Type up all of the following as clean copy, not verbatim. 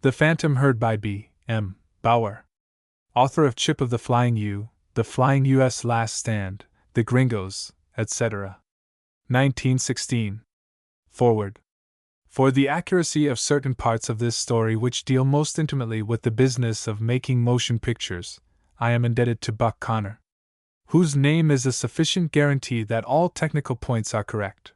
The Phantom, heard by B. M. Bauer, author of Chip of the Flying U, The Flying U.S. Last Stand, The Gringos, etc. 1916. Forward. For the accuracy of certain parts of this story which deal most intimately with the business of making motion pictures, I am indebted to Buck Connor, whose name is a sufficient guarantee that all technical points are correct.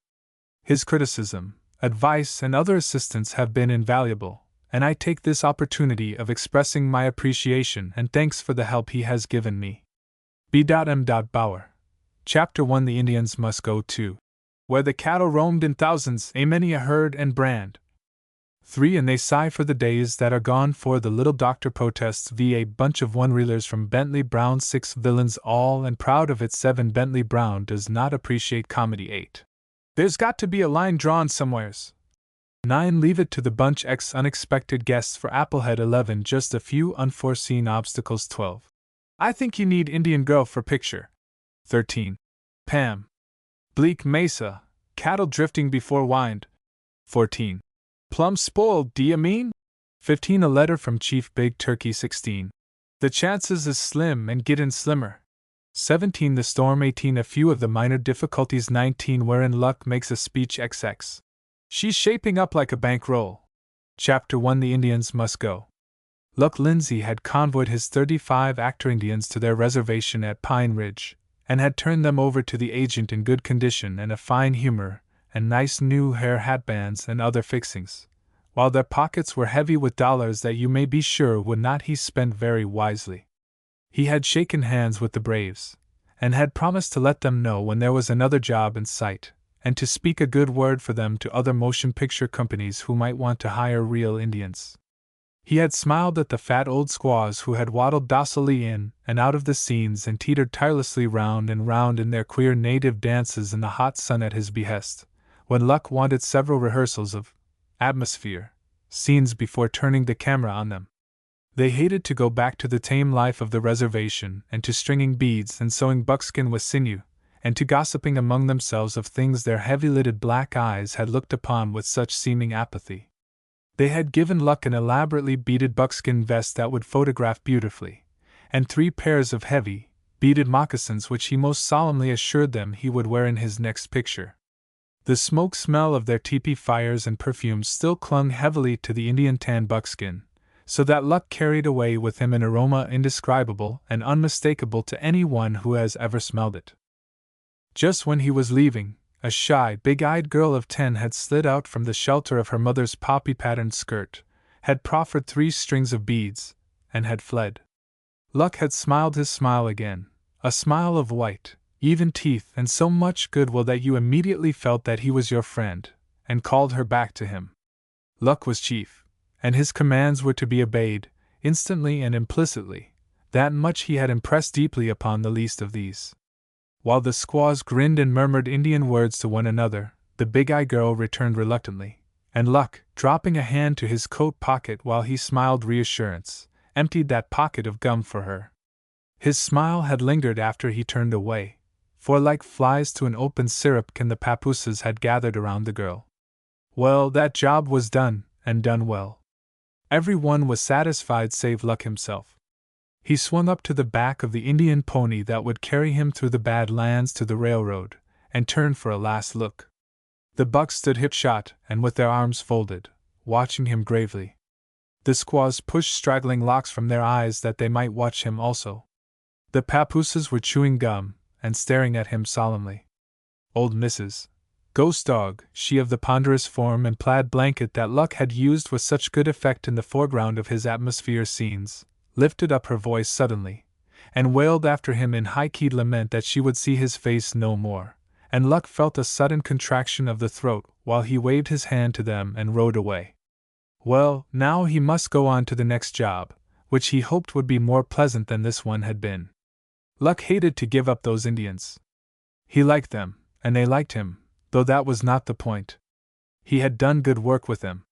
His criticism, advice, and other assistance have been invaluable, and I take this opportunity of expressing my appreciation and thanks for the help he has given me. B.M. Bauer. Chapter 1. The Indians Must Go To Where the Cattle Roamed in Thousands, a Many a Herd and Brand. 3. And they sigh for the days that are gone, for the little doctor protests v. A bunch of one-reelers from Bentley Brown, 6 villains all and proud of it. 7. Bentley Brown does not appreciate comedy. 8. There's got to be a line drawn somewheres. 9. Leave it to the bunch. X. Unexpected guests for Applehead. 11. Just a few unforeseen obstacles. 12. I think you need Indian girl for picture. 13. Pam. Bleak Mesa, cattle drifting before wind. 14. Plum spoiled, d'ye mean? 15. A letter from Chief Big Turkey. 16. The chances is slim and gettin' slimmer. 17. The storm. 18. A few of the minor difficulties. 19. Wherein Luck makes a speech. XX. She's shaping up like a bankroll. Chapter 1. The Indians Must Go. Luck Lindsay had convoyed his 35 actor Indians to their reservation at Pine Ridge, and had turned them over to the agent in good condition and a fine humor, and nice new hair hatbands and other fixings, while their pockets were heavy with dollars that you may be sure would not he spent very wisely. He had shaken hands with the braves, and had promised to let them know when there was another job in sight, and to speak a good word for them to other motion picture companies who might want to hire real Indians. He had smiled at the fat old squaws who had waddled docilely in and out of the scenes and teetered tirelessly round and round in their queer native dances in the hot sun at his behest, when Luck wanted several rehearsals of atmosphere scenes before turning the camera on them. They hated to go back to the tame life of the reservation and to stringing beads and sewing buckskin with sinew, and to gossiping among themselves of things their heavy-lidded black eyes had looked upon with such seeming apathy. They had given Luck an elaborately beaded buckskin vest that would photograph beautifully, and 3 pairs of heavy, beaded moccasins which he most solemnly assured them he would wear in his next picture. The smoke smell of their tepee fires and perfumes still clung heavily to the Indian tan buckskin, so that Luck carried away with him an aroma indescribable and unmistakable to any one who has ever smelled it. Just when he was leaving, a shy, big-eyed girl of 10 had slid out from the shelter of her mother's poppy-patterned skirt, had proffered 3 strings of beads, and had fled. Luck had smiled his smile again, a smile of white, even teeth and so much goodwill that you immediately felt that he was your friend, and called her back to him. Luck was chief, and his commands were to be obeyed, instantly and implicitly. That much he had impressed deeply upon the least of these. While the squaws grinned and murmured Indian words to one another, the big-eyed girl returned reluctantly, and Luck, dropping a hand to his coat pocket while he smiled reassurance, emptied that pocket of gum for her. His smile had lingered after he turned away, for like flies to an open syrup-can the papooses had gathered around the girl. Well, that job was done, and done well. Every one was satisfied save Luck himself. He swung up to the back of the Indian pony that would carry him through the bad lands to the railroad, and turned for a last look. The bucks stood hip-shot and with their arms folded, watching him gravely. The squaws pushed straggling locks from their eyes that they might watch him also. The papooses were chewing gum and staring at him solemnly. Old Mrs. Ghost Dog, she of the ponderous form and plaid blanket that Luck had used with such good effect in the foreground of his atmosphere scenes, lifted up her voice suddenly, and wailed after him in high-keyed lament that she would see his face no more, and Luck felt a sudden contraction of the throat while he waved his hand to them and rode away. Well, now he must go on to the next job, which he hoped would be more pleasant than this one had been. Luck hated to give up those Indians. He liked them, and they liked him, though that was not the point. He had done good work with them.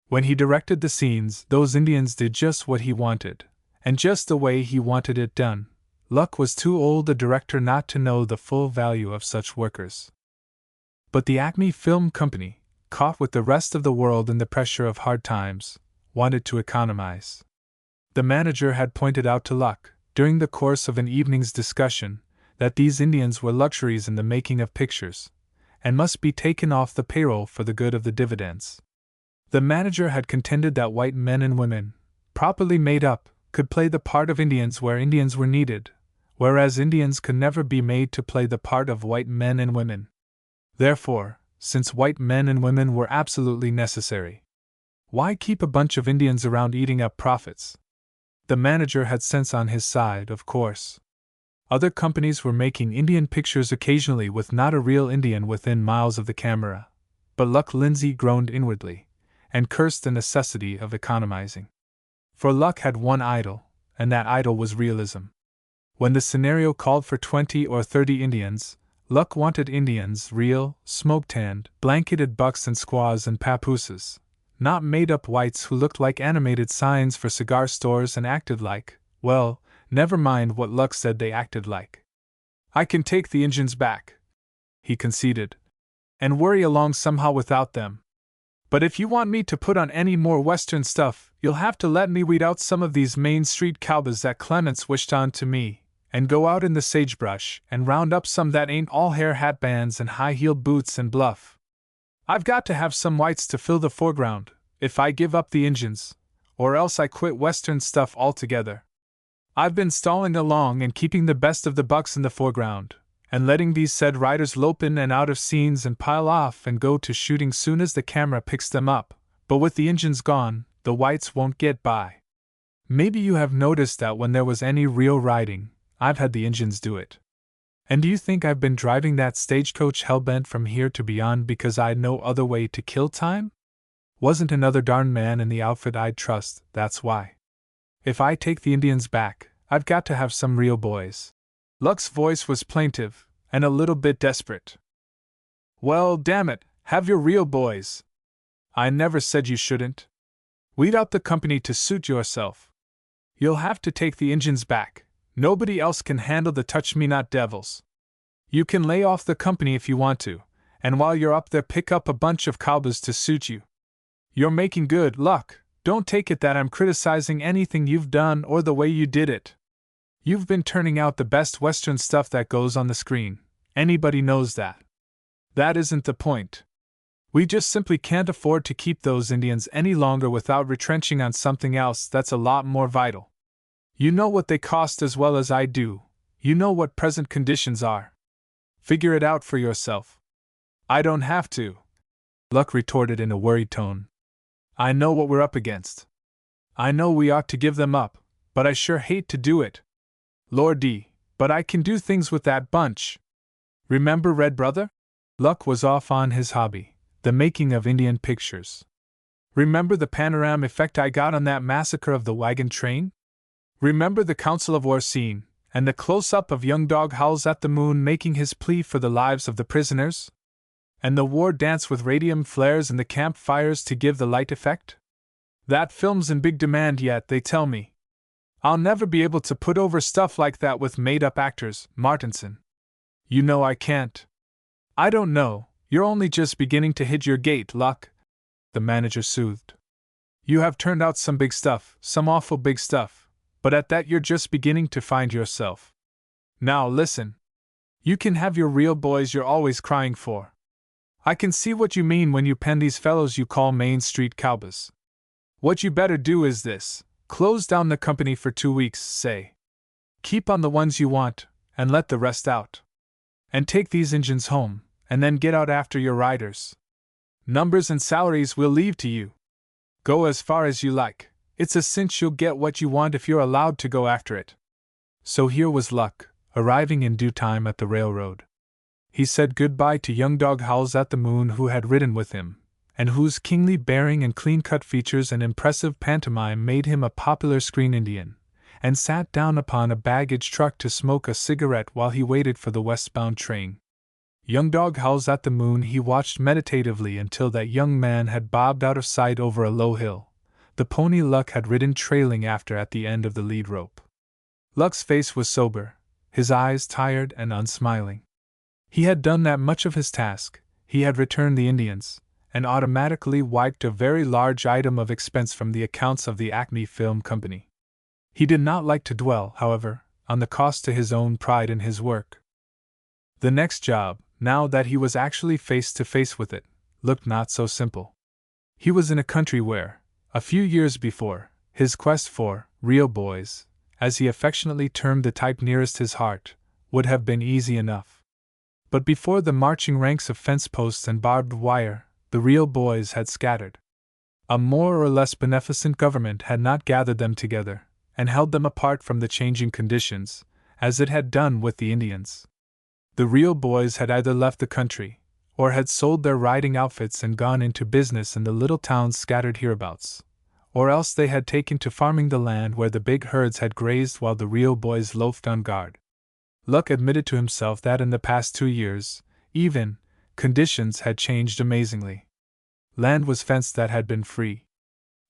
When he directed the scenes, those Indians did just what he wanted, and just the way he wanted it done. Luck was too old a director not to know the full value of such workers. But the Acme Film Company, caught with the rest of the world in the pressure of hard times, wanted to economize. The manager had pointed out to Luck, during the course of an evening's discussion, that these Indians were luxuries in the making of pictures, and must be taken off the payroll for the good of the dividends. The manager had contended that white men and women, properly made up, could play the part of Indians where Indians were needed, whereas Indians could never be made to play the part of white men and women. Therefore, since white men and women were absolutely necessary, why keep a bunch of Indians around eating up profits? The manager had sense on his side, of course. Other companies were making Indian pictures occasionally with not a real Indian within miles of the camera, but Luck Lindsay groaned inwardly, and cursed the necessity of economizing. For Luck had one idol, and that idol was realism. When the scenario called for 20 or 30 Indians, Luck wanted Indians, real, smoke-tanned, blanketed bucks and squaws and papooses, not made-up whites who looked like animated signs for cigar stores and acted like, well, never mind what Luck said they acted like. "I can take the Injuns back," he conceded, "and worry along somehow without them. But if you want me to put on any more Western stuff, you'll have to let me weed out some of these Main Street cowboys that Clements wished on to me, and go out in the sagebrush and round up some that ain't all hair hatbands and high-heeled boots and bluff. I've got to have some whites to fill the foreground, if I give up the Injuns, or else I quit Western stuff altogether. I've been stalling along and keeping the best of the bucks in the foreground, and letting these said riders lope in and out of scenes and pile off and go to shooting soon as the camera picks them up, but with the Injuns gone, the whites won't get by. Maybe you have noticed that when there was any real riding, I've had the Injuns do it. And do you think I've been driving that stagecoach hellbent from here to beyond because I'd no other way to kill time? Wasn't another darn man in the outfit I'd trust, that's why. If I take the Indians back, I've got to have some real boys." Luck's voice was plaintive, and a little bit desperate. "Well, damn it, have your real boys. I never said you shouldn't. Weed out the company to suit yourself. You'll have to take the Injuns back. Nobody else can handle the touch-me-not devils. You can lay off the company if you want to, and while you're up there pick up a bunch of cowboys to suit you. You're making good, Luck. Don't take it that I'm criticizing anything you've done or the way you did it. You've been turning out the best Western stuff that goes on the screen. Anybody knows that. That isn't the point. We just simply can't afford to keep those Indians any longer without retrenching on something else that's a lot more vital. You know what they cost as well as I do. You know what present conditions are. Figure it out for yourself." "I don't have to," Luck retorted in a worried tone. "I know what we're up against. I know we ought to give them up, but I sure hate to do it. Lordy, but I can do things with that bunch. Remember Red Brother?" Luck was off on his hobby, the making of Indian pictures. "Remember the panorama effect I got on that massacre of the wagon train? Remember the Council of War scene, and the close-up of young Dog Howls at the Moon making his plea for the lives of the prisoners? And the war dance with radium flares and the campfires to give the light effect? That film's in big demand yet, they tell me. I'll never be able to put over stuff like that with made-up actors, Martinson. You know I can't." "I don't know, you're only just beginning to hit your gait, Luck," the manager soothed. "You have turned out some big stuff, some awful big stuff, but at that you're just beginning to find yourself. Now listen. You can have your real boys you're always crying for. I can see what you mean when you pen these fellows you call Main Street cowboys. What you better do is this: close down the company for 2 weeks, say. Keep on the ones you want, and let the rest out. And take these Injuns home, and then get out after your riders. Numbers and salaries we'll leave to you. Go as far as you like. It's a cinch you'll get what you want if you're allowed to go after it." So here was Luck, arriving in due time at the railroad. He said goodbye to young Dog Howls at the Moon, who had ridden with him, and whose kingly bearing and clean-cut features and impressive pantomime made him a popular screen Indian, and sat down upon a baggage truck to smoke a cigarette while he waited for the westbound train. Young Dog Howls at the Moon he watched meditatively until that young man had bobbed out of sight over a low hill, the pony Luck had ridden trailing after at the end of the lead rope. Luck's face was sober, his eyes tired and unsmiling. He had done that much of his task, he had returned the Indians, and automatically wiped a very large item of expense from the accounts of the Acme Film Company. He did not like to dwell, however, on the cost to his own pride in his work. The next job, now that he was actually face to face with it, looked not so simple. He was in a country where, a few years before, his quest for real boys, as he affectionately termed the type nearest his heart, would have been easy enough. But before the marching ranks of fence posts and barbed wire, the real boys had scattered. A more or less beneficent government had not gathered them together and held them apart from the changing conditions, as it had done with the Indians. The real boys had either left the country, or had sold their riding outfits and gone into business in the little towns scattered hereabouts, or else they had taken to farming the land where the big herds had grazed while the real boys loafed on guard. Luck admitted to himself that in the past 2 years, even, conditions had changed amazingly. Land was fenced that had been free.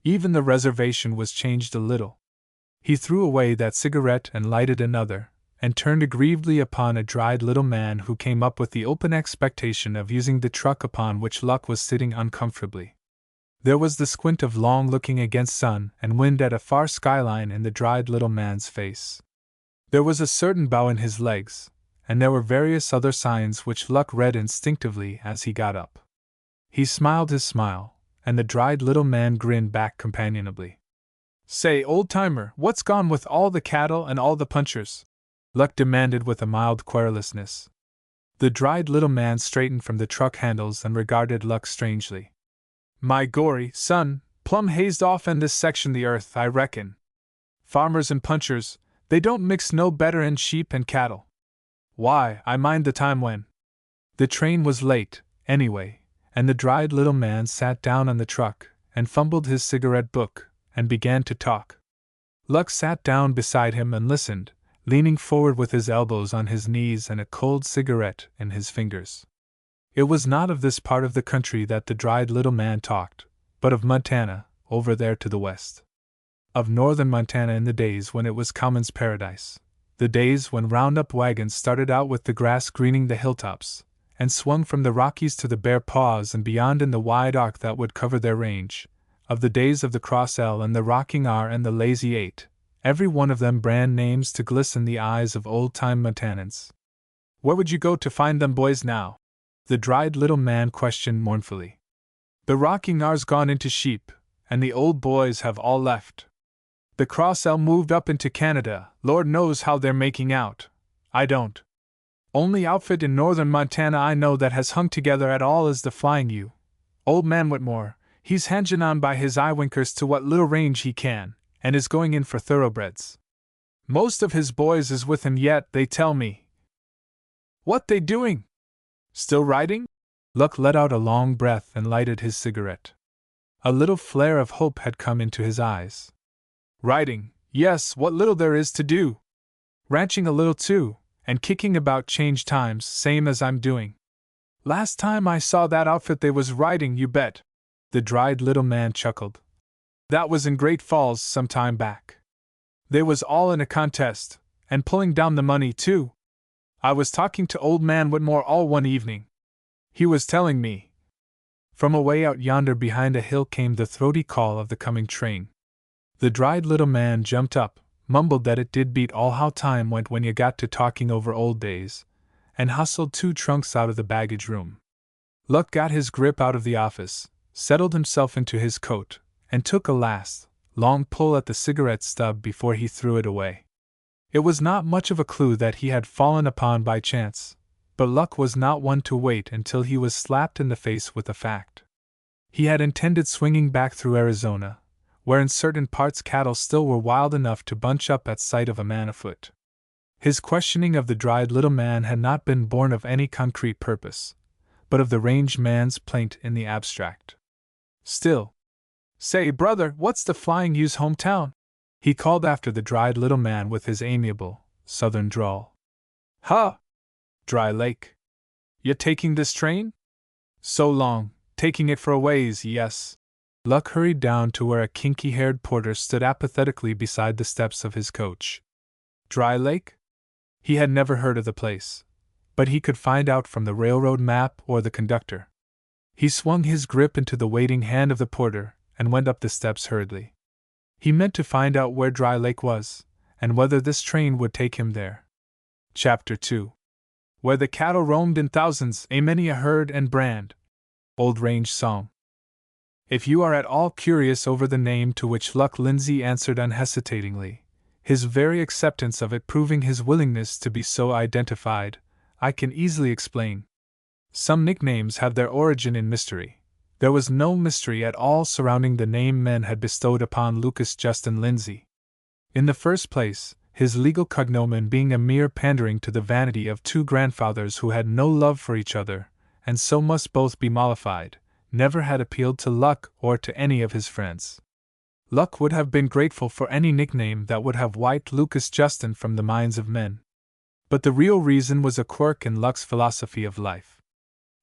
Even the reservation was changed a little. He threw away that cigarette and lighted another, and turned aggrievedly upon a dried little man who came up with the open expectation of using the truck upon which Luck was sitting uncomfortably. There was the squint of long looking against sun and wind at a far skyline in the dried little man's face. There was a certain bow in his legs, and there were various other signs which Luck read instinctively as he got up. He smiled his smile, and the dried little man grinned back companionably. "Say, old-timer, what's gone with all the cattle and all the punchers?" Luck demanded with a mild querulousness. The dried little man straightened from the truck handles and regarded Luck strangely. "My gory, son, plumb hazed off in this section the earth, I reckon. Farmers and punchers, they don't mix no better'n sheep and cattle. Why, I mind the time when the train was late, anyway, and the dried little man sat down on the truck and fumbled his cigarette book and began to talk. Luck sat down beside him and listened, leaning forward with his elbows on his knees and a cold cigarette in his fingers. It was not of this part of the country that the dried little man talked, but of Montana, over there to the west. Of northern Montana in the days when it was cowman's paradise, the days when roundup wagons started out with the grass greening the hilltops, and swung from the Rockies to the Bear Paws and beyond in the wide arc that would cover their range, of the days of the Cross L and the Rocking R and the Lazy Eight, every one of them brand names to glisten the eyes of old-time Montanans. "Where would you go to find them boys now?" the dried little man questioned mournfully. "The Rocking R's gone into sheep, and the old boys have all left. The Cross L moved up into Canada, Lord knows how they're making out. I don't. Only outfit in northern Montana I know that has hung together at all is the Flying U. Old man Whitmore, he's hanging on by his eyewinkers to what little range he can, and is going in for thoroughbreds. Most of his boys is with him yet, they tell me." "What they doing? Still riding?" Luck let out a long breath and lighted his cigarette. A little flare of hope had come into his eyes. "Riding, yes, what little there is to do. Ranching a little too, and kicking about change times, same as I'm doing. Last time I saw that outfit they was riding, you bet." The dried little man chuckled. "That was in Great Falls some time back. They was all in a contest, and pulling down the money too. I was talking to old man Whitmore all one evening. He was telling me." From away out yonder behind a hill came the throaty call of the coming train. The dried little man jumped up, mumbled that it did beat all how time went when you got to talking over old days, and hustled 2 trunks out of the baggage room. Luck got his grip out of the office, settled himself into his coat, and took a last, long pull at the cigarette stub before he threw it away. It was not much of a clue that he had fallen upon by chance, but Luck was not one to wait until he was slapped in the face with a fact. He had intended swinging back through Arizona, where in certain parts cattle still were wild enough to bunch up at sight of a man afoot. His questioning of the dried little man had not been born of any concrete purpose, but of the range man's plaint in the abstract. Still, "Say, brother, what's the Flying U's hometown?" he called after the dried little man with his amiable, southern drawl. "Huh! Dry Lake. You taking this train?" "So long, taking it for a ways, yes." Luck hurried down to where a kinky-haired porter stood apathetically beside the steps of his coach. Dry Lake? He had never heard of the place, but he could find out from the railroad map or the conductor. He swung his grip into the waiting hand of the porter and went up the steps hurriedly. He meant to find out where Dry Lake was, and whether this train would take him there. Chapter 2. Where the cattle roamed in thousands, a many a herd and brand. Old Range Song. If you are at all curious over the name to which Luck Lindsay answered unhesitatingly, his very acceptance of it proving his willingness to be so identified, I can easily explain. Some nicknames have their origin in mystery. There was no mystery at all surrounding the name men had bestowed upon Lucas Justin Lindsay. In the first place, his legal cognomen being a mere pandering to the vanity of two grandfathers who had no love for each other, and so must both be mollified, never had appealed to Luck or to any of his friends. Luck would have been grateful for any nickname that would have wiped Lucas Justin from the minds of men. But the real reason was a quirk in Luck's philosophy of life.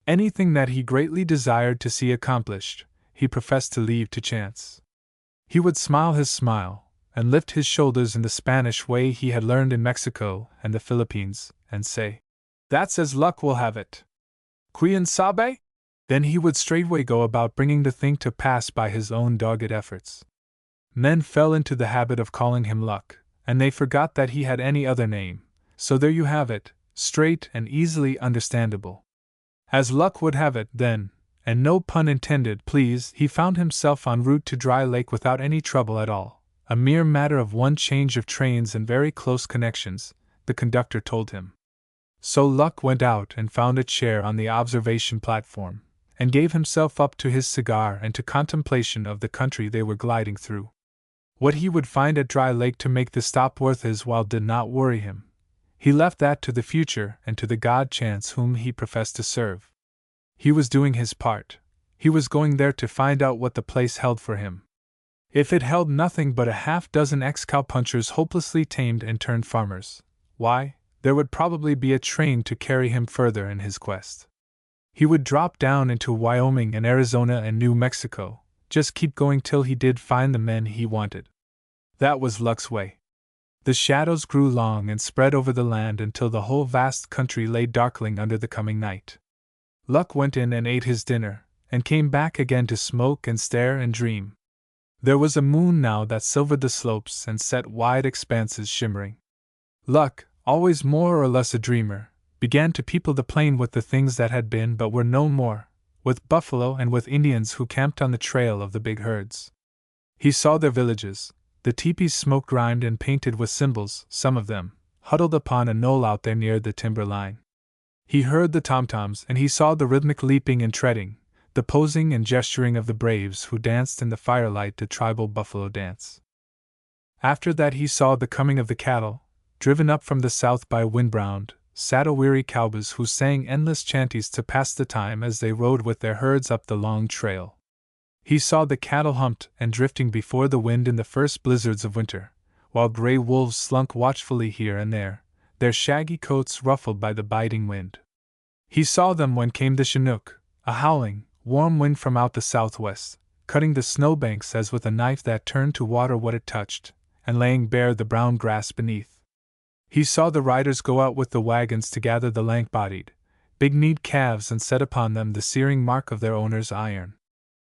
Anything that he greatly desired to see accomplished, he professed to leave to chance. He would smile his smile, and lift his shoulders in the Spanish way he had learned in Mexico and the Philippines, and say, "That's as luck will have it. Quien sabe?" Then he would straightway go about bringing the thing to pass by his own dogged efforts. Men fell into the habit of calling him Luck, and they forgot that he had any other name, so there you have it, straight and easily understandable. As luck would have it, then, and no pun intended, please, he found himself en route to Dry Lake without any trouble at all, a mere matter of one change of trains and very close connections, the conductor told him. So Luck went out and found a chair on the observation platform, and gave himself up to his cigar and to contemplation of the country they were gliding through. What he would find at Dry Lake to make the stop worth his while did not worry him. He left that to the future and to the God Chance whom he professed to serve. He was doing his part. He was going there to find out what the place held for him. If it held nothing but a half-dozen ex-cowpunchers hopelessly tamed and turned farmers, why, there would probably be a train to carry him further in his quest. He would drop down into Wyoming and Arizona and New Mexico, just keep going till he did find the men he wanted. That was Luck's way. The shadows grew long and spread over the land until the whole vast country lay darkling under the coming night. Luck went in and ate his dinner, and came back again to smoke and stare and dream. There was a moon now that silvered the slopes and set wide expanses shimmering. Luck, always more or less a dreamer, began to people the plain with the things that had been but were no more, with buffalo and with Indians who camped on the trail of the big herds. He saw their villages, the teepees smoke-grimed and painted with symbols, some of them, huddled upon a knoll out there near the timber line. He heard the tom-toms and he saw the rhythmic leaping and treading, the posing and gesturing of the braves who danced in the firelight the tribal buffalo dance. After that he saw the coming of the cattle, driven up from the south by wind-browned, saddle-weary cowboys who sang endless chanties to pass the time as they rode with their herds up the long trail. He saw the cattle humped and drifting before the wind in the first blizzards of winter, while gray wolves slunk watchfully here and there, their shaggy coats ruffled by the biting wind. He saw them when came the Chinook, a howling, warm wind from out the southwest, cutting the snowbanks as with a knife that turned to water what it touched, and laying bare the brown grass beneath. He saw the riders go out with the wagons to gather the lank-bodied, big-kneed calves and set upon them the searing mark of their owner's iron.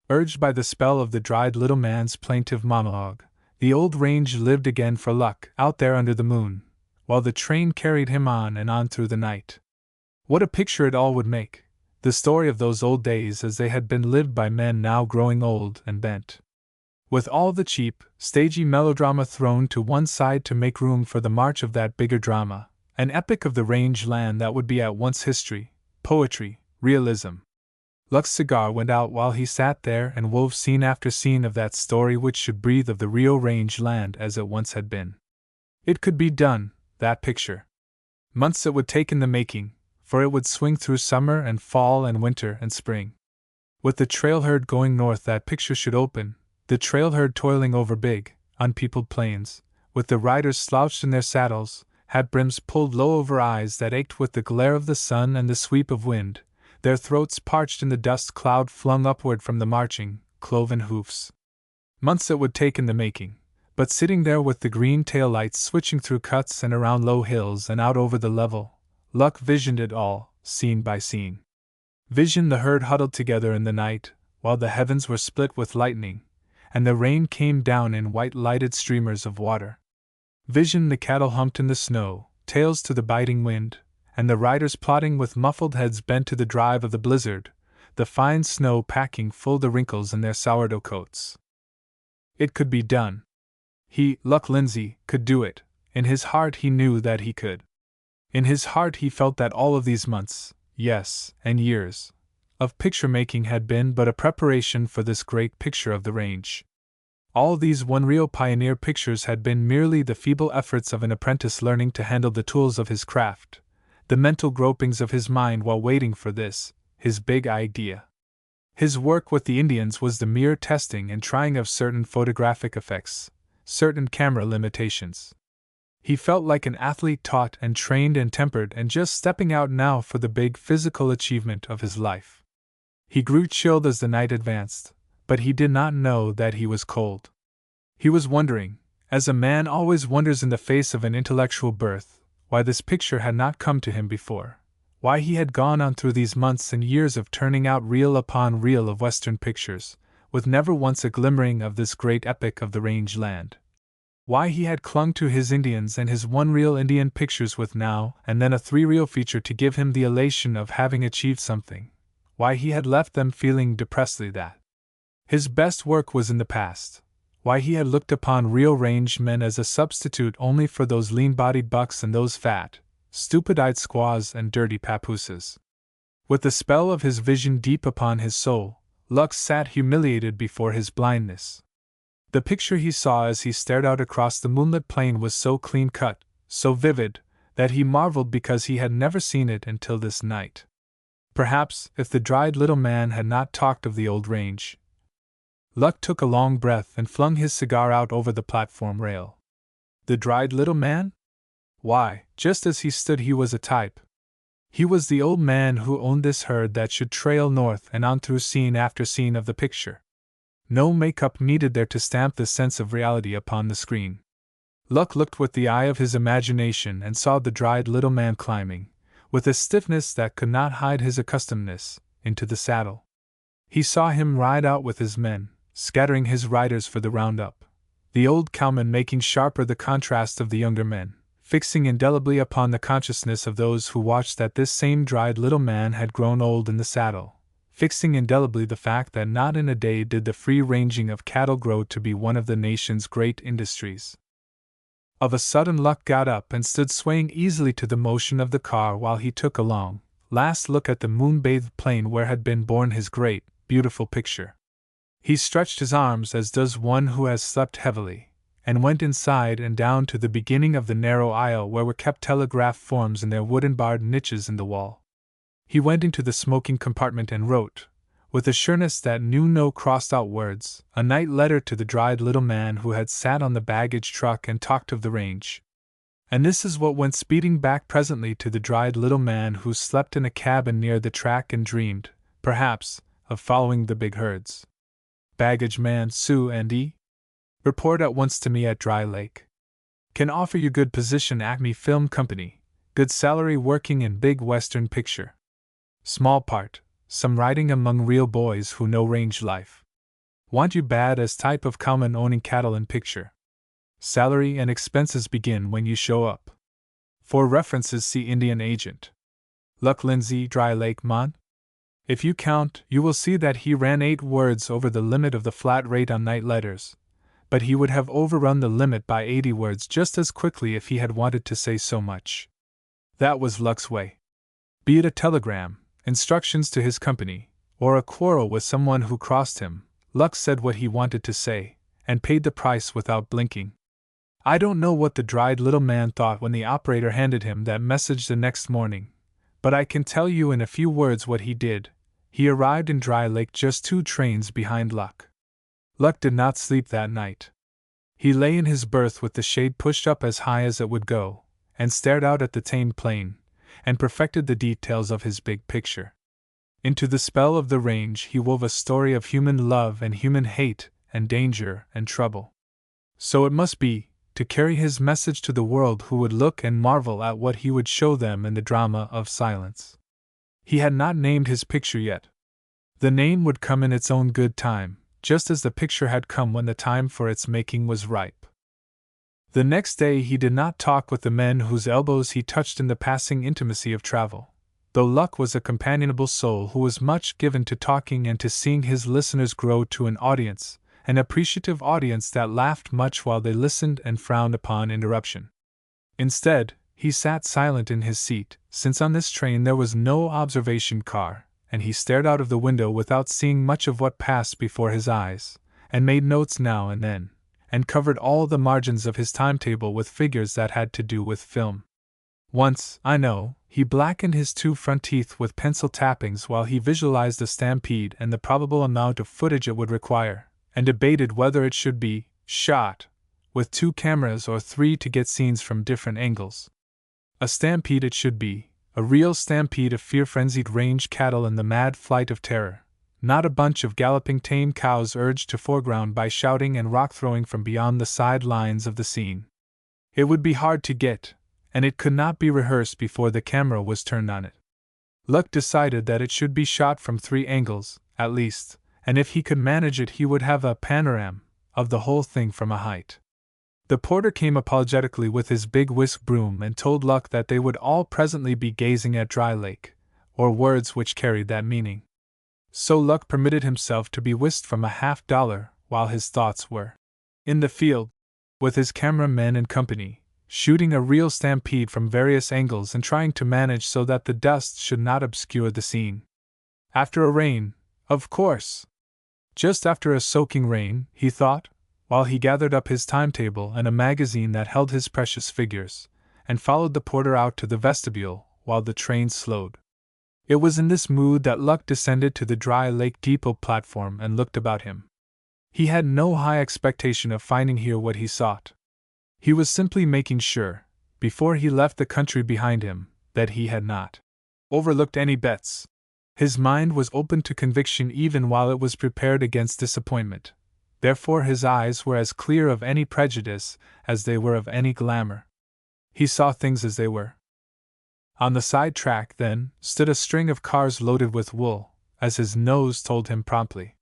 Urged by the spell of the dried little man's plaintive monologue, the old range lived again for Luck out there under the moon, while the train carried him on and on through the night. What a picture it all would make, the story of those old days as they had been lived by men now growing old and bent. With all the cheap, stagey melodrama thrown to one side to make room for the march of that bigger drama, an epic of the range land that would be at once history, poetry, realism. Luck's cigar went out while he sat there and wove scene after scene of that story which should breathe of the real range land as it once had been. It could be done, that picture. Months it would take in the making, for it would swing through summer and fall and winter and spring. With the trail herd going north that picture should open, the trail herd toiling over big, unpeopled plains, with the riders slouched in their saddles, hat brims pulled low over eyes that ached with the glare of the sun and the sweep of wind, their throats parched in the dust cloud flung upward from the marching, cloven hoofs. Months it would take in the making, but sitting there with the green tail lights switching through cuts and around low hills and out over the level, Luck visioned it all, scene by scene. Vision the herd huddled together in the night, while the heavens were split with lightning, and the rain came down in white lighted streamers of water. Vision the cattle humped in the snow, tails to the biting wind, and the riders plodding with muffled heads bent to the drive of the blizzard, the fine snow packing full the wrinkles in their sourdough coats. It could be done. He, Luck Lindsay, could do it. In his heart he knew that he could. In his heart he felt that all of these months, yes, and years, of picture-making had been but a preparation for this great picture of the range. All these one-reel pioneer pictures had been merely the feeble efforts of an apprentice learning to handle the tools of his craft, the mental gropings of his mind while waiting for this, his big idea. His work with the Indians was the mere testing and trying of certain photographic effects, certain camera limitations. He felt like an athlete taught and trained and tempered and just stepping out now for the big physical achievement of his life. He grew chilled as the night advanced, but he did not know that he was cold. He was wondering, as a man always wonders in the face of an intellectual birth, why this picture had not come to him before, why he had gone on through these months and years of turning out reel upon reel of Western pictures, with never once a glimmering of this great epic of the range land. Why he had clung to his Indians and his one-reel Indian pictures with now and then a three-reel feature to give him the elation of having achieved something. Why he had left them feeling depressedly that his best work was in the past. Why he had looked upon real range men as a substitute only for those lean-bodied bucks and those fat, stupid-eyed squaws and dirty papooses. With the spell of his vision deep upon his soul, Lux sat humiliated before his blindness. The picture he saw as he stared out across the moonlit plain was so clean-cut, so vivid, that he marveled because he had never seen it until this night. Perhaps, if the dried little man had not talked of the old range. Luck took a long breath and flung his cigar out over the platform rail. The dried little man? Why, just as he stood he was a type. He was the old man who owned this herd that should trail north and on through scene after scene of the picture. No make-up needed there to stamp the sense of reality upon the screen. Luck looked with the eye of his imagination and saw the dried little man climbing, with a stiffness that could not hide his accustomedness, into the saddle. He saw him ride out with his men, scattering his riders for the roundup, the old cowman making sharper the contrast of the younger men, fixing indelibly upon the consciousness of those who watched that this same dried little man had grown old in the saddle, fixing indelibly the fact that not in a day did the free-ranging of cattle grow to be one of the nation's great industries. Of a sudden Luck got up and stood swaying easily to the motion of the car while he took a long, last look at the moon-bathed plain where had been born his great, beautiful picture. He stretched his arms as does one who has slept heavily, and went inside and down to the beginning of the narrow aisle where were kept telegraph forms in their wooden-barred niches in the wall. He went into the smoking compartment and wrote, with a sureness that knew no crossed-out words, a night letter to the dried little man who had sat on the baggage truck and talked of the range. And this is what went speeding back presently to the dried little man who slept in a cabin near the track and dreamed, perhaps, of following the big herds. Baggage man Sue and E. Report at once to me at Dry Lake. Can offer you good position Acme Film Company, good salary working in big Western picture. Small part, some riding among real boys who know range life. Want you bad as type of cowman owning cattle in picture. Salary and expenses begin when you show up. For references see Indian Agent. Luck Lindsay, Dry Lake, Mon. If you count, you will see that he ran 8 words over the limit of the flat rate on night letters, but he would have overrun the limit by 80 words just as quickly if he had wanted to say so much. That was Luck's way. Be it a telegram, instructions to his company, or a quarrel with someone who crossed him, Luck said what he wanted to say, and paid the price without blinking. I don't know what the dried little man thought when the operator handed him that message the next morning, but I can tell you in a few words what he did. He arrived in Dry Lake just 2 trains behind Luck. Luck did not sleep that night. He lay in his berth with the shade pushed up as high as it would go, and stared out at the tame plain, and perfected the details of his big picture. Into the spell of the range he wove a story of human love and human hate and danger and trouble. So it must be, to carry his message to the world who would look and marvel at what he would show them in the drama of silence. He had not named his picture yet. The name would come in its own good time, just as the picture had come when the time for its making was ripe. The next day he did not talk with the men whose elbows he touched in the passing intimacy of travel, though Luck was a companionable soul who was much given to talking and to seeing his listeners grow to an audience, an appreciative audience that laughed much while they listened and frowned upon interruption. Instead, he sat silent in his seat, since on this train there was no observation car, and he stared out of the window without seeing much of what passed before his eyes, and made notes now and then, and covered all the margins of his timetable with figures that had to do with film. Once, I know, he blackened his two front teeth with pencil tappings while he visualized the stampede and the probable amount of footage it would require, and debated whether it should be shot with 2 cameras or 3 to get scenes from different angles. A stampede it should be, a real stampede of fear-frenzied range cattle in the mad flight of terror, not a bunch of galloping tame cows urged to foreground by shouting and rock-throwing from beyond the side lines of the scene. It would be hard to get, and it could not be rehearsed before the camera was turned on it. Luck decided that it should be shot from 3 angles, at least, and if he could manage it he would have a panorama of the whole thing from a height. The porter came apologetically with his big whisk broom and told Luck that they would all presently be gazing at Dry Lake, or words which carried that meaning. So Luck permitted himself to be whisked from $50 while his thoughts were in the field, with his cameramen and company, shooting a real stampede from various angles and trying to manage so that the dust should not obscure the scene. After a rain, of course. Just after a soaking rain, he thought, while he gathered up his timetable and a magazine that held his precious figures, and followed the porter out to the vestibule while the train slowed. It was in this mood that Luck descended to the Dry Lake Depot platform and looked about him. He had no high expectation of finding here what he sought. He was simply making sure, before he left the country behind him, that he had not overlooked any bets. His mind was open to conviction even while it was prepared against disappointment. Therefore his eyes were as clear of any prejudice as they were of any glamour. He saw things as they were. On the side track, then, stood a string of cars loaded with wool, as his nose told him promptly.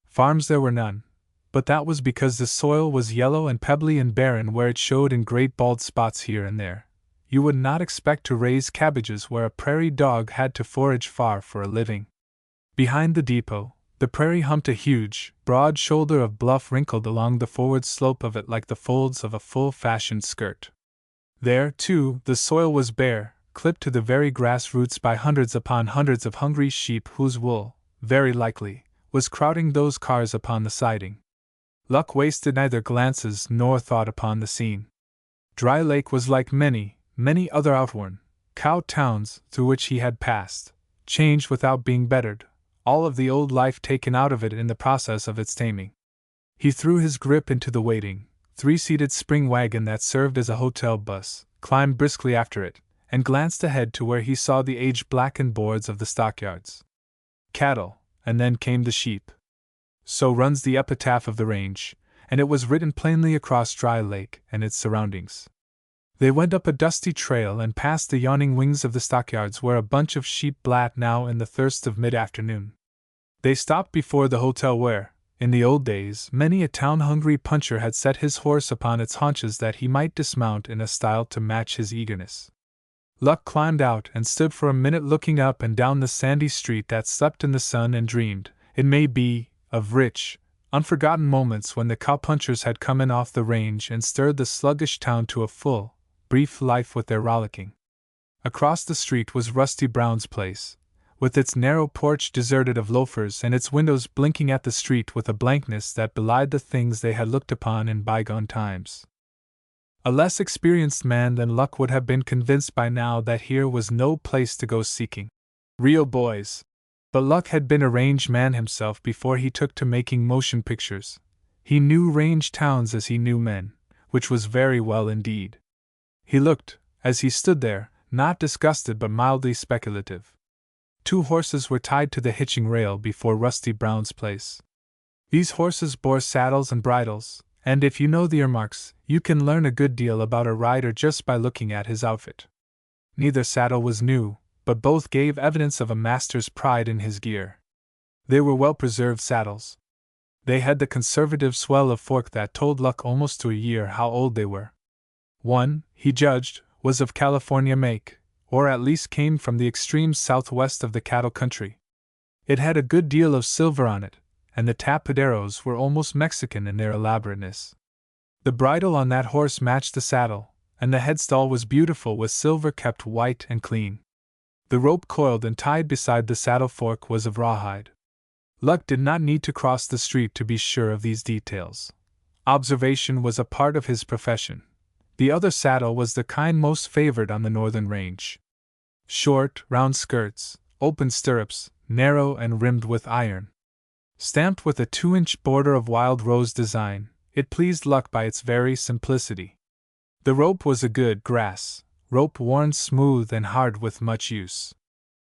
Farms there were none, but that was because the soil was yellow and pebbly and barren where it showed in great bald spots here and there. You would not expect to raise cabbages where a prairie dog had to forage far for a living. Behind the depot, the prairie humped a huge, broad shoulder of bluff wrinkled along the forward slope of it like the folds of a full-fashioned skirt. There, too, the soil was bare, clipped to the very grass roots by hundreds upon hundreds of hungry sheep whose wool, very likely, was crowding those cars upon the siding. Luck wasted neither glances nor thought upon the scene. Dry Lake was like many other outworn, cow towns through which he had passed, changed without being bettered, all of the old life taken out of it in the process of its taming. He threw his grip into the waiting, 3-seated spring wagon that served as a hotel bus, climbed briskly after it, and glanced ahead to where he saw the age-blackened boards of the stockyards. Cattle, and then came the sheep. So runs the epitaph of the range, and it was written plainly across Dry Lake and its surroundings. They went up a dusty trail and past the yawning wings of the stockyards where a bunch of sheep blat now in the thirst of mid-afternoon. They stopped before the hotel where, in the old days, many a town-hungry puncher had set his horse upon its haunches that he might dismount in a style to match his eagerness. Luck climbed out and stood for a minute looking up and down the sandy street that slept in the sun and dreamed, it may be, of rich, unforgotten moments when the cowpunchers had come in off the range and stirred the sluggish town to a full, brief life with their rollicking. Across the street was Rusty Brown's place, with its narrow porch deserted of loafers and its windows blinking at the street with a blankness that belied the things they had looked upon in bygone times. A less experienced man than Luck would have been convinced by now that here was no place to go seeking real boys. But Luck had been a range man himself before he took to making motion pictures. He knew range towns as he knew men, which was very well indeed. He looked, as he stood there, not disgusted but mildly speculative. 2 horses were tied to the hitching rail before Rusty Brown's place. These horses bore saddles and bridles, and if you know the earmarks, you can learn a good deal about a rider just by looking at his outfit. Neither saddle was new, but both gave evidence of a master's pride in his gear. They were well-preserved saddles. They had the conservative swell of fork that told Luck almost to a year how old they were. One, he judged, was of California make, or at least came from the extreme southwest of the cattle country. It had a good deal of silver on it, and the tapaderos were almost Mexican in their elaborateness. The bridle on that horse matched the saddle, and the headstall was beautiful with silver kept white and clean. The rope coiled and tied beside the saddle fork was of rawhide. Luck did not need to cross the street to be sure of these details. Observation was a part of his profession. The other saddle was the kind most favored on the northern range. Short, round skirts, open stirrups, narrow and rimmed with iron. Stamped with a 2-inch border of wild rose design, it pleased Luck by its very simplicity. The rope was a good grass rope worn smooth and hard with much use.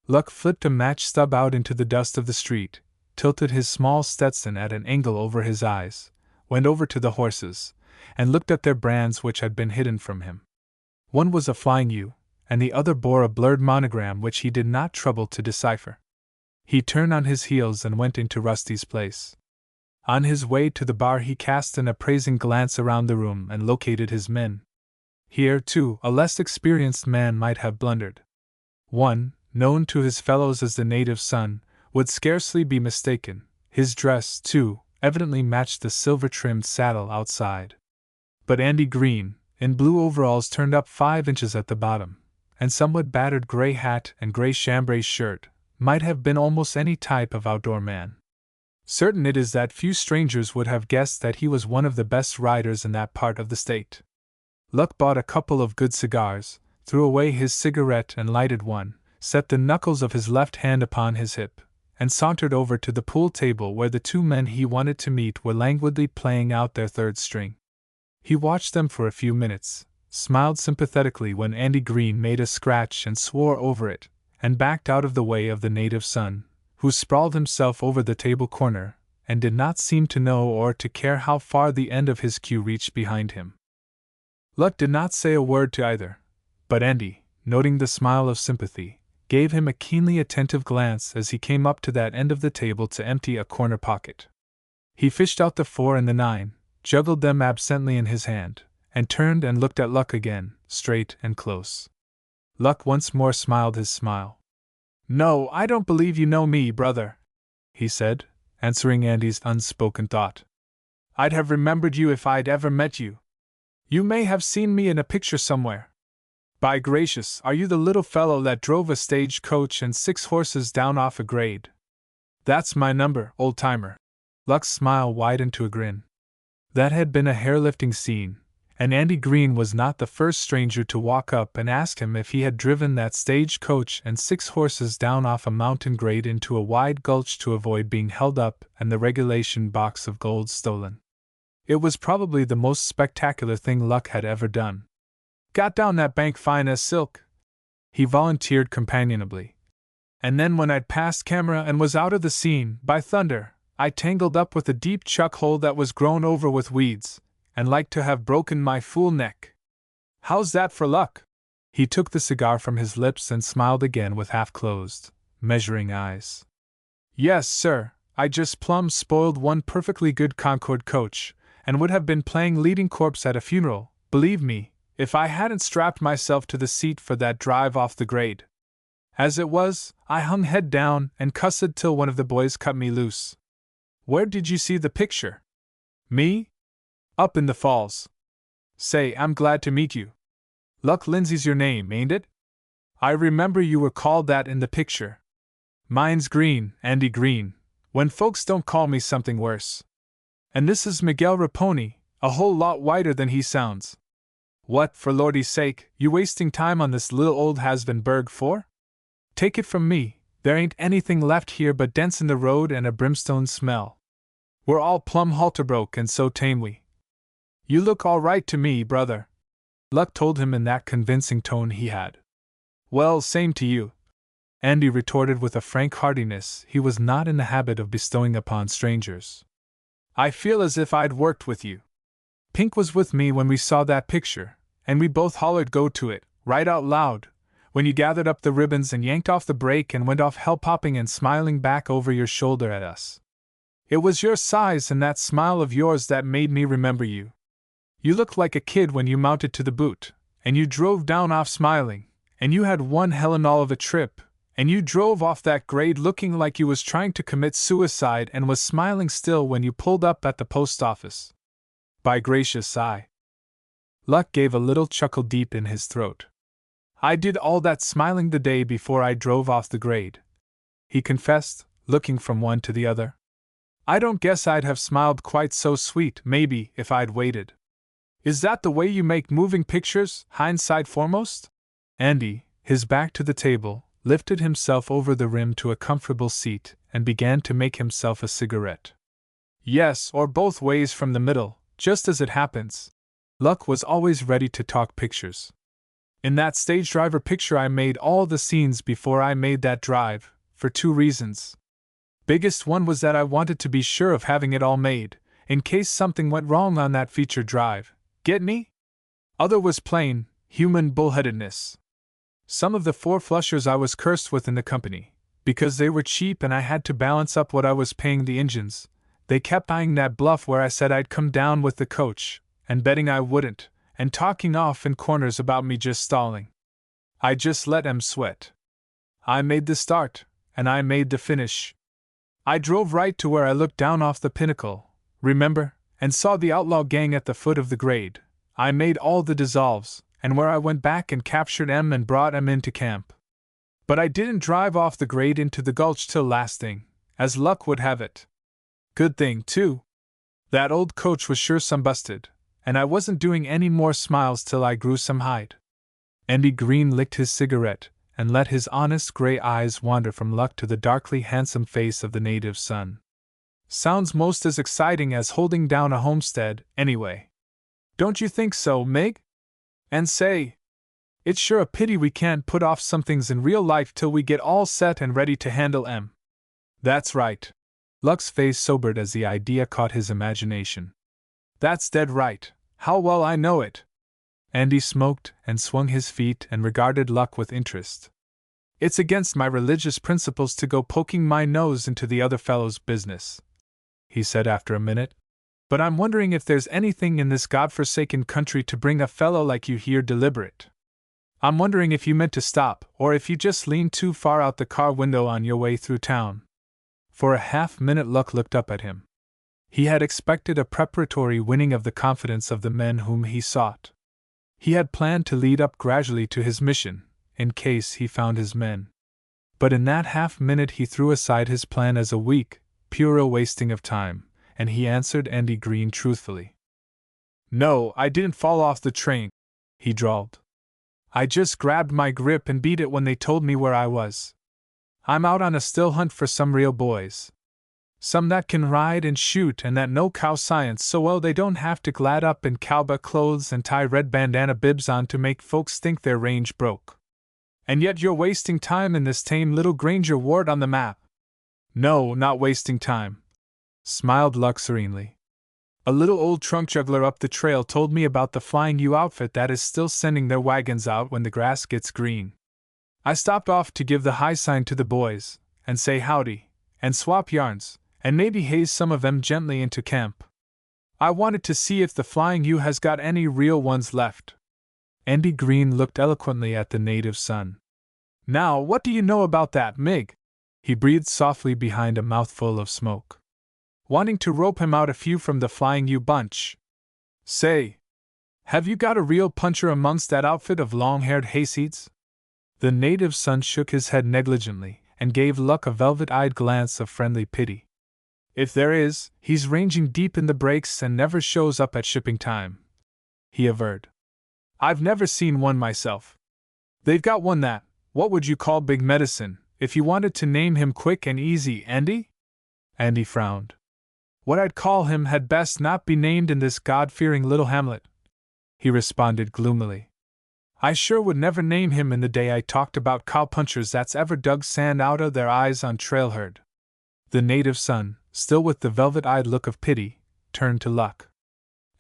Luck flipped a match stub out into the dust of the street, tilted his small Stetson at an angle over his eyes, went over to the horses, and looked at their brands which had been hidden from him. One was a flying U, and the other bore a blurred monogram which he did not trouble to decipher. He turned on his heels and went into Rusty's place. On his way to the bar he cast an appraising glance around the room and located his men. Here, too, a less experienced man might have blundered. One, known to his fellows as the native son, would scarcely be mistaken. His dress, too, evidently matched the silver-trimmed saddle outside. But Andy Green, in blue overalls turned up 5 inches at the bottom, and somewhat battered gray hat and gray chambray shirt, might have been almost any type of outdoor man. Certain it is that few strangers would have guessed that he was one of the best riders in that part of the state. Luck bought a couple of good cigars, threw away his cigarette and lighted one, set the knuckles of his left hand upon his hip, and sauntered over to the pool table where the 2 men he wanted to meet were languidly playing out their third string. He watched them for a few minutes, smiled sympathetically when Andy Green made a scratch and swore over it, and backed out of the way of the native son, who sprawled himself over the table corner, and did not seem to know or to care how far the end of his cue reached behind him. Luck did not say a word to either, but Andy, noting the smile of sympathy, gave him a keenly attentive glance as he came up to that end of the table to empty a corner pocket. He fished out the 4 and the 9, juggled them absently in his hand, and turned and looked at Luck again, straight and close. Luck once more smiled his smile. "No, I don't believe you know me, brother," he said, answering Andy's unspoken thought. "I'd have remembered you if I'd ever met you. You may have seen me in a picture somewhere. By gracious, are you the little fellow that drove a stage coach and 6 horses down off a grade? That's my number, old-timer." Luck's smile widened to a grin. That had been a hair-lifting scene, and Andy Green was not the first stranger to walk up and ask him if he had driven that stage coach and 6 horses down off a mountain grade into a wide gulch to avoid being held up and the regulation box of gold stolen. It was probably the most spectacular thing Luck had ever done. "Got down that bank fine as silk," he volunteered companionably. "And then when I'd passed camera and was out of the scene, by thunder, I tangled up with a deep chuck hole that was grown over with weeds, and like to have broken my fool neck. How's that for luck?" He took the cigar from his lips and smiled again with half-closed, measuring eyes. "Yes, sir, I just plumb spoiled one perfectly good Concord coach, and would have been playing leading corpse at a funeral, believe me, if I hadn't strapped myself to the seat for that drive off the grade. As it was, I hung head down and cussed till one of the boys cut me loose." "Where did you see the picture?" "Me? Up in the falls. Say, I'm glad to meet you. Luck Lindsay's your name, ain't it? I remember you were called that in the picture. Mine's Green, Andy Green, when folks don't call me something worse. And this is Miguel Raponi, a whole lot whiter than he sounds. What, for Lordy's sake, you wasting time on this little old has-been burg for? Take it from me, there ain't anything left here but dents in the road and a brimstone smell. We're all plumb halterbroke and so tame we." "You look all right to me, brother," Luck told him in that convincing tone he had. "Well, same to you," Andy retorted with a frank heartiness he was not in the habit of bestowing upon strangers. "I feel as if I'd worked with you. Pink was with me when we saw that picture, and we both hollered go to it, right out loud, When you gathered up the ribbons and yanked off the brake and went off hell-popping and smiling back over your shoulder at us. It was your size and that smile of yours that made me remember you. You looked like a kid when you mounted to the boot, and you drove down off smiling, and you had one hell and all of a trip, and you drove off that grade looking like you was trying to commit suicide and was smiling still when you pulled up at the post office. By gracious, Luck gave a little chuckle deep in his throat. I did all that smiling the day before I drove off the grade, he confessed, looking from one to the other. I don't guess I'd have smiled quite so sweet, maybe, if I'd waited. Is that the way you make moving pictures, hindsight foremost? Andy, his back to the table, lifted himself over the rim to a comfortable seat and began to make himself a cigarette. Yes, or both ways from the middle, just as it happens. Luck was always ready to talk pictures. In that stage driver picture I made all the scenes before I made that drive, for 2 reasons. Biggest one was that I wanted to be sure of having it all made, in case something went wrong on that feature drive. Get me? Other was plain, human bullheadedness. Some of the 4-flushers I was cursed with in the company, because they were cheap and I had to balance up what I was paying the engines. They kept eyeing that bluff where I said I'd come down with the coach, and betting I wouldn't, and talking off in corners about me just stalling. I just let 'em sweat. I made the start, and I made the finish. I drove right to where I looked down off the pinnacle, remember, and saw the outlaw gang at the foot of the grade. I made all the dissolves, and where I went back and captured 'em and brought 'em into camp. But I didn't drive off the grade into the gulch till last thing, as luck would have it. Good thing, too. That old coach was sure some busted, and I wasn't doing any more smiles till I grew some height. Andy Green licked his cigarette, and let his honest gray eyes wander from Luck to the darkly handsome face of the native son. Sounds most as exciting as holding down a homestead, anyway. Don't you think so, Mig? And say, it's sure a pity we can't put off some things in real life till we get all set and ready to handle 'em. That's right. Luck's face sobered as the idea caught his imagination. That's dead right. How well I know it. Andy smoked and swung his feet and regarded Luck with interest. It's against my religious principles to go poking my nose into the other fellow's business, he said after a minute. But I'm wondering if there's anything in this godforsaken country to bring a fellow like you here deliberate. I'm wondering if you meant to stop, or if you just leaned too far out the car window on your way through town. For a half-minute Luck looked up at him. He had expected a preparatory winning of the confidence of the men whom he sought. He had planned to lead up gradually to his mission, in case he found his men. But in that half-minute he threw aside his plan as a weak, puerile wasting of time, and he answered Andy Green truthfully. No, I didn't fall off the train, he drawled. I just grabbed my grip and beat it when they told me where I was. I'm out on a still hunt for some real boys. Some that can ride and shoot and that know cow science so well they don't have to glad up in cowboy clothes and tie red bandana bibs on to make folks think their range broke. And yet you're wasting time in this tame little Granger ward on the map. No, not wasting time, smiled Luck serenely. A little old trunk juggler up the trail told me about the Flying U outfit that is still sending their wagons out when the grass gets green. I stopped off to give the high sign to the boys, and say howdy, and swap yarns, and maybe haze some of them gently into camp. I wanted to see if the Flying U has got any real ones left. Andy Green looked eloquently at the native son. Now, what do you know about that, Mig? He breathed softly behind a mouthful of smoke. Wanting to rope him out a few from the Flying U bunch. Say, have you got a real puncher amongst that outfit of long-haired hayseeds? The native son shook his head negligently and gave Luck a velvet-eyed glance of friendly pity. If there is, he's ranging deep in the breaks and never shows up at shipping time, he averred. I've never seen one myself. They've got one that, what would you call big medicine, if you wanted to name him quick and easy, Andy? Andy frowned. What I'd call him had best not be named in this God-fearing little hamlet, he responded gloomily. I sure would never name him in the day I talked about cowpunchers that's ever dug sand out of their eyes on trail herd. The native son, still with the velvet-eyed look of pity, turned to Luck.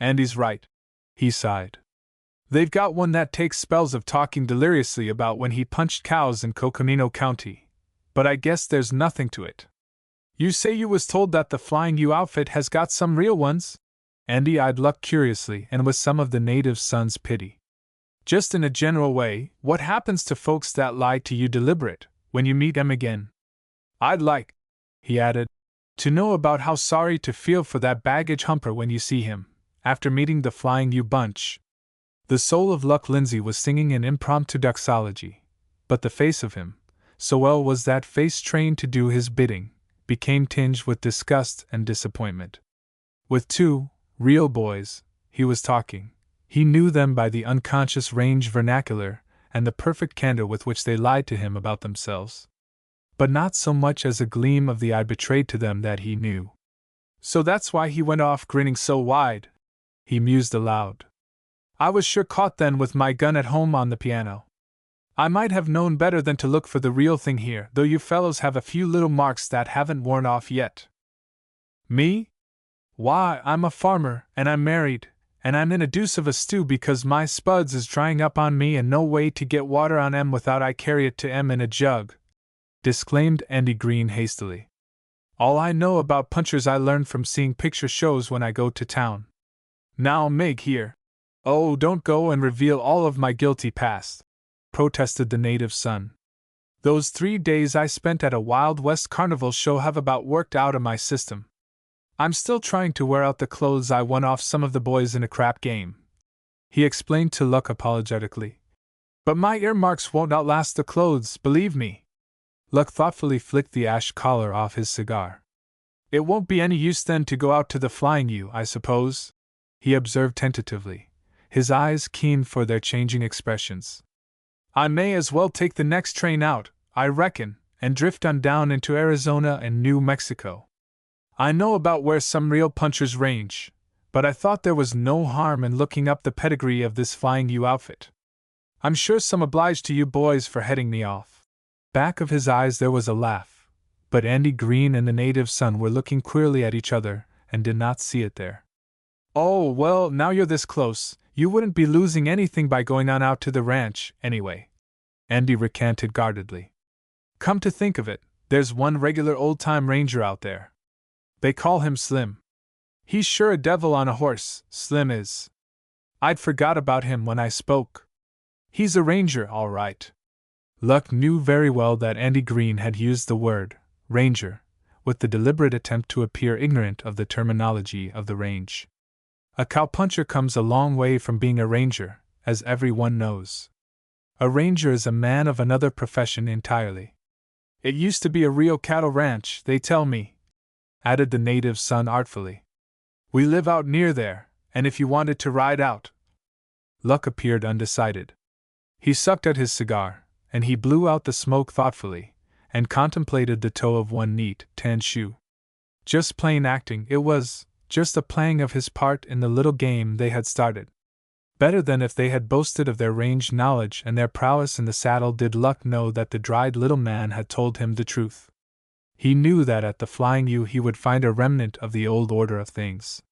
Andy's right, he sighed. They've got one that takes spells of talking deliriously about when he punched cows in Coconino County, but I guess there's nothing to it. You say you was told that the Flying U outfit has got some real ones? Andy eyed Luck curiously and with some of the native son's pity. Just in a general way, what happens to folks that lie to you deliberate, when you meet 'em again? I'd like, he added, to know about how sorry to feel for that baggage humper when you see him, after meeting the Flying U bunch. The soul of Luck Lindsay was singing an impromptu doxology, but the face of him, so well was that face trained to do his bidding, became tinged with disgust and disappointment. With two real boys he was talking. He knew them by the unconscious range vernacular and the perfect candor with which they lied to him about themselves. But not so much as a gleam of the eye betrayed to them that he knew. So that's why he went off grinning so wide, he mused aloud. I was sure caught then with my gun at home on the piano. I might have known better than to look for the real thing here, though you fellows have a few little marks that haven't worn off yet. Me? Why, I'm a farmer, and I'm married, and I'm in a deuce of a stew because my spuds is drying up on me and no way to get water on 'em without I carry it to 'em in a jug, disclaimed Andy Green hastily. All I know about punchers I learned from seeing picture shows when I go to town. Now, Meg here. Oh, don't go and reveal all of my guilty past, protested the native son. Those 3 days I spent at a Wild West carnival show have about worked out of my system. I'm still trying to wear out the clothes I won off some of the boys in a crap game, he explained to Luck apologetically. But my earmarks won't outlast the clothes, believe me. Luck thoughtfully flicked the ash collar off his cigar. It won't be any use then to go out to the Flying U, I suppose, he observed tentatively, his eyes keen for their changing expressions. I may as well take the next train out, I reckon, and drift on down into Arizona and New Mexico. I know about where some real punchers range, but I thought there was no harm in looking up the pedigree of this Flying U outfit. I'm sure some obliged to you boys for heading me off. Back of his eyes there was a laugh, but Andy Green and the native son were looking queerly at each other and did not see it there. Oh, well, now you're this close, you wouldn't be losing anything by going on out to the ranch, anyway, Andy recanted guardedly. Come to think of it, there's one regular old-time ranger out there. They call him Slim. He's sure a devil on a horse, Slim is. I'd forgot about him when I spoke. He's a ranger, all right. Luck knew very well that Andy Green had used the word ranger with the deliberate attempt to appear ignorant of the terminology of the range. A cowpuncher comes a long way from being a ranger, as everyone knows. A ranger is a man of another profession entirely. It used to be a real cattle ranch, they tell me, added the native son artfully. We live out near there, and if you wanted to ride out. Luck appeared undecided. He sucked at his cigar, and he blew out the smoke thoughtfully, and contemplated the toe of one neat, tan shoe. Just plain acting it was, just a playing of his part in the little game they had started. Better than if they had boasted of their range knowledge and their prowess in the saddle did Luck know that the dried little man had told him the truth. He knew that at the Flying U he would find a remnant of the old order of things.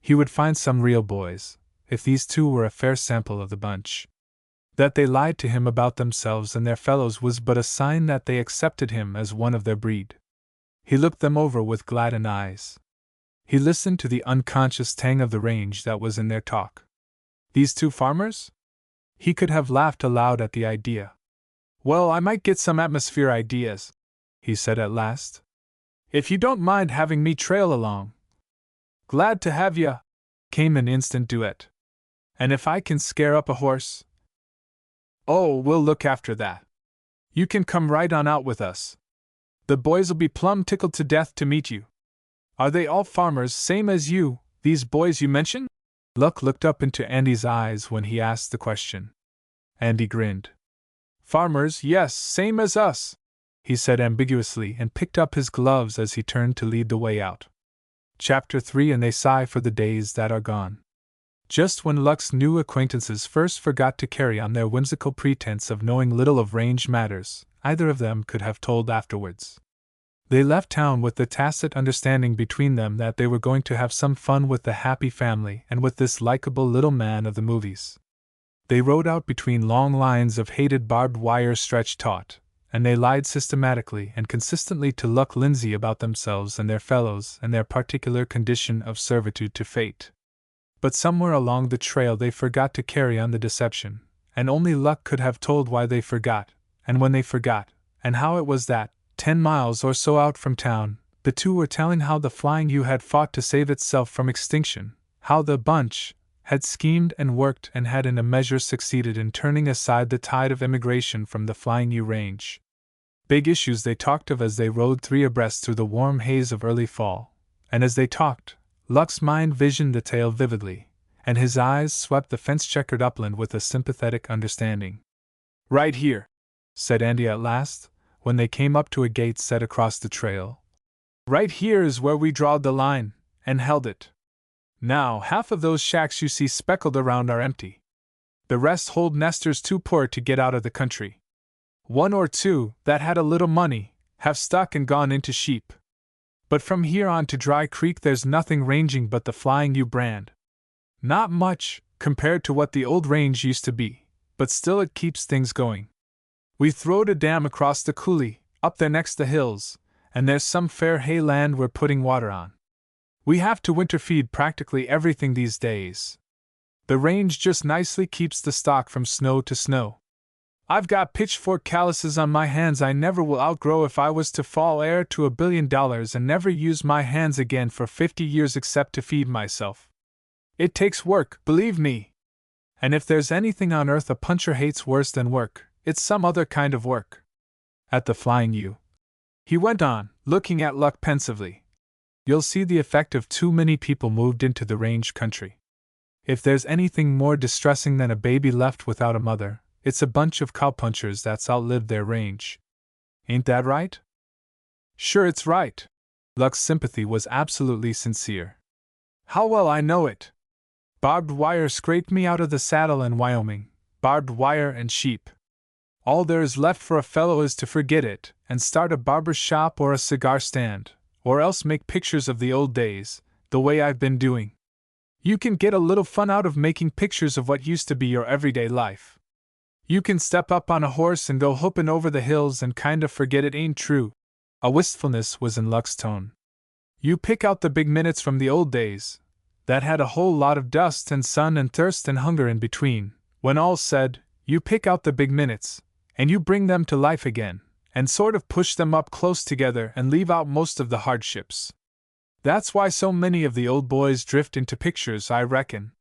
He would find some real boys, if these two were a fair sample of the bunch. That they lied to him about themselves and their fellows was but a sign that they accepted him as one of their breed. He looked them over with gladdened eyes. He listened to the unconscious tang of the range that was in their talk. These two farmers? He could have laughed aloud at the idea. Well, I might get some atmosphere ideas, he said at last. If you don't mind having me trail along. Glad to have ya, came an instant duet. And if I can scare up a horse? Oh, we'll look after that. You can come right on out with us. The boys'll be plumb tickled to death to meet you. Are they all farmers, same as you, these boys you mentioned? Luck looked up into Andy's eyes when he asked the question. Andy grinned. Farmers, yes, same as us, he said ambiguously and picked up his gloves as he turned to lead the way out. Chapter 3 And they sigh for the days that are gone. Just when Luck's new acquaintances first forgot to carry on their whimsical pretense of knowing little of range matters, either of them could have told afterwards. They left town with the tacit understanding between them that they were going to have some fun with the happy family and with this likable little man of the movies. They rode out between long lines of hated barbed wire stretched taut, and they lied systematically and consistently to Luck Lindsay about themselves and their fellows and their particular condition of servitude to fate. But somewhere along the trail they forgot to carry on the deception, and only Luck could have told why they forgot, and when they forgot, and how it was that, 10 miles or so out from town, the two were telling how the Flying U had fought to save itself from extinction, how the bunch had schemed and worked and had in a measure succeeded in turning aside the tide of immigration from the Flying U range. Big issues they talked of as they rode 3 abreast through the warm haze of early fall, and as they talked, Luck's mind visioned the tale vividly, and his eyes swept the fence-checkered upland with a sympathetic understanding. "Right here," said Andy at last, when they came up to a gate set across the trail. "Right here is where we drawed the line, and held it. Now, half of those shacks you see speckled around are empty. The rest hold nesters too poor to get out of the country. 1 or 2, that had a little money, have stuck and gone into sheep. But from here on to Dry Creek there's nothing ranging but the Flying U brand. Not much, compared to what the old range used to be, but still it keeps things going. We throwed a dam across the coulee, up there next the hills, and there's some fair hay land we're putting water on. We have to winter feed practically everything these days. The range just nicely keeps the stock from snow to snow. I've got pitchfork calluses on my hands I never will outgrow if I was to fall heir to $1 billion and never use my hands again for 50 years except to feed myself. It takes work, believe me. And if there's anything on earth a puncher hates worse than work, it's some other kind of work. At the Flying U," he went on, looking at Luck pensively, "you'll see the effect of too many people moved into the range country. If there's anything more distressing than a baby left without a mother, it's a bunch of cowpunchers that's outlived their range. Ain't that right?" "Sure it's right." Luck's sympathy was absolutely sincere. "How well I know it! Barbed wire scraped me out of the saddle in Wyoming, barbed wire and sheep. All there is left for a fellow is to forget it, and start a barber's shop or a cigar stand, or else make pictures of the old days, the way I've been doing. You can get a little fun out of making pictures of what used to be your everyday life. You can step up on a horse and go whoopin' over the hills and kinda forget it ain't true." A wistfulness was in Luck's tone. "You pick out the big minutes from the old days, that had a whole lot of dust and sun and thirst and hunger in between. When all's said, you pick out the big minutes, and you bring them to life again, and sort of push them up close together and leave out most of the hardships. That's why so many of the old boys drift into pictures, I reckon.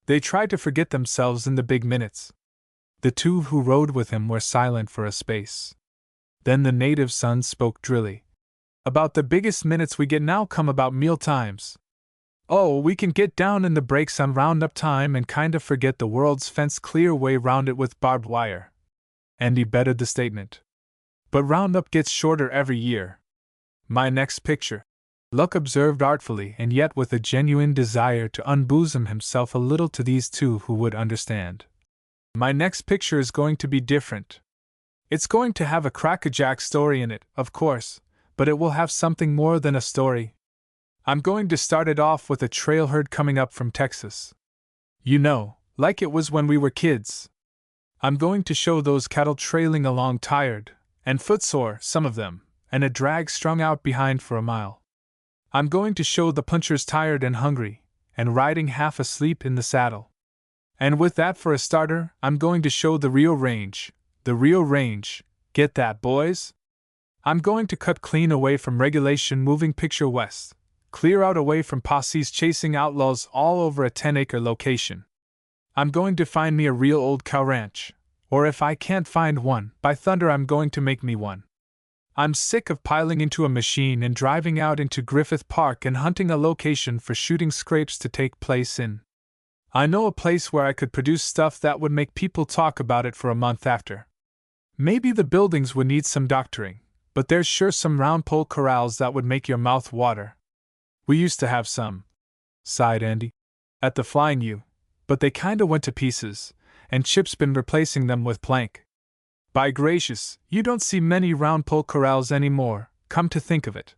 They try to forget themselves in the big minutes." The two who rode with him were silent for a space. Then the native son spoke drily. "About the biggest minutes we get now come about meal times. Oh, we can get down in the breaks on roundup time and kinda forget the world's fenced clear way round it with barbed wire." Andy bettered the statement. "But roundup gets shorter every year. My next picture," Luck observed artfully and yet with a genuine desire to unbosom himself a little to these two who would understand. "My next picture is going to be different. It's going to have a crackerjack story in it, of course, but it will have something more than a story. I'm going to start it off with a trail herd coming up from Texas. You know, like it was when we were kids. I'm going to show those cattle trailing along tired, and footsore, some of them, and a drag strung out behind for a mile. I'm going to show the punchers tired and hungry, and riding half asleep in the saddle. And with that for a starter, I'm going to show the Rio Range. The Rio Range, get that, boys? I'm going to cut clean away from regulation moving picture west, clear out away from posses chasing outlaws all over a 10-acre location. I'm going to find me a real old cow ranch, or if I can't find one, by thunder I'm going to make me one. I'm sick of piling into a machine and driving out into Griffith Park and hunting a location for shooting scrapes to take place in. I know a place where I could produce stuff that would make people talk about it for a month after. Maybe the buildings would need some doctoring, but there's sure some round pole corrals that would make your mouth water. We used to have some," sighed Andy, "at the Flying U, but they kinda went to pieces, and Chip's been replacing them with plank. By gracious, you don't see many round pole corrals anymore, come to think of it.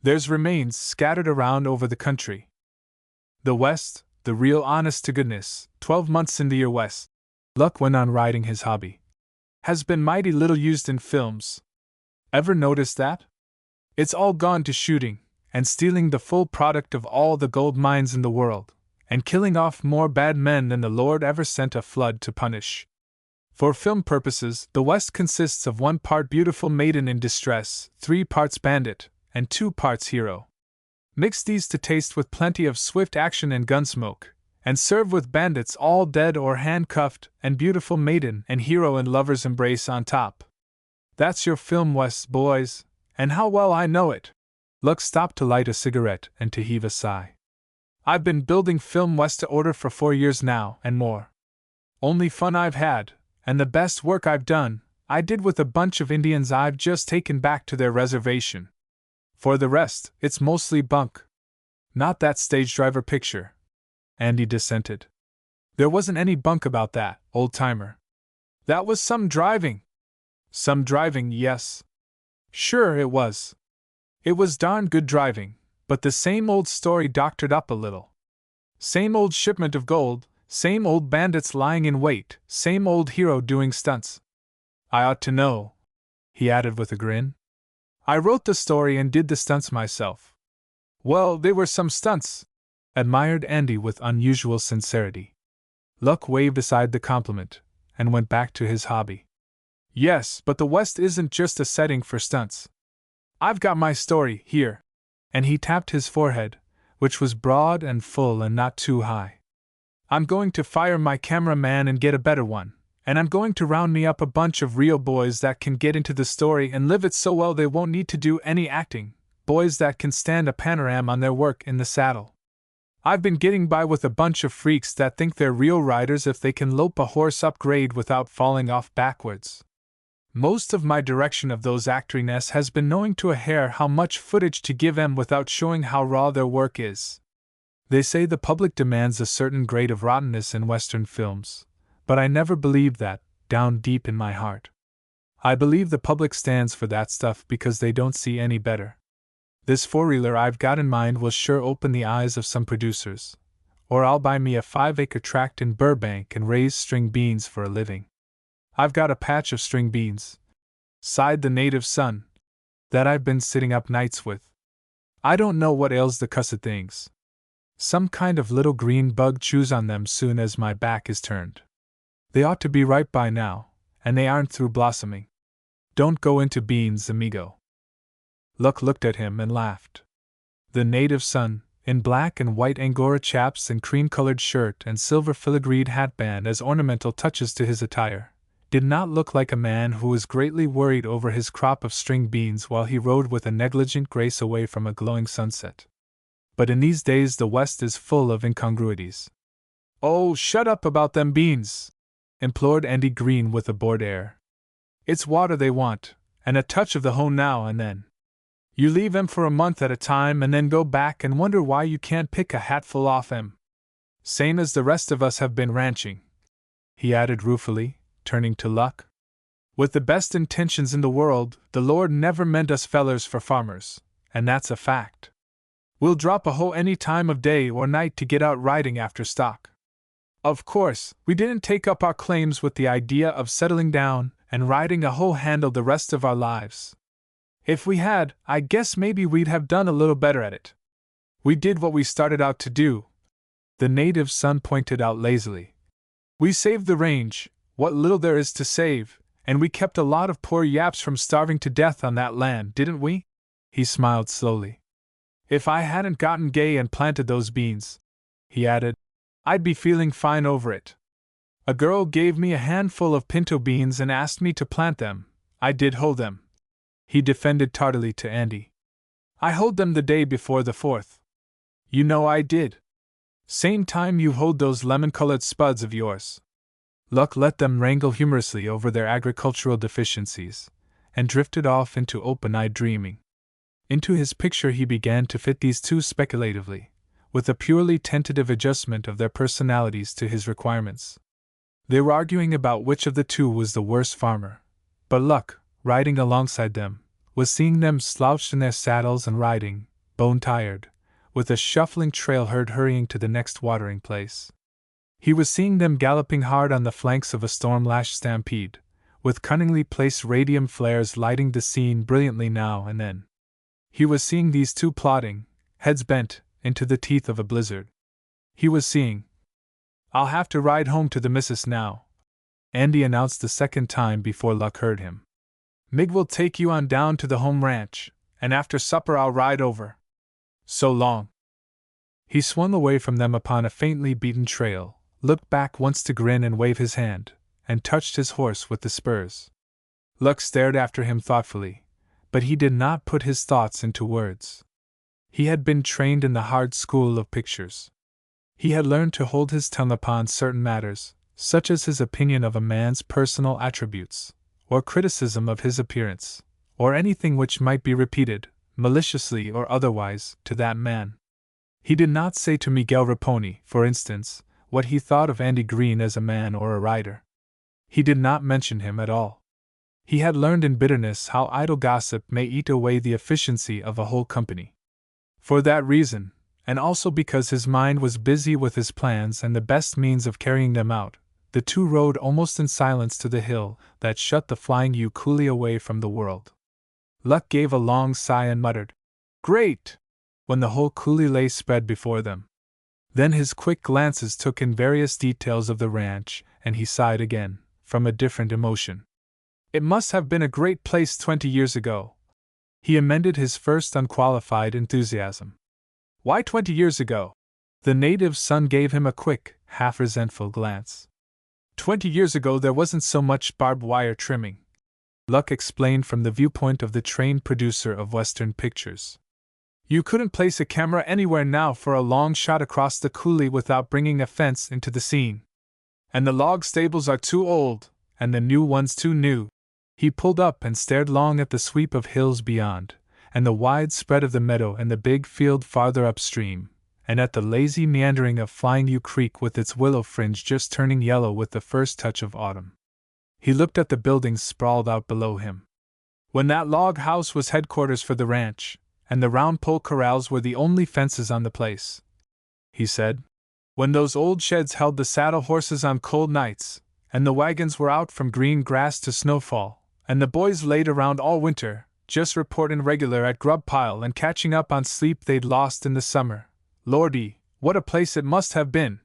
There's remains scattered around over the country. The West, the real honest to goodness, 12 months in the year West. Luck went on writing. His hobby has been mighty little used in films. Ever noticed that? It's all gone to shooting, and stealing the full product of all the gold mines in the world, and killing off more bad men than the Lord ever sent a flood to punish. For film purposes, the West consists of 1 part beautiful maiden in distress, 3 parts bandit, and 2 parts hero. Mix these to taste with plenty of swift action and gunsmoke, and serve with bandits all dead or handcuffed, and beautiful maiden and hero in lover's embrace on top. That's your film West, boys, and how well I know it. Luck stopped to light a cigarette and to heave a sigh. I've been building film West to order for 4 years now, and more. Only fun I've had, and the best work I've done, I did with a bunch of Indians I've just taken back to their reservation. For the rest, it's mostly bunk. Not that stage driver picture. Andy dissented. There wasn't any bunk about that, old-timer. That was some driving. Some driving, yes. Sure it was. It was darn good driving, but the same old story doctored up a little. Same old shipment of gold, same old bandits lying in wait, same old hero doing stunts. I ought to know, he added with a grin. I wrote the story and did the stunts myself. Well, they were some stunts, admired Andy with unusual sincerity. Luck waved aside the compliment and went back to his hobby. Yes, but the West isn't just a setting for stunts. I've got my story here. And he tapped his forehead, which was broad and full and not too high. I'm going to fire my cameraman and get a better one, and I'm going to round me up a bunch of real boys that can get into the story and live it so well they won't need to do any acting, boys that can stand a panorama on their work in the saddle. I've been getting by with a bunch of freaks that think they're real riders if they can lope a horse up grade without falling off backwards. Most of my direction of those actriness has been knowing to a hair how much footage to give them without showing how raw their work is. They say the public demands a certain grade of rottenness in Western films, but I never believed that, down deep in my heart. I believe the public stands for that stuff because they don't see any better. This four-reeler I've got in mind will sure open the eyes of some producers, or I'll buy me a 5-acre tract in Burbank and raise string beans for a living. I've got a patch of string beans, sighed the native son, that I've been sitting up nights with. I don't know what ails the cussed things. Some kind of little green bug chews on them soon as my back is turned. They ought to be ripe by now, and they aren't through blossoming. Don't go into beans, amigo. Luck looked at him and laughed. The native son, in black and white Angora chaps and cream-colored shirt and silver filigreed hatband as ornamental touches to his attire, did not look like a man who was greatly worried over his crop of string beans while he rode with a negligent grace away from a glowing sunset. But in these days the West is full of incongruities. Oh, shut up about them beans, implored Andy Green with a bored air. It's water they want, and a touch of the hoe now and then. You leave 'em for a month at a time and then go back and wonder why you can't pick a hatful off 'em. Same as the rest of us have been ranching, he added ruefully, turning to Luck. With the best intentions in the world, the Lord never meant us fellers for farmers, and that's a fact. We'll drop a hoe any time of day or night to get out riding after stock. Of course, we didn't take up our claims with the idea of settling down and riding a hoe handle the rest of our lives. If we had, I guess maybe we'd have done a little better at it. We did what we started out to do, the native son pointed out lazily. We saved the range, what little there is to save, and we kept a lot of poor yaps from starving to death on that land, didn't we? He smiled slowly. If I hadn't gotten gay and planted those beans, he added, I'd be feeling fine over it. A girl gave me a handful of pinto beans and asked me to plant them. I did hoe them, he defended tardily to Andy. I hoed them the day before the 4th. You know I did. Same time you hoed those lemon-colored spuds of yours. Luck let them wrangle humorously over their agricultural deficiencies, and drifted off into open-eyed dreaming. Into his picture he began to fit these two speculatively, with a purely tentative adjustment of their personalities to his requirements. They were arguing about which of the two was the worse farmer, but Luck, riding alongside them, was seeing them slouched in their saddles and riding, bone-tired, with a shuffling trail herd hurrying to the next watering place. He was seeing them galloping hard on the flanks of a storm-lashed stampede, with cunningly placed radium flares lighting the scene brilliantly now and then. He was seeing these two plodding, heads bent, into the teeth of a blizzard. He was seeing. "I'll have to ride home to the missus now," Andy announced the second time before Luck heard him. "Mig will take you on down to the home ranch, and after supper I'll ride over. So long." He swung away from them upon a faintly beaten trail, looked back once to grin and wave his hand, and touched his horse with the spurs. Luck stared after him thoughtfully, but he did not put his thoughts into words. He had been trained in the hard school of pictures. He had learned to hold his tongue upon certain matters, such as his opinion of a man's personal attributes, or criticism of his appearance, or anything which might be repeated, maliciously or otherwise, to that man. He did not say to Miguel Raponi, for instance, what he thought of Andy Green as a man or a rider. He did not mention him at all. He had learned in bitterness how idle gossip may eat away the efficiency of a whole company. For that reason, and also because his mind was busy with his plans and the best means of carrying them out, the two rode almost in silence to the hill that shut the Flying U coolly away from the world. Luck gave a long sigh and muttered, "Great!" when the whole coulee lay spread before them. Then his quick glances took in various details of the ranch, and he sighed again, from a different emotion. "It must have been a great place 20 years ago." He amended his first unqualified enthusiasm. "Why 20 years ago?" The native's son gave him a quick, half-resentful glance. 20 years ago there wasn't so much barbed wire trimming," Luck explained from the viewpoint of the trained producer of Western pictures. "You couldn't place a camera anywhere now for a long shot across the coulee without bringing a fence into the scene. And the log stables are too old, and the new ones too new." He pulled up and stared long at the sweep of hills beyond, and the wide spread of the meadow and the big field farther upstream, and at the lazy meandering of Flying U Creek with its willow fringe just turning yellow with the first touch of autumn. He looked at the buildings sprawled out below him. "When that log house was headquarters for the ranch, and the round pole corrals were the only fences on the place," he said. "When those old sheds held the saddle horses on cold nights, and the wagons were out from green grass to snowfall, and the boys laid around all winter, just reportin' regular at grub pile and catching up on sleep they'd lost in the summer. Lordy, what a place it must have been!"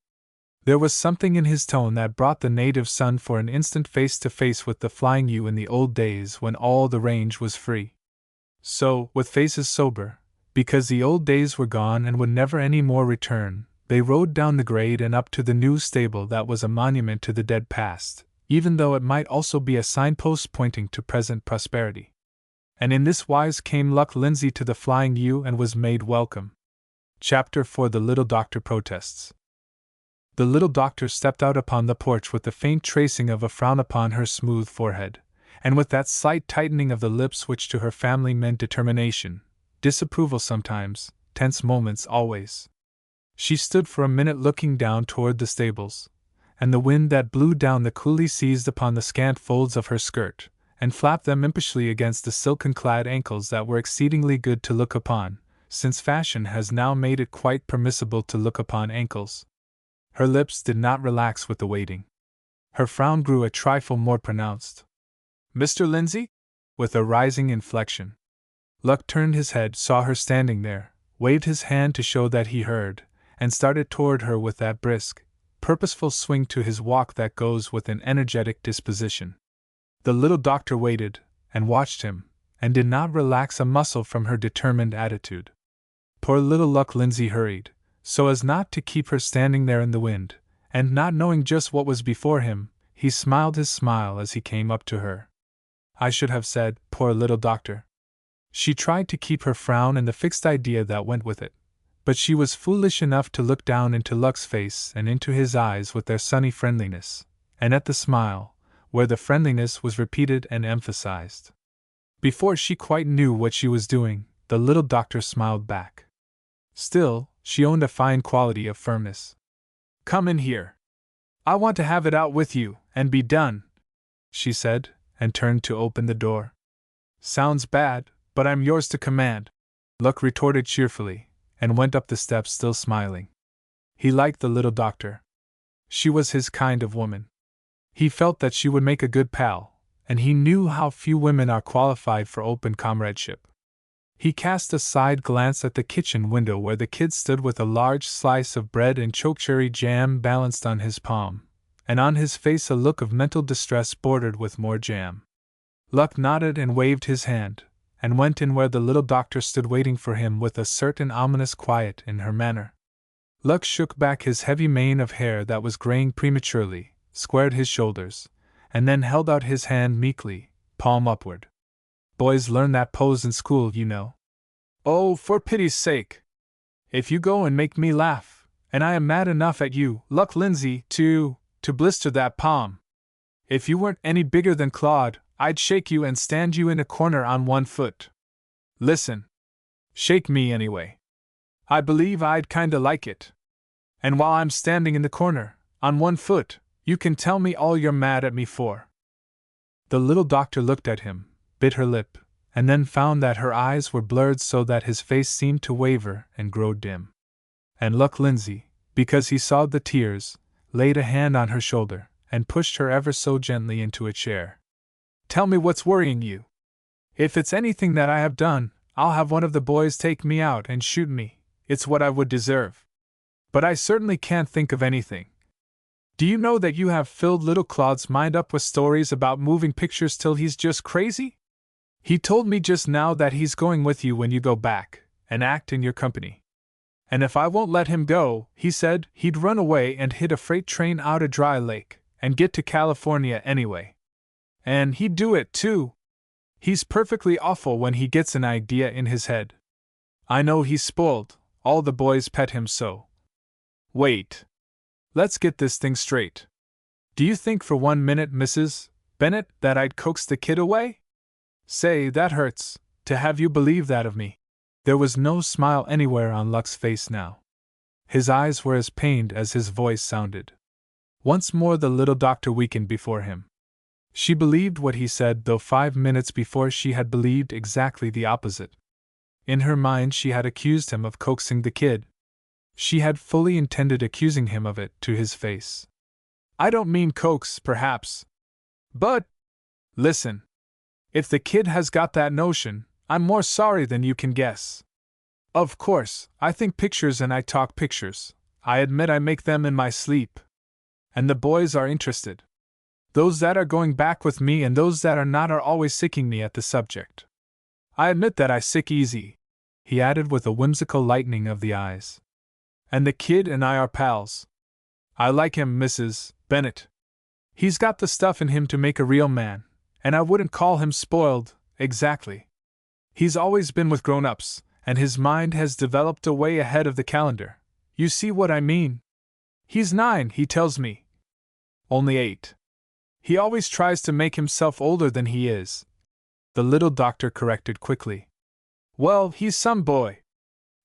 There was something in his tone that brought the native son for an instant face to face with the Flying U in the old days when all the range was free. So, with faces sober, because the old days were gone and would never any more return, they rode down the grade and up to the new stable that was a monument to the dead past, even though it might also be a signpost pointing to present prosperity. And in this wise came Luck Lindsay to the Flying U and was made welcome. Chapter 4: The Little Doctor Protests. The little doctor stepped out upon the porch with the faint tracing of a frown upon her smooth forehead, and with that slight tightening of the lips which to her family meant determination, disapproval sometimes, tense moments always. She stood for a minute looking down toward the stables, and the wind that blew down the coulee seized upon the scant folds of her skirt, and flapped them impishly against the silken-clad ankles that were exceedingly good to look upon, since fashion has now made it quite permissible to look upon ankles. Her lips did not relax with the waiting. Her frown grew a trifle more pronounced. "Mr. Lindsay?" with a rising inflection. Luck turned his head, saw her standing there, waved his hand to show that he heard, and started toward her with that brisk, purposeful swing to his walk that goes with an energetic disposition. The little doctor waited, and watched him, and did not relax a muscle from her determined attitude. Poor little Luck Lindsay hurried, so as not to keep her standing there in the wind, and not knowing just what was before him, he smiled his smile as he came up to her. I should have said, poor little doctor. She tried to keep her frown and the fixed idea that went with it, but she was foolish enough to look down into Luck's face and into his eyes with their sunny friendliness, and at the smile, where the friendliness was repeated and emphasized. Before she quite knew what she was doing, the little doctor smiled back. Still, she owned a fine quality of firmness. "Come in here. I want to have it out with you, and be done," she said, and turned to open the door. "Sounds bad, but I'm yours to command," Luck retorted cheerfully, and went up the steps still smiling. He liked the little doctor. She was his kind of woman. He felt that she would make a good pal, and he knew how few women are qualified for open comradeship. He cast a side glance at the kitchen window where the kid stood with a large slice of bread and chokecherry jam balanced on his palm, and on his face a look of mental distress bordered with more jam. Luck nodded and waved his hand, and went in where the little doctor stood waiting for him with a certain ominous quiet in her manner. Luck shook back his heavy mane of hair that was graying prematurely, squared his shoulders, and then held out his hand meekly, palm upward. Boys learn that pose in school, you know. Oh, for pity's sake! If you go and make me laugh, and I am mad enough at you, Luck Lindsay, to blister that palm. If you weren't any bigger than Claude, I'd shake you and stand you in a corner on one foot. Listen. Shake me anyway. I believe I'd kinda like it. And while I'm standing in the corner, on one foot, you can tell me all you're mad at me for. The little doctor looked at him, bit her lip, and then found that her eyes were blurred so that his face seemed to waver and grow dim. And Luck Lindsay, because he saw the tears, laid a hand on her shoulder and pushed her ever so gently into a chair. Tell me what's worrying you. If it's anything that I have done, I'll have one of the boys take me out and shoot me. It's what I would deserve. But I certainly can't think of anything. Do you know that you have filled little Claude's mind up with stories about moving pictures till he's just crazy? He told me just now that he's going with you when you go back, and act in your company. And if I won't let him go, he said, he'd run away and hit a freight train out a dry lake, and get to California anyway. And he'd do it, too. He's perfectly awful when he gets an idea in his head. I know he's spoiled, all the boys pet him so. Wait. Let's get this thing straight. Do you think for 1 minute, Mrs. Bennet, that I'd coax the kid away? Say, that hurts, to have you believe that of me. There was no smile anywhere on Luck's face now. His eyes were as pained as his voice sounded. Once more the little doctor weakened before him. She believed what he said, though 5 minutes before she had believed exactly the opposite. In her mind she had accused him of coaxing the kid. She had fully intended accusing him of it to his face. I don't mean coax, perhaps. But, listen. If the kid has got that notion, I'm more sorry than you can guess. Of course, I think pictures and I talk pictures. I admit I make them in my sleep. And the boys are interested. Those that are going back with me and those that are not are always sicking me at the subject. I admit that I sick easy, he added with a whimsical lightening of the eyes. And the kid and I are pals. I like him, Mrs. Bennet. He's got the stuff in him to make a real man, and I wouldn't call him spoiled, exactly. He's always been with grown-ups, and his mind has developed way ahead of the calendar. You see what I mean? He's 9, he tells me. Only 8. He always tries to make himself older than he is. The little doctor corrected quickly. Well, he's some boy.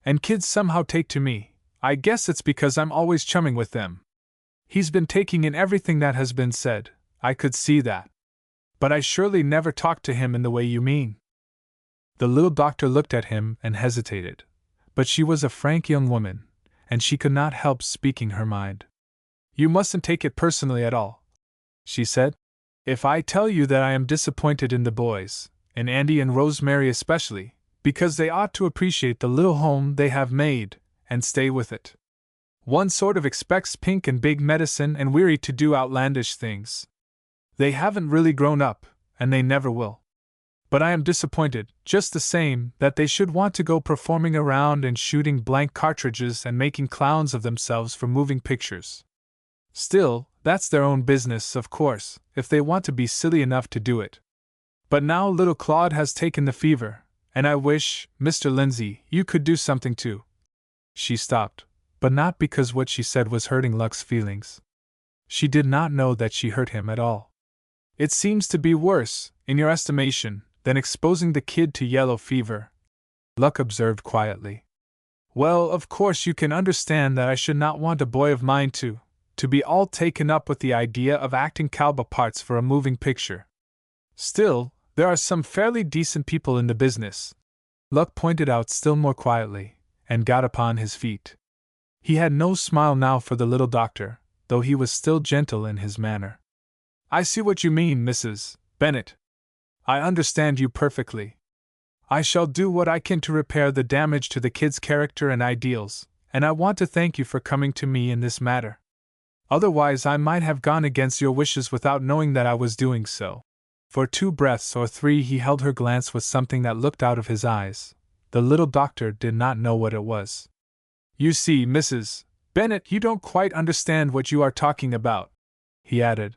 And kids somehow take to me. I guess it's because I'm always chumming with them. He's been taking in everything that has been said, I could see that. But I surely never talked to him in the way you mean. The little doctor looked at him and hesitated. But she was a frank young woman, and she could not help speaking her mind. You mustn't take it personally at all, she said. If I tell you that I am disappointed in the boys, in Andy and Rosemary especially, because they ought to appreciate the little home they have made, and stay with it. One sort of expects pink and big medicine and weary to do outlandish things. They haven't really grown up, and they never will. But I am disappointed, just the same, that they should want to go performing around and shooting blank cartridges and making clowns of themselves for moving pictures. Still, that's their own business, of course, if they want to be silly enough to do it. But now little Claude has taken the fever, and I wish, Mr. Lindsay, you could do something too. She stopped, but not because what she said was hurting Luck's feelings. She did not know that she hurt him at all. It seems to be worse, in your estimation, than exposing the kid to yellow fever, Luck observed quietly. Well, of course you can understand that I should not want a boy of mine to be all taken up with the idea of acting cowboy parts for a moving picture. Still, there are some fairly decent people in the business, Luck pointed out still more quietly, and got upon his feet. He had no smile now for the little doctor, though he was still gentle in his manner. I see what you mean, Mrs. Bennet. I understand you perfectly. I shall do what I can to repair the damage to the kid's character and ideals, and I want to thank you for coming to me in this matter. Otherwise, I might have gone against your wishes without knowing that I was doing so. For 2 breaths or 3 he held her glance with something that looked out of his eyes. The little doctor did not know what it was. You see, Mrs. Bennet, you don't quite understand what you are talking about, he added.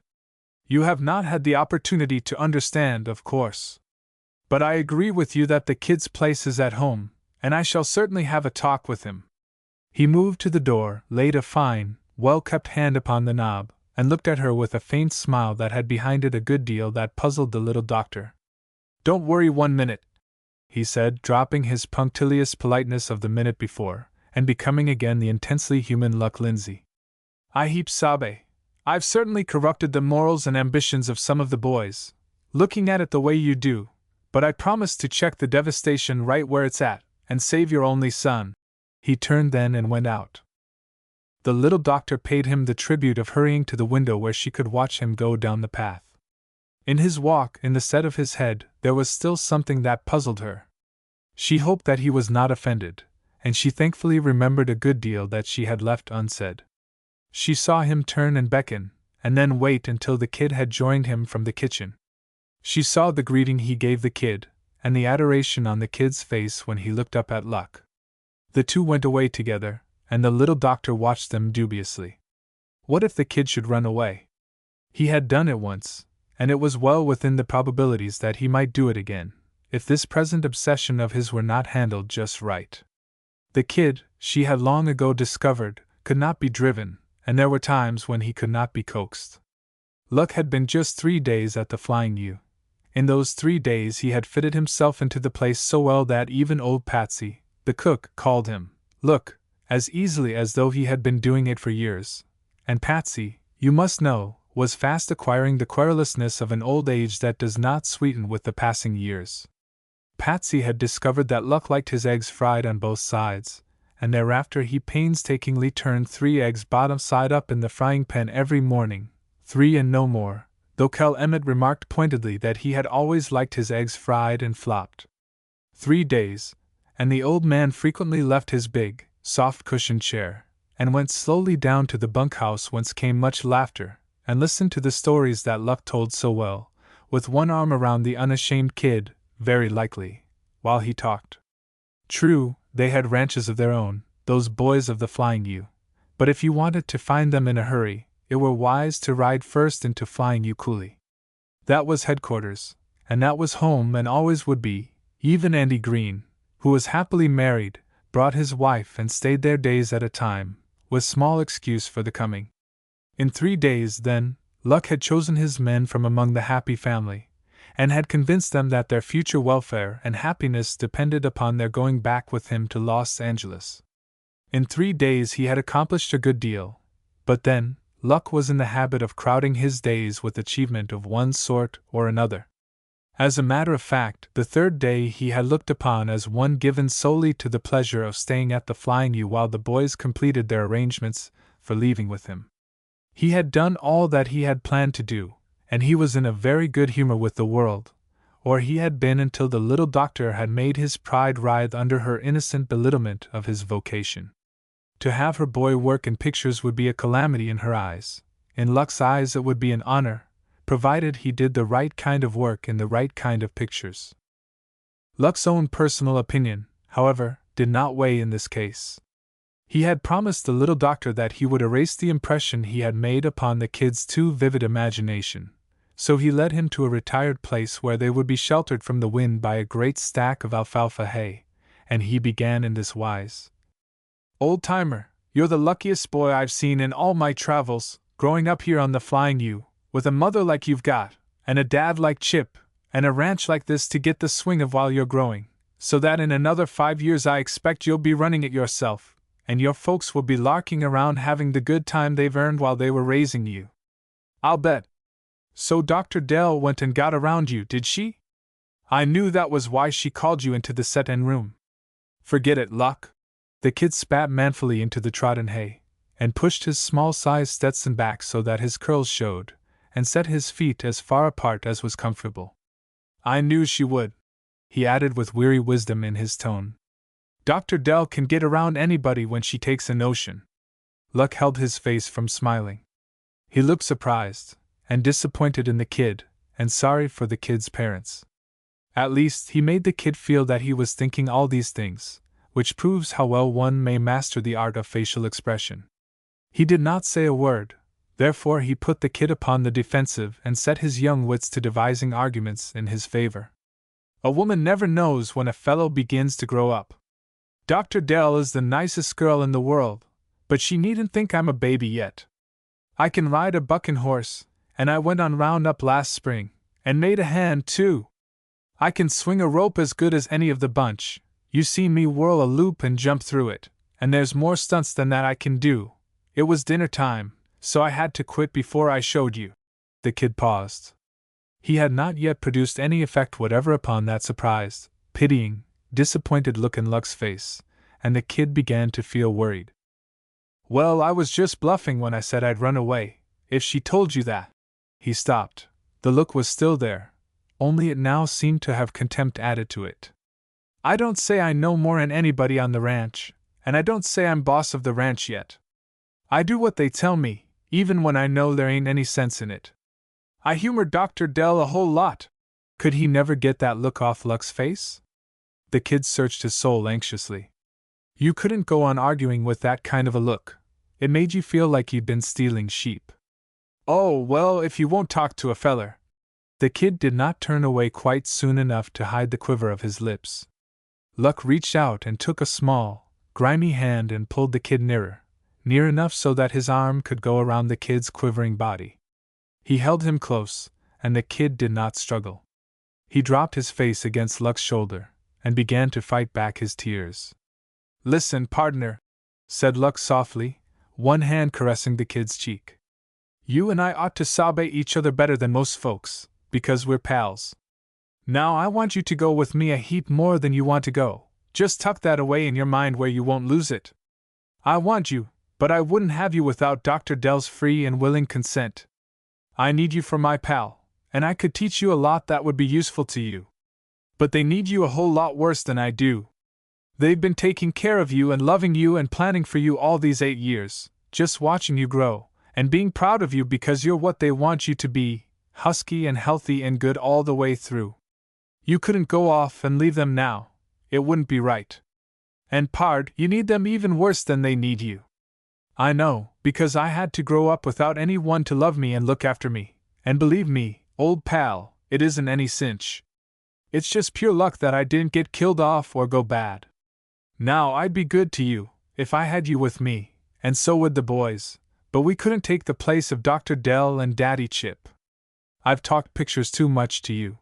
You have not had the opportunity to understand, of course. But I agree with you that the kid's place is at home, and I shall certainly have a talk with him. He moved to the door, laid a fine, well-kept hand upon the knob, and looked at her with a faint smile that had behind it a good deal that puzzled the little doctor. Don't worry 1 minute, he said, dropping his punctilious politeness of the minute before, and becoming again the intensely human Luck Lindsay. I heap sabe. I've certainly corrupted the morals and ambitions of some of the boys, looking at it the way you do, but I promise to check the devastation right where it's at, and save your only son. He turned then and went out. The little doctor paid him the tribute of hurrying to the window where she could watch him go down the path. In his walk, in the set of his head, there was still something that puzzled her. She hoped that he was not offended, and she thankfully remembered a good deal that she had left unsaid. She saw him turn and beckon, and then wait until the kid had joined him from the kitchen. She saw the greeting he gave the kid, and the adoration on the kid's face when he looked up at Luck. The two went away together, and the little doctor watched them dubiously. What if the kid should run away? He had done it once, and it was well within the probabilities that he might do it again, if this present obsession of his were not handled just right. The kid, she had long ago discovered, could not be driven, and there were times when he could not be coaxed. Luck had been just 3 days at the Flying U. In those 3 days he had fitted himself into the place so well that even old Patsy, the cook, called him Look, as easily as though he had been doing it for years. And Patsy, you must know, was fast acquiring the querulousness of an old age that does not sweeten with the passing years. Patsy had discovered that Luck liked his eggs fried on both sides, and thereafter he painstakingly turned 3 eggs bottom side up in the frying pan every morning, 3 and no more, though Kel Emmett remarked pointedly that he had always liked his eggs fried and flopped. 3 days, and the old man frequently left his big, soft-cushioned chair, and went slowly down to the bunkhouse whence came much laughter, and listened to the stories that Luck told so well, with one arm around the unashamed kid, very likely, while he talked. True, they had ranches of their own, those boys of the Flying U, but if you wanted to find them in a hurry, it were wise to ride first into Flying U Coulee. That was headquarters, and that was home and always would be. Even Andy Green, who was happily married, brought his wife and stayed there days at a time, with small excuse for the coming. In 3 days, then, Luck had chosen his men from among the happy family, and had convinced them that their future welfare and happiness depended upon their going back with him to Los Angeles. In 3 days he had accomplished a good deal, but then, Luck was in the habit of crowding his days with achievement of one sort or another. As a matter of fact, the 3rd day he had looked upon as one given solely to the pleasure of staying at the Flying U while the boys completed their arrangements for leaving with him. He had done all that he had planned to do, and he was in a very good humor with the world, or he had been until the little doctor had made his pride writhe under her innocent belittlement of his vocation. To have her boy work in pictures would be a calamity in her eyes. In Luck's eyes it would be an honor, provided he did the right kind of work in the right kind of pictures. Luck's own personal opinion, however, did not weigh in this case. He had promised the little doctor that he would erase the impression he had made upon the kid's too vivid imagination, so he led him to a retired place where they would be sheltered from the wind by a great stack of alfalfa hay, and he began in this wise. Old-timer, you're the luckiest boy I've seen in all my travels, growing up here on the Flying U, with a mother like you've got, and a dad like Chip, and a ranch like this to get the swing of while you're growing, so that in another 5 years I expect you'll be running it yourself, and your folks will be larking around having the good time they've earned while they were raising you. I'll bet. So Dr. Dell went and got around you, did she? I knew that was why she called you into the set-in room. Forget it, Luck. The kid spat manfully into the trodden hay, and pushed his small-sized Stetson back so that his curls showed, and set his feet as far apart as was comfortable. "I knew she would," he added with weary wisdom in his tone. "Dr. Dell can get around anybody when she takes a notion." Luck held his face from smiling. He looked surprised, and disappointed in the kid, and sorry for the kid's parents. At least, he made the kid feel that he was thinking all these things, which proves how well one may master the art of facial expression. He did not say a word, therefore he put the kid upon the defensive and set his young wits to devising arguments in his favor. "A woman never knows when a fellow begins to grow up. Dr. Dell is the nicest girl in the world, but she needn't think I'm a baby yet. I can ride a bucking horse, and I went on round-up last spring, and made a hand, too. I can swing a rope as good as any of the bunch. You seen me whirl a loop and jump through it, and there's more stunts than that I can do. It was dinner time, so I had to quit before I showed you." The kid paused. He had not yet produced any effect whatever upon that surprised, pitying, disappointed look in Luck's face, and the kid began to feel worried. "Well, I was just bluffing when I said I'd run away, if she told you that." He stopped. The look was still there, only it now seemed to have contempt added to it. "I don't say I know more'n anybody on the ranch, and I don't say I'm boss of the ranch yet. I do what they tell me, even when I know there ain't any sense in it. I humor Dr. Dell a whole lot." Could he never get that look off Luck's face? The kid searched his soul anxiously. You couldn't go on arguing with that kind of a look. It made you feel like you'd been stealing sheep. "Oh, well, if you won't talk to a feller." The kid did not turn away quite soon enough to hide the quiver of his lips. Luck reached out and took a small, grimy hand and pulled the kid nearer, near enough so that his arm could go around the kid's quivering body. He held him close, and the kid did not struggle. He dropped his face against Luck's shoulder, and began to fight back his tears. "Listen, pardner," said Luck softly, one hand caressing the kid's cheek. "You and I ought to sabe each other better than most folks, because we're pals. Now I want you to go with me a heap more than you want to go. Just tuck that away in your mind where you won't lose it. I want you, but I wouldn't have you without Dr. Dell's free and willing consent. I need you for my pal, and I could teach you a lot that would be useful to you. But they need you a whole lot worse than I do. They've been taking care of you and loving you and planning for you all these 8 years, just watching you grow, and being proud of you because you're what they want you to be, husky and healthy and good all the way through. You couldn't go off and leave them now. It wouldn't be right. And pard, you need them even worse than they need you. I know, because I had to grow up without any one to love me and look after me, and believe me, old pal, it isn't any cinch. It's just pure luck that I didn't get killed off or go bad. Now I'd be good to you, if I had you with me, and so would the boys, but we couldn't take the place of Dr. Dell and Daddy Chip. I've talked pictures too much to you.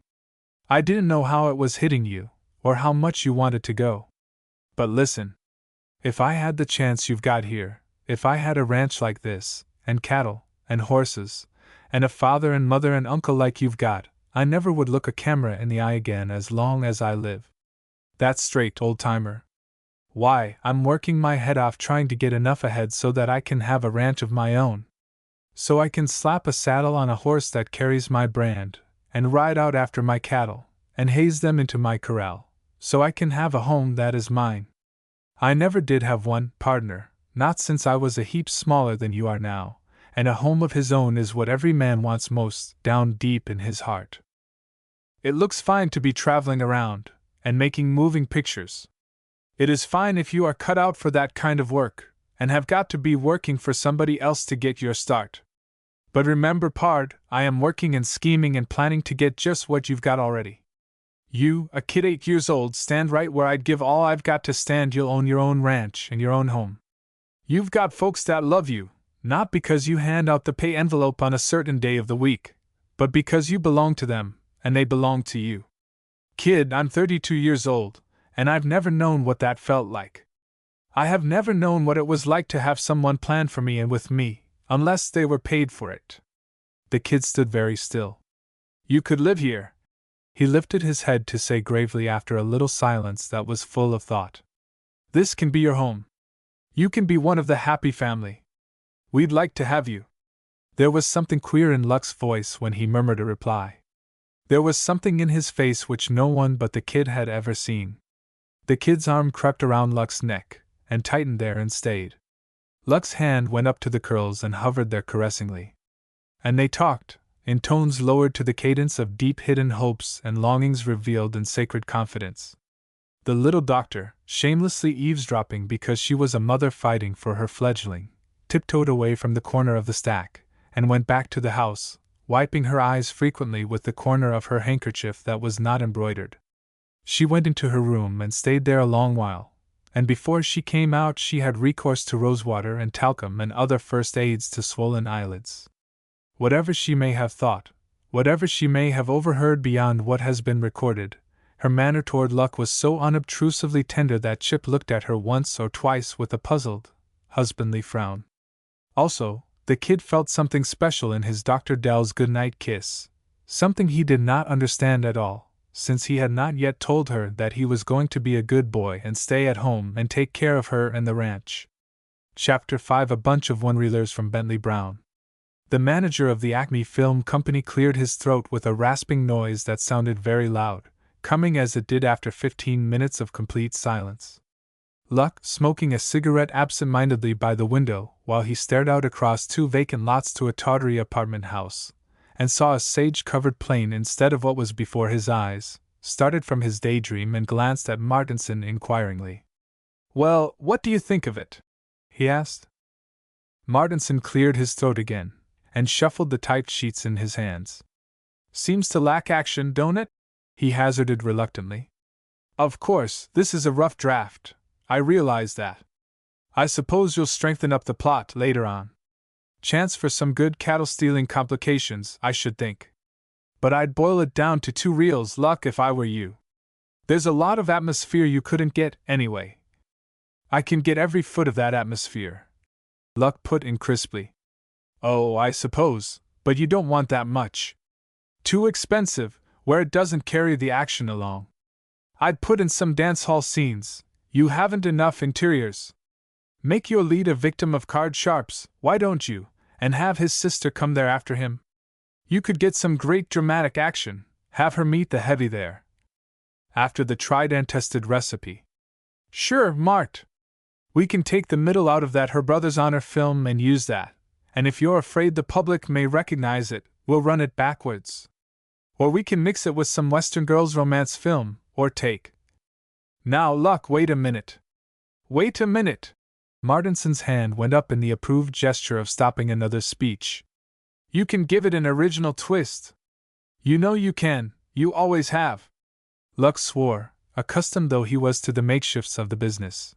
I didn't know how it was hitting you, or how much you wanted to go. But listen. If I had the chance you've got here, if I had a ranch like this, and cattle, and horses, and a father and mother and uncle like you've got, I never would look a camera in the eye again as long as I live. That's straight, old-timer. Why, I'm working my head off trying to get enough ahead so that I can have a ranch of my own. So I can slap a saddle on a horse that carries my brand, and ride out after my cattle, and haze them into my corral, so I can have a home that is mine. I never did have one, pardner, not since I was a heap smaller than you are now, and a home of his own is what every man wants most, down deep in his heart. It looks fine to be traveling around, and making moving pictures. It is fine if you are cut out for that kind of work, and have got to be working for somebody else to get your start. But remember, pard, I am working and scheming and planning to get just what you've got already. You, a kid 8 years old, stand right where I'd give all I've got to stand you'll own your own ranch and your own home. You've got folks that love you, not because you hand out the pay envelope on a certain day of the week, but because you belong to them, and they belong to you. Kid, I'm 32 years old, and I've never known what that felt like. I have never known what it was like to have someone plan for me and with me, unless they were paid for it. The kid stood very still. You could live here. He lifted his head to say gravely after a little silence that was full of thought. This can be your home. You can be one of the happy family. We'd like to have you. There was something queer in Luck's voice when he murmured a reply. There was something in his face which no one but the kid had ever seen. The kid's arm crept around Luck's neck, and tightened there and stayed. Luck's hand went up to the curls and hovered there caressingly. And they talked, in tones lowered to the cadence of deep hidden hopes and longings revealed in sacred confidence. The little doctor, shamelessly eavesdropping because she was a mother fighting for her fledgling, tiptoed away from the corner of the stack, and went back to the house, wiping her eyes frequently with the corner of her handkerchief that was not embroidered. She went into her room and stayed there a long while, and before she came out she had recourse to rosewater and talcum and other first aids to swollen eyelids. Whatever she may have thought, whatever she may have overheard beyond what has been recorded, her manner toward Luck was so unobtrusively tender that Chip looked at her once or twice with a puzzled, husbandly frown. Also, the kid felt something special in his Dr. Dell's goodnight kiss, something he did not understand at all, since he had not yet told her that he was going to be a good boy and stay at home and take care of her and the ranch. Chapter 5. A bunch of one-reelers from Bentley Brown. The manager of the Acme Film Company cleared his throat with a rasping noise that sounded very loud, coming as it did after 15 minutes of complete silence. Luck, smoking a cigarette absent-mindedly by the window while he stared out across 2 vacant lots to a tawdry apartment house, and saw a sage-covered plain instead of what was before his eyes, started from his daydream and glanced at Martinson inquiringly. "Well, what do you think of it?" he asked. Martinson cleared his throat again, and shuffled the typed sheets in his hands. "Seems to lack action, don't it?" he hazarded reluctantly. "Of course, this is a rough draft. I realize that. I suppose you'll strengthen up the plot later on. Chance for some good cattle-stealing complications, I should think. But I'd boil it down to 2 reels, Luck, if I were you. There's a lot of atmosphere you couldn't get, anyway." "I can get every foot of that atmosphere," Luck put in crisply. "Oh, I suppose, but you don't want that much. Too expensive, where it doesn't carry the action along. I'd put in some dance hall scenes. You haven't enough interiors. Make your lead a victim of card sharps, why don't you, and have his sister come there after him? You could get some great dramatic action, have her meet the heavy there. After the tried and tested recipe." "Sure, Mart. We can take the middle out of that Her Brother's Honor film and use that, and if you're afraid the public may recognize it, we'll run it backwards. Or we can mix it with some Western girls' romance film, or take—" "Now, Luck, wait a minute." "Wait a minute." Martinson's hand went up in the approved gesture of stopping another speech. "You can give it an original twist. You know you can, you always have." Luck swore, accustomed though he was to the makeshifts of the business.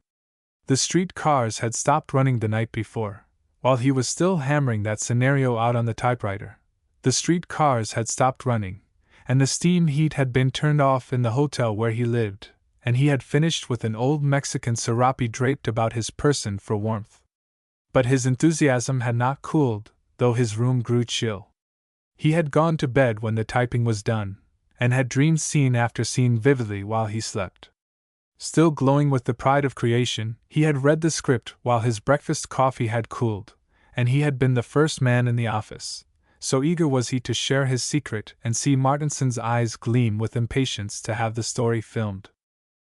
The street cars had stopped running the night before, while he was still hammering that scenario out on the typewriter. The street cars had stopped running, and the steam heat had been turned off in the hotel where he lived, and he had finished with an old Mexican serape draped about his person for warmth. But his enthusiasm had not cooled, though his room grew chill. He had gone to bed when the typing was done, and had dreamed scene after scene vividly while he slept. Still glowing with the pride of creation, he had read the script while his breakfast coffee had cooled, and he had been the first man in the office. So eager was he to share his secret and see Martinson's eyes gleam with impatience to have the story filmed.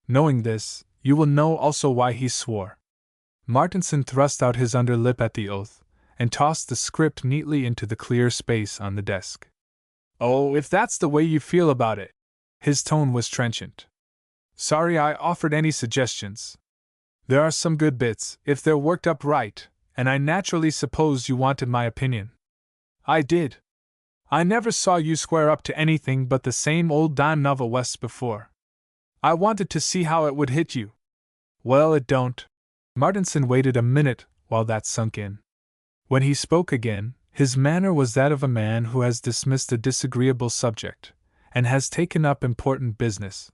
Knowing this, you will know also why he swore. Martinson thrust out his under lip at the oath, and tossed the script neatly into the clear space on the desk. "Oh, if that's the way you feel about it." His tone was trenchant. "Sorry I offered any suggestions. There are some good bits, if they're worked up right, and I naturally suppose you wanted my opinion." "I did. I never saw you square up to anything but the same old dime novel West before. I wanted to see how it would hit you." "Well, it don't." Martinson waited a minute while that sunk in. When he spoke again, his manner was that of a man who has dismissed a disagreeable subject, and has taken up important business.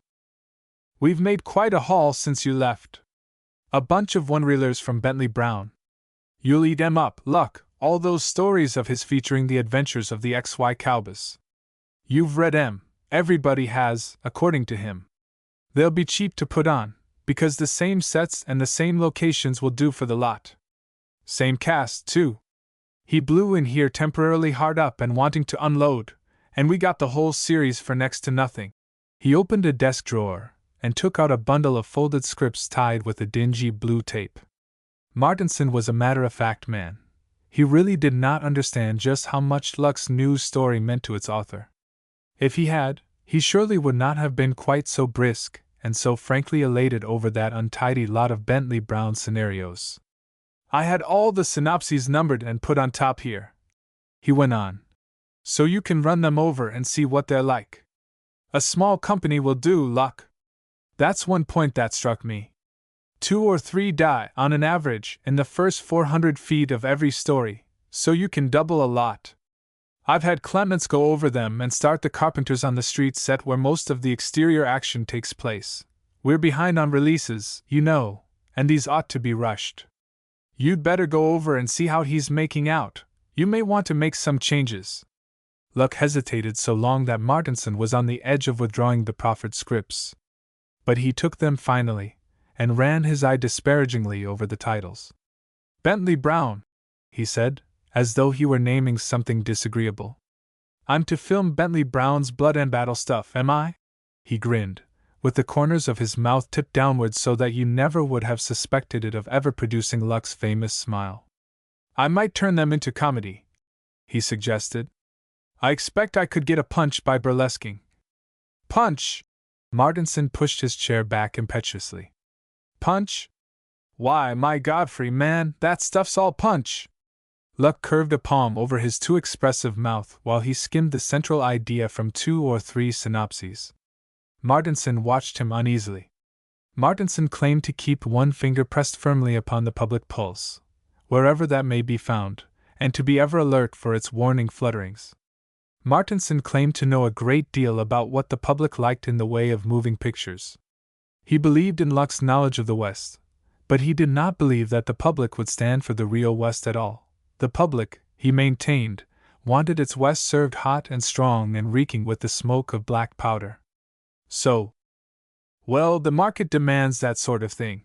"We've made quite a haul since you left. A bunch of one-reelers from Bentley Brown. You'll eat 'em up, Luck, all those stories of his featuring the adventures of the XY Cowboys. You've read 'em, everybody has, according to him. They'll be cheap to put on, because the same sets and the same locations will do for the lot. Same cast, too. He blew in here temporarily hard up and wanting to unload, and we got the whole series for next to nothing. He opened a desk drawer and took out a bundle of folded scripts tied with a dingy blue tape. Martinson was a matter-of-fact man. He really did not understand just how much Luck's news story meant to its author. If he had, he surely would not have been quite so brisk and so frankly elated over that untidy lot of Bentley Brown scenarios. I had all the synopses numbered and put on top here, he went on, so you can run them over and see what they're like. A small company will do, Luck. That's one point that struck me. 2 or 3 die, on an average, in the first 400 feet of every story, so you can double a lot. I've had Clements go over them and start the Carpenters on the street set where most of the exterior action takes place. We're behind on releases, you know, and these ought to be rushed. You'd better go over and see how he's making out. You may want to make some changes. Luck hesitated so long that Martinson was on the edge of withdrawing the proffered scripts. But he took them finally, and ran his eye disparagingly over the titles. Bentley Brown, he said, as though he were naming something disagreeable. I'm to film Bentley Brown's blood and battle stuff, am I? He grinned, with the corners of his mouth tipped downwards so that you never would have suspected it of ever producing Luck's famous smile. I might turn them into comedy, he suggested. I expect I could get a punch by burlesquing. Punch! Martinson pushed his chair back impetuously. Punch? Why, my Godfrey, man, that stuff's all punch! Luck curved a palm over his too expressive mouth while he skimmed the central idea from 2 or 3 synopses. Martinson watched him uneasily. Martinson claimed to keep one finger pressed firmly upon the public pulse, wherever that may be found, and to be ever alert for its warning flutterings. Martinson claimed to know a great deal about what the public liked in the way of moving pictures. He believed in Luck's knowledge of the West, but he did not believe that the public would stand for the real West at all. The public, he maintained, wanted its West served hot and strong and reeking with the smoke of black powder. So, well, the market demands that sort of thing,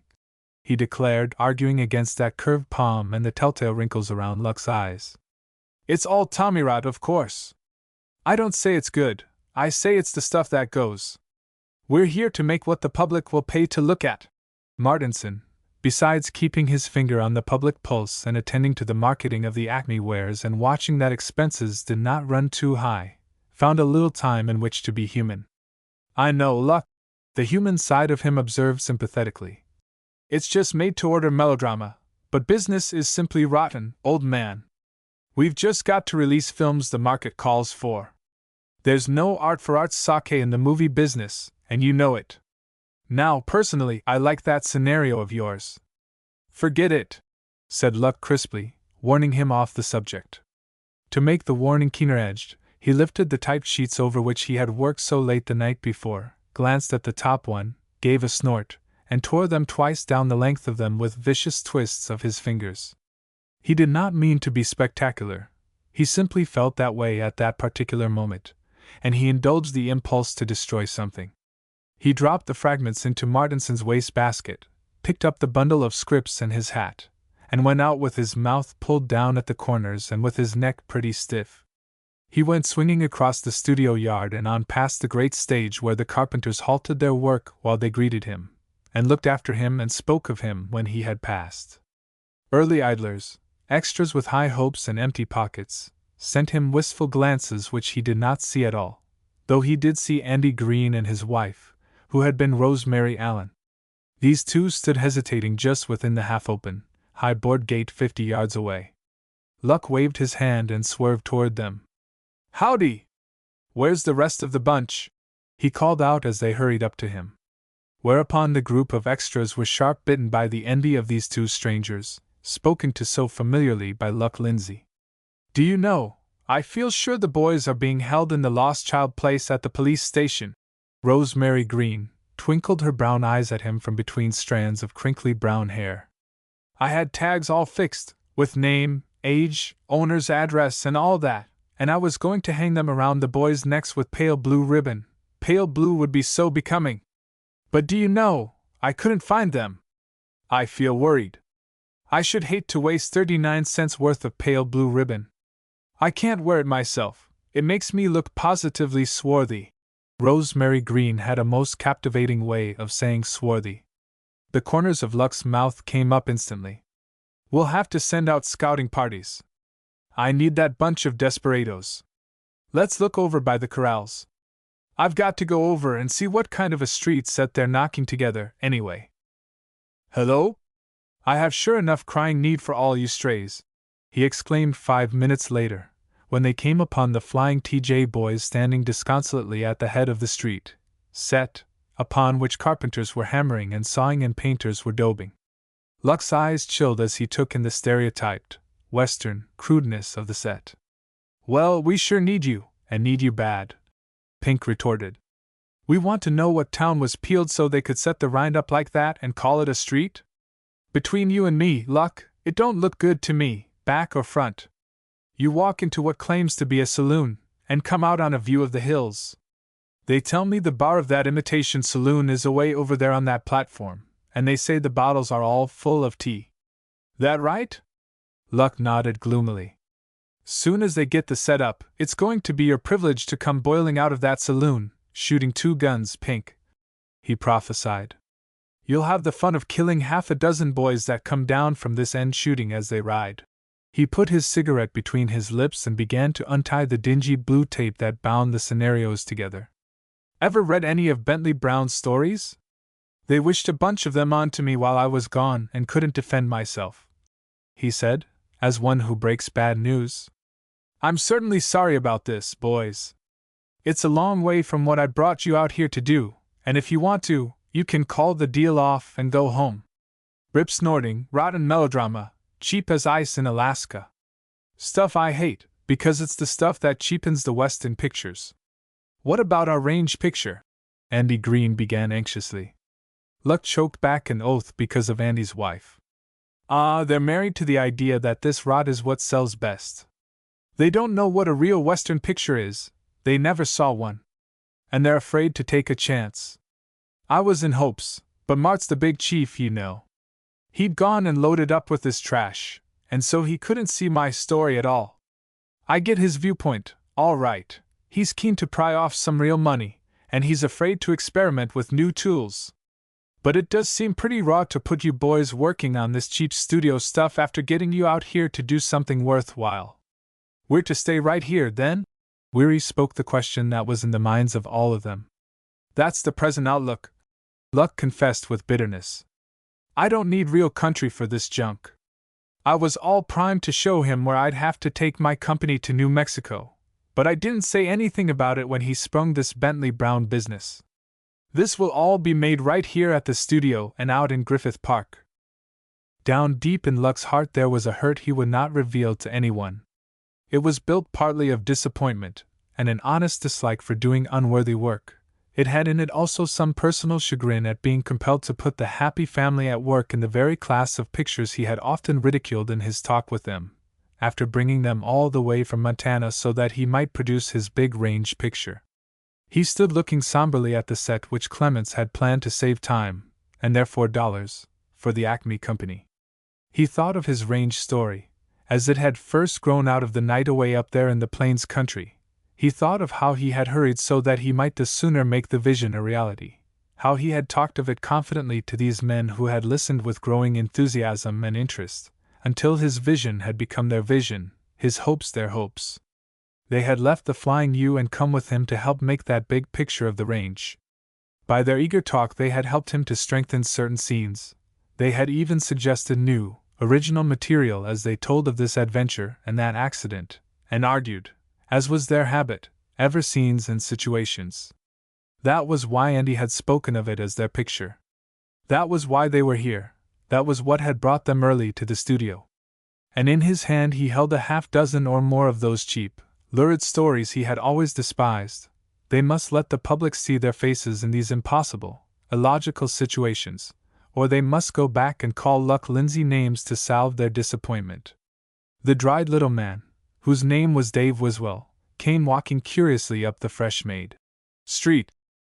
he declared, arguing against that curved palm and the telltale wrinkles around Luck's eyes. It's all tommyrot, of course. I don't say it's good, I say it's the stuff that goes. We're here to make what the public will pay to look at. Martinson, besides keeping his finger on the public pulse and attending to the marketing of the Acme wares and watching that expenses did not run too high, found a little time in which to be human. I know, Luck, the human side of him observed sympathetically. It's just made-to-order melodrama, but business is simply rotten, old man. We've just got to release films the market calls for. There's no art for art's sake in the movie business, and you know it. Now, personally, I like that scenario of yours. Forget it, said Luck crisply, warning him off the subject. To make the warning keener-edged, he lifted the typed sheets over which he had worked so late the night before, glanced at the top one, gave a snort, and tore them twice down the length of them with vicious twists of his fingers. He did not mean to be spectacular, he simply felt that way at that particular moment, and he indulged the impulse to destroy something. He dropped the fragments into Martinson's wastebasket, picked up the bundle of scripts and his hat, and went out with his mouth pulled down at the corners and with his neck pretty stiff. He went swinging across the studio yard and on past the great stage where the carpenters halted their work while they greeted him, and looked after him and spoke of him when he had passed. Early idlers, extras with high hopes and empty pockets, sent him wistful glances which he did not see at all, though he did see Andy Green and his wife, who had been Rosemary Allen. These two stood hesitating just within the half-open, high board gate 50 yards away. Luck waved his hand and swerved toward them. Howdy! Where's the rest of the bunch? He called out as they hurried up to him. Whereupon the group of extras were sharp bitten by the envy of these two strangers, spoken to so familiarly by Luck Lindsay. Do you know, I feel sure the boys are being held in the lost child place at the police station. Rosemary Green twinkled her brown eyes at him from between strands of crinkly brown hair. I had tags all fixed, with name, age, owner's address and all that, and I was going to hang them around the boys' necks with pale blue ribbon. Pale blue would be so becoming. But do you know, I couldn't find them. I feel worried. I should hate to waste 39 cents worth of pale blue ribbon. I can't wear it myself, it makes me look positively swarthy. Rosemary Green had a most captivating way of saying swarthy. The corners of Luck's mouth came up instantly. We'll have to send out scouting parties. I need that bunch of desperados. Let's look over by the corrals. I've got to go over and see what kind of a street set they're knocking together, anyway. Hello? I have sure enough crying need for all you strays, he exclaimed 5 minutes later, when they came upon the Flying TJ boys standing disconsolately at the head of the street, set, upon which carpenters were hammering and sawing and painters were daubing. Luck's eyes chilled as he took in the stereotyped, Western, crudeness of the set. Well, we sure need you, and need you bad, Pink retorted. We want to know what town was peeled so they could set the rind up like that and call it a street? Between you and me, Luck, it don't look good to me, back or front. You walk into what claims to be a saloon, and come out on a view of the hills. They tell me the bar of that imitation saloon is away over there on that platform, and they say the bottles are all full of tea. That right? Luck nodded gloomily. Soon as they get the set up, it's going to be your privilege to come boiling out of that saloon, shooting 2 guns, Pink, he prophesied. You'll have the fun of killing half a dozen boys that come down from this end shooting as they ride. He put his cigarette between his lips and began to untie the dingy blue tape that bound the scenarios together. Ever read any of Bentley Brown's stories? They wished a bunch of them onto me while I was gone and couldn't defend myself, he said, as one who breaks bad news. I'm certainly sorry about this, boys. It's a long way from what I brought you out here to do, and if you want to, you can call the deal off and go home. Rip snorting, rotten melodrama, cheap as ice in Alaska. Stuff I hate, because it's the stuff that cheapens the West in pictures. What about our range picture? Andy Green began anxiously. Luck choked back an oath because of Andy's wife. They're married to the idea that this rot is what sells best. They don't know what a real Western picture is, they never saw one. And they're afraid to take a chance. I was in hopes, but Mart's the big chief, you know. He'd gone and loaded up with this trash, and so he couldn't see my story at all. I get his viewpoint, all right. He's keen to pry off some real money, and he's afraid to experiment with new tools. But it does seem pretty raw to put you boys working on this cheap studio stuff after getting you out here to do something worthwhile. We're to stay right here, then? Weary spoke the question that was in the minds of all of them. That's the present outlook, Luck confessed with bitterness. I don't need real country for this junk. I was all primed to show him where I'd have to take my company to New Mexico, but I didn't say anything about it when he sprung this Bentley Brown business. This will all be made right here at the studio and out in Griffith Park. Down deep in Luck's heart there was a hurt he would not reveal to anyone. It was built partly of disappointment, and an honest dislike for doing unworthy work. It had in it also some personal chagrin at being compelled to put the happy family at work in the very class of pictures he had often ridiculed in his talk with them, after bringing them all the way from Montana so that he might produce his big range picture. He stood looking somberly at the set which Clements had planned to save time, and therefore dollars, for the Acme Company. He thought of his range story, as it had first grown out of the night away up there in the plains country. He thought of how he had hurried so that he might the sooner make the vision a reality, how he had talked of it confidently to these men who had listened with growing enthusiasm and interest, until his vision had become their vision, his hopes their hopes. They had left the Flying U and come with him to help make that big picture of the range. By their eager talk they had helped him to strengthen certain scenes. They had even suggested new, original material as they told of this adventure and that accident, and argued, as was their habit, ever scenes and situations. That was why Andy had spoken of it as their picture. That was why they were here, that was what had brought them early to the studio. And in his hand he held a half-dozen or more of those cheap, lurid stories he had always despised. They must let the public see their faces in these impossible, illogical situations, or they must go back and call Luck Lindsay names to salve their disappointment. The dried little man, whose name was Dave Wiswell, came walking curiously up the fresh-made street,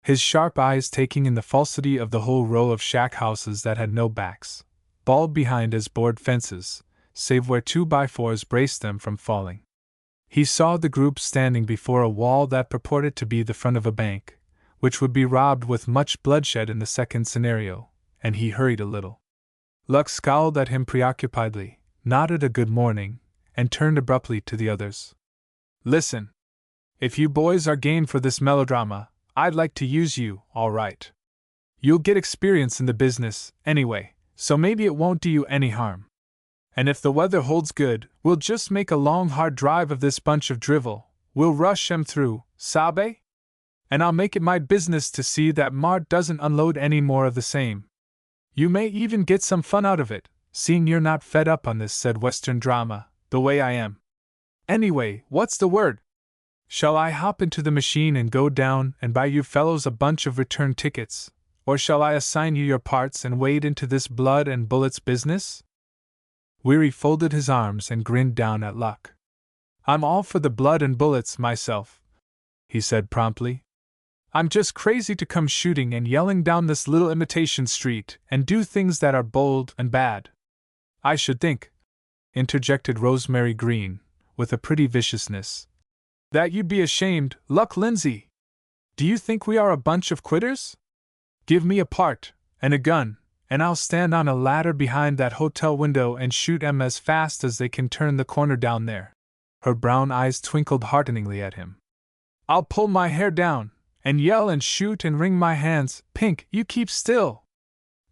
his sharp eyes taking in the falsity of the whole row of shack houses that had no backs, bald behind as board fences, save where 2x4s braced them from falling. He saw the group standing before a wall that purported to be the front of a bank, which would be robbed with much bloodshed in the second scenario, and he hurried a little. Luck scowled at him preoccupiedly, nodded a good morning, and turned abruptly to the others. Listen. If you boys are game for this melodrama, I'd like to use you, all right. You'll get experience in the business, anyway, so maybe it won't do you any harm. And if the weather holds good, we'll just make a long hard drive of this bunch of drivel. We'll rush 'em through, sabe? And I'll make it my business to see that Mart doesn't unload any more of the same. You may even get some fun out of it, seeing you're not fed up on this said Western drama, the way I am. Anyway, what's the word? Shall I hop into the machine and go down and buy you fellows a bunch of return tickets, or shall I assign you your parts and wade into this blood and bullets business? Weary folded his arms and grinned down at Luck. I'm all for the blood and bullets myself, he said promptly. I'm just crazy to come shooting and yelling down this little imitation street and do things that are bold and bad. I should think, interjected Rosemary Green, with a pretty viciousness, that you'd be ashamed, Luck Lindsay. Do you think we are a bunch of quitters? Give me a part, and a gun, and I'll stand on a ladder behind that hotel window and shoot 'em as fast as they can turn the corner down there. Her brown eyes twinkled hearteningly at him. I'll pull my hair down, and yell and shoot and wring my hands. Pink, you keep still.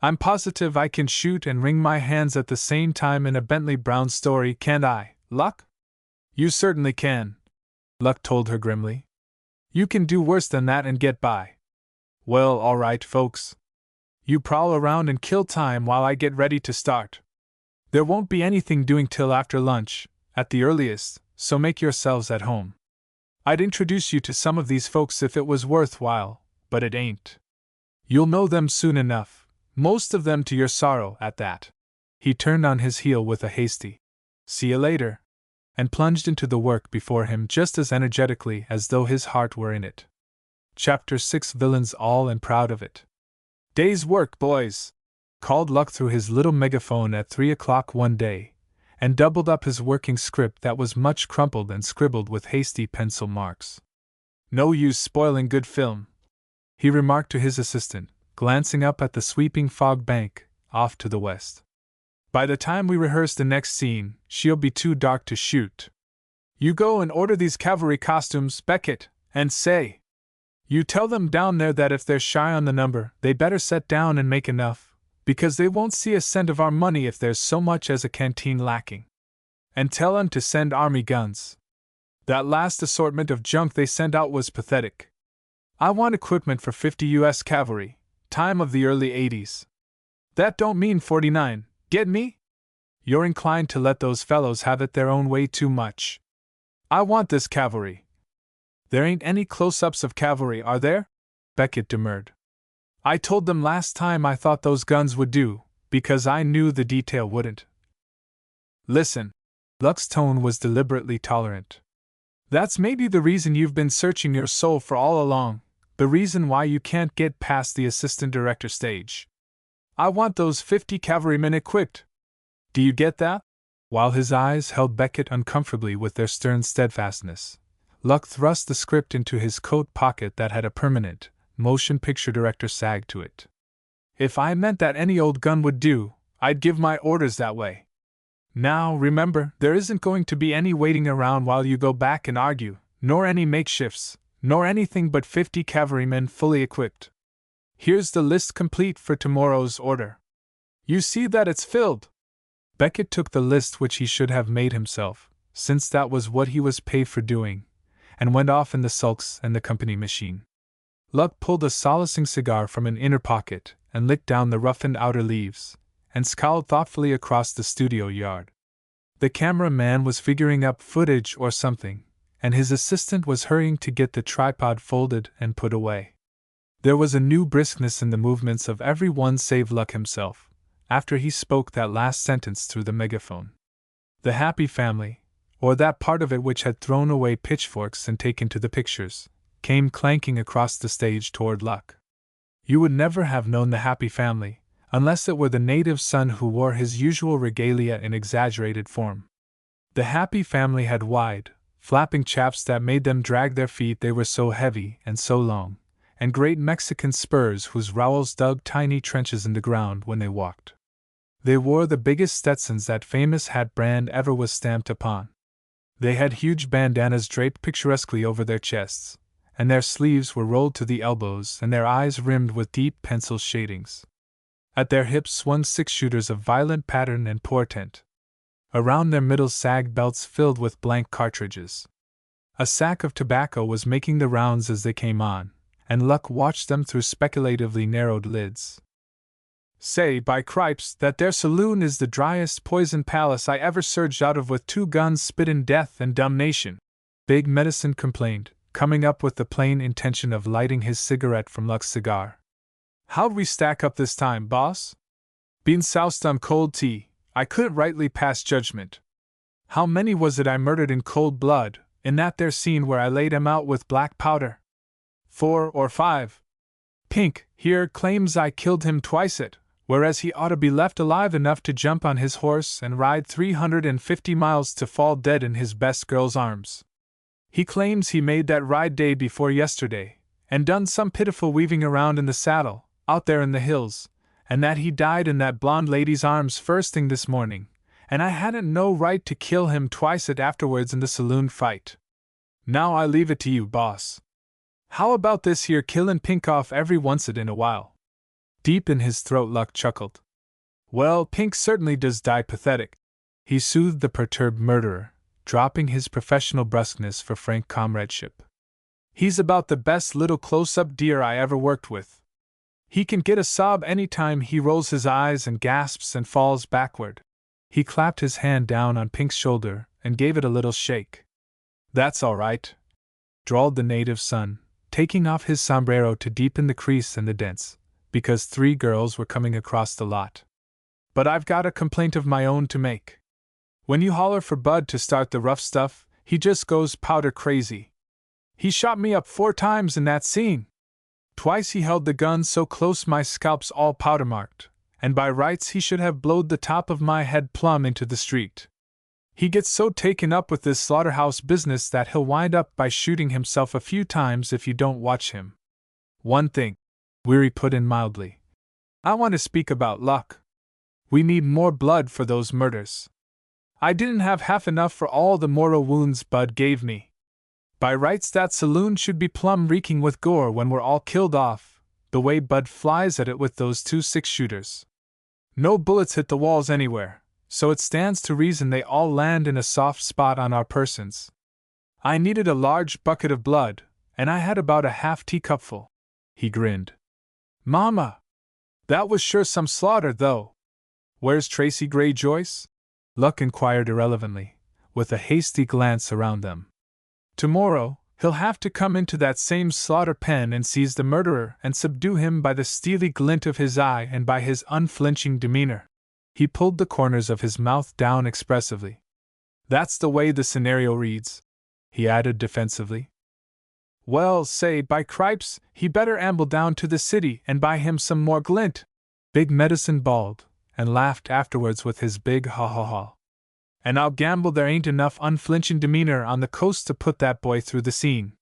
I'm positive I can shoot and wring my hands at the same time in a Bentley Brown story, can't I, Luck? You certainly can, Luck told her grimly. You can do worse than that and get by. Well, all right, folks. You prowl around and kill time while I get ready to start. There won't be anything doing till after lunch, at the earliest, so make yourselves at home. I'd introduce you to some of these folks if it was worthwhile, but it ain't. You'll know them soon enough, most of them to your sorrow at that. He turned on his heel with a hasty, see you later, and plunged into the work before him just as energetically as though his heart were in it. Chapter 6 Villains all and proud of it. Day's work, boys, called Luck through his little megaphone at 3 o'clock one day, and doubled up his working script that was much crumpled and scribbled with hasty pencil marks. No use spoiling good film, he remarked to his assistant, glancing up at the sweeping fog bank off to the west. By the time we rehearse the next scene, she'll be too dark to shoot. You go and order these cavalry costumes, Beckett, and say, you tell them down there that if they're shy on the number, they'd better set down and make enough, because they won't see a cent of our money if there's so much as a canteen lacking. And tell 'em to send army guns. That last assortment of junk they sent out was pathetic. I want equipment for 50 U.S. cavalry, time of the early 80s. That don't mean 49, get me? You're inclined to let those fellows have it their own way too much. I want this cavalry. There ain't any close-ups of cavalry, are there? Beckett demurred. I told them last time I thought those guns would do, because I knew the detail wouldn't. Listen. Luck's tone was deliberately tolerant. That's maybe the reason you've been searching your soul for all along, the reason why you can't get past the assistant director stage. I want those 50 cavalrymen equipped. Do you get that? While his eyes held Beckett uncomfortably with their stern steadfastness, Luck thrust the script into his coat pocket that had a permanent motion picture director sag to it. If I meant that any old gun would do, I'd give my orders that way. Now, remember, there isn't going to be any waiting around while you go back and argue, nor any makeshifts, nor anything but 50 cavalrymen fully equipped. Here's the list complete for tomorrow's order. You see that it's filled. Beckett took the list which he should have made himself, since that was what he was paid for doing, and went off in the sulks and the company machine. Luck pulled a solacing cigar from an inner pocket and licked down the roughened outer leaves, and scowled thoughtfully across the studio yard. The cameraman was figuring up footage or something, and his assistant was hurrying to get the tripod folded and put away. There was a new briskness in the movements of every one save Luck himself, after he spoke that last sentence through the megaphone. The happy family, or that part of it which had thrown away pitchforks and taken to the pictures, came clanking across the stage toward Luck. You would never have known the happy family, unless it were the native son who wore his usual regalia in exaggerated form. The happy family had wide, flapping chaps that made them drag their feet, they were so heavy and so long, and great Mexican spurs whose rowels dug tiny trenches in the ground when they walked. They wore the biggest Stetsons that famous hat brand ever was stamped upon. They had huge bandanas draped picturesquely over their chests, and their sleeves were rolled to the elbows and their eyes rimmed with deep pencil shadings. At their hips swung 6-shooters of violent pattern and portent. Around their middles sagged belts filled with blank cartridges. A sack of tobacco was making the rounds as they came on, and Luck watched them through speculatively narrowed lids. "Say, by cripes, that there saloon is the driest poison palace I ever surged out of with 2 guns spittin' death and damnation," Big Medicine complained, coming up with the plain intention of lighting his cigarette from Luck's cigar. "How'd we stack up this time, boss? Bein' soused on cold tea, I couldn't rightly pass judgment. How many was it I murdered in cold blood, in that there scene where I laid 'em out with black powder? 4 or 5. Pink, here, claims I killed him twiceit, whereas he ought to be left alive enough to jump on his horse and ride 350 miles to fall dead in his best girl's arms. He claims he made that ride day before yesterday, and done some pitiful weaving around in the saddle, out there in the hills, and that he died in that blonde lady's arms first thing this morning, and I hadn't no right to kill him twiceit afterwards in the saloon fight. Now I leave it to you, boss. How about this here killin' Pink off every oncet in a while?" Deep in his throat Luck chuckled. "Well, Pink certainly does die pathetic," he soothed the perturbed murderer, dropping his professional brusqueness for frank comradeship. "He's about the best little close-up dear I ever worked with. He can get a sob any time he rolls his eyes and gasps and falls backward." He clapped his hand down on Pink's shoulder and gave it a little shake. "That's all right," drawled the native son, taking off his sombrero to deepen the crease and the dents, because 3 girls were coming across the lot. "But I've got a complaint of my own to make. When you holler for Bud to start the rough stuff, he just goes powder crazy. He shot me up 4 times in that scene. Twice he held the gun so close my scalp's all powder marked, and by rights he should have blowed the top of my head plumb into the street. He gets so taken up with this slaughterhouse business that he'll wind up by shooting himself a few times if you don't watch him. One thing," Weary put in mildly, "I want to speak about Luck. We need more blood for those murders. I didn't have half enough for all the mortal wounds Bud gave me. By rights that saloon should be plumb reeking with gore when we're all killed off, the way Bud flies at it with those 2 6-shooters. No bullets hit the walls anywhere, so it stands to reason they all land in a soft spot on our persons. I needed a large bucket of blood, and I had about a half teacupful." He grinned. "Mama! That was sure some slaughter, though. Where's Tracy Gray Joyce?" Luck inquired irrelevantly, with a hasty glance around them. "Tomorrow, he'll have to come into that same slaughter pen and seize the murderer and subdue him by the steely glint of his eye and by his unflinching demeanor." He pulled the corners of his mouth down expressively. "That's the way the scenario reads," he added defensively. "Well, say, by cripes, he better amble down to the city and buy him some more glint," Big Medicine bawled, and laughed afterwards with his big ha-ha-ha. "And I'll gamble there ain't enough unflinching demeanor on the coast to put that boy through the scene.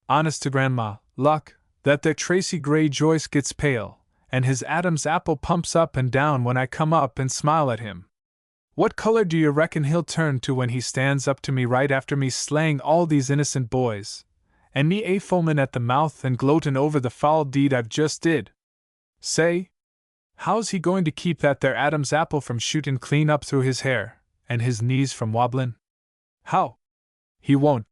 Honest to Grandma, Luck, that there Tracy Gray Joyce gets pale, and his Adam's apple pumps up and down when I come up and smile at him. What color do you reckon he'll turn to when he stands up to me right after me slaying all these innocent boys, and me a foamin' at the mouth and gloatin' over the foul deed I've just did? Say, how's he going to keep that there Adam's apple from shootin' clean up through his hair, and his knees from wobblin'? How? He won't,"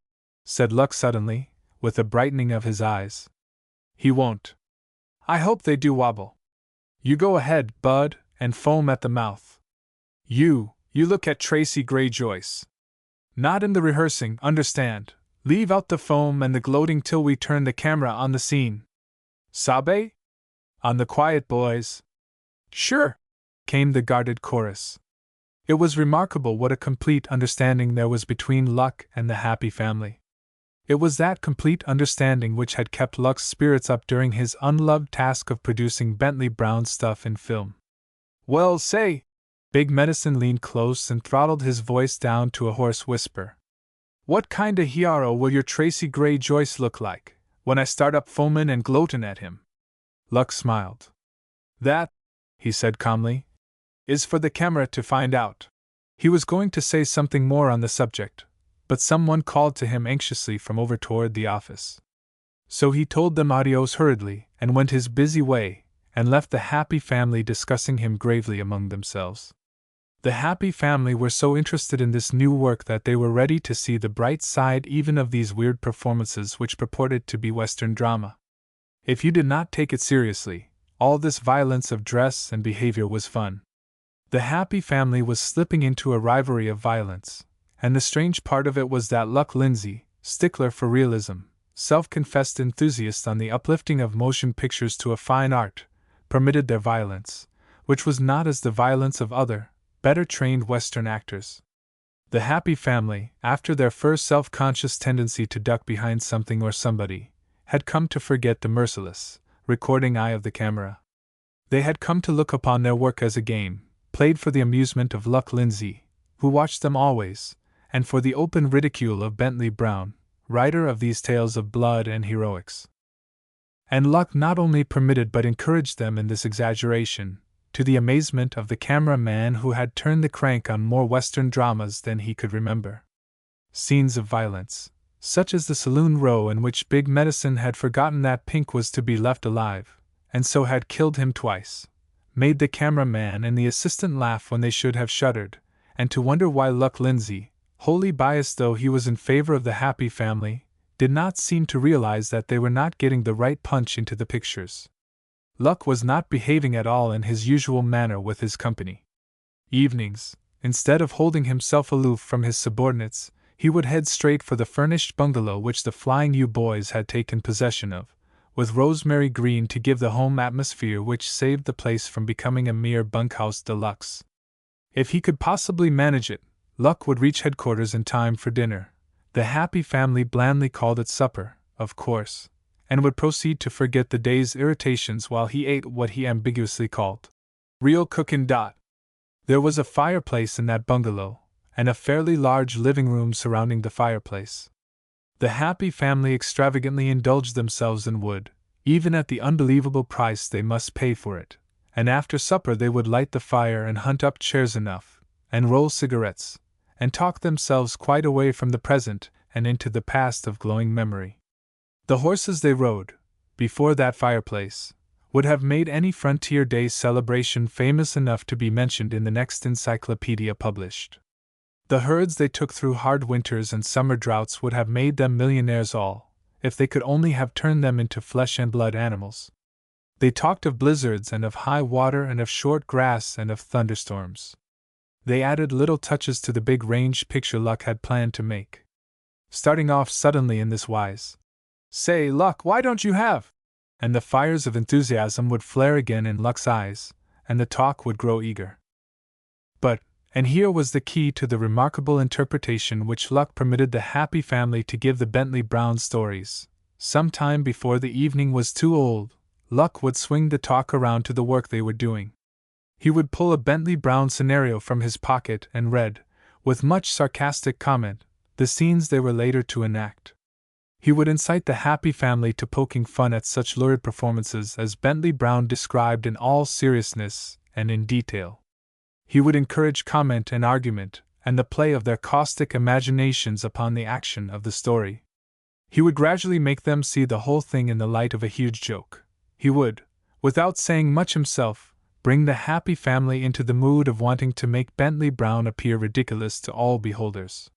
said Luck suddenly, with a brightening of his eyes. "He won't. I hope they do wobble. You go ahead, Bud, and foam at the mouth. You look at Tracy Gray Joyce. Not in the rehearsing, understand. Leave out the foam and the gloating till we turn the camera on the scene. Sabe? On the quiet, boys." "Sure," came the guarded chorus. It was remarkable what a complete understanding there was between Luck and the happy family. It was that complete understanding which had kept Luck's spirits up during his unloved task of producing Bentley Brown stuff in film. Well, say! Big Medicine leaned close and throttled his voice down to a hoarse whisper. What kinda hero will your Tracy Gray Joyce look like, when I start up foamin' and gloatin' at him? Luck smiled. That, he said calmly, is for the camera to find out. He was going to say something more on the subject, but someone called to him anxiously from over toward the office. So he told them adios hurriedly and went his busy way, and left the Happy Family discussing him gravely among themselves. The Happy Family were so interested in this new work that they were ready to see the bright side even of these weird performances which purported to be Western drama. If you did not take it seriously, all this violence of dress and behavior was fun. The Happy Family was slipping into a rivalry of violence, and the strange part of it was that Luck Lindsay, stickler for realism, self-confessed enthusiast on the uplifting of motion pictures to a fine art, permitted their violence, which was not as the violence of other, better-trained Western actors. The Happy Family, after their first self-conscious tendency to duck behind something or somebody, had come to forget the merciless, recording eye of the camera. They had come to look upon their work as a game, played for the amusement of Luck Lindsay, who watched them always, and for the open ridicule of Bentley Brown, writer of these tales of blood and heroics. And Luck not only permitted but encouraged them in this exaggeration, to the amazement of the camera-man who had turned the crank on more Western dramas than he could remember. Scenes of violence, such as the saloon row in which Big Medicine had forgotten that Pink was to be left alive, and so had killed him twice, made the camera-man and the assistant laugh when they should have shuddered, and to wonder why Luck Lindsay, wholly biased though he was in favor of the Happy Family, did not seem to realize that they were not getting the right punch into the pictures. Luck was not behaving at all in his usual manner with his company. Evenings, instead of holding himself aloof from his subordinates, he would head straight for the furnished bungalow which the Flying U boys had taken possession of, with rosemary green to give the home atmosphere which saved the place from becoming a mere bunkhouse deluxe. If he could possibly manage it, Luck would reach headquarters in time for dinner. The Happy Family blandly called it supper, of course, and would proceed to forget the day's irritations while he ate what he ambiguously called real cookin'. There was a fireplace in that bungalow, and a fairly large living room surrounding the fireplace. The Happy Family extravagantly indulged themselves in wood, even at the unbelievable price they must pay for it, and after supper they would light the fire and hunt up chairs enough, and roll cigarettes, and talk themselves quite away from the present and into the past of glowing memory. The horses they rode, before that fireplace, would have made any Frontier Day celebration famous enough to be mentioned in the next encyclopedia published. The herds they took through hard winters and summer droughts would have made them millionaires all, if they could only have turned them into flesh and blood animals. They talked of blizzards and of high water and of short grass and of thunderstorms. They added little touches to the big range picture Luck had planned to make. Starting off suddenly in this wise. Say, Luck, why don't you have? And the fires of enthusiasm would flare again in Luck's eyes, and the talk would grow eager. But, and here was the key to the remarkable interpretation which Luck permitted the Happy Family to give the Bentley Brown stories, some time before the evening was too old, Luck would swing the talk around to the work they were doing. He would pull a Bentley Brown scenario from his pocket and read, with much sarcastic comment, the scenes they were later to enact. He would incite the Happy Family to poking fun at such lurid performances as Bentley Brown described in all seriousness and in detail. He would encourage comment and argument, and the play of their caustic imaginations upon the action of the story. He would gradually make them see the whole thing in the light of a huge joke. He would, without saying much himself, bring the Happy Family into the mood of wanting to make Bentley Brown appear ridiculous to all beholders.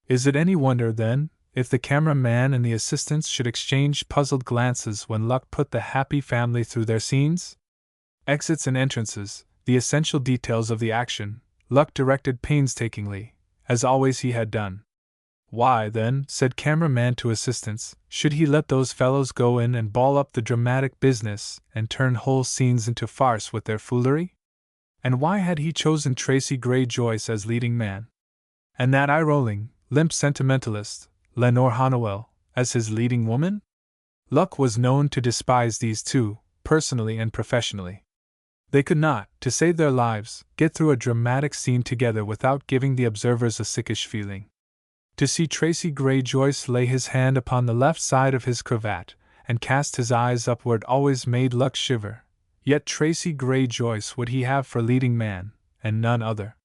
Is it any wonder, then, if the camera-man and the assistants should exchange puzzled glances when Luck put the Happy Family through their scenes? Exits and entrances, the essential details of the action, Luck directed painstakingly, as always he had done. Why, then, said camera-man to assistants, should he let those fellows go in and ball up the dramatic business and turn whole scenes into farce with their foolery? And why had he chosen Tracy Gray Joyce as leading man? And that eye-rolling, limp sentimentalist, Lenore Honnewell, as his leading woman? Luck was known to despise these two, personally and professionally. They could not, to save their lives, get through a dramatic scene together without giving the observers a sickish feeling. To see Tracy Gray Joyce lay his hand upon the left side of his cravat and cast his eyes upward always made Luck shiver. Yet Tracy Gray Joyce would he have for leading man, and none other.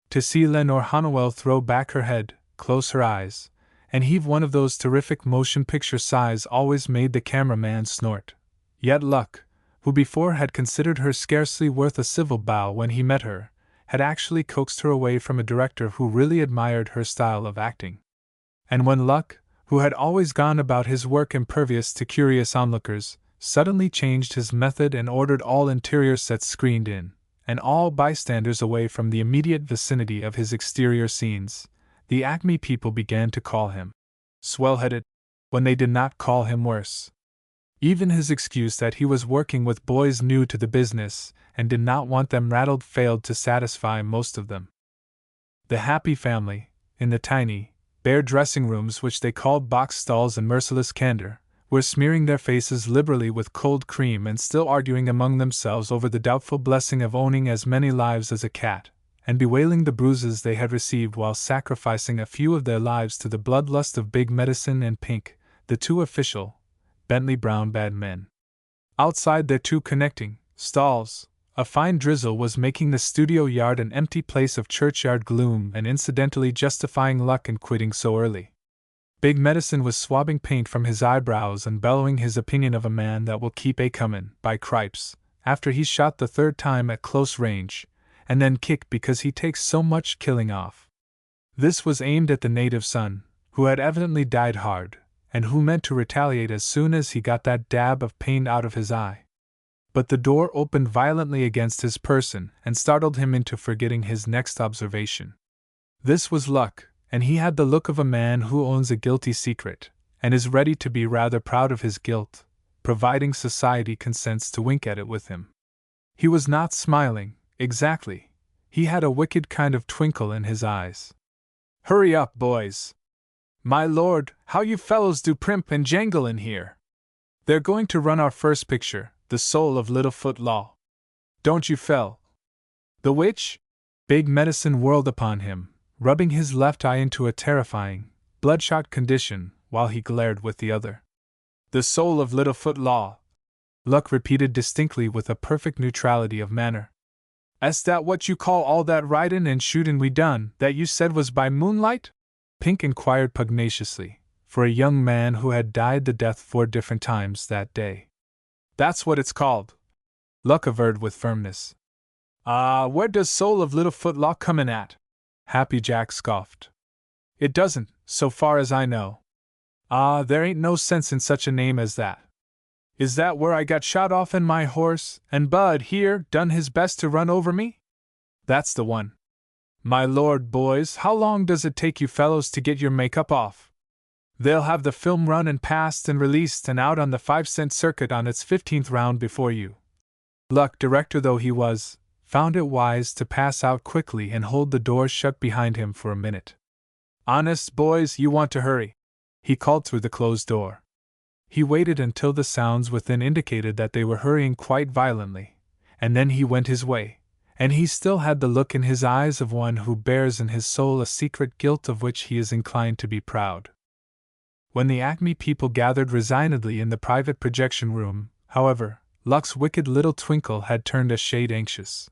To see Lenore Hannawell throw back her head, close her eyes, and heave one of those terrific motion picture sighs always made the cameraman snort. Yet Luck, who before had considered her scarcely worth a civil bow when he met her, had actually coaxed her away from a director who really admired her style of acting. And when Luck, who had always gone about his work impervious to curious onlookers, suddenly changed his method and ordered all interior sets screened in, and all bystanders away from the immediate vicinity of his exterior scenes, the Acme people began to call him swell-headed, when they did not call him worse. Even his excuse that he was working with boys new to the business and did not want them rattled failed to satisfy most of them. The happy family, in the tiny, bare dressing rooms which they called box stalls in merciless candor, were smearing their faces liberally with cold cream and still arguing among themselves over the doubtful blessing of owning as many lives as a cat, and bewailing the bruises they had received while sacrificing a few of their lives to the bloodlust of Big Medicine and Pink, the two official, Bentley Brown bad men. Outside their two connecting stalls, a fine drizzle was making the studio yard an empty place of churchyard gloom and incidentally justifying Luck in quitting so early. Big Medicine was swabbing paint from his eyebrows and bellowing his opinion of a man that will keep a comin', by cripes, after he's shot the third time at close range, and then kicked because he takes so much killing off. This was aimed at the native son, who had evidently died hard, and who meant to retaliate as soon as he got that dab of pain out of his eye. But the door opened violently against his person and startled him into forgetting his next observation. This was Luck, and he had the look of a man who owns a guilty secret, and is ready to be rather proud of his guilt, providing society consents to wink at it with him. He was not smiling, exactly. He had a wicked kind of twinkle in his eyes. "Hurry up, boys! My lord, how you fellows do primp and jangle in here! They're going to run our first picture, The Soul of Littlefoot Law. Don't you fell? The witch?" Big Medicine whirled upon him, rubbing his left eye into a terrifying, bloodshot condition while he glared with the other. "The Soul of Littlefoot Law," Luck repeated distinctly with a perfect neutrality of manner. "Is that what you call all that ridin' and shootin' we done that you said was by moonlight?" Pink inquired pugnaciously, for a young man who had died the death 4 different times that day. "That's what it's called," Luck averred with firmness. Where does Soul of Littlefoot Law come in at?" Happy Jack scoffed. "It doesn't, so far as I know." There ain't no sense in such a name as that." "Is that where I got shot off and my horse, and Bud here, done his best to run over me?" "That's the one." "My lord, boys, how long does it take you fellows to get your makeup off? They'll have the film run and passed and released and out on the 5-cent circuit on its 15th round before you." Luck, director though he was, found it wise to pass out quickly and hold the door shut behind him for a minute. "Honest, boys, you want to hurry," he called through the closed door. He waited until the sounds within indicated that they were hurrying quite violently, and then he went his way, and he still had the look in his eyes of one who bears in his soul a secret guilt of which he is inclined to be proud. When the Acme people gathered resignedly in the private projection room, however, Luck's wicked little twinkle had turned a shade anxious.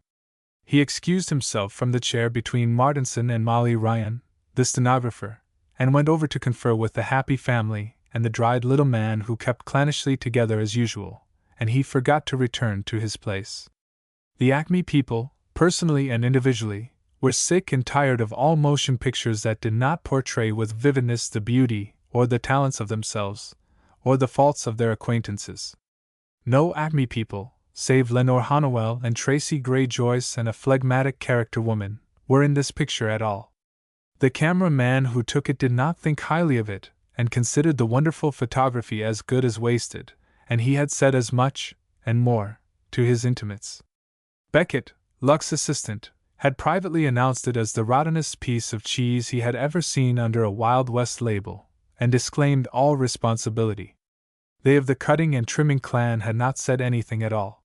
He excused himself from the chair between Martinson and Molly Ryan, the stenographer, and went over to confer with the happy family and the dried little man who kept clannishly together as usual, and he forgot to return to his place. The Acme people, personally and individually, were sick and tired of all motion pictures that did not portray with vividness the beauty or the talents of themselves, or the faults of their acquaintances. No Acme people, save Lenore Hannawell and Tracy Gray Joyce and a phlegmatic character woman, were in this picture at all. The camera-man who took it did not think highly of it, and considered the wonderful photography as good as wasted, and he had said as much, and more, to his intimates. Beckett, Luck's assistant, had privately announced it as the rottenest piece of cheese he had ever seen under a Wild West label, and disclaimed all responsibility. They of the cutting and trimming clan had not said anything at all.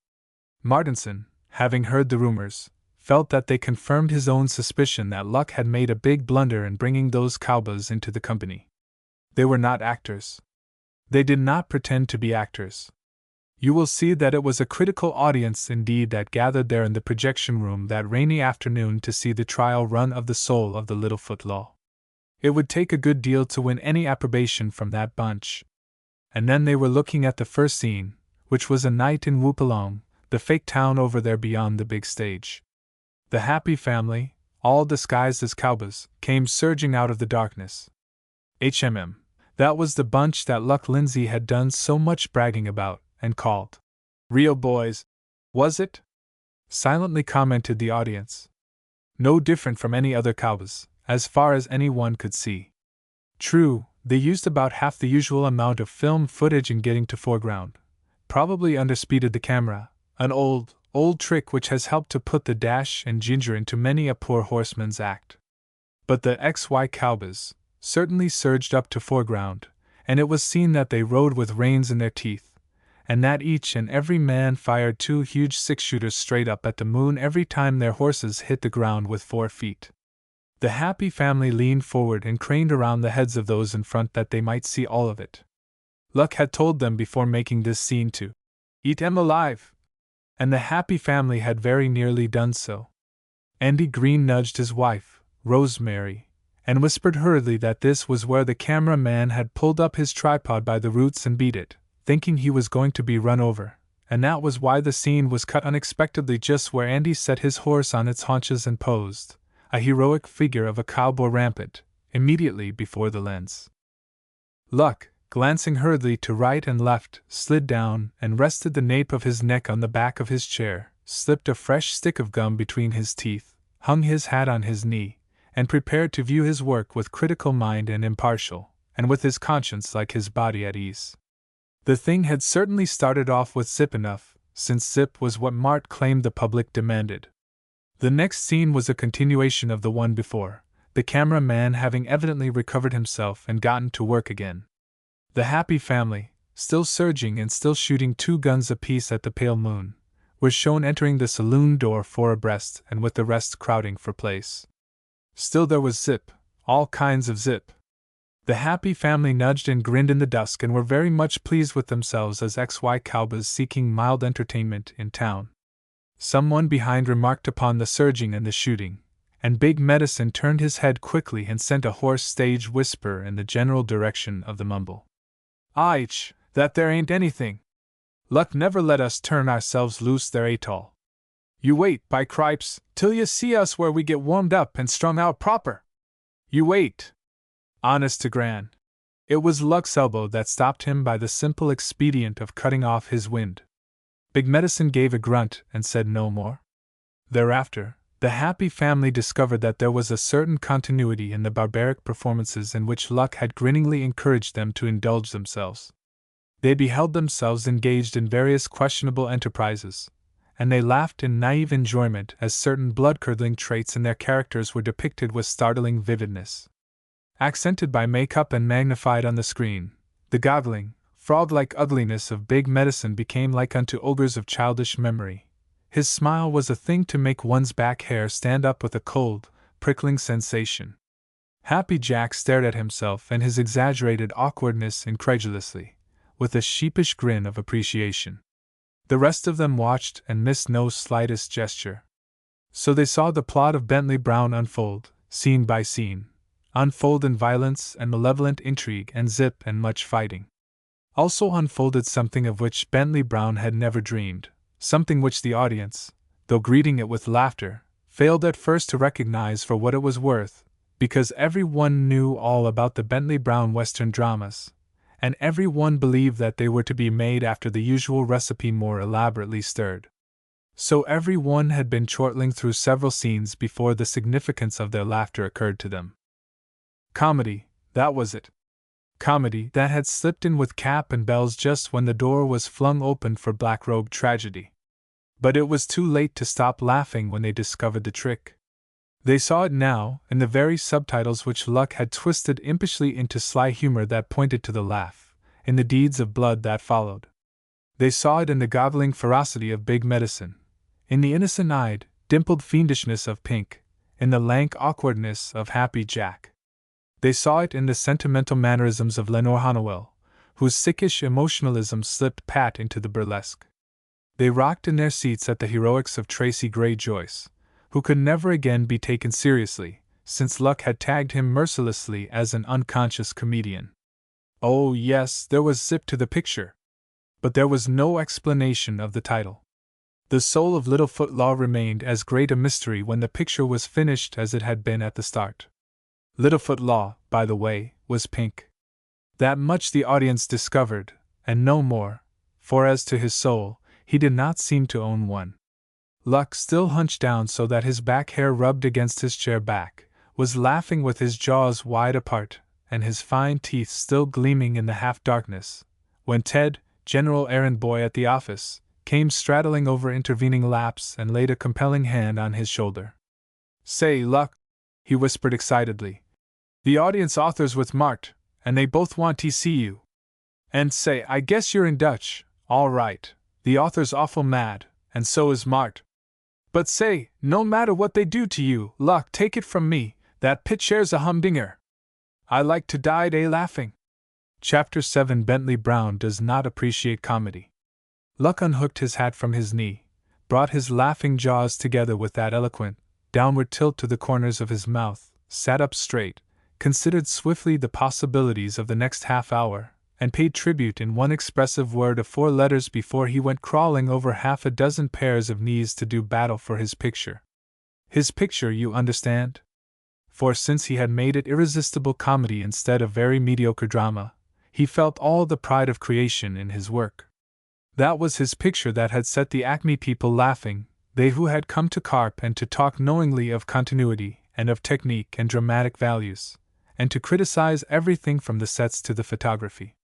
Martinson, having heard the rumors, felt that they confirmed his own suspicion that Luck had made a big blunder in bringing those cowboys into the company. They were not actors. They did not pretend to be actors. You will see that it was a critical audience indeed that gathered there in the projection room that rainy afternoon to see the trial run of the soul of the Littlefoot Law. It would take a good deal to win any approbation from that bunch. And then they were looking at the first scene, which was a night in Whoopalong, the fake town over there beyond the big stage. The happy family, all disguised as cowboys, came surging out of the darkness. That was the bunch that Luck Lindsay had done so much bragging about, and called real boys, was it? Silently commented the audience. No different from any other cowboys, as far as anyone could see. True, they used about half the usual amount of film footage in getting to foreground, probably underspeeded the camera, an old trick which has helped to put the dash and ginger into many a poor horseman's act. But the XY cowboys certainly surged up to foreground, and it was seen that they rode with reins in their teeth, and that each and every man fired 2 huge 6-shooters straight up at the moon every time their horses hit the ground with 4 feet. The happy family leaned forward and craned around the heads of those in front that they might see all of it. Luck had told them before making this scene to eat 'em alive, and the happy family had very nearly done so. Andy Green nudged his wife, Rosemary, and whispered hurriedly that this was where the camera-man had pulled up his tripod by the roots and beat it, thinking he was going to be run over, and that was why the scene was cut unexpectedly just where Andy set his horse on its haunches and posed, a heroic figure of a cowboy rampant, immediately before the lens. Luck, glancing hurriedly to right and left, slid down and rested the nape of his neck on the back of his chair, slipped a fresh stick of gum between his teeth, hung his hat on his knee, and prepared to view his work with critical mind and impartial, and with his conscience like his body at ease. The thing had certainly started off with zip enough, since zip was what Mart claimed the public demanded. The next scene was a continuation of the one before, the camera-man having evidently recovered himself and gotten to work again. The happy family, still surging and still shooting 2 guns apiece at the pale moon, was shown entering the saloon door 4 abreast and with the rest crowding for place. Still there was zip, all kinds of zip. The happy family nudged and grinned in the dusk and were very much pleased with themselves as XY cowboys seeking mild entertainment in town. Someone behind remarked upon the surging and the shooting, and Big Medicine turned his head quickly and sent a hoarse stage whisper in the general direction of the mumble. "Ich, that there ain't anything. Luck never let us turn ourselves loose there atoll. You wait, by cripes, till you see us where we get warmed up and strung out proper. You wait. Honest to gran." It was Luck's elbow that stopped him by the simple expedient of cutting off his wind. Big Medicine gave a grunt and said no more. Thereafter, the happy family discovered that there was a certain continuity in the barbaric performances in which Luck had grinningly encouraged them to indulge themselves. They beheld themselves engaged in various questionable enterprises, and they laughed in naive enjoyment as certain blood-curdling traits in their characters were depicted with startling vividness. Accented by makeup and magnified on the screen, the goggling, frog-like ugliness of Big Medicine became like unto ogres of childish memory. His smile was a thing to make one's back hair stand up with a cold, prickling sensation. Happy Jack stared at himself and his exaggerated awkwardness incredulously, with a sheepish grin of appreciation. The rest of them watched and missed no slightest gesture. So they saw the plot of Bentley Brown unfold, scene by scene, unfold in violence and malevolent intrigue and zip and much fighting. Also unfolded something of which Bentley Brown had never dreamed, something which the audience, though greeting it with laughter, failed at first to recognize for what it was worth, because every one knew all about the Bentley Brown Western dramas, and every one believed that they were to be made after the usual recipe more elaborately stirred. So every one had been chortling through several scenes before the significance of their laughter occurred to them. Comedy, that was it. Comedy that had slipped in with cap and bells just when the door was flung open for black-robed tragedy. But it was too late to stop laughing when they discovered the trick. They saw it now, in the very subtitles which Luck had twisted impishly into sly humor that pointed to the laugh, in the deeds of blood that followed. They saw it in the goggling ferocity of Big Medicine, in the innocent-eyed, dimpled fiendishness of Pink, in the lank awkwardness of Happy Jack. They saw it in the sentimental mannerisms of Lenore Hannawell, whose sickish emotionalism slipped pat into the burlesque. They rocked in their seats at the heroics of Tracy Gray Joyce, who could never again be taken seriously, since luck had tagged him mercilessly as an unconscious comedian. Oh yes, there was zip to the picture. But there was no explanation of the title. The soul of Littlefoot Law remained as great a mystery when the picture was finished as it had been at the start. Littlefoot Law, by the way, was pink. That much the audience discovered, and no more, for as to his soul, he did not seem to own one. Luck, still hunched down so that his back hair rubbed against his chair back, was laughing with his jaws wide apart, and his fine teeth still gleaming in the half-darkness, when Ted, general errand boy at the office, came straddling over intervening laps and laid a compelling hand on his shoulder. "Say, Luck," he whispered excitedly, "the audience author's with Mart, and they both want to see you. And say, I guess you're in Dutch, all right, the author's awful mad, and so is Mart. But say, no matter what they do to you, Luck, take it from me, that picture's a humdinger. I like to die laughing." Chapter 7. Bentley Brown does not appreciate comedy. Luck unhooked his hat from his knee, brought his laughing jaws together with that eloquent, downward tilt to the corners of his mouth, sat up straight, considered swiftly the possibilities of the next half hour, and paid tribute in one expressive word of 4 letters before he went crawling over half a dozen pairs of knees to do battle for his picture. His picture, you understand? For since he had made it irresistible comedy instead of very mediocre drama, he felt all the pride of creation in his work. That was his picture that had set the Acme people laughing, they who had come to carp and to talk knowingly of continuity and of technique and dramatic values, and to criticize everything from the sets to the photography.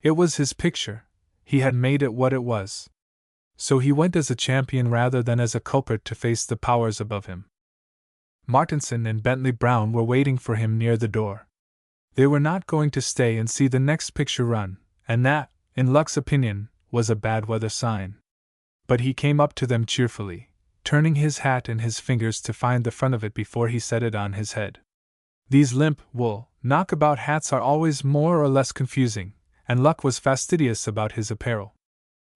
It was his picture, he had made it what it was. So he went as a champion rather than as a culprit to face the powers above him. Martinson and Bentley Brown were waiting for him near the door. They were not going to stay and see the next picture run, and that, in Luck's opinion, was a bad weather sign. But he came up to them cheerfully, turning his hat in his fingers to find the front of it before he set it on his head. These limp, wool, knockabout hats are always more or less confusing, and Luck was fastidious about his apparel.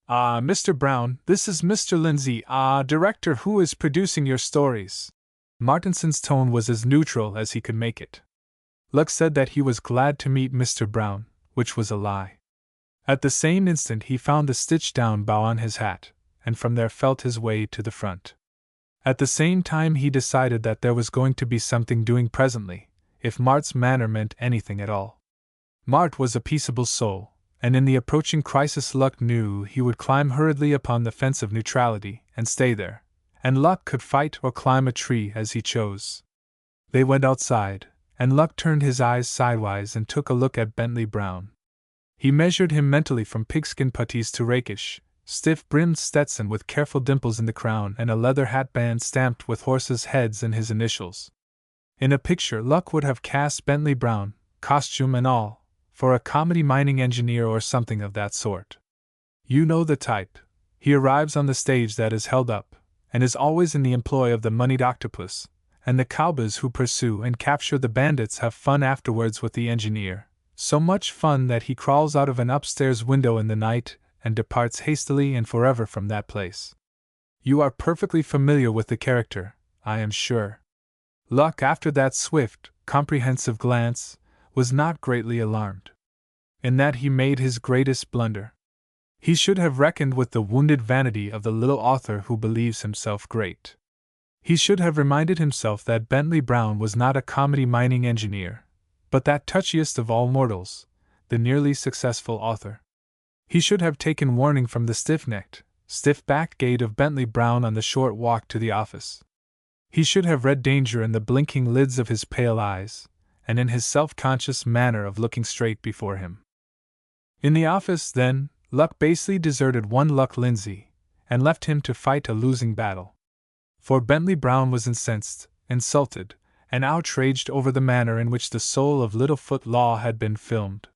"Ah, Mr. Brown, this is Mr. Lindsay, director who is producing your stories." Martinson's tone was as neutral as he could make it. Luck said that he was glad to meet Mr. Brown, which was a lie. At the same instant he found the stitched-down bow on his hat, and from there felt his way to the front. At the same time he decided that there was going to be something doing presently, if Mart's manner meant anything at all. Mart was a peaceable soul, and in the approaching crisis Luck knew he would climb hurriedly upon the fence of neutrality and stay there, and Luck could fight or climb a tree as he chose. They went outside, and Luck turned his eyes sidewise and took a look at Bentley Brown. He measured him mentally from pigskin puttees to rakish, stiff-brimmed Stetson with careful dimples in the crown and a leather hatband stamped with horses' heads and his initials. In a picture Luck would have cast Bentley Brown, costume and all, for a comedy mining engineer or something of that sort. You know the type. He arrives on the stage that is held up, and is always in the employ of the moneyed octopus, and the cowboys who pursue and capture the bandits have fun afterwards with the engineer, so much fun that he crawls out of an upstairs window in the night and departs hastily and forever from that place. You are perfectly familiar with the character, I am sure. Luck, after that swift, comprehensive glance, was not greatly alarmed. In that he made his greatest blunder. He should have reckoned with the wounded vanity of the little author who believes himself great. He should have reminded himself that Bentley Brown was not a comedy mining engineer, but that touchiest of all mortals, the nearly successful author. He should have taken warning from the stiff-necked, stiff-backed gait of Bentley Brown on the short walk to the office. He should have read danger in the blinking lids of his pale eyes, and in his self-conscious manner of looking straight before him. In the office, then, Luck basely deserted one Luck Lindsay, and left him to fight a losing battle. For Bentley Brown was incensed, insulted, and outraged over the manner in which the soul of Littlefoot Law had been filmed.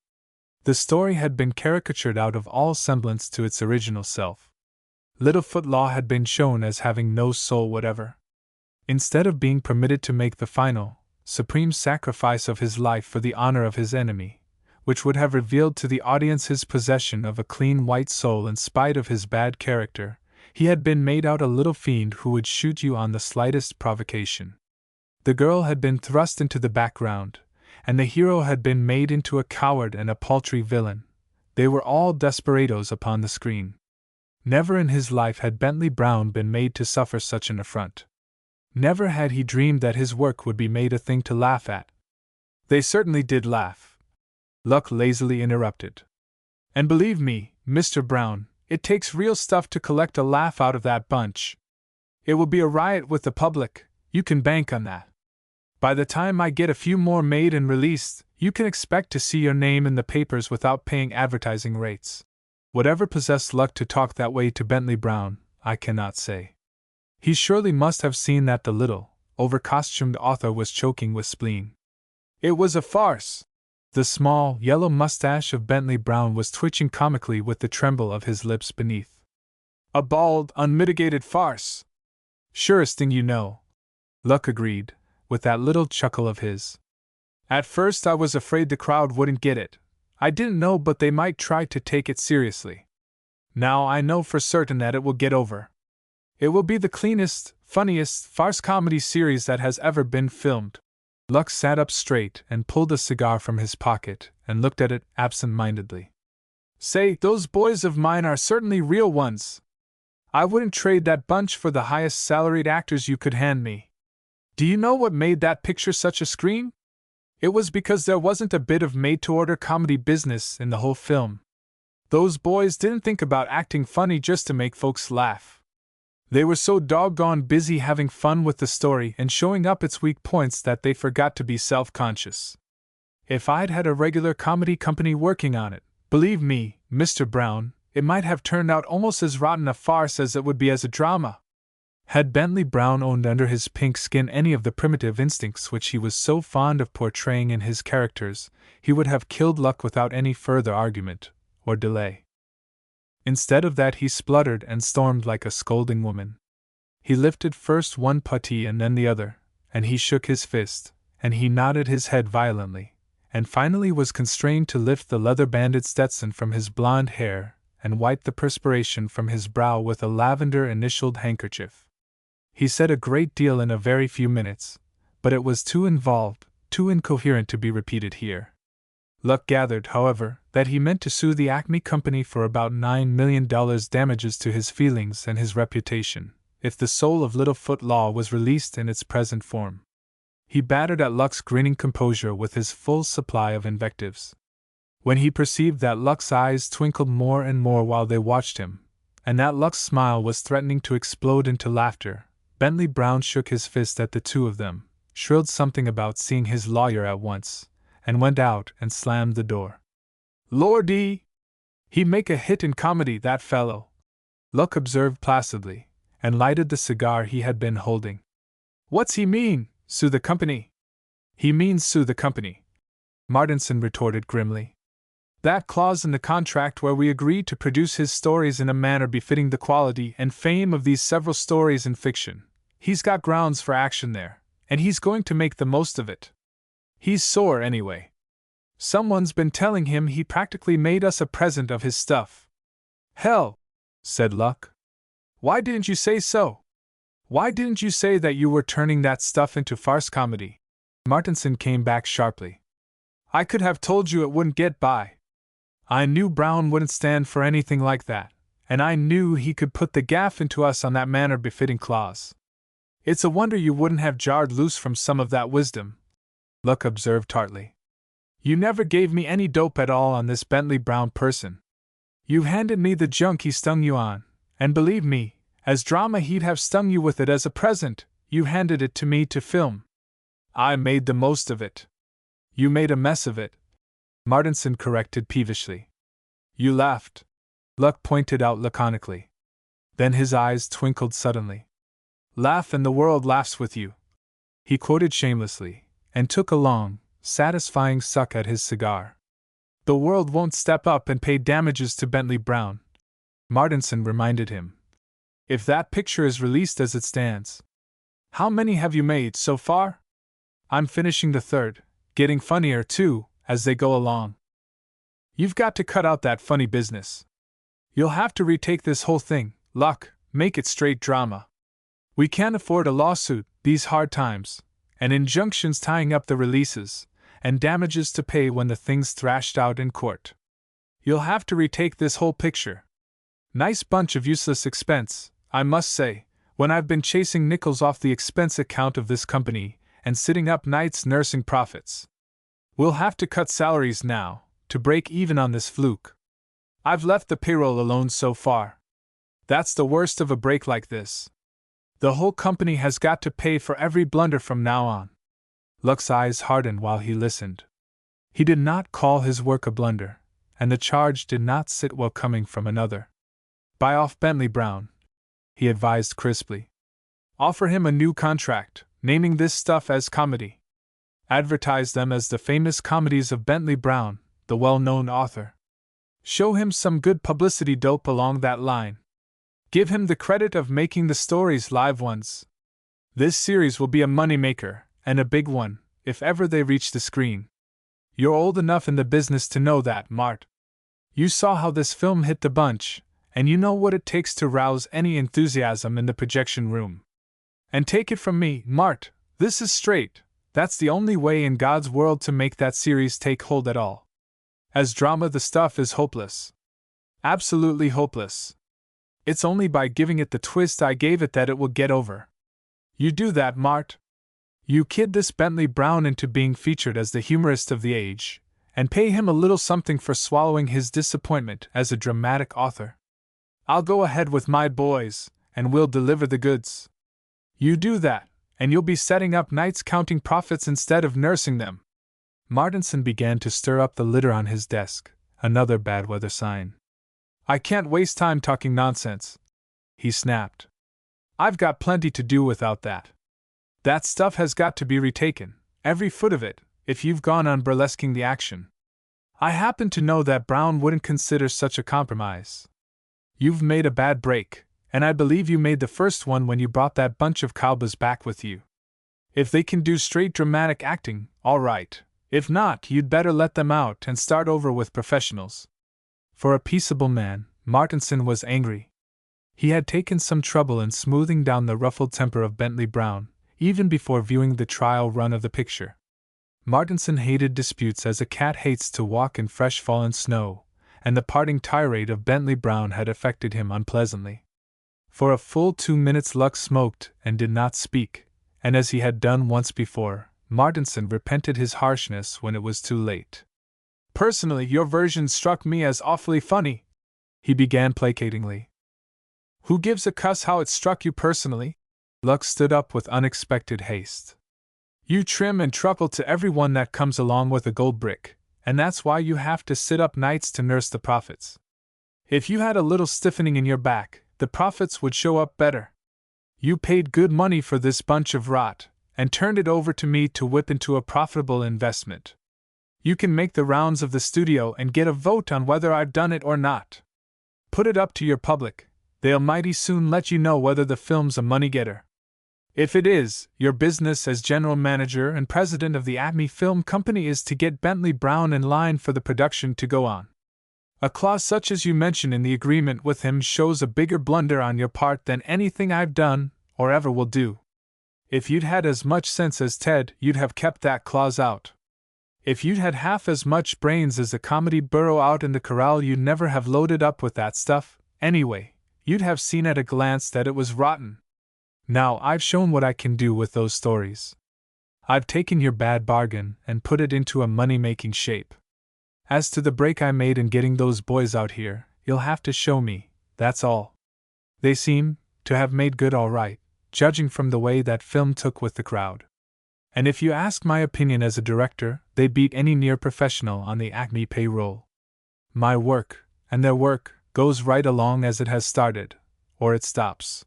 The story had been caricatured out of all semblance to its original self. Littlefoot Law had been shown as having no soul whatever. Instead of being permitted to make the final, supreme sacrifice of his life for the honor of his enemy, which would have revealed to the audience his possession of a clean white soul in spite of his bad character, he had been made out a little fiend who would shoot you on the slightest provocation. The girl had been thrust into the background, and the hero had been made into a coward and a paltry villain. They were all desperadoes upon the screen. Never in his life had Bentley Brown been made to suffer such an affront. Never had he dreamed that his work would be made a thing to laugh at. They certainly did laugh, Luck lazily interrupted. And believe me, Mr. Brown, it takes real stuff to collect a laugh out of that bunch. It will be a riot with the public, you can bank on that. By the time I get a few more made and released, you can expect to see your name in the papers without paying advertising rates. Whatever possessed Luck to talk that way to Bentley Brown, I cannot say. He surely must have seen that the little, over-costumed author was choking with spleen. It was a farce. The small, yellow mustache of Bentley Brown was twitching comically with the tremble of his lips beneath. A bald, unmitigated farce. Surest thing you know, Luck agreed, with that little chuckle of his. At first I was afraid the crowd wouldn't get it. I didn't know but they might try to take it seriously. Now I know for certain that it will get over. It will be the cleanest, funniest farce comedy series that has ever been filmed. Luck sat up straight and pulled a cigar from his pocket and looked at it absent-mindedly. Say, those boys of mine are certainly real ones. I wouldn't trade that bunch for the highest salaried actors you could hand me. Do you know what made that picture such a scream? It was because there wasn't a bit of made-to-order comedy business in the whole film. Those boys didn't think about acting funny just to make folks laugh. They were so doggone busy having fun with the story and showing up its weak points that they forgot to be self-conscious. If I'd had a regular comedy company working on it, believe me, Mr. Brown, it might have turned out almost as rotten a farce as it would be as a drama. Had Bentley Brown owned under his pink skin any of the primitive instincts which he was so fond of portraying in his characters, he would have killed Luck without any further argument or delay. Instead of that, he spluttered and stormed like a scolding woman. He lifted first one puttee and then the other, and he shook his fist, and he nodded his head violently, and finally was constrained to lift the leather-banded Stetson from his blonde hair and wipe the perspiration from his brow with a lavender-initialed handkerchief. He said a great deal in a very few minutes, but it was too involved, too incoherent to be repeated here. Luck gathered, however, that he meant to sue the Acme Company for about $9 million damages to his feelings and his reputation, if the soul of Littlefoot Law was released in its present form. He battered at Luck's grinning composure with his full supply of invectives. When he perceived that Luck's eyes twinkled more and more while they watched him, and that Luck's smile was threatening to explode into laughter, Bentley Brown shook his fist at the two of them, shrilled something about seeing his lawyer at once, and went out and slammed the door. Lordy! He'd make a hit in comedy, that fellow, Luck observed placidly, and lighted the cigar he had been holding. What's he mean, sue the company? He means sue the company, Martinson retorted grimly. That clause in the contract where we agree to produce his stories in a manner befitting the quality and fame of these several stories in fiction. He's got grounds for action there, and he's going to make the most of it. He's sore anyway. Someone's been telling him he practically made us a present of his stuff. Hell, said Luck. Why didn't you say so? Why didn't you say that you were turning that stuff into farce comedy? Martinson came back sharply. I could have told you it wouldn't get by. I knew Brown wouldn't stand for anything like that, and I knew he could put the gaff into us on that manner befitting clause. It's a wonder you wouldn't have jarred loose from some of that wisdom, Luck observed tartly. You never gave me any dope at all on this Bentley Brown person. You handed me the junk he stung you on, and believe me, as drama he'd have stung you with it as a present. You handed it to me to film. I made the most of it. You made a mess of it, Martinson corrected peevishly. You laughed, Luck pointed out laconically. Then his eyes twinkled suddenly. Laugh and the world laughs with you, he quoted shamelessly, and took a long, satisfying suck at his cigar. The world won't step up and pay damages to Bentley Brown, Martinson reminded him. If that picture is released as it stands. How many have you made so far? I'm finishing the third, getting funnier too, as they go along. You've got to cut out that funny business. You'll have to retake this whole thing, Luck, make it straight drama. We can't afford a lawsuit, these hard times, and injunctions tying up the releases, and damages to pay when the thing's thrashed out in court. You'll have to retake this whole picture. Nice bunch of useless expense, I must say, when I've been chasing nickels off the expense account of this company and sitting up nights nursing profits. We'll have to cut salaries now, to break even on this fluke. I've left the payroll alone so far. That's the worst of a break like this. The whole company has got to pay for every blunder from now on. Luck's eyes hardened while he listened. He did not call his work a blunder, and the charge did not sit well coming from another. Buy off Bentley Brown, he advised crisply. Offer him a new contract, naming this stuff as comedy. Advertise them as the famous comedies of Bentley Brown, the well-known author. Show him some good publicity dope along that line. Give him the credit of making the stories live ones. This series will be a moneymaker, and a big one, if ever they reach the screen. You're old enough in the business to know that, Mart. You saw how this film hit the bunch, and you know what it takes to rouse any enthusiasm in the projection room. And take it from me, Mart, this is straight. That's the only way in God's world to make that series take hold at all. As drama, the stuff is hopeless. Absolutely hopeless. It's only by giving it the twist I gave it that it will get over. You do that, Mart. You kid this Bentley Brown into being featured as the humorist of the age, and pay him a little something for swallowing his disappointment as a dramatic author. I'll go ahead with my boys, and we'll deliver the goods. You do that, and you'll be setting up nights counting profits instead of nursing them. Martinson began to stir up the litter on his desk, another bad weather sign. I can't waste time talking nonsense, he snapped. I've got plenty to do without that. That stuff has got to be retaken, every foot of it, if you've gone on burlesquing the action. I happen to know that Brown wouldn't consider such a compromise. You've made a bad break, and I believe you made the first one when you brought that bunch of cowboys back with you. If they can do straight dramatic acting, all right. If not, you'd better let them out and start over with professionals. For a peaceable man, Martinson was angry. He had taken some trouble in smoothing down the ruffled temper of Bentley Brown, even before viewing the trial run of the picture. Martinson hated disputes as a cat hates to walk in fresh fallen snow, and the parting tirade of Bentley Brown had affected him unpleasantly. For a full 2 minutes Luck smoked and did not speak, and as he had done once before, Martinson repented his harshness when it was too late. Personally, your version struck me as awfully funny, he began placatingly. Who gives a cuss how it struck you personally? Luck stood up with unexpected haste. You trim and truckle to everyone that comes along with a gold brick, and that's why you have to sit up nights to nurse the profits. If you had a little stiffening in your back, the profits would show up better. You paid good money for this bunch of rot, and turned it over to me to whip into a profitable investment. You can make the rounds of the studio and get a vote on whether I've done it or not. Put it up to your public, they'll mighty soon let you know whether the film's a money-getter. If it is, your business as general manager and president of the Acme Film Company is to get Bentley Brown in line for the production to go on. A clause such as you mention in the agreement with him shows a bigger blunder on your part than anything I've done, or ever will do. If you'd had as much sense as Ted, you'd have kept that clause out. If you'd had half as much brains as the comedy burro out in the corral, you'd never have loaded up with that stuff. Anyway, you'd have seen at a glance that it was rotten. Now I've shown what I can do with those stories. I've taken your bad bargain and put it into a money-making shape. As to the break I made in getting those boys out here, you'll have to show me, that's all. They seem to have made good all right, judging from the way that film took with the crowd. And if you ask my opinion as a director, they beat any near professional on the Acme payroll. My work, and their work, goes right along as it has started, or it stops.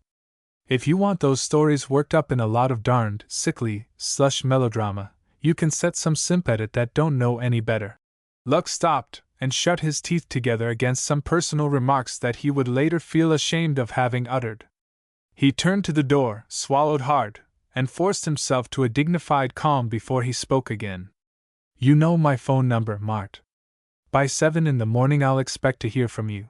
If you want those stories worked up in a lot of darned, sickly, slush melodrama, you can set some simp at it that don't know any better. Luck stopped, and shut his teeth together against some personal remarks that he would later feel ashamed of having uttered. He turned to the door, swallowed hard, and forced himself to a dignified calm before he spoke again. You know my phone number, Mart. By 7 in the morning I'll expect to hear from you.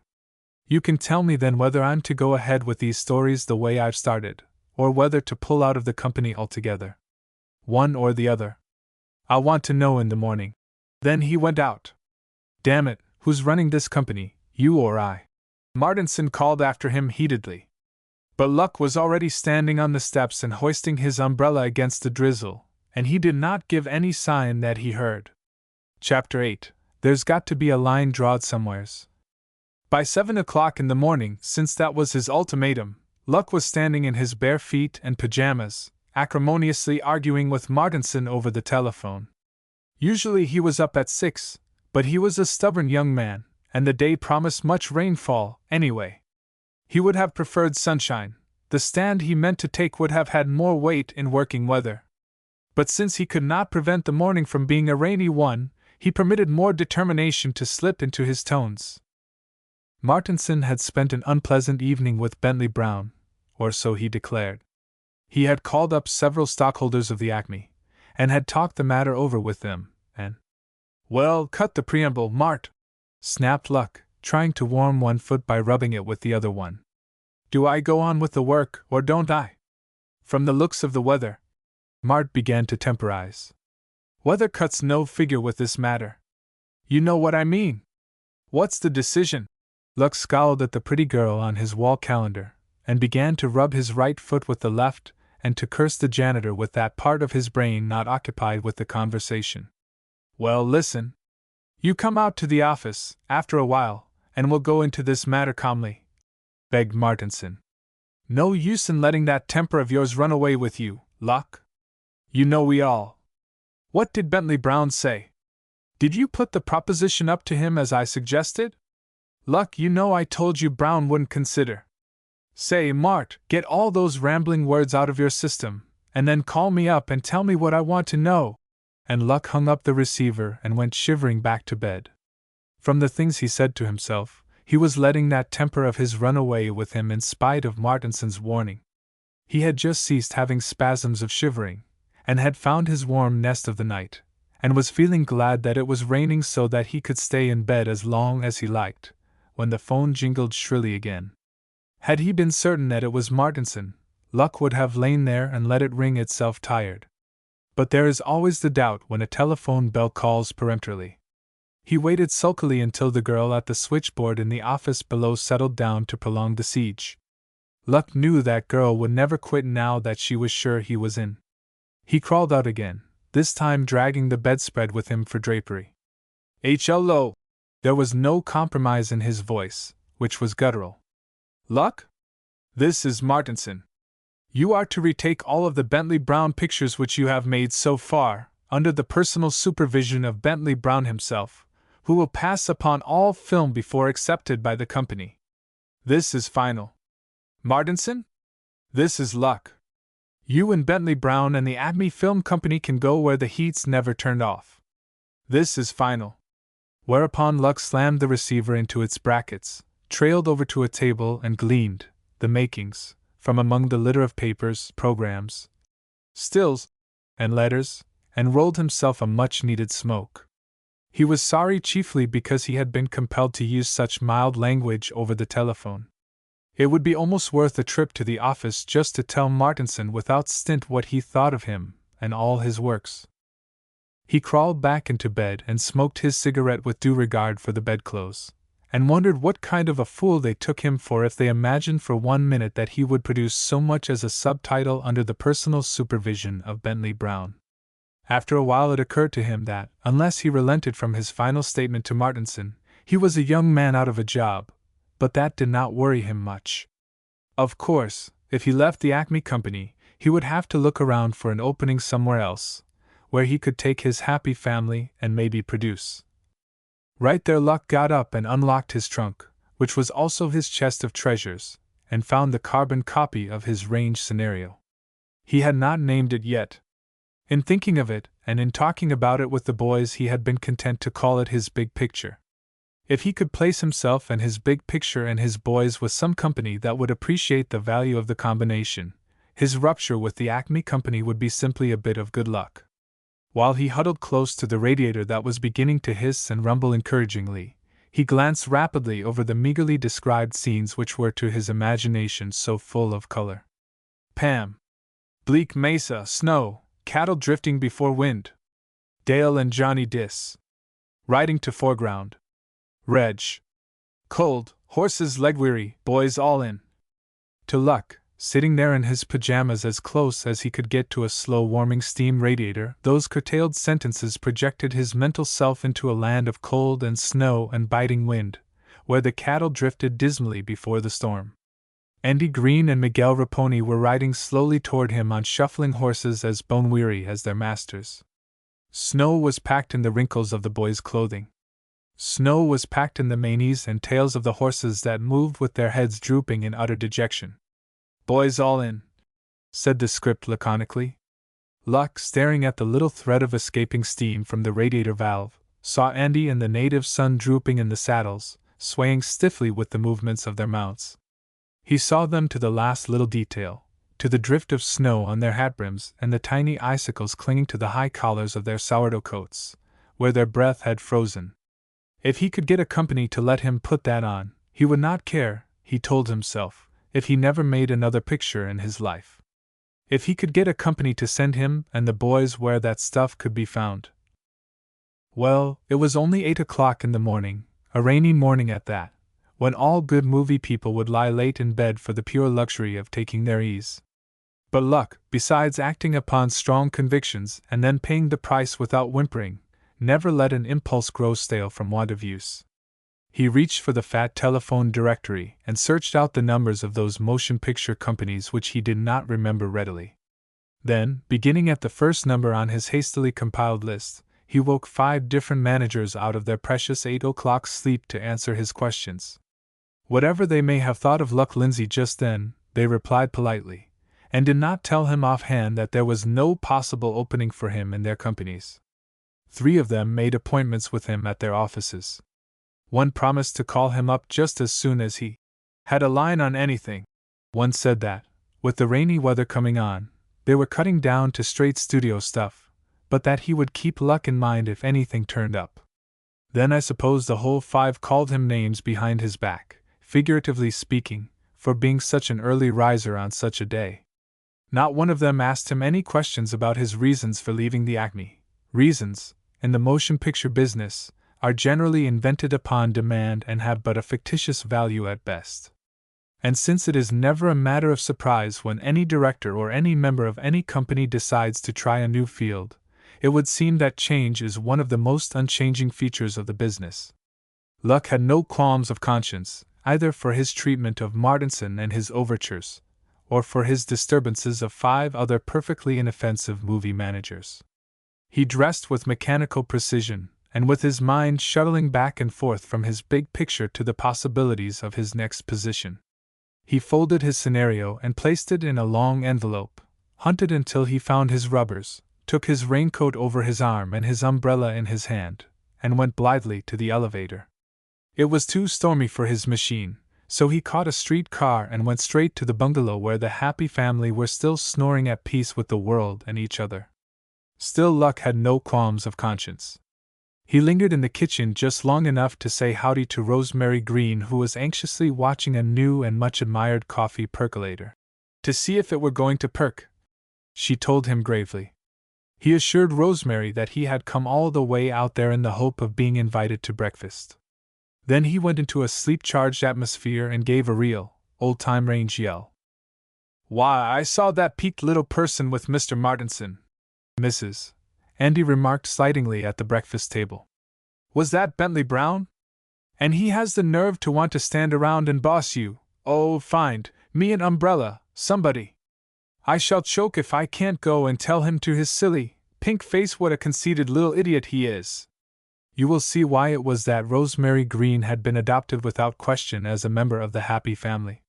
You can tell me then whether I'm to go ahead with these stories the way I've started, or whether to pull out of the company altogether. One or the other. I'll want to know in the morning. Then he went out. Damn it, who's running this company, you or I? Martinson called after him heatedly. But Luck was already standing on the steps and hoisting his umbrella against the drizzle, and he did not give any sign that he heard. Chapter 8. There's got to be a line drawed somewheres. By 7 o'clock in the morning, since that was his ultimatum, Luck was standing in his bare feet and pajamas, acrimoniously arguing with Martinson over the telephone. Usually he was up at 6, but he was a stubborn young man, and the day promised much rainfall, anyway. He would have preferred sunshine. The stand he meant to take would have had more weight in working weather. But since he could not prevent the morning from being a rainy one, he permitted more determination to slip into his tones. Martinson had spent an unpleasant evening with Bentley Brown, or so he declared. He had called up several stockholders of the Acme, and had talked the matter over with them, and— Well, cut the preamble, Mart, snapped Luck, trying to warm one foot by rubbing it with the other one. Do I go on with the work, or don't I? From the looks of the weather, Mart began to temporize. Weather cuts no figure with this matter. You know what I mean. What's the decision? Luck scowled at the pretty girl on his wall calendar, and began to rub his right foot with the left, and to curse the janitor with that part of his brain not occupied with the conversation. Well, listen. You come out to the office, after a while, and we'll go into this matter calmly, begged Martinson. No use in letting that temper of yours run away with you, Luck. You know we all. What did Bentley Brown say? Did you put the proposition up to him as I suggested? Luck, you know I told you Brown wouldn't consider. Say, Mart, get all those rambling words out of your system, and then call me up and tell me what I want to know. And Luck hung up the receiver and went shivering back to bed. From the things he said to himself, he was letting that temper of his run away with him in spite of Martinson's warning. He had just ceased having spasms of shivering, and had found his warm nest of the night, and was feeling glad that it was raining so that he could stay in bed as long as he liked, when the phone jingled shrilly again. Had he been certain that it was Martinson, Luck would have lain there and let it ring itself tired. But there is always the doubt when a telephone bell calls peremptorily. He waited sulkily until the girl at the switchboard in the office below settled down to prolong the siege. Luck knew that girl would never quit now that she was sure he was in. He crawled out again, this time dragging the bedspread with him for drapery. Hello! There was no compromise in his voice, which was guttural. Luck? This is Martinson. You are to retake all of the Bentley Brown pictures which you have made so far, under the personal supervision of Bentley Brown himself, who will pass upon all film before accepted by the company. This is final. Martinson? This is Luck. You and Bentley Brown and the Acme Film Company can go where the heat's never turned off. This is final. Whereupon Luck slammed the receiver into its brackets, trailed over to a table and gleaned the makings from among the litter of papers, programs, stills, and letters, and rolled himself a much-needed smoke. He was sorry chiefly because he had been compelled to use such mild language over the telephone. It would be almost worth a trip to the office just to tell Martinson without stint what he thought of him and all his works. He crawled back into bed and smoked his cigarette with due regard for the bedclothes, and wondered what kind of a fool they took him for if they imagined for 1 minute that he would produce so much as a subtitle under the personal supervision of Bentley Brown. After a while it occurred to him that, unless he relented from his final statement to Martinson, he was a young man out of a job, but that did not worry him much. Of course, if he left the Acme Company, he would have to look around for an opening somewhere else, where he could take his happy family and maybe produce. Right there Luck got up and unlocked his trunk, which was also his chest of treasures, and found the carbon copy of his range scenario. He had not named it yet. In thinking of it, and in talking about it with the boys, he had been content to call it his big picture. If he could place himself and his big picture and his boys with some company that would appreciate the value of the combination, his rupture with the Acme Company would be simply a bit of good luck. While he huddled close to the radiator that was beginning to hiss and rumble encouragingly, he glanced rapidly over the meagerly described scenes which were to his imagination so full of color. Pam. Bleak mesa, snow, cattle drifting before wind. Dale and Johnny Dis. Riding to foreground. Reg. Cold, horses leg-weary, boys all in. To Luck, sitting there in his pajamas as close as he could get to a slow-warming steam radiator, those curtailed sentences projected his mental self into a land of cold and snow and biting wind, where the cattle drifted dismally before the storm. Andy Green and Miguel Raponi were riding slowly toward him on shuffling horses as bone-weary as their masters. Snow was packed in the wrinkles of the boys' clothing. Snow was packed in the manes and tails of the horses that moved with their heads drooping in utter dejection. Boys all in, said the script laconically. Luck, staring at the little thread of escaping steam from the radiator valve, saw Andy and the native son drooping in the saddles, swaying stiffly with the movements of their mounts. He saw them to the last little detail, to the drift of snow on their hat brims and the tiny icicles clinging to the high collars of their sourdough coats, where their breath had frozen. If he could get a company to let him put that on, he would not care, he told himself, if he never made another picture in his life. If he could get a company to send him and the boys where that stuff could be found. Well, it was only 8 o'clock in the morning, a rainy morning at that, when all good movie people would lie late in bed for the pure luxury of taking their ease. But Luck, besides acting upon strong convictions and then paying the price without whimpering, never let an impulse grow stale from want of use. He reached for the fat telephone directory and searched out the numbers of those motion picture companies which he did not remember readily. Then, beginning at the first number on his hastily compiled list, he woke 5 different managers out of their precious 8 o'clock sleep to answer his questions. Whatever they may have thought of Luck Lindsay just then, they replied politely, and did not tell him offhand that there was no possible opening for him in their companies. 3 of them made appointments with him at their offices. One promised to call him up just as soon as he had a line on anything. One said that, with the rainy weather coming on, they were cutting down to straight studio stuff, but that he would keep Luck in mind if anything turned up. Then I suppose the whole 5 called him names behind his back, figuratively speaking, for being such an early riser on such a day. Not one of them asked him any questions about his reasons for leaving the Acme. Reasons, in the motion picture business, are generally invented upon demand and have but a fictitious value at best. And since it is never a matter of surprise when any director or any member of any company decides to try a new field, it would seem that change is one of the most unchanging features of the business. Luck had no qualms of conscience, either for his treatment of Martinson and his overtures, or for his disturbances of 5 other perfectly inoffensive movie managers. He dressed with mechanical precision, and with his mind shuttling back and forth from his big picture to the possibilities of his next position. He folded his scenario and placed it in a long envelope, hunted until he found his rubbers, took his raincoat over his arm and his umbrella in his hand, and went blithely to the elevator. It was too stormy for his machine, so he caught a street car and went straight to the bungalow where the happy family were still snoring at peace with the world and each other. Still, Luck had no qualms of conscience. He lingered in the kitchen just long enough to say howdy to Rosemary Green, who was anxiously watching a new and much-admired coffee percolator. To see if it were going to perk, she told him gravely. He assured Rosemary that he had come all the way out there in the hope of being invited to breakfast. Then he went into a sleep-charged atmosphere and gave a real, old-time range yell. "Why, I saw that peaked little person with Mr. Martinson, Mrs. Andy remarked slightingly at the breakfast table. Was that Bentley Brown? And he has the nerve to want to stand around and boss you. Oh, find me an umbrella, somebody. I shall choke if I can't go and tell him to his silly, pink face what a conceited little idiot he is." You will see why it was that Rosemary Green had been adopted without question as a member of the happy family.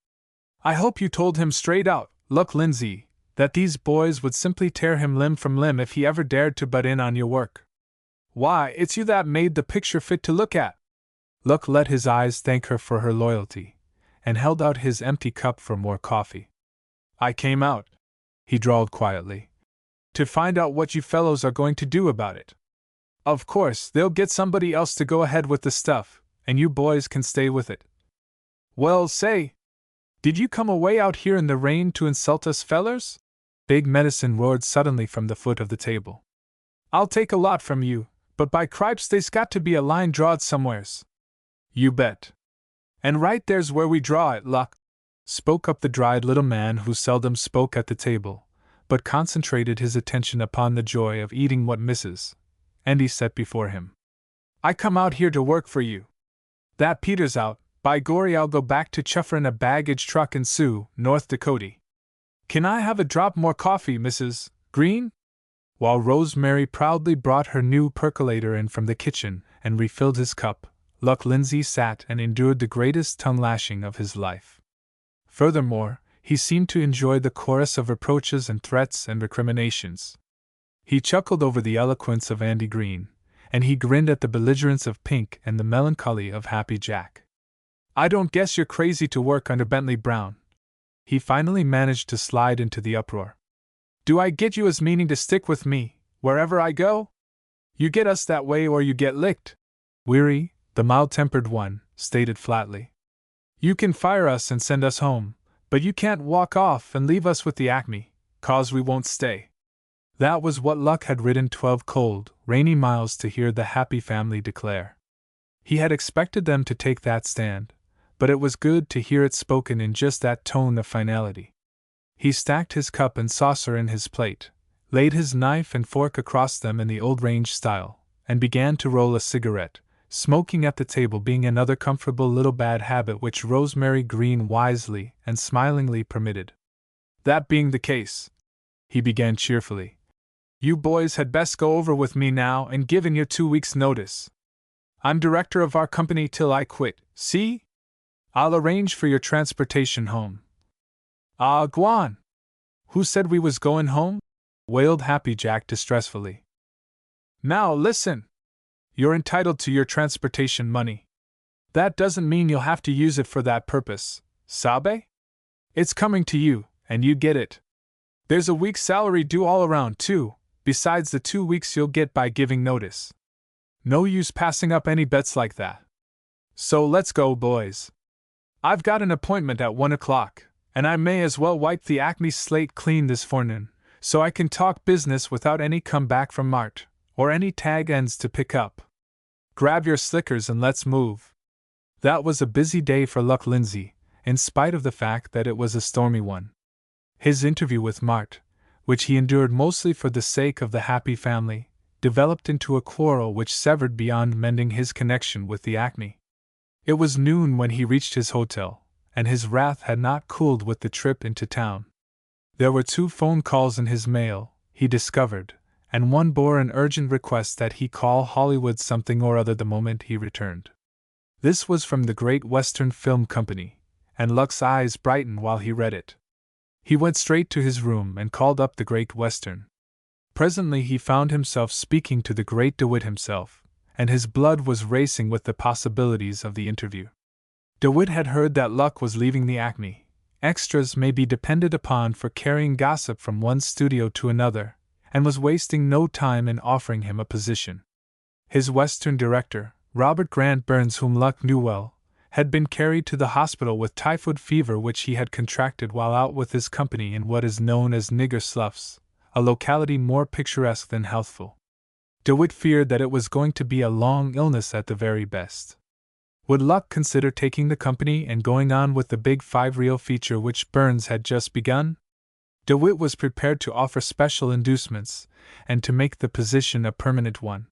"I hope you told him straight out, Luck Lindsay, that these boys would simply tear him limb from limb if he ever dared to butt in on your work. Why, it's you that made the picture fit to look at." Luck let his eyes thank her for her loyalty, and held out his empty cup for more coffee. I came out, he drawled quietly, to find out what you fellows are going to do about it. Of course, they'll get somebody else to go ahead with the stuff, and you boys can stay with it. Well, say, did you come away out here in the rain to insult us fellers? Big Medicine roared suddenly from the foot of the table. I'll take a lot from you, but by cripes they's got to be a line drawed somewheres. You bet. And right there's where we draw it, Luck, spoke up the dried little man who seldom spoke at the table, but concentrated his attention upon the joy of eating what Mrs. Andy set before him. I come out here to work for you. That Peter's out, by gory I'll go back to chufferin' a baggage truck in Sioux, North Dakota. Can I have a drop more coffee, Mrs. Green? While Rosemary proudly brought her new percolator in from the kitchen and refilled his cup, Luck Lindsay sat and endured the greatest tongue-lashing of his life. Furthermore, he seemed to enjoy the chorus of reproaches and threats and recriminations. He chuckled over the eloquence of Andy Green, and he grinned at the belligerence of Pink and the melancholy of Happy Jack. I don't guess you're crazy to work under Bentley Brown. He finally managed to slide into the uproar. Do I get you as meaning to stick with me, wherever I go? You get us that way or you get licked. Weary, the mild-tempered one, stated flatly. You can fire us and send us home, but you can't walk off and leave us with the Acme, 'cause we won't stay. That was what Luck had ridden 12 cold, rainy miles to hear the Happy family declare. He had expected them to take that stand, but it was good to hear it spoken in just that tone of finality. He stacked his cup and saucer in his plate, laid his knife and fork across them in the old range style, and began to roll a cigarette, smoking at the table being another comfortable little bad habit which Rosemary Green wisely and smilingly permitted. That being the case, he began cheerfully, you boys had best go over with me now and give in your 2 weeks' notice. I'm director of our company till I quit, see? I'll arrange for your transportation home. Ah, gwan! Who said we was goin' home? Wailed Happy Jack distressfully. Now listen! You're entitled to your transportation money. That doesn't mean you'll have to use it for that purpose, sabe? It's coming to you, and you get it. There's a week's salary due all around, too, besides the 2 weeks you'll get by giving notice. No use passing up any bets like that. So let's go, boys. I've got an appointment at 1 o'clock, and I may as well wipe the Acme slate clean this forenoon, so I can talk business without any comeback from Mart, or any tag ends to pick up. Grab your slickers and let's move. That was a busy day for Luck Lindsay, in spite of the fact that it was a stormy one. His interview with Mart, which he endured mostly for the sake of the Happy family, developed into a quarrel which severed beyond mending his connection with the Acme. It was noon when he reached his hotel, and his wrath had not cooled with the trip into town. There were 2 phone calls in his mail, he discovered, and one bore an urgent request that he call Hollywood something or other the moment he returned. This was from the Great Western Film Company, and Luck's eyes brightened while he read it. He went straight to his room and called up the Great Western. Presently he found himself speaking to the great DeWitt himself, and his blood was racing with the possibilities of the interview. DeWitt had heard that Luck was leaving the Acme. Extras may be depended upon for carrying gossip from one studio to another, and was wasting no time in offering him a position. His Western director, Robert Grant Burns, whom Luck knew well, had been carried to the hospital with typhoid fever which he had contracted while out with his company in what is known as Nigger Sloughs, a locality more picturesque than healthful. DeWitt feared that it was going to be a long illness at the very best. Would Luck consider taking the company and going on with the big 5-reel feature which Burns had just begun? DeWitt was prepared to offer special inducements, and to make the position a permanent one.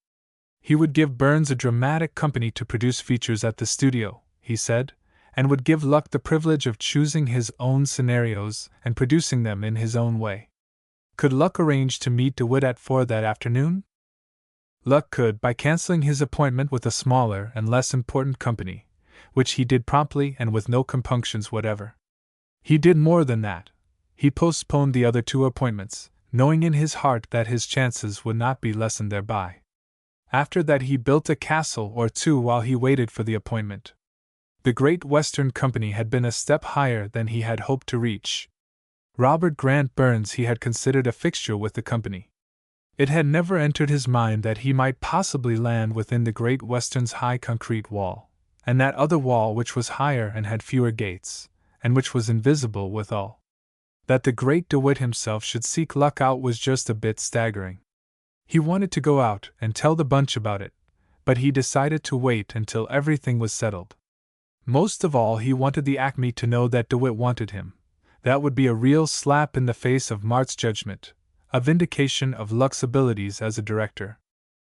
He would give Burns a dramatic company to produce features at the studio, he said, and would give Luck the privilege of choosing his own scenarios and producing them in his own way. Could Luck arrange to meet DeWitt at 4 that afternoon? Luck could by canceling his appointment with a smaller and less important company, which he did promptly and with no compunctions whatever. He did more than that. He postponed the other 2 appointments, knowing in his heart that his chances would not be lessened thereby. After that he built a castle or two while he waited for the appointment. The Great Western Company had been a step higher than he had hoped to reach. Robert Grant Burns he had considered a fixture with the company. It had never entered his mind that he might possibly land within the Great Western's high concrete wall, and that other wall which was higher and had fewer gates, and which was invisible withal. That the great DeWitt himself should seek luck out was just a bit staggering. He wanted to go out and tell the bunch about it, but he decided to wait until everything was settled. Most of all, he wanted the Acme to know that DeWitt wanted him. That would be a real slap in the face of Mart's judgment, a vindication of Luck's abilities as a director.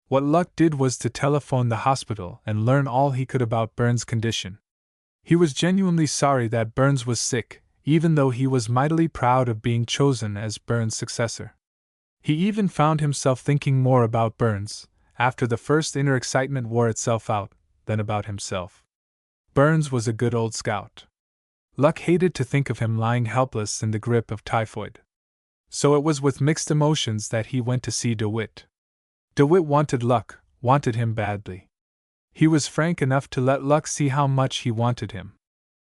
What Luck did was to telephone the hospital and learn all he could about Burns' condition. He was genuinely sorry that Burns was sick, even though he was mightily proud of being chosen as Burns' successor. He even found himself thinking more about Burns, after the first inner excitement wore itself out, than about himself. Burns was a good old scout. Luck hated to think of him lying helpless in the grip of typhoid. So it was with mixed emotions that he went to see DeWitt. DeWitt wanted Luck, wanted him badly. He was frank enough to let Luck see how much he wanted him.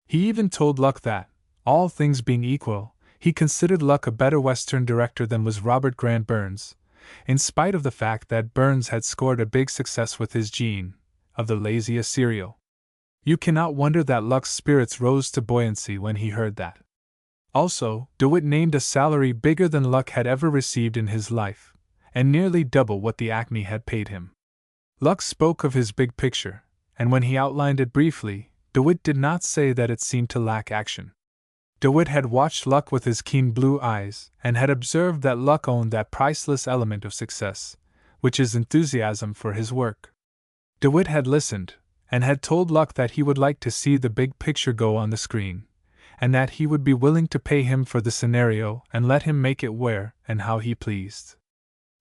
He even told Luck that, all things being equal, he considered Luck a better Western director than was Robert Grant Burns, in spite of the fact that Burns had scored a big success with his Gene, of the lazy serial. You cannot wonder that Luck's spirits rose to buoyancy when he heard that. Also, DeWitt named a salary bigger than Luck had ever received in his life, and nearly double what the Acme had paid him. Luck spoke of his big picture, and when he outlined it briefly, DeWitt did not say that it seemed to lack action. DeWitt had watched Luck with his keen blue eyes, and had observed that Luck owned that priceless element of success, which is enthusiasm for his work. DeWitt had listened, and had told Luck that he would like to see the big picture go on the screen, and that he would be willing to pay him for the scenario and let him make it where and how he pleased.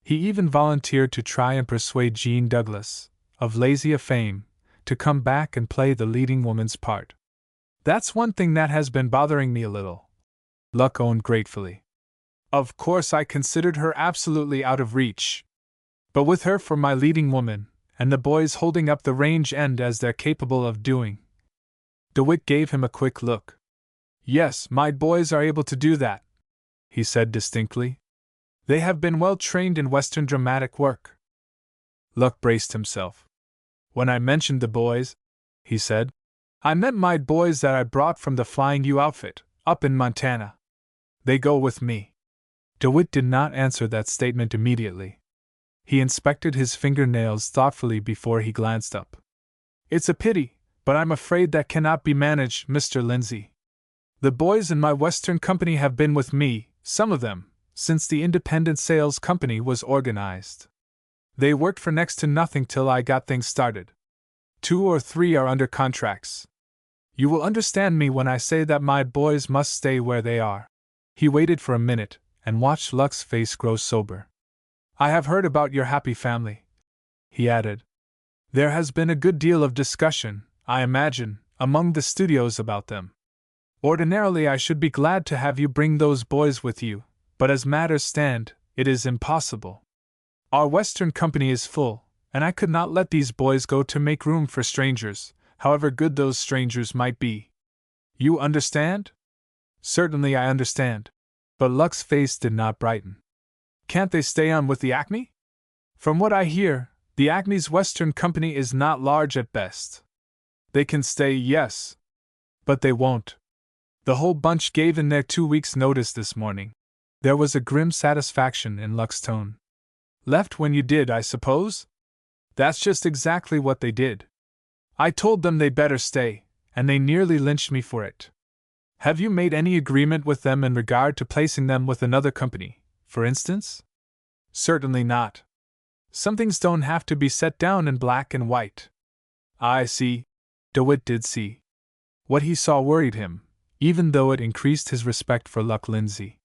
He even volunteered to try and persuade Jean Douglas, of Lazy fame, to come back and play the leading woman's part. "That's one thing that has been bothering me a little," Luck owned gratefully. "Of course I considered her absolutely out of reach. But with her for my leading woman, and the boys holding up the range end as they're capable of doing." DeWitt gave him a quick look. "Yes, my boys are able to do that," he said distinctly. "They have been well trained in Western dramatic work." Luck braced himself. "When I mentioned the boys," he said, "I meant my boys that I brought from the Flying U outfit, up in Montana. They go with me." DeWitt did not answer that statement immediately. He inspected his fingernails thoughtfully before he glanced up. "It's a pity, but I'm afraid that cannot be managed, Mr. Lindsay. The boys in my Western company have been with me, some of them, since the independent sales company was organized. They worked for next to nothing till I got things started. 2 or 3 are under contracts. You will understand me when I say that my boys must stay where they are." He waited for a minute, and watched Luck's face grow sober. "I have heard about your happy family," he added. "There has been a good deal of discussion, I imagine, among the studios about them. Ordinarily I should be glad to have you bring those boys with you, but as matters stand, it is impossible. Our Western company is full, and I could not let these boys go to make room for strangers, however good those strangers might be. You understand?" "Certainly I understand." But Luck's face did not brighten. "Can't they stay on with the Acme? From what I hear, the Acme's Western company is not large at best." "They can stay, yes. But they won't. The whole bunch gave in their 2 weeks' notice this morning." There was a grim satisfaction in Luck's tone. "Left when you did, I suppose?" "That's just exactly what they did. I told them they'd better stay, and they nearly lynched me for it." "Have you made any agreement with them in regard to placing them with another company, for instance?" "Certainly not. Some things don't have to be set down in black and white." "I see." DeWitt did see. What he saw worried him, even though it increased his respect for Luck Lindsay.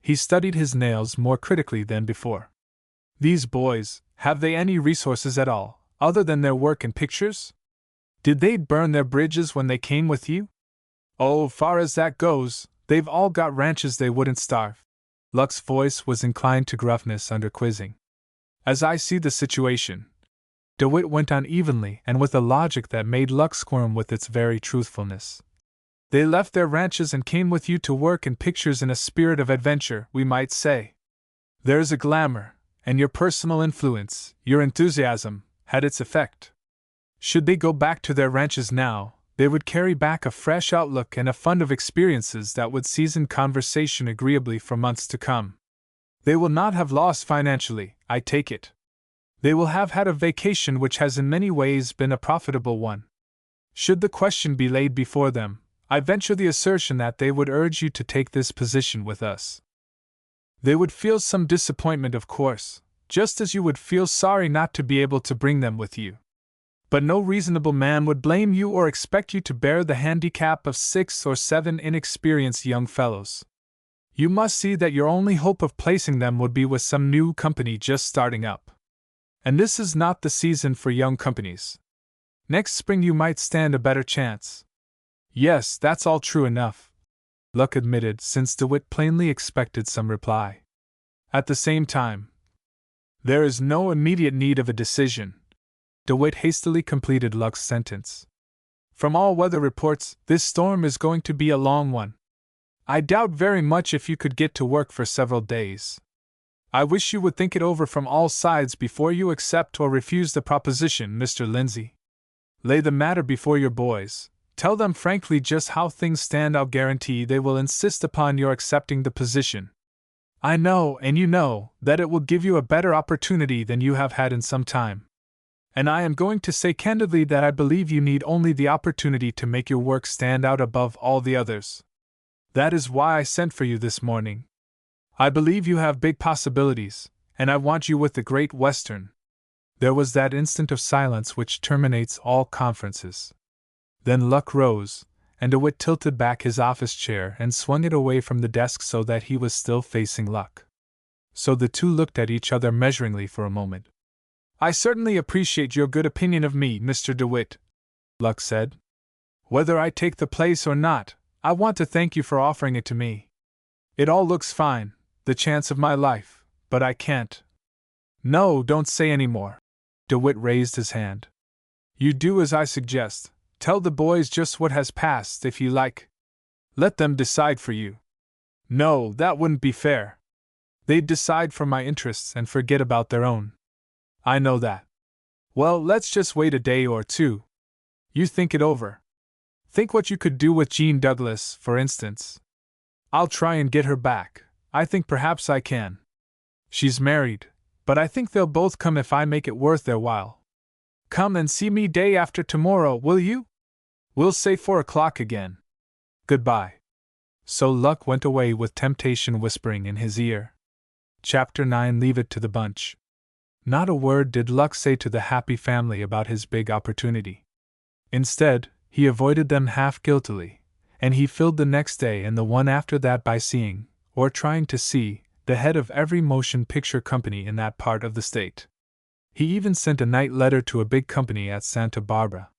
He studied his nails more critically than before. "These boys, have they any resources at all, other than their work in pictures? Did they burn their bridges when they came with you?" "Oh, far as that goes, they've all got ranches they wouldn't starve." Luck's voice was inclined to gruffness under quizzing. "As I see the situation," DeWitt went on evenly and with a logic that made Luck squirm with its very truthfulness. They left their ranches and came with you to work in pictures in a spirit of adventure, we might say. There's a glamour, and your personal influence, your enthusiasm, had its effect. Should they go back to their ranches now, they would carry back a fresh outlook and a fund of experiences that would season conversation agreeably for months to come. They will not have lost financially, I take it. They will have had a vacation which has in many ways been a profitable one. Should the question be laid before them, I venture the assertion that they would urge you to take this position with us. They would feel some disappointment, of course, just as you would feel sorry not to be able to bring them with you. But no reasonable man would blame you or expect you to bear the handicap of 6 or 7 inexperienced young fellows. You must see that your only hope of placing them would be with some new company just starting up. And this is not the season for young companies. Next spring you might stand a better chance. Yes, that's all true enough, Luck admitted, since DeWitt plainly expected some reply. At the same time, there is no immediate need of a decision. DeWitt hastily completed Luck's sentence. From all weather reports, this storm is going to be a long one. I doubt very much if you could get to work for several days. I wish you would think it over from all sides before you accept or refuse the proposition, Mr. Lindsay. Lay the matter before your boys. Tell them frankly just how things stand. I'll guarantee they will insist upon your accepting the position. I know, and you know, that it will give you a better opportunity than you have had in some time. And I am going to say candidly that I believe you need only the opportunity to make your work stand out above all the others. That is why I sent for you this morning. I believe you have big possibilities, and I want you with the Great Western. There was that instant of silence which terminates all conferences. Then Luck rose, and DeWitt tilted back his office chair and swung it away from the desk so that he was still facing Luck. So the two looked at each other measuringly for a moment. I certainly appreciate your good opinion of me, Mr. DeWitt, Luck said. Whether I take the place or not, I want to thank you for offering it to me. It all looks fine, the chance of my life, but I can't. No, don't say any more. DeWitt raised his hand. You do as I suggest. Tell the boys just what has passed if you like. Let them decide for you. No, that wouldn't be fair. They'd decide for my interests and forget about their own. I know that. Well, let's just wait a day or two. You think it over. Think what you could do with Jean Douglas, for instance. I'll try and get her back. I think perhaps I can. She's married, but I think they'll both come if I make it worth their while. Come and see me day after tomorrow, will you? We'll say 4 o'clock again. Goodbye. So Luck went away with temptation whispering in his ear. Chapter 9. Leave it to the bunch. Not a word did Luck say to the happy family about his big opportunity. Instead, he avoided them half guiltily, and he filled the next day and the one after that by seeing, or trying to see, the head of every motion picture company in that part of the state. He even sent a night letter to a big company at Santa Barbara.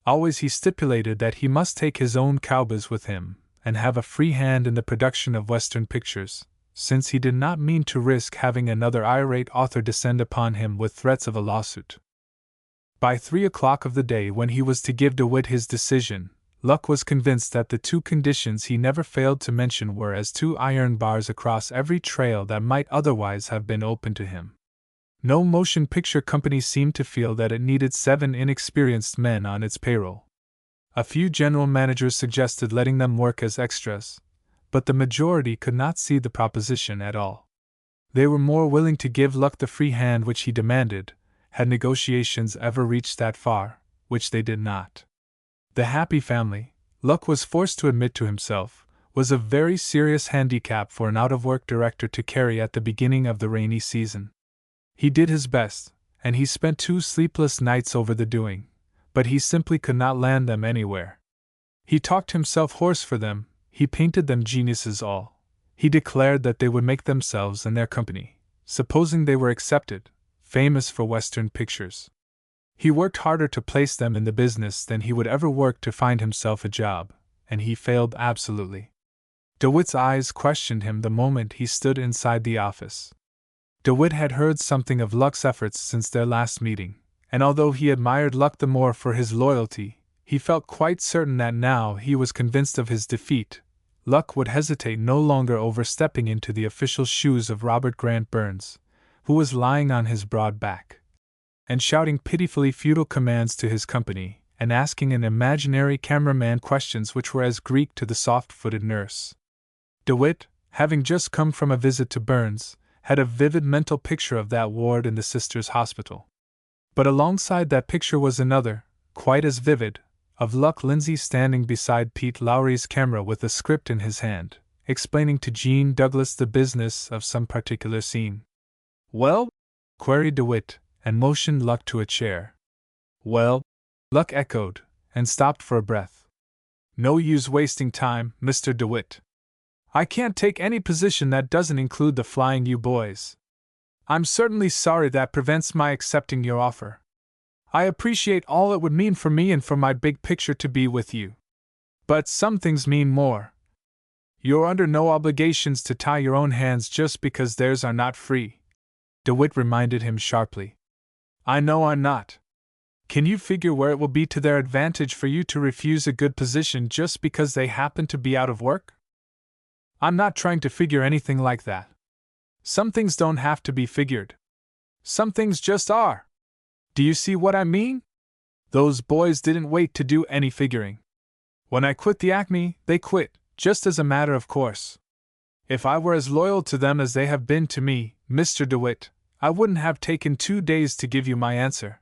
Always he stipulated that he must take his own cowboys with him and have a free hand in the production of Western pictures, since he did not mean to risk having another irate author descend upon him with threats of a lawsuit. By 3 o'clock of the day when he was to give DeWitt his decision, Luck was convinced that the two conditions he never failed to mention were as 2 iron bars across every trail that might otherwise have been open to him. No motion picture company seemed to feel that it needed 7 inexperienced men on its payroll. A few general managers suggested letting them work as extras, but the majority could not see the proposition at all. They were more willing to give Luck the free hand which he demanded, had negotiations ever reached that far, which they did not. The happy family, Luck was forced to admit to himself, was a very serious handicap for an out-of-work director to carry at the beginning of the rainy season. He did his best, and he spent 2 sleepless nights over the doing, but he simply could not land them anywhere. He talked himself hoarse for them, he painted them geniuses all. He declared that they would make themselves and their company, supposing they were accepted, famous for Western pictures. He worked harder to place them in the business than he would ever work to find himself a job, and he failed absolutely. DeWitt's eyes questioned him the moment he stood inside the office. DeWitt had heard something of Luck's efforts since their last meeting, and although he admired Luck the more for his loyalty, he felt quite certain that now he was convinced of his defeat, Luck would hesitate no longer over stepping into the official shoes of Robert Grant Burns, who was lying on his broad back, and shouting pitifully futile commands to his company, and asking an imaginary cameraman questions which were as Greek to the soft-footed nurse. DeWitt, having just come from a visit to Burns, had a vivid mental picture of that ward in the Sisters' Hospital. But alongside that picture was another, quite as vivid, of Luck Lindsay standing beside Pete Lowry's camera with a script in his hand, explaining to Jean Douglas the business of some particular scene. "Well?" queried DeWitt, and motioned Luck to a chair. "Well?" Luck echoed, and stopped for a breath. "No use wasting time, Mr. DeWitt. I can't take any position that doesn't include the Flying U boys. I'm certainly sorry that prevents my accepting your offer. I appreciate all it would mean for me and for my big picture to be with you. But some things mean more. You're under no obligations to tie your own hands just because theirs are not free," DeWitt reminded him sharply. "I know I'm not. Can you figure where it will be to their advantage for you to refuse a good position just because they happen to be out of work? I'm not trying to figure anything like that. Some things don't have to be figured. Some things just are. Do you see what I mean? Those boys didn't wait to do any figuring. When I quit the Acme, they quit, just as a matter of course. If I were as loyal to them as they have been to me, Mr. DeWitt, I wouldn't have taken 2 days to give you my answer.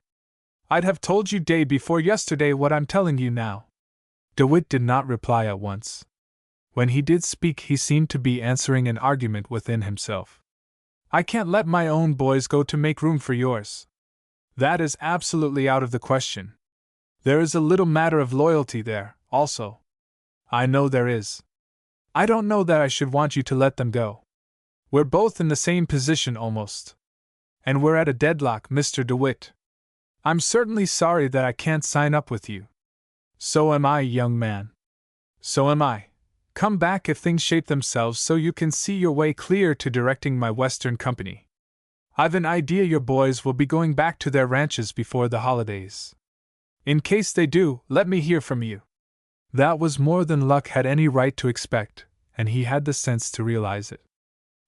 I'd have told you day before yesterday what I'm telling you now." DeWitt did not reply at once. When he did speak, he seemed to be answering an argument within himself. "I can't let my own boys go to make room for yours. That is absolutely out of the question. There is a little matter of loyalty there, also. I know there is. I don't know that I should want you to let them go. We're both in the same position almost. And we're at a deadlock, Mr. DeWitt. I'm certainly sorry that I can't sign up with you. So am I, young man. So am I. Come back if things shape themselves so you can see your way clear to directing my Western company. I've an idea your boys will be going back to their ranches before the holidays. In case they do, let me hear from you." That was more than Luck had any right to expect, and he had the sense to realize it.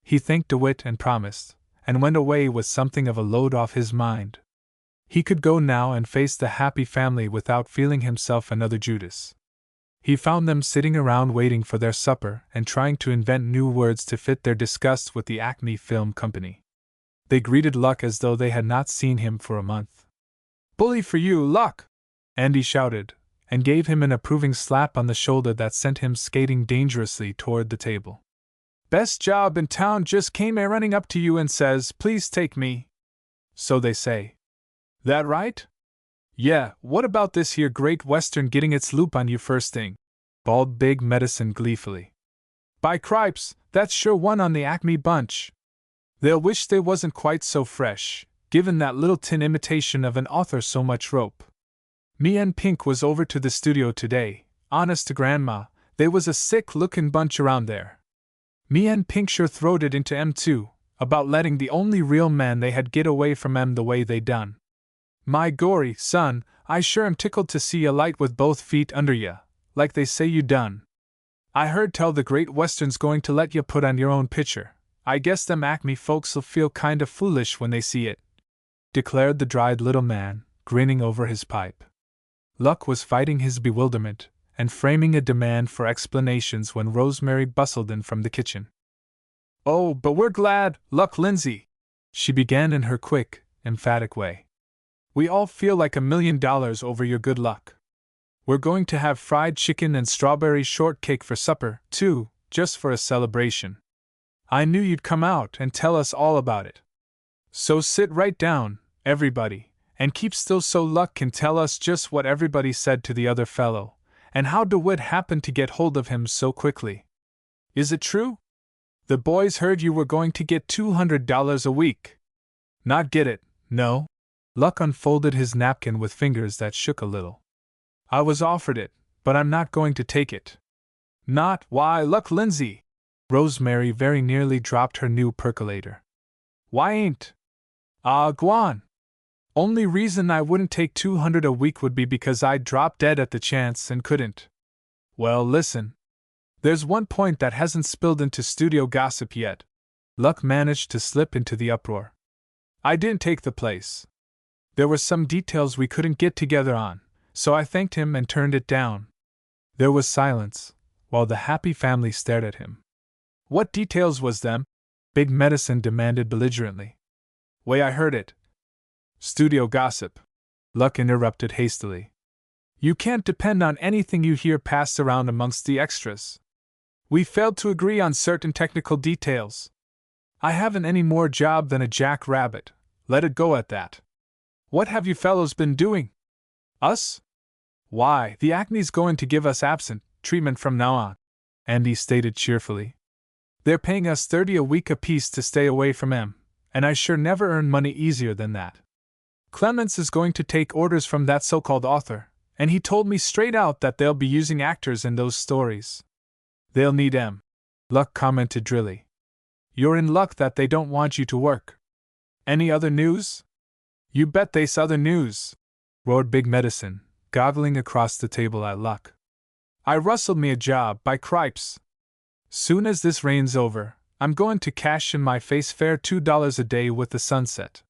He thanked DeWitt and promised, and went away with something of a load off his mind. He could go now and face the happy family without feeling himself another Judas. He found them sitting around waiting for their supper and trying to invent new words to fit their disgust with the Acme Film Company. They greeted Luck as though they had not seen him for a month. "Bully for you, Luck!" Andy shouted, and gave him an approving slap on the shoulder that sent him skating dangerously toward the table. "Best job in town, just came a running up to you and says, 'Please take me.' So they say. That right?" "Yeah, what about this here Great Western getting its loop on you first thing?" bawled Big Medicine gleefully. "By cripes, that's sure one on the Acme bunch. They'll wish they wasn't quite so fresh, given that little tin imitation of an author so much rope. Me and Pink was over to the studio today, honest to Grandma, they was a sick-looking bunch around there. Me and Pink sure throwed it into 'em too, about letting the only real man they had get away from 'em the way they done. My gory, son, I sure am tickled to see ya light with both feet under ya, like they say you done. I heard tell the Great Western's going to let ya put on your own picture. I guess them Acme folks'll feel kinda foolish when they see it," declared the dried little man, grinning over his pipe. Luck was fighting his bewilderment, and framing a demand for explanations when Rosemary bustled in from the kitchen. "Oh, but we're glad, Luck Lindsay," she began in her quick, emphatic way. "We all feel like $1 million over your good luck. We're going to have fried chicken and strawberry shortcake for supper, too, just for a celebration. I knew you'd come out and tell us all about it. So sit right down, everybody, and keep still so Luck can tell us just what everybody said to the other fellow, and how DeWitt happened to get hold of him so quickly. Is it true? The boys heard you were going to get $200 a week. Not get it, no?" Luck unfolded his napkin with fingers that shook a little. "I was offered it, but I'm not going to take it." "Not? Why, Luck Lindsay!" Rosemary very nearly dropped her new percolator. "Why ain't? Ah, gwan! Only reason I wouldn't take 200 a week would be because I'd drop dead at the chance and couldn't. Well, listen. There's one point that hasn't spilled into studio gossip yet. Luck managed to slip into the uproar. I didn't take the place. There were some details we couldn't get together on, so I thanked him and turned it down. There was silence, while the happy family stared at him. What details was them? Big Medicine demanded belligerently. Way I heard it. Studio gossip. Luck interrupted hastily. You can't depend on anything you hear passed around amongst the extras. We failed to agree on certain technical details. I haven't any more job than a jackrabbit, let it go at that. What have you fellows been doing? Us? Why, the Acme's going to give us absent treatment from now on, Andy stated cheerfully. They're paying us 30 a week apiece to stay away from M, and I sure never earned money easier than that. Clements is going to take orders from that so-called author, and he told me straight out that they'll be using actors in those stories. They'll need M, Luck commented drily. You're in luck that they don't want you to work. Any other news? You bet they's other news, roared Big Medicine, goggling across the table at Luck. I rustled me a job, by cripes. Soon as this rain's over, I'm going to cash in my face fare $2 a day with the sunset.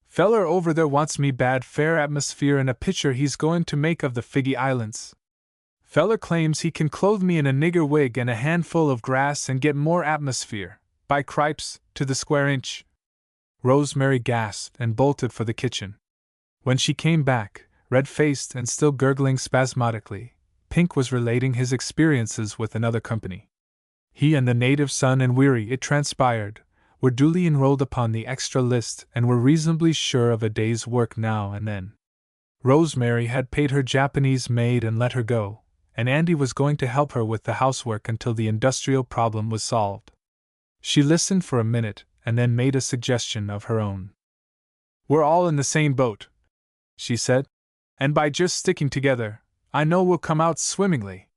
Feller over there wants me bad fair atmosphere and a picture he's going to make of the Figgy Islands. Feller claims he can clothe me in a nigger wig and a handful of grass and get more atmosphere, by cripes, to the square inch. Rosemary gasped and bolted for the kitchen. When she came back, red-faced and still gurgling spasmodically, Pink was relating his experiences with another company. He and the native son and Weary, it transpired, were duly enrolled upon the extra list and were reasonably sure of a day's work now and then. Rosemary had paid her Japanese maid and let her go, and Andy was going to help her with the housework until the industrial problem was solved. She listened for a minute and then made a suggestion of her own. We're all in the same boat, she said, and by just sticking together, I know we'll come out swimmingly.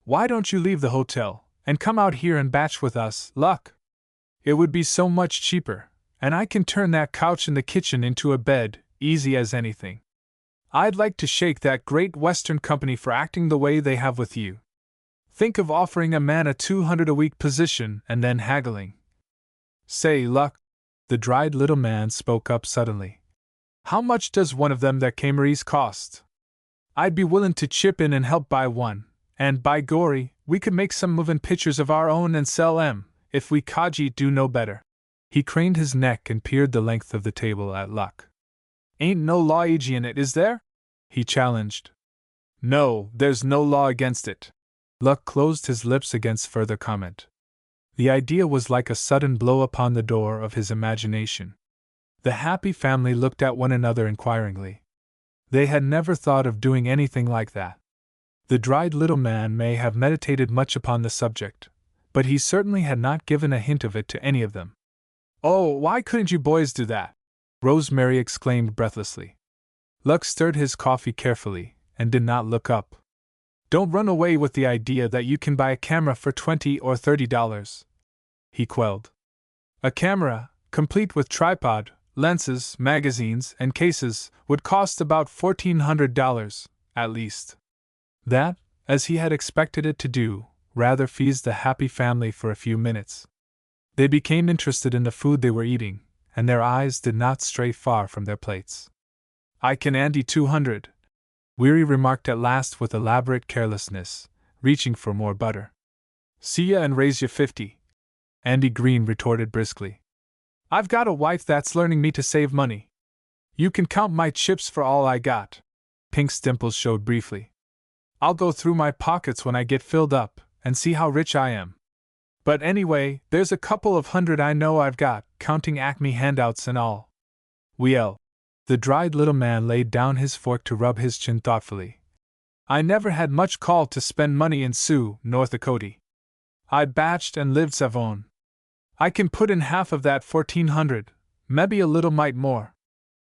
Why don't you leave the hotel and come out here and batch with us, Luck? It would be so much cheaper, and I can turn that couch in the kitchen into a bed, easy as anything. I'd like to shake that great Western company for acting the way they have with you. Think of offering a man a 200 a week position and then haggling. Say, Luck, the dried little man spoke up suddenly. How much does one of them that Cameries cost? I'd be willing to chip in and help buy one, and by gory, we could make some moving pictures of our own and sell 'em, if we Kaji do no better. He craned his neck and peered the length of the table at Luck. Ain't no law in it, is there? He challenged. No, there's no law against it. Luck closed his lips against further comment. The idea was like a sudden blow upon the door of his imagination. The happy family looked at one another inquiringly. They had never thought of doing anything like that. The dried little man may have meditated much upon the subject, but he certainly had not given a hint of it to any of them. Oh, why couldn't you boys do that? Rosemary exclaimed breathlessly. Luck stirred his coffee carefully and did not look up. Don't run away with the idea that you can buy a camera for $20 or $30. He quelled. A camera, complete with tripod, lenses, magazines, and cases, would cost about $1,400, at least. That, as he had expected it to do, rather feased the happy family for a few minutes. They became interested in the food they were eating, and their eyes did not stray far from their plates. I can Andy 200, Weary remarked at last with elaborate carelessness, reaching for more butter. See ya and raise ya 50, Andy Green retorted briskly. I've got a wife that's learning me to save money. You can count my chips for all I got. Pink's dimples showed briefly. I'll go through my pockets when I get filled up, and see how rich I am. But anyway, there's a couple of hundred I know I've got, counting Acme handouts and all. Well. The dried little man laid down his fork to rub his chin thoughtfully. I never had much call to spend money in Sioux, North Dakota. I batched and lived savon. I can put in half of that 1,400, maybe a little mite more.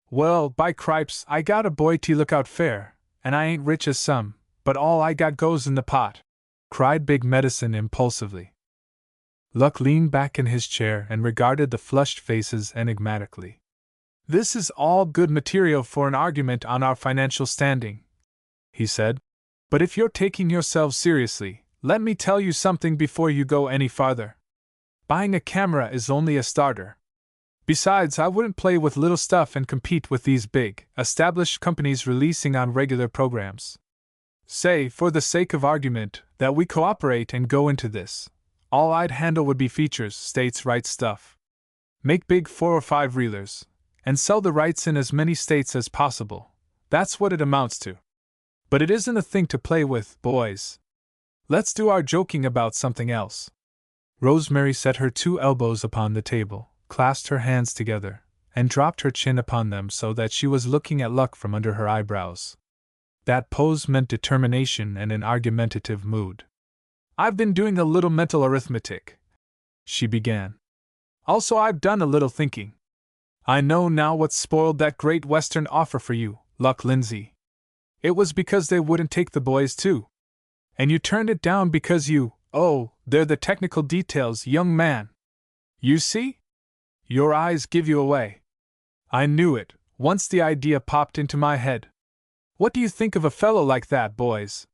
Well, by cripes, I got a boy to look out fair, and I ain't rich as some, but all I got goes in the pot, cried Big Medicine impulsively. Luck leaned back in his chair and regarded the flushed faces enigmatically. This is all good material for an argument on our financial standing, he said. But if you're taking yourselves seriously, let me tell you something before you go any farther. Buying a camera is only a starter. Besides, I wouldn't play with little stuff and compete with these big, established companies releasing on regular programs. Say, for the sake of argument, that we cooperate and go into this. All I'd handle would be features, states' rights stuff. Make big 4 or 5 reelers, and sell the rights in as many states as possible. That's what it amounts to. But it isn't a thing to play with, boys. Let's do our joking about something else. Rosemary set her 2 elbows upon the table, clasped her hands together, and dropped her chin upon them so that she was looking at Luck from under her eyebrows. That pose meant determination and an argumentative mood. I've been doing a little mental arithmetic, she began. Also, I've done a little thinking. I know now what spoiled that Great Western offer for you, Luck Lindsay. It was because they wouldn't take the boys too. And you turned it down because they're the technical details, young man. You see? Your eyes give you away. I knew it, once the idea popped into my head. What do you think of a fellow like that, boys?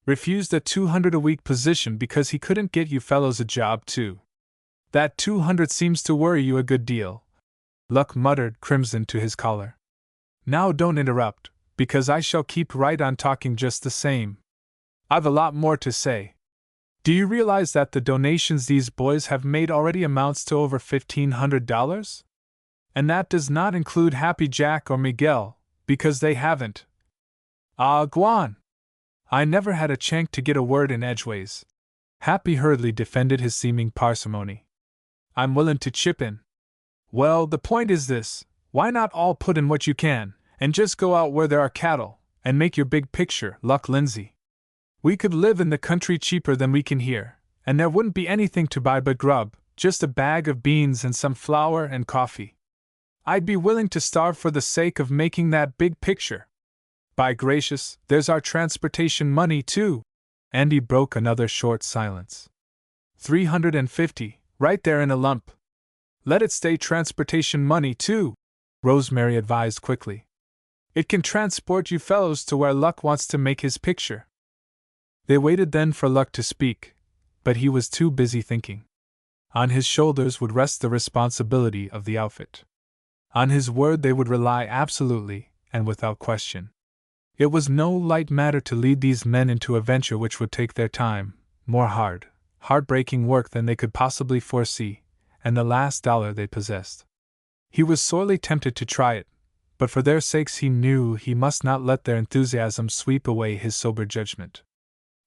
Refused a $200 a week position because he couldn't get you fellows a job too. That $200 seems to worry you a good deal. Luck muttered, crimson to his collar. Now don't interrupt, because I shall keep right on talking just the same. I've a lot more to say. Do you realize that the donations these boys have made already amounts to over $1,500? And that does not include Happy Jack or Miguel, because they haven't. Guan! I never had a chance to get a word in edgeways. Happy hurriedly defended his seeming parsimony. I'm willing to chip in. Well, the point is this, why not all put in what you can, and just go out where there are cattle, and make your big picture, Luck Lindsay? We could live in the country cheaper than we can here, and there wouldn't be anything to buy but grub, just a bag of beans and some flour and coffee. I'd be willing to starve for the sake of making that big picture. By gracious, there's our transportation money too. Andy broke another short silence. $350, right there in a lump. Let it stay transportation money too, Rosemary advised quickly. It can transport you fellows to where Luck wants to make his picture. They waited then for Luck to speak, but he was too busy thinking. On his shoulders would rest the responsibility of the outfit. On his word they would rely absolutely and without question. It was no light matter to lead these men into a venture which would take their time, more heartbreaking work than they could possibly foresee, and the last dollar they possessed. He was sorely tempted to try it, but for their sakes he knew he must not let their enthusiasm sweep away his sober judgment.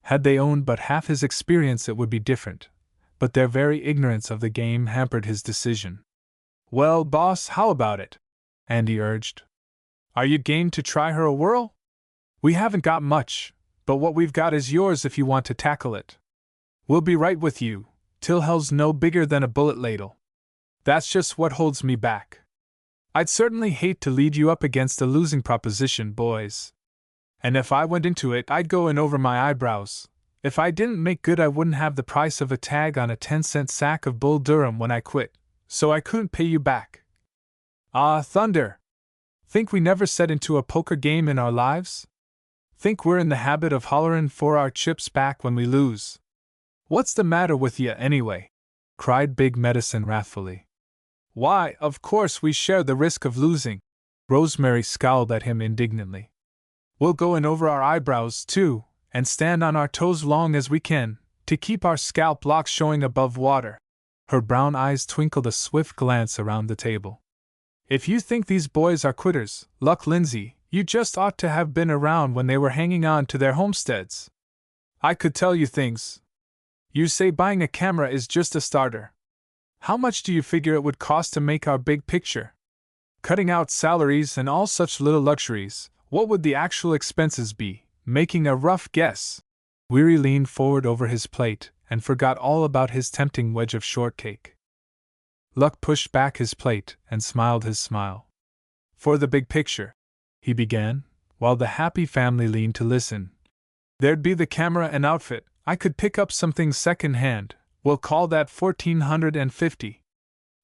Had they owned but half his experience it would be different, but their very ignorance of the game hampered his decision. Well, boss, how about it? Andy urged. Are you game to try her a whirl? We haven't got much, but what we've got is yours if you want to tackle it. We'll be right with you, till hell's no bigger than a bullet ladle. That's just what holds me back. I'd certainly hate to lead you up against a losing proposition, boys. And if I went into it, I'd go in over my eyebrows. If I didn't make good, I wouldn't have the price of a tag on a 10-cent sack of Bull Durham when I quit, so I couldn't pay you back. Thunder! Think we never set into a poker game in our lives? Think we're in the habit of hollerin' for our chips back when we lose? What's the matter with ya, anyway? Cried Big Medicine wrathfully. Why, of course we share the risk of losing. Rosemary scowled at him indignantly. We'll go in over our eyebrows, too, and stand on our toes long as we can, to keep our scalp locks showing above water. Her brown eyes twinkled a swift glance around the table. If you think these boys are quitters, Luck Lindsay, you just ought to have been around when they were hanging on to their homesteads. I could tell you things. You say buying a camera is just a starter. How much do you figure it would cost to make our big picture? Cutting out salaries and all such little luxuries, what would the actual expenses be? Making a rough guess. Weary leaned forward over his plate and forgot all about his tempting wedge of shortcake. Luck pushed back his plate and smiled his smile. For the big picture, he began, while the happy family leaned to listen. There'd be the camera and outfit. I could pick up some things second-hand. We'll call that $1,450.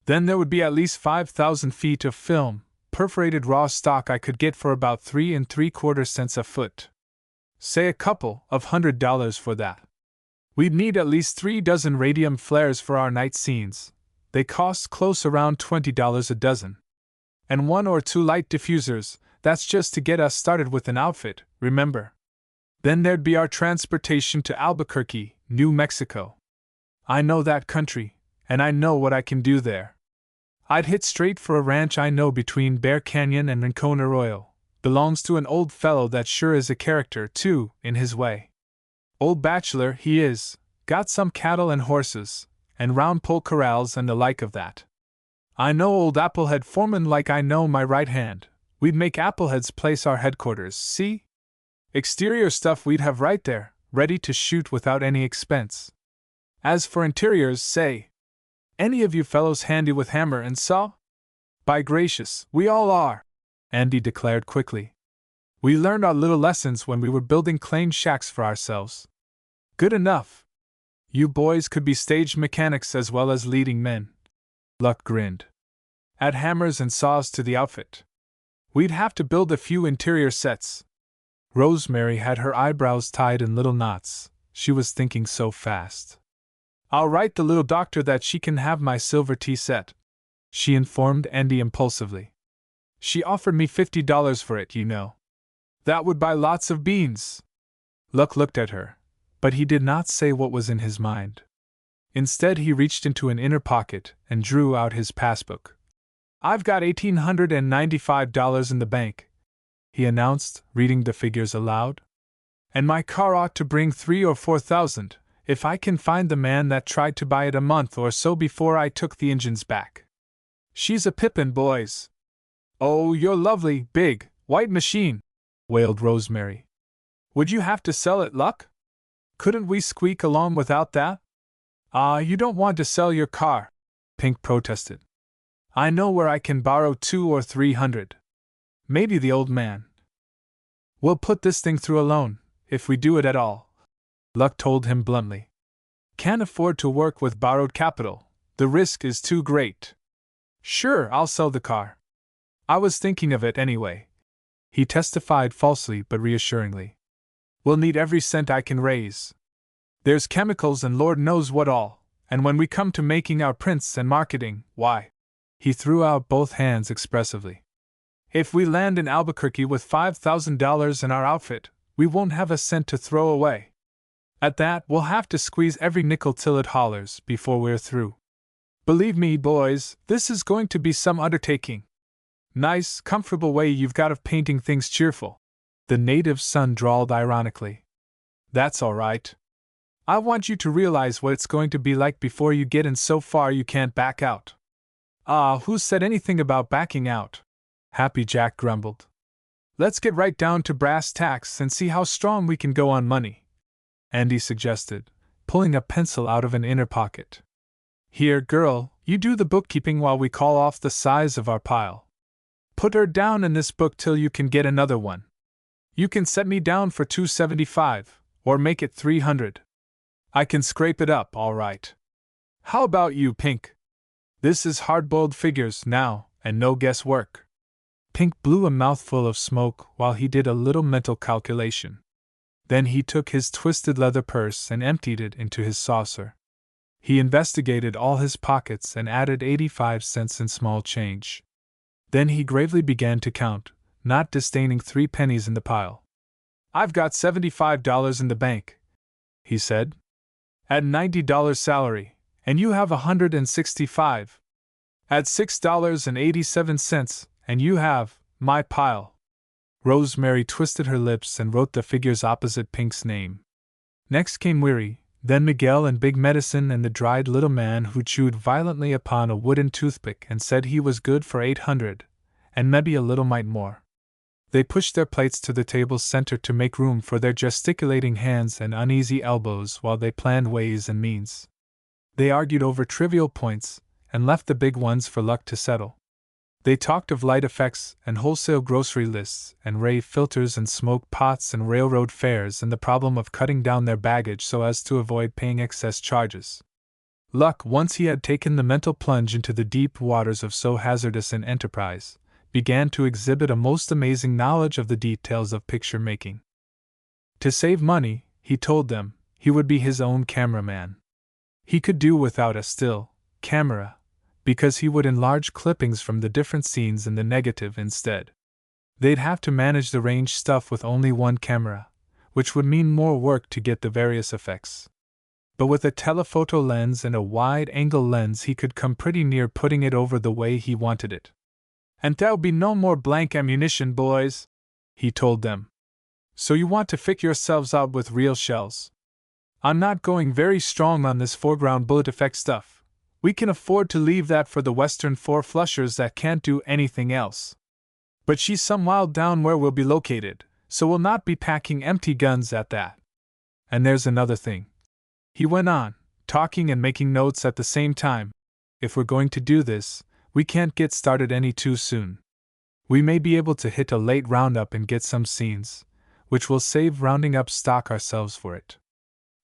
Then there would be at least 5,000 feet of film, perforated raw stock I could get for about 3.75 cents a foot. Say a couple of $100 for that. We'd need at least 3 dozen radium flares for our night scenes. They cost close around $20 a dozen. And 1 or 2 light diffusers, that's just to get us started with an outfit, remember? Then there'd be our transportation to Albuquerque, New Mexico. I know that country, and I know what I can do there. I'd hit straight for a ranch I know between Bear Canyon and Rincon Arroyo. Belongs to an old fellow that sure is a character, too, in his way. Old bachelor, he is, got some cattle and horses, and round pole corrals and the like of that. I know old Applehead foreman like I know my right hand. We'd make Applehead's place our headquarters, see? Exterior stuff we'd have right there, ready to shoot without any expense. As for interiors, say, any of you fellows handy with hammer and saw? By gracious, we all are, Andy declared quickly. We learned our little lessons when we were building claim shacks for ourselves. Good enough. You boys could be stage mechanics as well as leading men. Luck grinned. Add hammers and saws to the outfit. We'd have to build a few interior sets. Rosemary had her eyebrows tied in little knots. She was thinking so fast. I'll write the little doctor that she can have my silver tea set, she informed Andy impulsively. She offered me $50 for it, you know. That would buy lots of beans. Luck looked at her, but he did not say what was in his mind. Instead, he reached into an inner pocket and drew out his passbook. I've got $1,895 in the bank, he announced, reading the figures aloud. And my car ought to bring 3,000 or 4,000, if I can find the man that tried to buy it a month or so before I took the engines back. She's a pippin', boys. Oh, your lovely, big, white machine, wailed Rosemary. Would you have to sell it, Luck? Couldn't we squeak along without that? You don't want to sell your car, Pink protested. I know where I can borrow 200 or 300. Maybe the old man. We'll put this thing through a loan, if we do it at all, Luck told him bluntly. Can't afford to work with borrowed capital. The risk is too great. Sure, I'll sell the car. I was thinking of it anyway. He testified falsely but reassuringly. We'll need every cent I can raise. There's chemicals and Lord knows what all, and when we come to making our prints and marketing, why? He threw out both hands expressively. If we land in Albuquerque with $5,000 in our outfit, we won't have a cent to throw away. At that, we'll have to squeeze every nickel till it hollers before we're through. Believe me, boys, this is going to be some undertaking. Nice, comfortable way you've got of painting things cheerful, the native's son drawled ironically. That's all right. I want you to realize what it's going to be like before you get in so far you can't back out. Who said anything about backing out? Happy Jack grumbled. Let's get right down to brass tacks and see how strong we can go on money, Andy suggested, pulling a pencil out of an inner pocket. Here, girl, you do the bookkeeping while we call off the size of our pile. Put her down in this book till you can get another one. You can set me down for $275, or make it $300. I can scrape it up, all right. How about you, Pink? This is hard-boiled figures now, and no guesswork. Pink blew a mouthful of smoke while he did a little mental calculation. Then he took his twisted leather purse and emptied it into his saucer. He investigated all his pockets and added 85 cents in small change. Then he gravely began to count, not disdaining 3 pennies in the pile. I've got $75 in the bank, he said. At $90 salary, and you have $165. At $6.87, and you have my pile. Rosemary twisted her lips and wrote the figures opposite Pink's name. Next came Weary, then Miguel and Big Medicine and the dried little man who chewed violently upon a wooden toothpick and said he was good for 800, and maybe a little mite more. They pushed their plates to the table's center to make room for their gesticulating hands and uneasy elbows while they planned ways and means. They argued over trivial points and left the big ones for Luck to settle. They talked of light effects and wholesale grocery lists and ray filters and smoke pots and railroad fares and the problem of cutting down their baggage so as to avoid paying excess charges. Luck, once he had taken the mental plunge into the deep waters of so hazardous an enterprise, began to exhibit a most amazing knowledge of the details of picture making. To save money, he told them, he would be his own cameraman. He could do without a still camera, because he would enlarge clippings from the different scenes in the negative instead. They'd have to manage the range stuff with only one camera, which would mean more work to get the various effects. But with a telephoto lens and a wide-angle lens he could come pretty near putting it over the way he wanted it. "And there'll be no more blank ammunition, boys," he told them. "So you want to fit yourselves out with real shells. I'm not going very strong on this foreground bullet effect stuff. We can afford to leave that for the Western four-flushers that can't do anything else. But she's some while down where we'll be located, so we'll not be packing empty guns at that. And there's another thing," he went on, talking and making notes at the same time. "If we're going to do this, we can't get started any too soon. We may be able to hit a late roundup and get some scenes, which will save rounding up stock ourselves for it.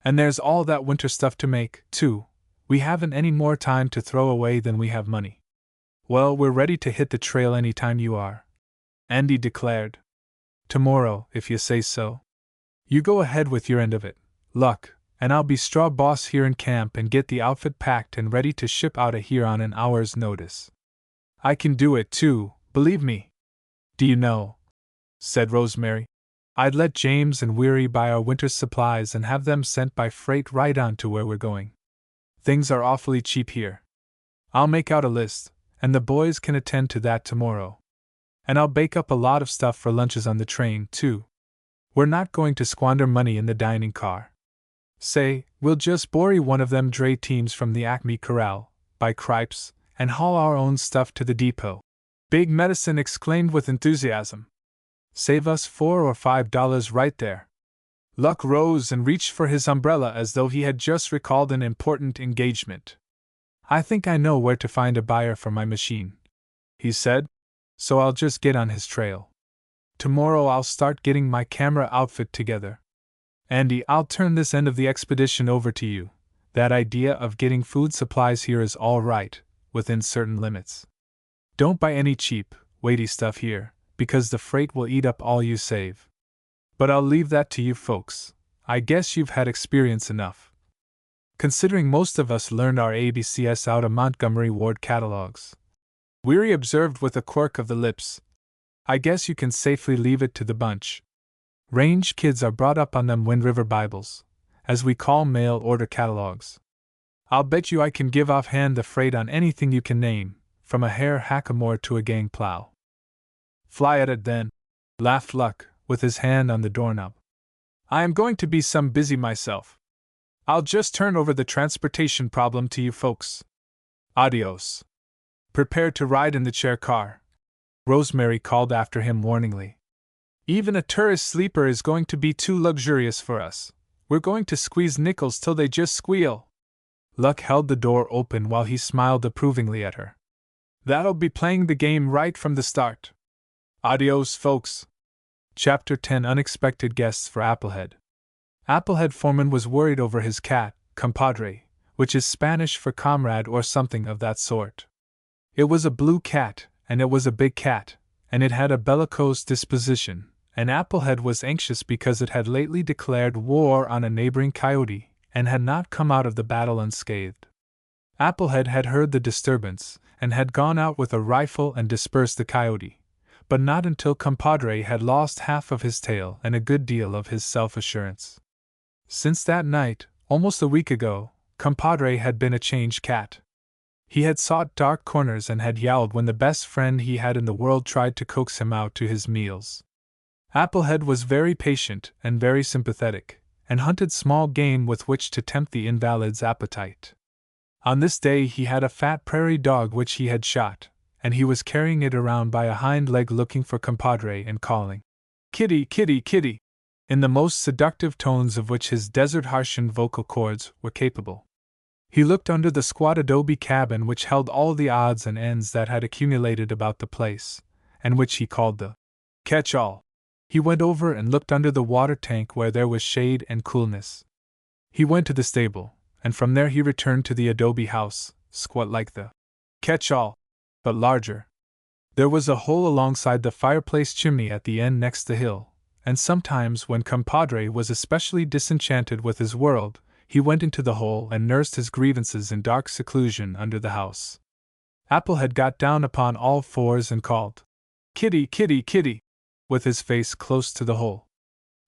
And there's all that winter stuff to make, too. We haven't any more time to throw away than we have money." "Well, we're ready to hit the trail any time you are," Andy declared. "Tomorrow, if you say so. You go ahead with your end of it, Luck, and I'll be straw boss here in camp and get the outfit packed and ready to ship out of here on an hour's notice." "I can do it too, believe me." "Do you know," said Rosemary, "I'd let James and Weary buy our winter's supplies and have them sent by freight right on to where we're going. Things are awfully cheap here. I'll make out a list, and the boys can attend to that tomorrow. And I'll bake up a lot of stuff for lunches on the train, too. We're not going to squander money in the dining car. Say, we'll just borrow one of them dray teams from the Acme Corral, buy cripes, and haul our own stuff to the depot." Big Medicine exclaimed with enthusiasm. "Save us $4 or $5 right there." Luck rose and reached for his umbrella as though he had just recalled an important engagement. "I think I know where to find a buyer for my machine," he said, "so I'll just get on his trail. Tomorrow I'll start getting my camera outfit together. Andy, I'll turn this end of the expedition over to you. That idea of getting food supplies here is all right, within certain limits. Don't buy any cheap, weighty stuff here, because the freight will eat up all you save. But I'll leave that to you folks. I guess you've had experience enough. Considering most of us learned our ABCs out of Montgomery Ward catalogs." Weary observed with a quirk of the lips. "I guess you can safely leave it to the bunch. Range kids are brought up on them Wind River Bibles, as we call mail order catalogs. I'll bet you I can give offhand the freight on anything you can name, from a hair hackamore to a gang plow." "Fly at it then," laughed Luck, with his hand on the doorknob. "I am going to be some busy myself. I'll just turn over the transportation problem to you folks. Adios. Prepare to ride in the chair car," Rosemary called after him warningly. "Even a tourist sleeper is going to be too luxurious for us. We're going to squeeze nickels till they just squeal." Luck held the door open while he smiled approvingly at her. "That'll be playing the game right from the start. Adios, folks." Chapter 10 Unexpected Guests for Applehead. Applehead Foreman was worried over his cat, compadre, which is Spanish for comrade or something of that sort. It was a blue cat, and it was a big cat, and it had a bellicose disposition, and Applehead was anxious because it had lately declared war on a neighboring coyote, and had not come out of the battle unscathed. Applehead had heard the disturbance, and had gone out with a rifle and dispersed the coyote, but not until compadre had lost half of his tail and a good deal of his self-assurance. Since that night, almost a week ago, compadre had been a changed cat. He had sought dark corners and had yowled when the best friend he had in the world tried to coax him out to his meals. Applehead was very patient and very sympathetic, and hunted small game with which to tempt the invalid's appetite. On this day he had a fat prairie dog which he had shot, and he was carrying it around by a hind leg looking for compadre and calling, "Kitty, kitty, kitty," in the most seductive tones of which his desert-harshened vocal cords were capable. He looked under the squat adobe cabin which held all the odds and ends that had accumulated about the place, and which he called the catch-all. He went over and looked under the water tank where there was shade and coolness. He went to the stable, and from there he returned to the adobe house, squat like the catch-all, but larger. There was a hole alongside the fireplace chimney at the end next the hill, and sometimes when compadre was especially disenchanted with his world, he went into the hole and nursed his grievances in dark seclusion under the house. Applehead got down upon all fours and called, "Kitty, kitty, kitty," with his face close to the hole.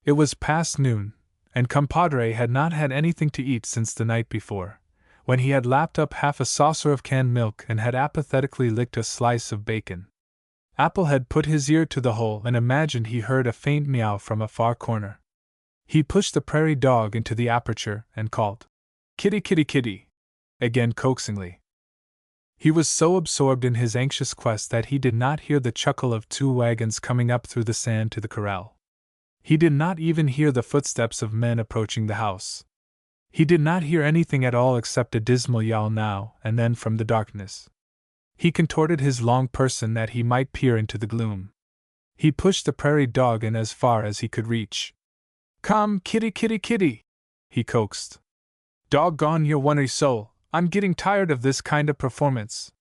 It was past noon, and compadre had not had anything to eat since the night before, when he had lapped up half a saucer of canned milk and had apathetically licked a slice of bacon. Applehead put his ear to the hole and imagined he heard a faint meow from a far corner. He pushed the prairie dog into the aperture and called, "Kitty, kitty, kitty," again coaxingly. He was so absorbed in his anxious quest that he did not hear the chuckle of 2 wagons coming up through the sand to the corral. He did not even hear the footsteps of men approaching the house. He did not hear anything at all except a dismal yowl now and then from the darkness. He contorted his long person that he might peer into the gloom. He pushed the prairie dog in as far as he could reach. "Come, kitty, kitty, kitty," he coaxed. "Doggone your won'y soul, I'm getting tired of this kind of performance.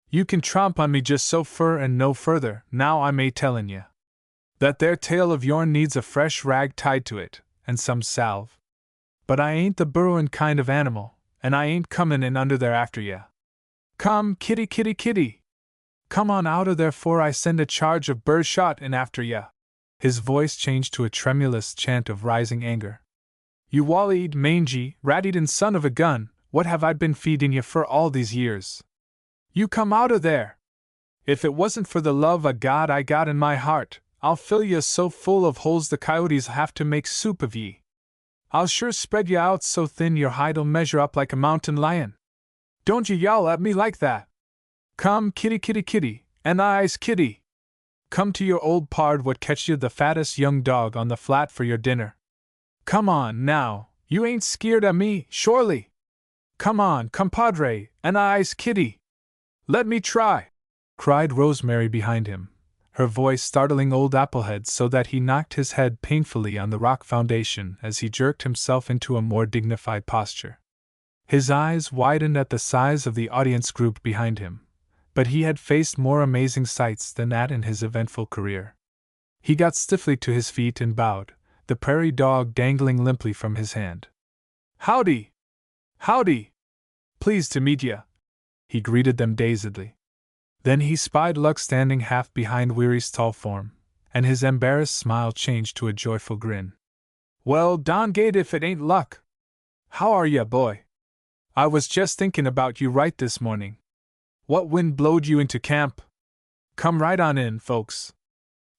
You can tromp on me just so fur and no further, now I may tellin' ye. That there tail of yourn needs a fresh rag tied to it, and some salve. But I ain't the burrowin' kind of animal, and I ain't comin' in under there after ye. Come, kitty, kitty, kitty! Come on out o' there 'fore I send a charge of bird shot in after ye." His voice changed to a tremulous chant of rising anger. "You wall-eyed, mangy, rat-eatin' son of a gun, what have I been feeding ye for all these years? You come out o' there! If it wasn't for the love o' God I got in my heart, I'll fill ye so full of holes the coyotes have to make soup of ye. I'll sure spread ye out so thin your hide'll measure up like a mountain lion. Don't you yowl at me like that! Come, kitty, kitty, kitty, and eyes, kitty! Come to your old pard what catch you the fattest young dog on the flat for your dinner. Come on, now, you ain't skeered at me, surely? Come on, compadre, and eyes, kitty! Let me try!" cried Rosemary behind him, her voice startling old Applehead so that he knocked his head painfully on the rock foundation as he jerked himself into a more dignified posture. His eyes widened at the size of the audience group behind him, but he had faced more amazing sights than that in his eventful career. He got stiffly to his feet and bowed, the prairie dog dangling limply from his hand. "Howdy! Howdy! Pleased to meet ye," he greeted them dazedly. Then he spied Luck standing half behind Weary's tall form, and his embarrassed smile changed to a joyful grin. "Well, dongate if it ain't Luck! How are ye, boy? I was just thinking about you right this morning. What wind blowed you into camp? Come right on in, folks.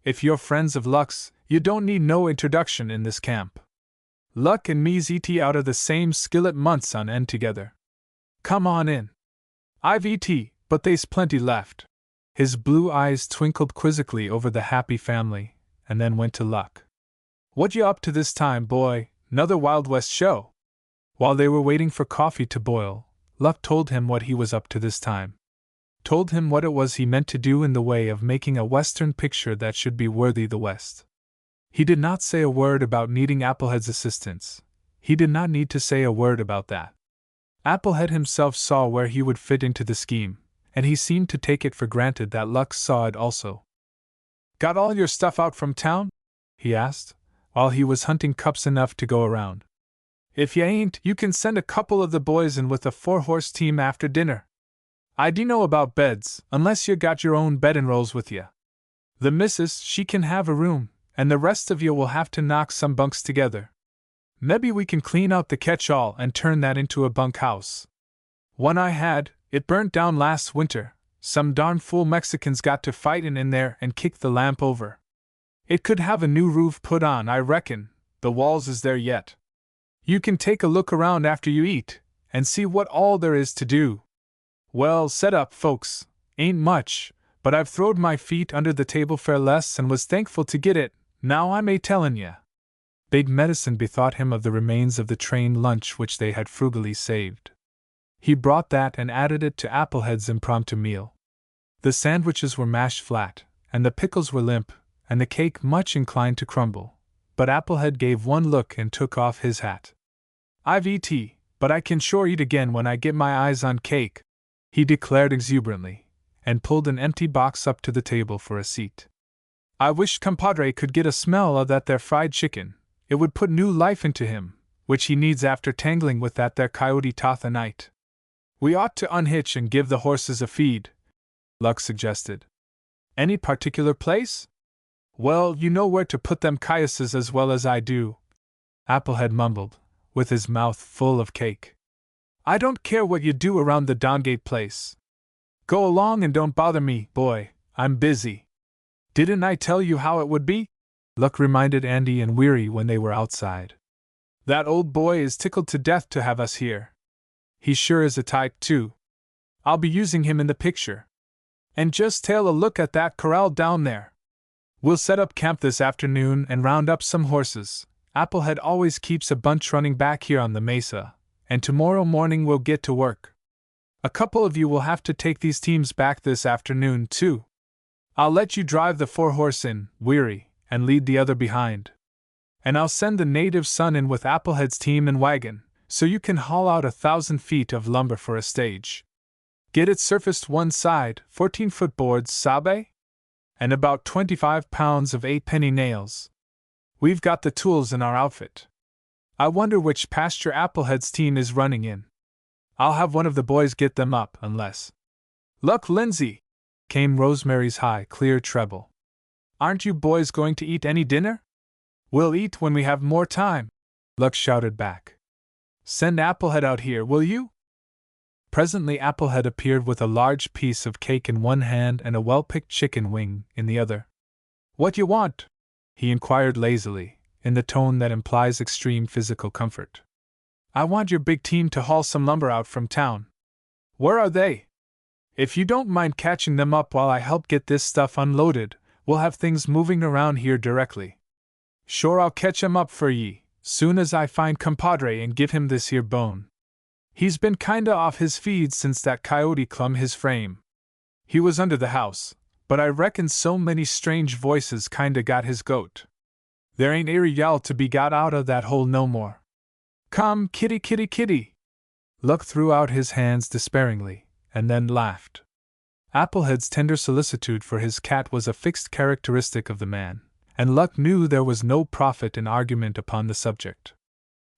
If you're friends of Luck's, you don't need no introduction in this camp. Luck and me's eat out of the same skillet months on end together. Come on in. I've eat, but they's plenty left." His blue eyes twinkled quizzically over the happy family, and then went to Luck. "What you up to this time, boy? 'Nother Wild West show?" While they were waiting for coffee to boil, Luck told him what he was up to this time. Told him what it was he meant to do in the way of making a Western picture that should be worthy the West. He did not say a word about needing Applehead's assistance. He did not need to say a word about that. Applehead himself saw where he would fit into the scheme, and he seemed to take it for granted that Luck saw it also. "Got all your stuff out from town?" he asked, while he was hunting cups enough to go around. "If ye ain't, you can send a couple of the boys in with a 4-horse team after dinner. I dunno about beds, unless you got your own beddin' rolls with ye. The missus, she can have a room, and the rest of ye will have to knock some bunks together. Mebbe we can clean out the catch-all and turn that into a bunk house. One I had, it burnt down last winter. Some darn fool Mexicans got to fightin' in there and kicked the lamp over. It could have a new roof put on, I reckon. The walls is there yet. You can take a look around after you eat, and see what all there is to do. Well, set up, folks. Ain't much, but I've throwed my feet under the table fair less and was thankful to get it, now I may tellin' ye." Big Medicine bethought him of the remains of the train lunch which they had frugally saved. He brought that and added it to Applehead's impromptu meal. The sandwiches were mashed flat, and the pickles were limp, and the cake much inclined to crumble, but Applehead gave one look and took off his hat. "I've eat, but I can sure eat again when I get my eyes on cake," he declared exuberantly, and pulled an empty box up to the table for a seat. I wish compadre could get a smell of that there fried chicken. It would put new life into him, which he needs after tangling with that there coyote Tatha night. We ought to unhitch and give the horses a feed, Luck suggested. Any particular place? Well, you know where to put them cayuses as well as I do, Applehead mumbled, with his mouth full of cake. I don't care what you do around the Dongate place. Go along and don't bother me, boy, I'm busy. Didn't I tell you how it would be? Luck reminded Andy and Weary when they were outside. That old boy is tickled to death to have us here. He sure is a type, too. I'll be using him in the picture. And just take a look at that corral down there. We'll set up camp this afternoon and round up some horses. Applehead always keeps a bunch running back here on the mesa, and tomorrow morning we'll get to work. A couple of you will have to take these teams back this afternoon, too. I'll let you drive the 4-horse in, Weary, and lead the other behind. And I'll send the native son in with Applehead's team and wagon, so you can haul out 1,000 feet of lumber for a stage. Get it surfaced one side, 14-foot boards, sabe? And about 25 pounds of 8-penny nails. We've got the tools in our outfit. I wonder which pasture Applehead's team is running in. I'll have one of the boys get them up, unless. Luck Lindsay! Came Rosemary's high, clear treble. Aren't you boys going to eat any dinner? We'll eat when we have more time, Luck shouted back. Send Applehead out here, will you? Presently Applehead appeared with a large piece of cake in one hand and a well-picked chicken wing in the other. What you want? He inquired lazily, in the tone that implies extreme physical comfort. I want your big team to haul some lumber out from town. Where are they? If you don't mind catching them up while I help get this stuff unloaded, we'll have things moving around here directly. Sure, I'll catch 'em up for ye, soon as I find compadre and give him this here bone. He's been kinda off his feed since that coyote clum his frame. He was under the house, but I reckon so many strange voices kinda got his goat. There ain't airy yell to be got out of that hole no more. Come, kitty, kitty, kitty! Luck threw out his hands despairingly, and then laughed. Applehead's tender solicitude for his cat was a fixed characteristic of the man, and Luck knew there was no profit in argument upon the subject.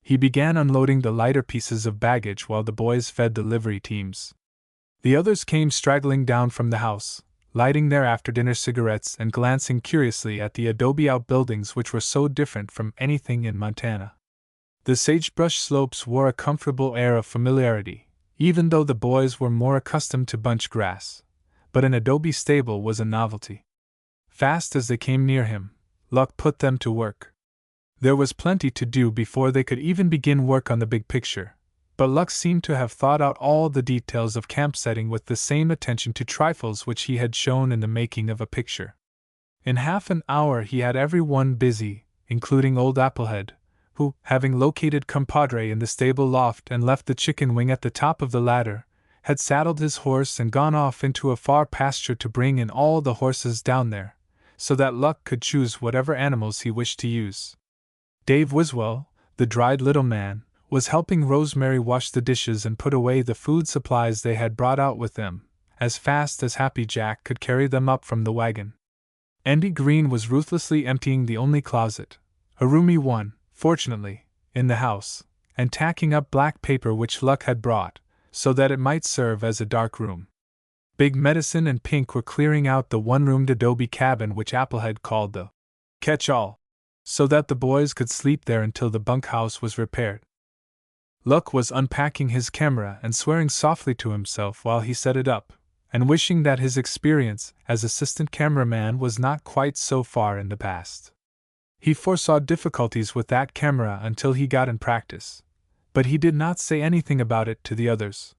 He began unloading the lighter pieces of baggage while the boys fed the livery teams. The others came straggling down from the house, lighting their after-dinner cigarettes and glancing curiously at the adobe outbuildings which were so different from anything in Montana. The sagebrush slopes wore a comfortable air of familiarity, even though the boys were more accustomed to bunch grass, but an adobe stable was a novelty. Fast as they came near him, Luck put them to work. There was plenty to do before they could even begin work on the big picture, but Luck seemed to have thought out all the details of camp setting with the same attention to trifles which he had shown in the making of a picture. In half an hour he had everyone busy, including old Applehead, who, having located compadre in the stable loft and left the chicken wing at the top of the ladder, had saddled his horse and gone off into a far pasture to bring in all the horses down there, so that Luck could choose whatever animals he wished to use. Dave Wiswell, the dried little man, was helping Rosemary wash the dishes and put away the food supplies they had brought out with them, as fast as Happy Jack could carry them up from the wagon. Andy Green was ruthlessly emptying the only closet, a roomy one, fortunately, in the house, and tacking up black paper which Luck had brought, so that it might serve as a dark room. Big Medicine and Pink were clearing out the one-roomed adobe cabin which Applehead called the catch-all, so that the boys could sleep there until the bunkhouse was repaired. Luck was unpacking his camera and swearing softly to himself while he set it up, and wishing that his experience as assistant cameraman was not quite so far in the past. He foresaw difficulties with that camera until he got in practice, but he did not say anything about it to the others.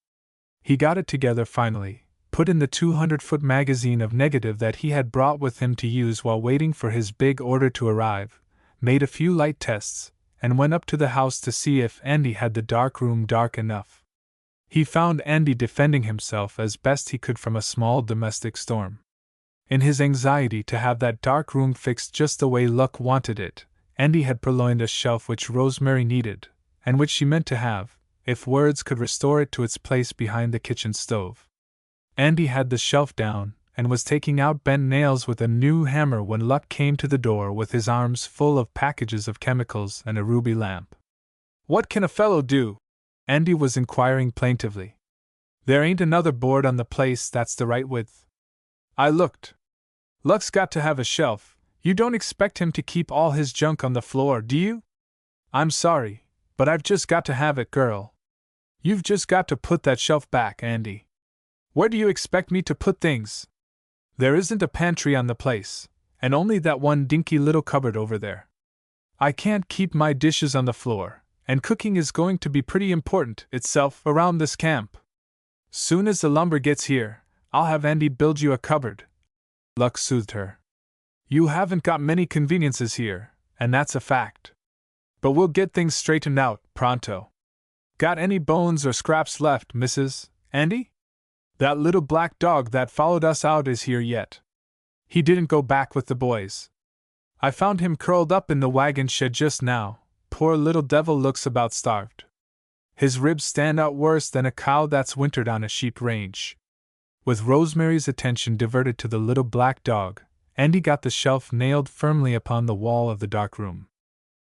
He got it together finally, put in the 200-foot magazine of negative that he had brought with him to use while waiting for his big order to arrive, made a few light tests, and went up to the house to see if Andy had the dark room dark enough. He found Andy defending himself as best he could from a small domestic storm. In his anxiety to have that dark room fixed just the way Luck wanted it, Andy had purloined a shelf which Rosemary needed, and which she meant to have, if words could restore it to its place behind the kitchen stove. Andy had the shelf down, and was taking out bent nails with a new hammer when Luck came to the door with his arms full of packages of chemicals and a ruby lamp. "What can a fellow do?" Andy was inquiring plaintively. "There ain't another board on the place that's the right width." I looked. "Luck's got to have a shelf. You don't expect him to keep all his junk on the floor, do you?" "I'm sorry, but I've just got to have it, girl." "You've just got to put that shelf back, Andy." "Where do you expect me to put things?" "There isn't a pantry on the place, and only that one dinky little cupboard over there. I can't keep my dishes on the floor, and cooking is going to be pretty important itself around this camp. Soon as the lumber gets here, I'll have Andy build you a cupboard." Luck soothed her. "You haven't got many conveniences here, and that's a fact. But we'll get things straightened out, pronto. Got any bones or scraps left, Mrs. Andy? That little black dog that followed us out is here yet. He didn't go back with the boys. I found him curled up in the wagon shed just now. Poor little devil looks about starved. His ribs stand out worse than a cow that's wintered on a sheep range." With Rosemary's attention diverted to the little black dog, Andy got the shelf nailed firmly upon the wall of the dark room.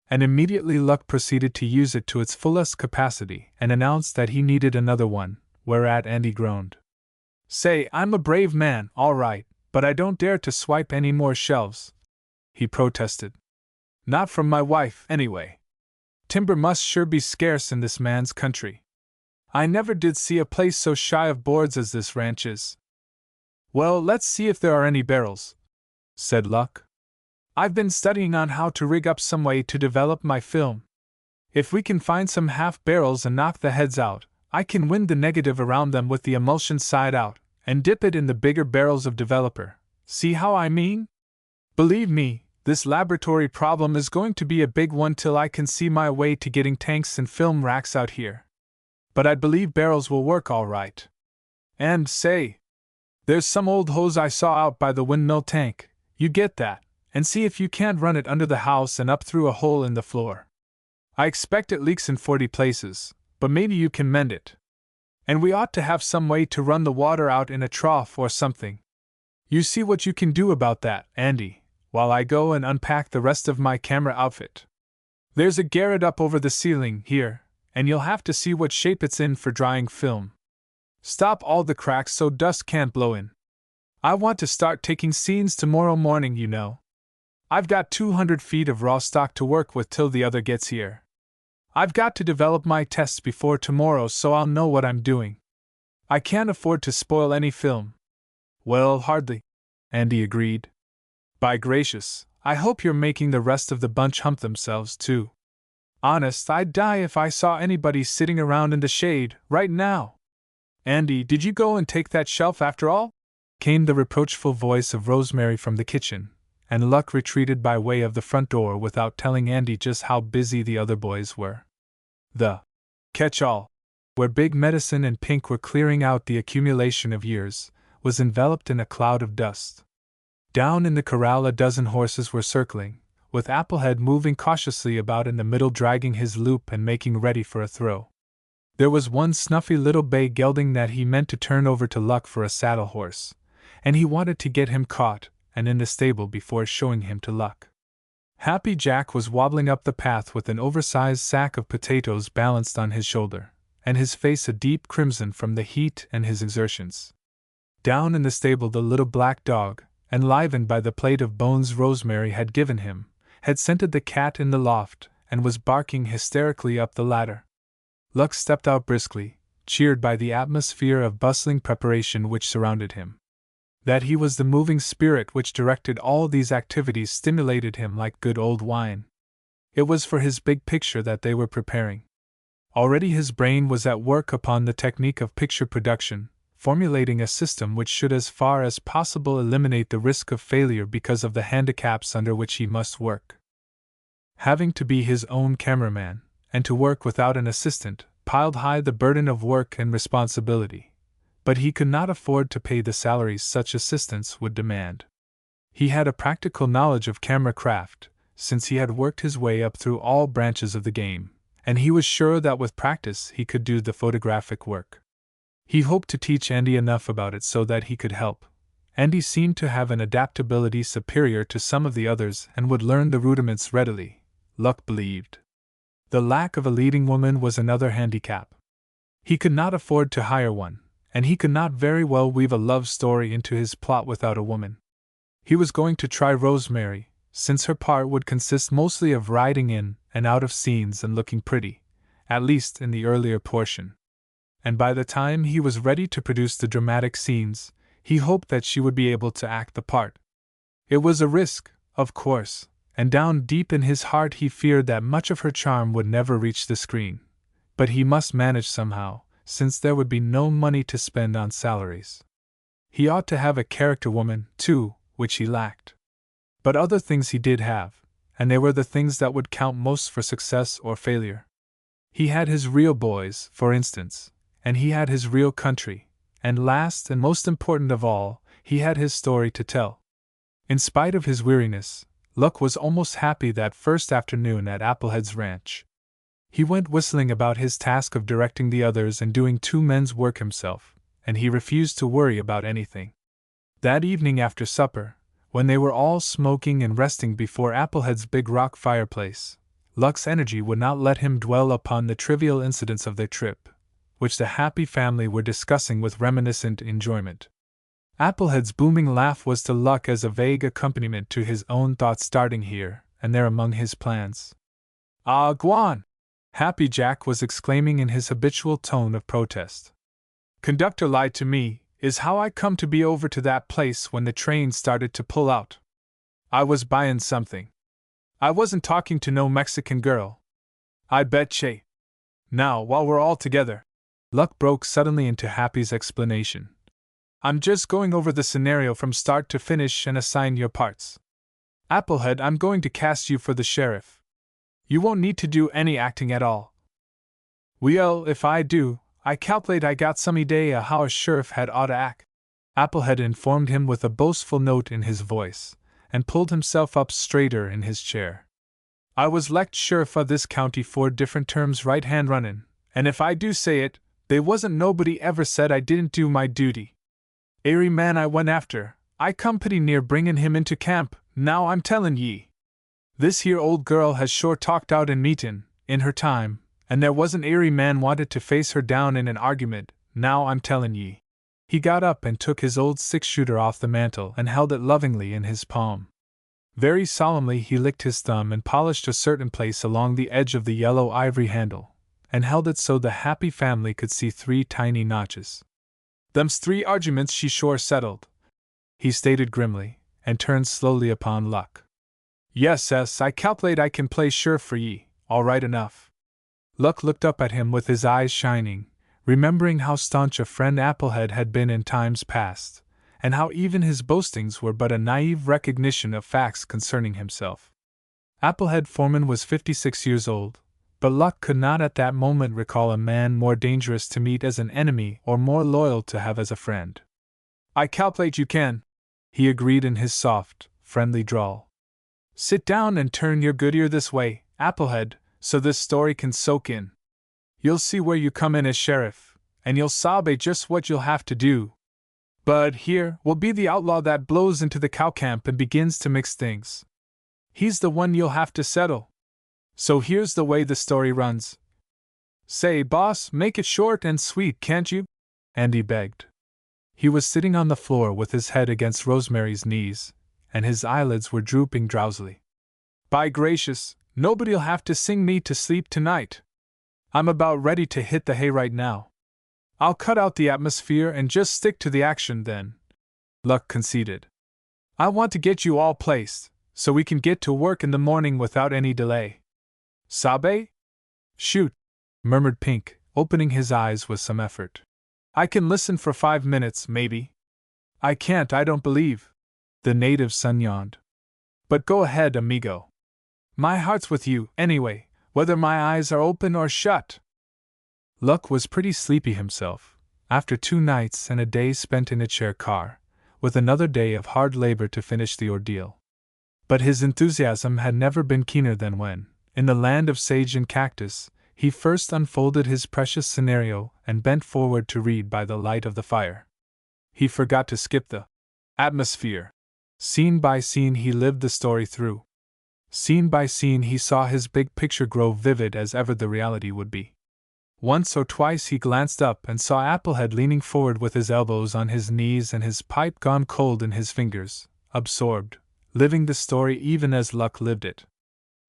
And immediately Luck proceeded to use it to its fullest capacity and announced that he needed another one, whereat Andy groaned. "Say, I'm a brave man, all right, but I don't dare to swipe any more shelves," he protested. "Not from my wife, anyway. Timber must sure be scarce in this man's country. I never did see a place so shy of boards as this ranch is." "Well, let's see if there are any barrels," said Luck. "I've been studying on how to rig up some way to develop my film. If we can find some half barrels and knock the heads out, I can wind the negative around them with the emulsion side out, and dip it in the bigger barrels of developer. See how I mean? Believe me, this laboratory problem is going to be a big one till I can see my way to getting tanks and film racks out here. But I believe barrels will work all right. And, say, there's some old hose I saw out by the windmill tank. You get that, and see if you can't run it under the house and up through a hole in the floor. I expect it leaks in 40 places, but maybe you can mend it. And we ought to have some way to run the water out in a trough or something. You see what you can do about that, Andy, while I go and unpack the rest of my camera outfit. There's a garret up over the ceiling here, and you'll have to see what shape it's in for drying film. Stop all the cracks so dust can't blow in. I want to start taking scenes tomorrow morning, you know. I've got 200 feet of raw stock to work with till the other gets here. I've got to develop my tests before tomorrow so I'll know what I'm doing. I can't afford to spoil any film." "Well, hardly," Andy agreed. "By gracious, I hope you're making the rest of the bunch hump themselves, too. Honest, I'd die if I saw anybody sitting around in the shade, right now." "Andy, did you go and take that shelf after all?" came the reproachful voice of Rosemary from the kitchen, and Luck retreated by way of the front door without telling Andy just how busy the other boys were. The catch-all, where Big Medicine and Pink were clearing out the accumulation of years, was enveloped in a cloud of dust. Down in the corral a dozen horses were circling, with Applehead moving cautiously about in the middle, dragging his loop and making ready for a throw. There was one snuffy little bay gelding that he meant to turn over to Luck for a saddle horse, and he wanted to get him caught and in the stable before showing him to Luck. Happy Jack was wobbling up the path with an oversized sack of potatoes balanced on his shoulder, and his face a deep crimson from the heat and his exertions. Down in the stable the little black dog, enlivened by the plate of bones Rosemary had given him, had scented the cat in the loft and was barking hysterically up the ladder. Luck stepped out briskly, cheered by the atmosphere of bustling preparation which surrounded him. That he was the moving spirit which directed all these activities stimulated him like good old wine. It was for his big picture that they were preparing. Already his brain was at work upon the technique of picture production, formulating a system which should as far as possible eliminate the risk of failure because of the handicaps under which he must work. Having to be his own cameraman, and to work without an assistant, piled high the burden of work and responsibility. But he could not afford to pay the salaries such assistance would demand. He had a practical knowledge of camera craft, since he had worked his way up through all branches of the game, and he was sure that with practice he could do the photographic work. He hoped to teach Andy enough about it so that he could help. Andy seemed to have an adaptability superior to some of the others and would learn the rudiments readily, Luck believed. The lack of a leading woman was another handicap. He could not afford to hire one, and he could not very well weave a love story into his plot without a woman. He was going to try Rosemary, since her part would consist mostly of riding in and out of scenes and looking pretty, at least in the earlier portion. And by the time he was ready to produce the dramatic scenes, he hoped that she would be able to act the part. It was a risk, of course, and down deep in his heart he feared that much of her charm would never reach the screen. But he must manage somehow, since there would be no money to spend on salaries. He ought to have a character woman, too, which he lacked. But other things he did have, and they were the things that would count most for success or failure. He had his real boys, for instance, and he had his real country, and last and most important of all, he had his story to tell. In spite of his weariness, Luck was almost happy that first afternoon at Applehead's ranch. He went whistling about his task of directing the others and doing two men's work himself, and he refused to worry about anything. That evening after supper, when they were all smoking and resting before Applehead's big rock fireplace, Luck's energy would not let him dwell upon the trivial incidents of their trip, which the happy family were discussing with reminiscent enjoyment. Applehead's booming laugh was to Luck as a vague accompaniment to his own thoughts darting here and there among his plans. "Ah, gwan!" Happy Jack was exclaiming in his habitual tone of protest. "Conductor lied to me, is how I come to be over to that place when the train started to pull out. I was buyin' something. I wasn't talking to no Mexican girl. I betche. Now, while we're all together," Luck broke suddenly into Happy's explanation, "I'm just going over the scenario from start to finish and assign your parts. Applehead, I'm going to cast you for the sheriff. You won't need to do any acting at all. Well, if I do, I calculate I got some idea how a sheriff had ought to act," Applehead informed him with a boastful note in his voice, and pulled himself up straighter in his chair. "I was 'lect sheriff of this county 4 different terms right hand runnin', and if I do say it, they wasn't nobody ever said I didn't do my duty. Airy man I went after, I come pretty near bringin' him into camp, now I'm tellin' ye. This here old girl has sure talked out in meetin', in her time, and there wasn't airy man wanted to face her down in an argument, now I'm tellin' ye." He got up and took his old 6-shooter off the mantel and held it lovingly in his palm. Very solemnly he licked his thumb and polished a certain place along the edge of the yellow ivory handle, and held it so the happy family could see 3 tiny notches. "Them's 3 arguments she sure settled," he stated grimly, and turned slowly upon Luck. "Yes, I calculate I can play sheriff for ye, all right enough." Luck looked up at him with his eyes shining, remembering how staunch a friend Applehead had been in times past, and how even his boastings were but a naive recognition of facts concerning himself. Applehead Foreman was 56 years old, but Luck could not at that moment recall a man more dangerous to meet as an enemy or more loyal to have as a friend. "I calculate you can," he agreed in his soft, friendly drawl. "Sit down and turn your good ear this way, Applehead, so this story can soak in. You'll see where you come in as sheriff, and you'll sabe just what you'll have to do. But here will be the outlaw that blows into the cow camp and begins to mix things. He's the one you'll have to settle. So here's the way the story runs." "Say, boss, make it short and sweet, can't you?" Andy begged. He was sitting on the floor with his head against Rosemary's knees, and his eyelids were drooping drowsily. "By gracious, nobody'll have to sing me to sleep tonight. I'm about ready to hit the hay right now. I'll cut out the atmosphere and just stick to the action then," Luck conceded. "I want to get you all placed, so we can get to work in the morning without any delay. Sabe?" "Shoot," murmured Pink, opening his eyes with some effort. "I can listen for 5 minutes, maybe." "I can't, I don't believe," the native son yawned. "But go ahead, amigo. My heart's with you, anyway, whether my eyes are open or shut." Luck was pretty sleepy himself, after 2 nights and a day spent in a chair car, with another day of hard labor to finish the ordeal. But his enthusiasm had never been keener than when, in the land of sage and cactus, He first unfolded his precious scenario and bent forward to read by the light of the fire. He forgot to skip the atmosphere. Scene by scene he lived the story through. Scene by scene he saw his big picture grow vivid as ever the reality would be. Once or twice he glanced up and saw Applehead leaning forward with his elbows on his knees and his pipe gone cold in his fingers, absorbed, living the story even as Luck lived it.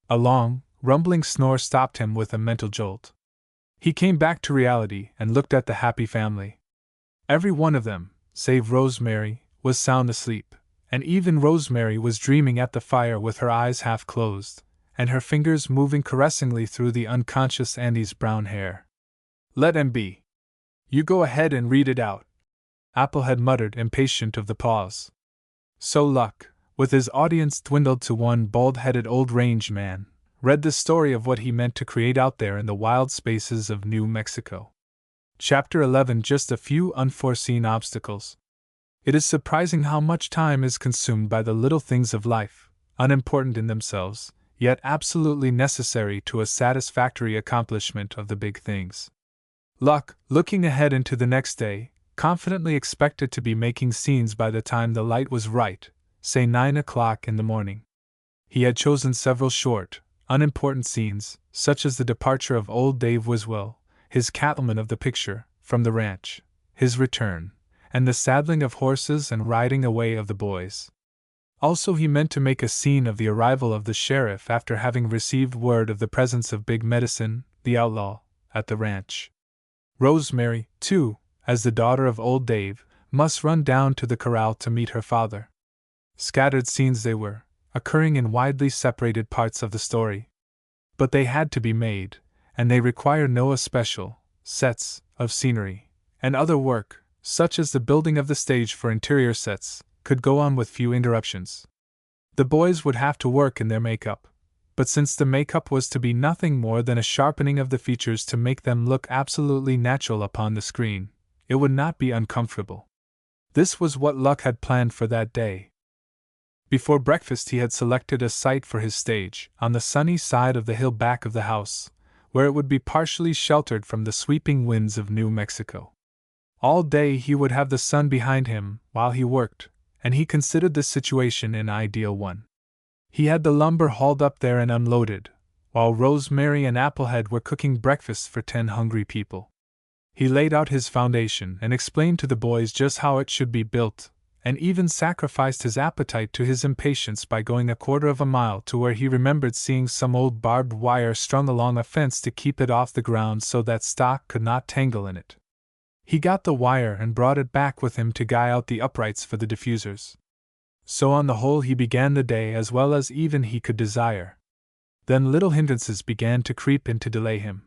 A long, rumbling snore stopped him with a mental jolt. He came back to reality and looked at the happy family. Every one of them, save Rosemary, was sound asleep, and even Rosemary was dreaming at the fire with her eyes half closed, and her fingers moving caressingly through the unconscious Andy's brown hair. "Let him be. You go ahead and read it out," Applehead muttered, impatient of the pause. So Luck, with his audience dwindled to one bald-headed old range man, read the story of what he meant to create out there in the wild spaces of New Mexico. Chapter 11. Just a few unforeseen obstacles. It is surprising how much time is consumed by the little things of life, unimportant in themselves, yet absolutely necessary to a satisfactory accomplishment of the big things. Luck, looking ahead into the next day, confidently expected to be making scenes by the time the light was right, say 9 o'clock in the morning. He had chosen several short, unimportant scenes, such as the departure of old Dave Wiswell, his cattleman of the picture, from the ranch, his return, and the saddling of horses and riding away of the boys. Also, he meant to make a scene of the arrival of the sheriff after having received word of the presence of Big Medicine, the outlaw, at the ranch. Rosemary, too, as the daughter of old Dave, must run down to the corral to meet her father. Scattered scenes they were, occurring in widely separated parts of the story. But they had to be made, and they required no especial sets of scenery, and other work, such as the building of the stage for interior sets, could go on with few interruptions. The boys would have to work in their makeup, but since the makeup was to be nothing more than a sharpening of the features to make them look absolutely natural upon the screen, it would not be uncomfortable. This was what Luck had planned for that day. Before breakfast he had selected a site for his stage, on the sunny side of the hill back of the house, where it would be partially sheltered from the sweeping winds of New Mexico. All day he would have the sun behind him while he worked, and he considered this situation an ideal one. He had the lumber hauled up there and unloaded, while Rosemary and Applehead were cooking breakfast for 10 hungry people. He laid out his foundation and explained to the boys just how it should be built, and even sacrificed his appetite to his impatience by going a quarter of a mile to where he remembered seeing some old barbed wire strung along a fence to keep it off the ground so that stock could not tangle in it. He got the wire and brought it back with him to guy out the uprights for the diffusers. So on the whole he began the day as well as even he could desire. Then little hindrances began to creep in to delay him.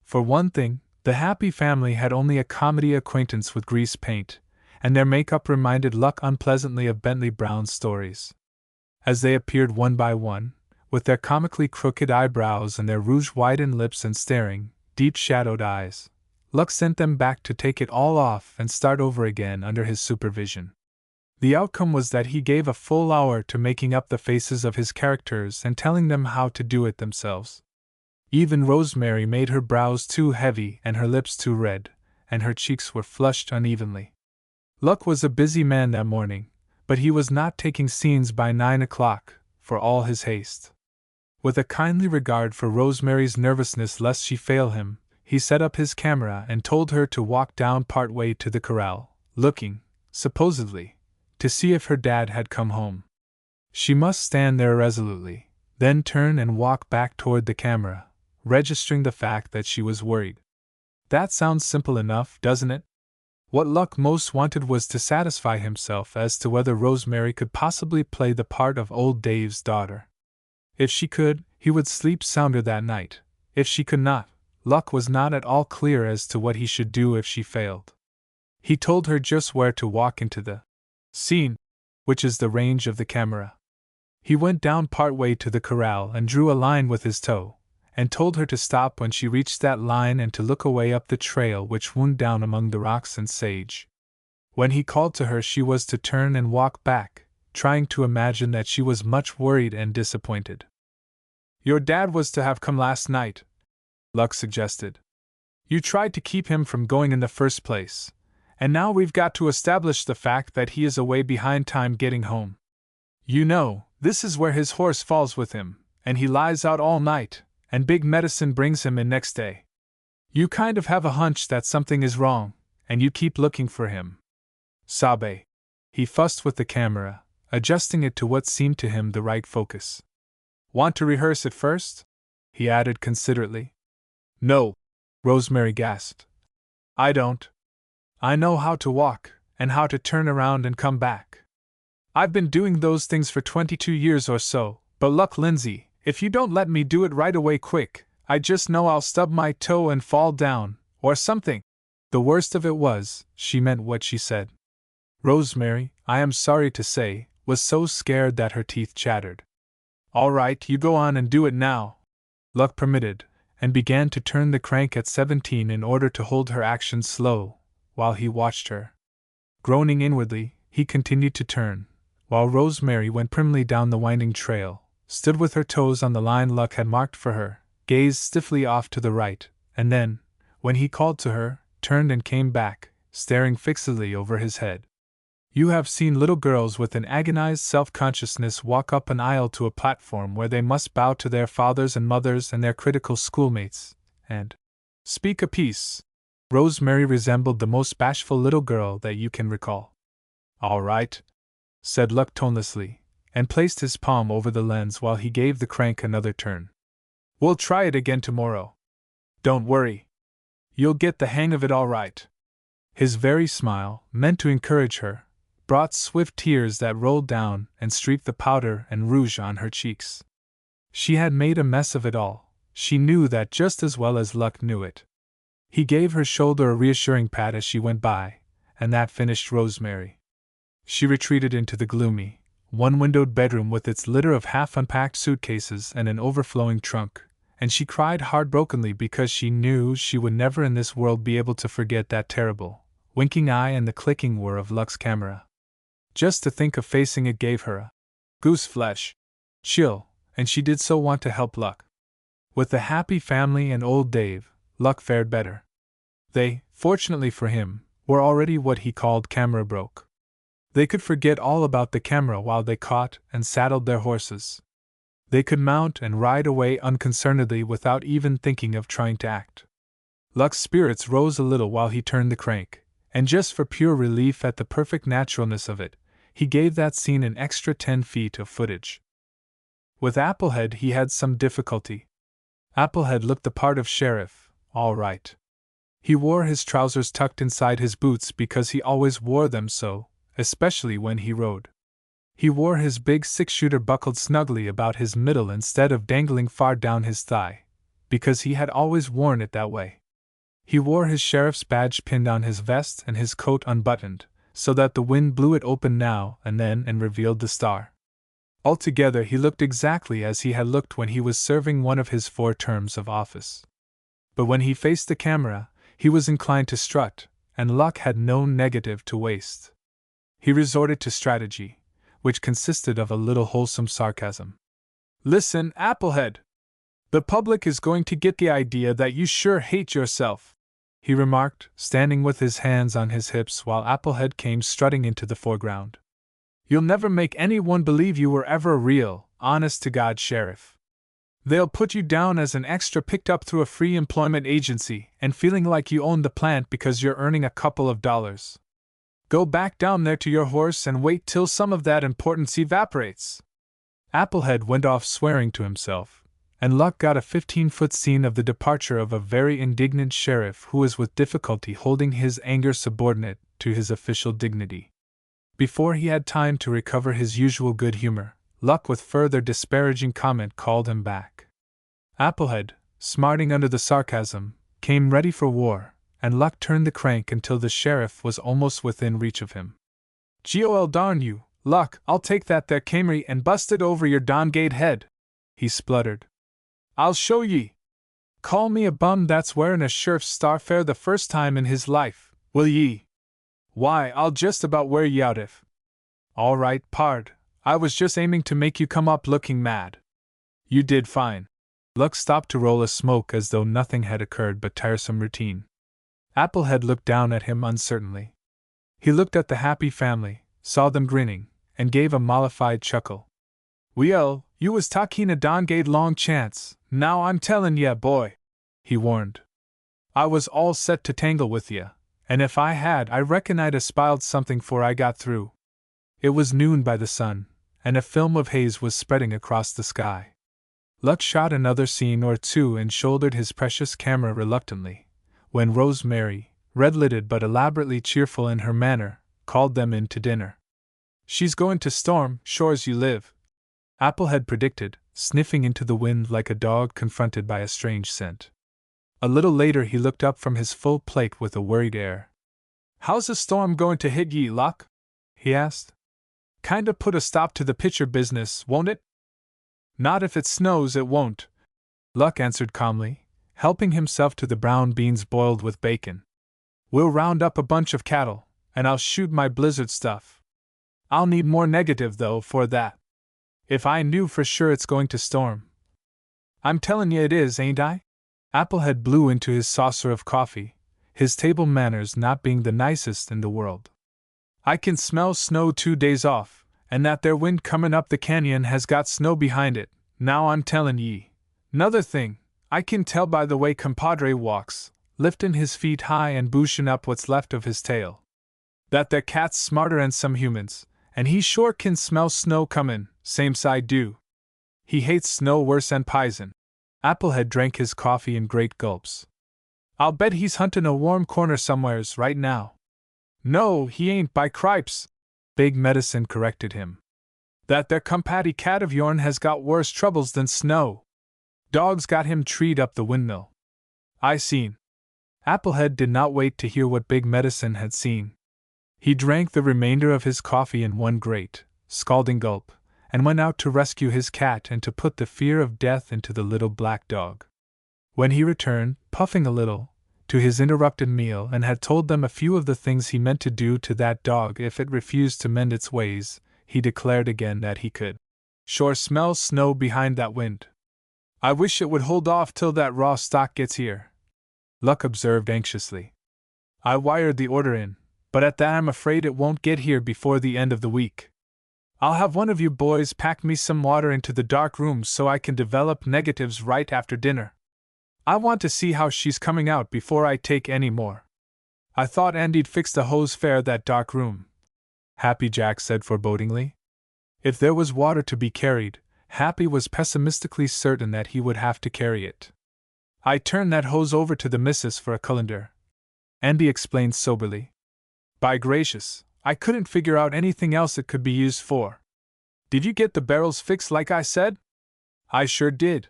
For one thing, the happy family had only a comedy acquaintance with grease paint, and their makeup reminded Luck unpleasantly of Bentley Brown's stories. As they appeared one by one, with their comically crooked eyebrows and their rouge-whitened lips and staring, deep-shadowed eyes, Luck sent them back to take it all off and start over again under his supervision. The outcome was that he gave a full hour to making up the faces of his characters and telling them how to do it themselves. Even Rosemary made her brows too heavy and her lips too red, and her cheeks were flushed unevenly. Luck was a busy man that morning, but he was not taking scenes by 9 o'clock, for all his haste. With a kindly regard for Rosemary's nervousness lest she fail him, he set up his camera and told her to walk down part way to the corral, looking, supposedly, to see if her dad had come home. She must stand there irresolutely, then turn and walk back toward the camera, registering the fact that she was worried. That sounds simple enough, doesn't it? What Luck most wanted was to satisfy himself as to whether Rosemary could possibly play the part of old Dave's daughter. If she could, he would sleep sounder that night. If she could not, Luck was not at all clear as to what he should do if she failed. He told her just where to walk into the scene, which is the range of the camera. He went down part way to the corral and drew a line with his toe, and told her to stop when she reached that line and to look away up the trail which wound down among the rocks and sage. When he called to her she was to turn and walk back, trying to imagine that she was much worried and disappointed. "Your dad was to have come last night," Luck suggested. You tried to keep him from going in the first place, and now we've got to establish the fact that he is away behind time getting home. You know, this is where his horse falls with him, and he lies out all night, and Big Medicine brings him in next day. You kind of have a hunch that something is wrong, and you keep looking for him. Sabe. He fussed with the camera, adjusting it to what seemed to him the right focus. Want to rehearse it first? He added considerately. No, Rosemary gasped. I don't. I know how to walk, and how to turn around and come back. I've been doing those things for 22 years or so, but Luck Lindsay, if you don't let me do it right away quick, I just know I'll stub my toe and fall down, or something. The worst of it was, she meant what she said. Rosemary, I am sorry to say, was so scared that her teeth chattered. All right, you go on and do it now. Luck permitted, and began to turn the crank at 17 in order to hold her action slow, while he watched her. Groaning inwardly, he continued to turn, while Rosemary went primly down the winding trail, stood with her toes on the line Luck had marked for her, gazed stiffly off to the right, and then, when he called to her, turned and came back, staring fixedly over his head. You have seen little girls with an agonized self-consciousness walk up an aisle to a platform where they must bow to their fathers and mothers and their critical schoolmates, and speak a piece. Rosemary resembled the most bashful little girl that you can recall. All right, said Luck tonelessly, and placed his palm over the lens while he gave the crank another turn. We'll try it again tomorrow. Don't worry. You'll get the hang of it all right. His very smile, meant to encourage her, brought swift tears that rolled down and streaked the powder and rouge on her cheeks. She had made a mess of it all. She knew that just as well as Luck knew it. He gave her shoulder a reassuring pat as she went by, and that finished Rosemary. She retreated into the gloomy, one-windowed bedroom with its litter of half-unpacked suitcases and an overflowing trunk, and she cried heartbrokenly because she knew she would never in this world be able to forget that terrible, winking eye and the clicking whir of Luck's camera. Just to think of facing it gave her a goose-flesh chill, and she did so want to help Luck. With the happy family and old Dave, Luck fared better. They, fortunately for him, were already what he called camera broke. They could forget all about the camera while they caught and saddled their horses. They could mount and ride away unconcernedly without even thinking of trying to act. Luck's spirits rose a little while he turned the crank, and just for pure relief at the perfect naturalness of it, he gave that scene an extra 10 feet of footage. With Applehead he had some difficulty. Applehead looked the part of sheriff, all right. He wore his trousers tucked inside his boots because he always wore them so, especially when he rode. He wore his big 6-shooter buckled snugly about his middle instead of dangling far down his thigh, because he had always worn it that way. He wore his sheriff's badge pinned on his vest and his coat unbuttoned, so that the wind blew it open now and then and revealed the star. Altogether he looked exactly as he had looked when he was serving one of his 4 terms of office. But when he faced the camera, he was inclined to strut, and Luck had no negative to waste. He resorted to strategy, which consisted of a little wholesome sarcasm. Listen, Applehead! The public is going to get the idea that you sure hate yourself, he remarked, standing with his hands on his hips while Applehead came strutting into the foreground. You'll never make anyone believe you were ever a real, honest-to-God sheriff. They'll put you down as an extra picked up through a free employment agency and feeling like you own the plant because you're earning a couple of dollars. Go back down there to your horse and wait till some of that importance evaporates. Applehead went off swearing to himself, and Luck got a 15-foot scene of the departure of a very indignant sheriff who was with difficulty holding his anger subordinate to his official dignity. Before he had time to recover his usual good humor, Luck with further disparaging comment called him back. Applehead, smarting under the sarcasm, came ready for war, and Luck turned the crank until the sheriff was almost within reach of him. "Gol darn you, Luck, I'll take that there Camry and bust it over your Dongate head," he spluttered. "I'll show ye. Call me a bum that's wearing a sheriff's starfare the first time in his life, will ye? Why, I'll just about wear ye out if—" "All right, pard, I was just aiming to make you come up looking mad. You did fine. Luck stopped to roll a smoke as though nothing had occurred but tiresome routine. Applehead looked down at him uncertainly. He looked at the happy family, saw them grinning, and gave a mollified chuckle. "Well, you was talking a darn gate long chance, now I'm tellin' ye, boy," he warned. "I was all set to tangle with ye, and if I had, I reckon I'd a spiled something 'fore I got through." It was noon by the sun, and a film of haze was spreading across the sky. Luck shot another scene or two and shouldered his precious camera reluctantly, when Rosemary, red-lidded but elaborately cheerful in her manner, called them in to dinner. "She's going to storm, shore's you live," Applehead predicted, sniffing into the wind like a dog confronted by a strange scent. A little later he looked up from his full plate with a worried air. "How's the storm going to hit ye, Luck?" he asked. "Kinda put a stop to the pitcher business, won't it?" "Not if it snows, it won't," Luck answered calmly, helping himself to the brown beans boiled with bacon. "We'll round up a bunch of cattle, and I'll shoot my blizzard stuff. I'll need more negative, though, for that. If I knew for sure it's going to storm. I'm tellin' ye it is, ain't I?" Applehead blew into his saucer of coffee, his table manners not being the nicest in the world. "I can smell snow 2 days off, and that there wind comin' up the canyon has got snow behind it, now I'm tellin' ye. 'Nother thing, I can tell by the way compadre walks, liftin' his feet high and booshin' up what's left of his tail. That there cat's smarter'n some humans, and he sure can smell snow comin', same's I do. He hates snow worse'n pison." Applehead drank his coffee in great gulps. "I'll bet he's huntin' a warm corner somewheres right now." "No, he ain't, by cripes," Big Medicine corrected him. "That there cumpatty cat of yourn has got worse troubles than snow. Dog's got him treed up the windmill. I seen." Applehead did not wait to hear what Big Medicine had seen. He drank the remainder of his coffee in one great, scalding gulp, and went out to rescue his cat and to put the fear of death into the little black dog. When he returned, puffing a little, to his interrupted meal and had told them a few of the things he meant to do to that dog if it refused to mend its ways, he declared again that he could "Sure smell snow behind that wind." "I wish it would hold off till that raw stock gets here," Luck observed anxiously. "I wired the order in, but at that I'm afraid it won't get here before the end of the week. I'll have one of you boys pack me some water into the dark room so I can develop negatives right after dinner. I want to see how she's coming out before I take any more." "I thought Andy'd fix the hose fair that dark room," Happy Jack said forebodingly. If there was water to be carried, Happy was pessimistically certain that he would have to carry it. "I turned that hose over to the missus for a colander," Andy explained soberly. "By gracious, I couldn't figure out anything else it could be used for. Did you get the barrels fixed like I said?" "I sure did.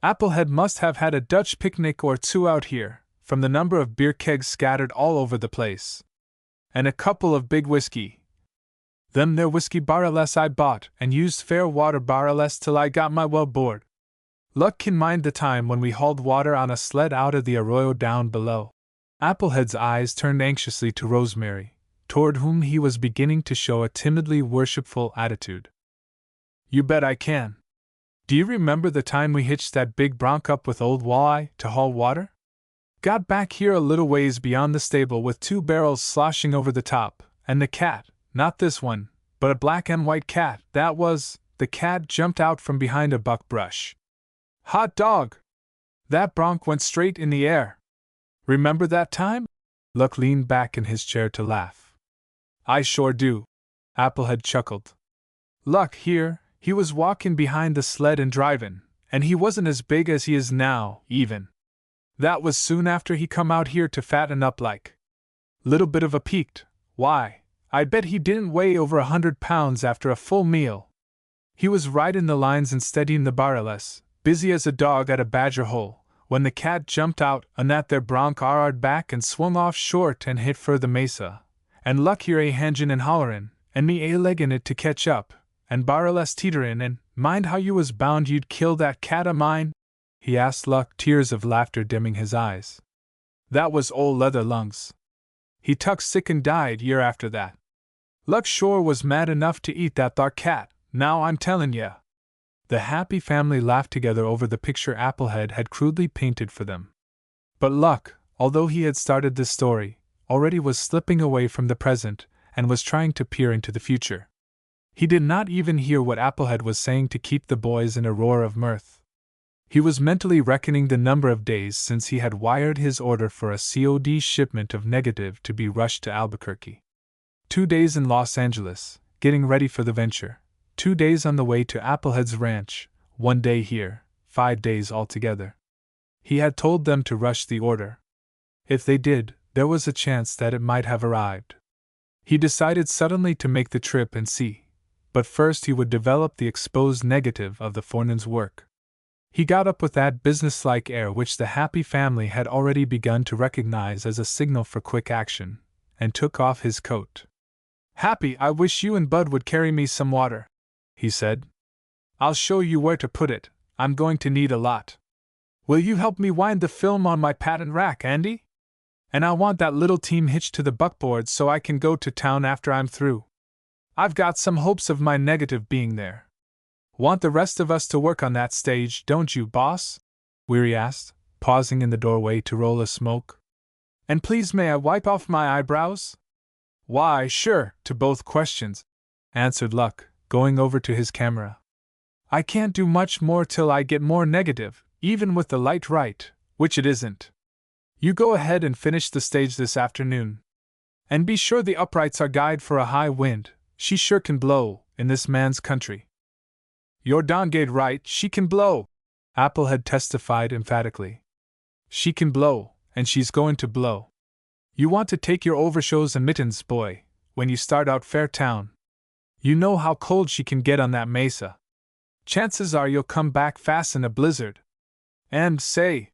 Applehead must have had a Dutch picnic or two out here, from the number of beer kegs scattered all over the place. And a couple of big whiskey. Them there whiskey barrels I bought and used fair water barrels till I got my well bored. Luck can mind the time when we hauled water on a sled out of the arroyo down below." Applehead's eyes turned anxiously to Rosemary, toward whom he was beginning to show a timidly worshipful attitude. "You bet I can. Do you remember the time we hitched that big bronc up with old Walleye to haul water? Got back here a little ways beyond the stable with 2 barrels sloshing over the top, and the cat, not this one, but a black and white cat, that was, the cat jumped out from behind a buckbrush. Hot dog! That bronc went straight in the air. Remember that time?" Luck leaned back in his chair to laugh. "I sure do," Applehead chuckled. "Luck here, he was walking behind the sled and drivin', and he wasn't as big as he is now, even. That was soon after he come out here to fatten up like. Little bit of a peaked, why, I bet he didn't weigh over 100 pounds after a full meal. He was riding the lines and steadying the barrels, busy as a dog at a badger hole, when the cat jumped out and that there bronc arred back and swung off short and hit for the mesa, and Luck here a hangin' and hollerin', and me a leggin' it to catch up, and barrels teeterin', and mind how you was bound you'd kill that cat o' mine?" he asked Luck, tears of laughter dimming his eyes. "That was old Leather Lungs. He tuck sick and died year after that. Luck sure was mad enough to eat that thar cat, now I'm tellin' ye." The happy family laughed together over the picture Applehead had crudely painted for them. But Luck, although he had started this story, already was slipping away from the present and was trying to peer into the future. He did not even hear what Applehead was saying to keep the boys in a roar of mirth. He was mentally reckoning the number of days since he had wired his order for a COD shipment of negative to be rushed to Albuquerque. 2 days in Los Angeles, getting ready for the venture. 2 days on the way to Applehead's ranch, 1 day here, 5 days altogether. He had told them to rush the order. If they did, there was a chance that it might have arrived. He decided suddenly to make the trip and see, but first he would develop the exposed negative of the forenan's work. He got up with that businesslike air which the happy family had already begun to recognize as a signal for quick action, and took off his coat. "Happy, I wish you and Bud would carry me some water," he said. "I'll show you where to put it, I'm going to need a lot. Will you help me wind the film on my patent rack, Andy? And I want that little team hitched to the buckboard so I can go to town after I'm through. I've got some hopes of my negative being there. Want the rest of us to work on that stage, don't you, boss?" Weary asked, pausing in the doorway to roll a smoke. "And please may I wipe off my eyebrows?" "Why, sure, to both questions," answered Luck, going over to his camera. "I can't do much more till I get more negative, even with the light right, which it isn't. You go ahead and finish the stage this afternoon. And be sure the uprights are guyed for a high wind, she sure can blow, in this man's country." "You're dongade right, she can blow," Applehead testified emphatically. "She can blow, and she's going to blow. You want to take your overshoes and mittens, boy, when you start out Fairtown. You know how cold she can get on that mesa. Chances are you'll come back fast in a blizzard. And, say,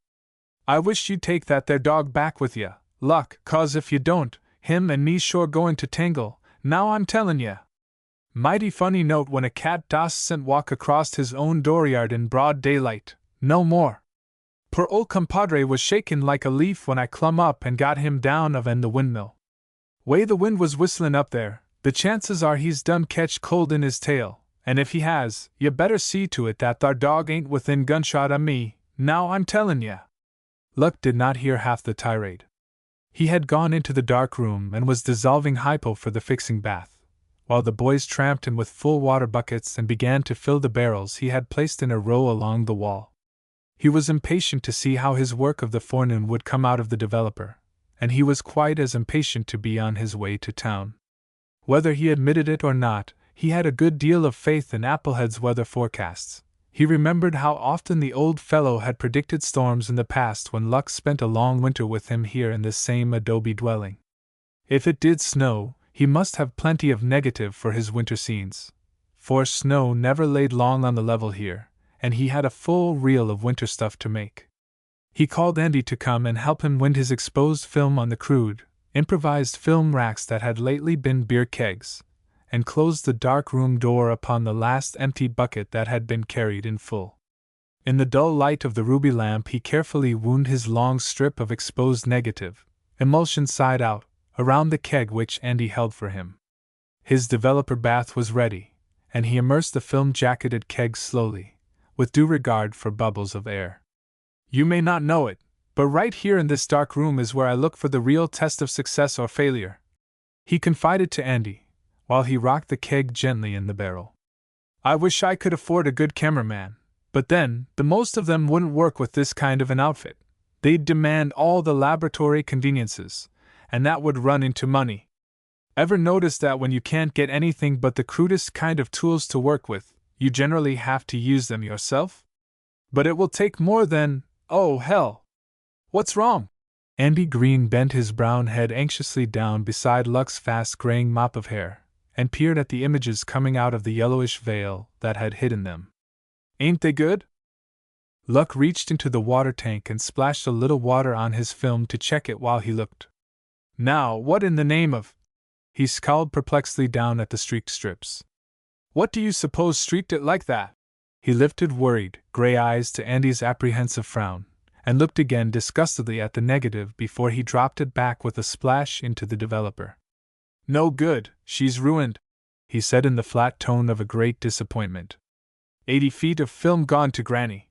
I wish you'd take that there dog back with ya, Luck, 'cause if you don't, him and me sure going to tangle, now I'm tellin' ya. Mighty funny note when a cat doesn't walk across his own dooryard in broad daylight, no more. Poor old compadre was shakin' like a leaf when I clum up and got him down of in the windmill. Way the wind was whistlin' up there, the chances are he's done catch cold in his tail, and if he has, you better see to it that thar dog ain't within gunshot of me, now I'm tellin' ya." Luck did not hear half the tirade. He had gone into the dark room and was dissolving hypo for the fixing bath, while the boys tramped in with full water buckets and began to fill the barrels he had placed in a row along the wall. He was impatient to see how his work of the forenoon would come out of the developer, and he was quite as impatient to be on his way to town. Whether he admitted it or not, he had a good deal of faith in Applehead's weather forecasts. He remembered how often the old fellow had predicted storms in the past when Luck spent a long winter with him here in this same adobe dwelling. If it did snow, he must have plenty of negative for his winter scenes, for snow never laid long on the level here, and he had a full reel of winter stuff to make. He called Andy to come and help him wind his exposed film on the crude, improvised film racks that had lately been beer kegs, and closed the dark room door upon the last empty bucket that had been carried in full. In the dull light of the ruby lamp he carefully wound his long strip of exposed negative, emulsion side out, around the keg which Andy held for him. His developer bath was ready, and he immersed the film-jacketed keg slowly, with due regard for bubbles of air. "You may not know it, but right here in this dark room is where I look for the real test of success or failure," he confided to Andy, while he rocked the keg gently in the barrel. "I wish I could afford a good cameraman, but then, the most of them wouldn't work with this kind of an outfit. They'd demand all the laboratory conveniences, and that would run into money. Ever notice that when you can't get anything but the crudest kind of tools to work with, you generally have to use them yourself? But it will take more than, oh hell! What's wrong?" Andy Green bent his brown head anxiously down beside Luck's fast graying mop of hair, and peered at the images coming out of the yellowish veil that had hidden them. "Ain't they good?" Luck reached into the water tank and splashed a little water on his film to check it while he looked. "Now, what in the name of—" He scowled perplexedly down at the streaked strips. "What do you suppose streaked it like that?" He lifted worried, gray eyes to Andy's apprehensive frown, and looked again disgustedly at the negative before he dropped it back with a splash into the developer. "No good, she's ruined," he said in the flat tone of a great disappointment. 80 feet of film gone to granny.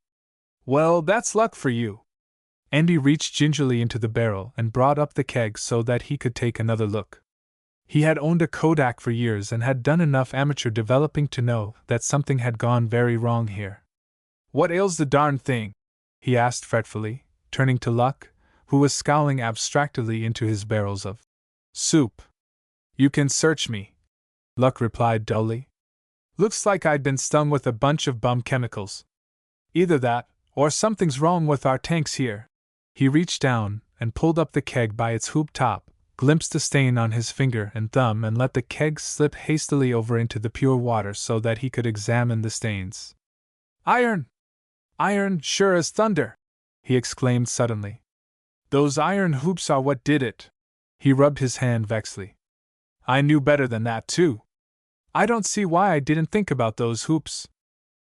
Well, that's luck for you. Andy reached gingerly into the barrel and brought up the keg so that he could take another look. He had owned a Kodak for years and had done enough amateur developing to know that something had gone very wrong here. What ails the darn thing? He asked fretfully, turning to Luck, who was scowling abstractedly into his barrels of soup. You can search me, Luck replied dully. Looks like I'd been stung with a bunch of bum chemicals. Either that, or something's wrong with our tanks here. He reached down and pulled up the keg by its hoop top, glimpsed a stain on his finger and thumb, and let the keg slip hastily over into the pure water so that he could examine the stains. Iron! Iron, sure as thunder! He exclaimed suddenly. Those iron hoops are what did it. He rubbed his hand vexedly. I knew better than that, too. I don't see why I didn't think about those hoops.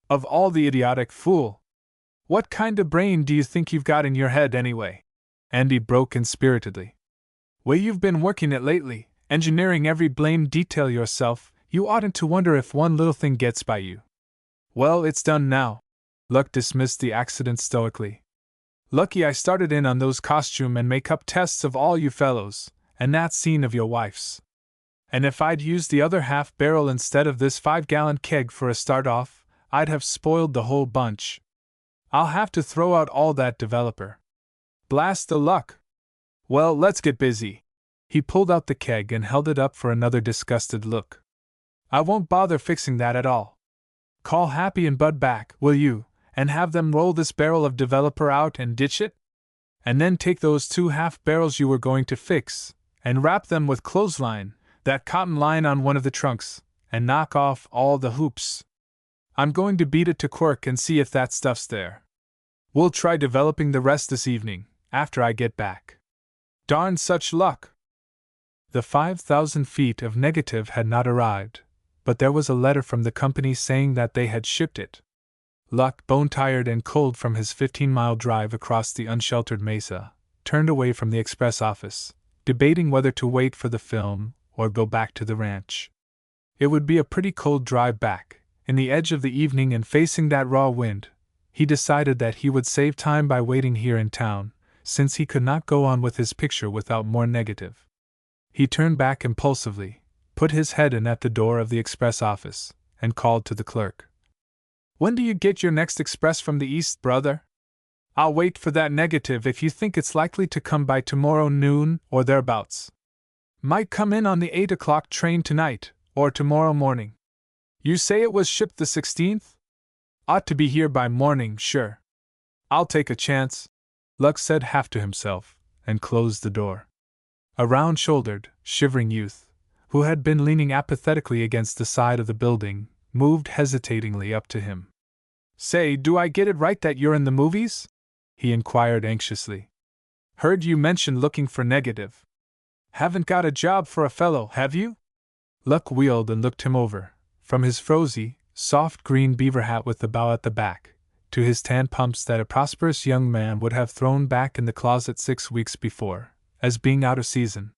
Of all the idiotic fool! What kind of brain do you think you've got in your head, anyway? Andy broke in spiritedly. Way you've been working it lately, engineering every blamed detail yourself, you oughtn't to wonder if one little thing gets by you. Well, it's done now. Luck dismissed the accident stoically. Lucky I started in on those costume and makeup tests of all you fellows, and that scene of your wife's. And if I'd used the other half barrel instead of this 5-gallon keg for a start off, I'd have spoiled the whole bunch. I'll have to throw out all that developer. Blast the luck! Well, let's get busy. He pulled out the keg and held it up for another disgusted look. I won't bother fixing that at all. Call Happy and Bud back, will you, and have them roll this barrel of developer out and ditch it? And then take those 2 half barrels you were going to fix, and wrap them with clothesline, that cotton line on one of the trunks, and knock off all the hoops. I'm going to beat it to Quirk and see if that stuff's there. We'll try developing the rest this evening, after I get back. Darn such luck! The 5,000 feet of negative had not arrived, but there was a letter from the company saying that they had shipped it. Luck, bone-tired and cold from his 15-mile drive across the unsheltered mesa, turned away from the express office, debating whether to wait for the film or go back to the ranch. It would be a pretty cold drive back, in the edge of the evening and facing that raw wind. He decided that he would save time by waiting here in town, since he could not go on with his picture without more negative. He turned back impulsively, put his head in at the door of the express office, and called to the clerk. When do you get your next express from the east, brother? I'll wait for that negative if you think it's likely to come by tomorrow noon or thereabouts. Might come in on the 8 o'clock train tonight, or tomorrow morning. You say it was shipped the 16th? Ought to be here by morning, sure. I'll take a chance, Luck said half to himself, and closed the door. A round-shouldered, shivering youth, who had been leaning apathetically against the side of the building, moved hesitatingly up to him. Say, do I get it right that you're in the movies? He inquired anxiously. Heard you mention looking for negative. Haven't got a job for a fellow, have you? Luck wheeled and looked him over, from his frosy, soft green beaver hat with the bow at the back, to his tan pumps that a prosperous young man would have thrown back in the closet 6 weeks before, as being out of season.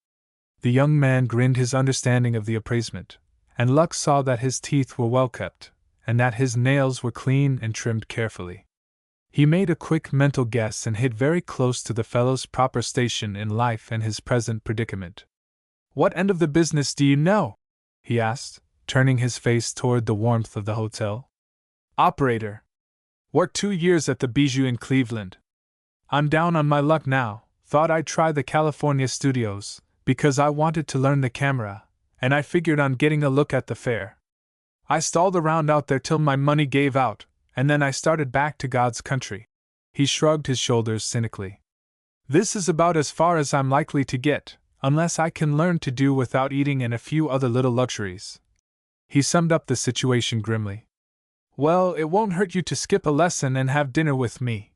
The young man grinned his understanding of the appraisement, and Luck saw that his teeth were well kept, and that his nails were clean and trimmed carefully. He made a quick mental guess and hit very close to the fellow's proper station in life and his present predicament. What end of the business do you know? He asked, turning his face toward the warmth of the hotel. Operator. Worked 2 years at the Bijou in Cleveland. I'm down on my luck now, thought I'd try the California studios, because I wanted to learn the camera, and I figured on getting a look at the fair. I stalled around out there till my money gave out, and then I started back to God's country. He shrugged his shoulders cynically. This is about as far as I'm likely to get, unless I can learn to do without eating and a few other little luxuries. He summed up the situation grimly. Well, it won't hurt you to skip a lesson and have dinner with me,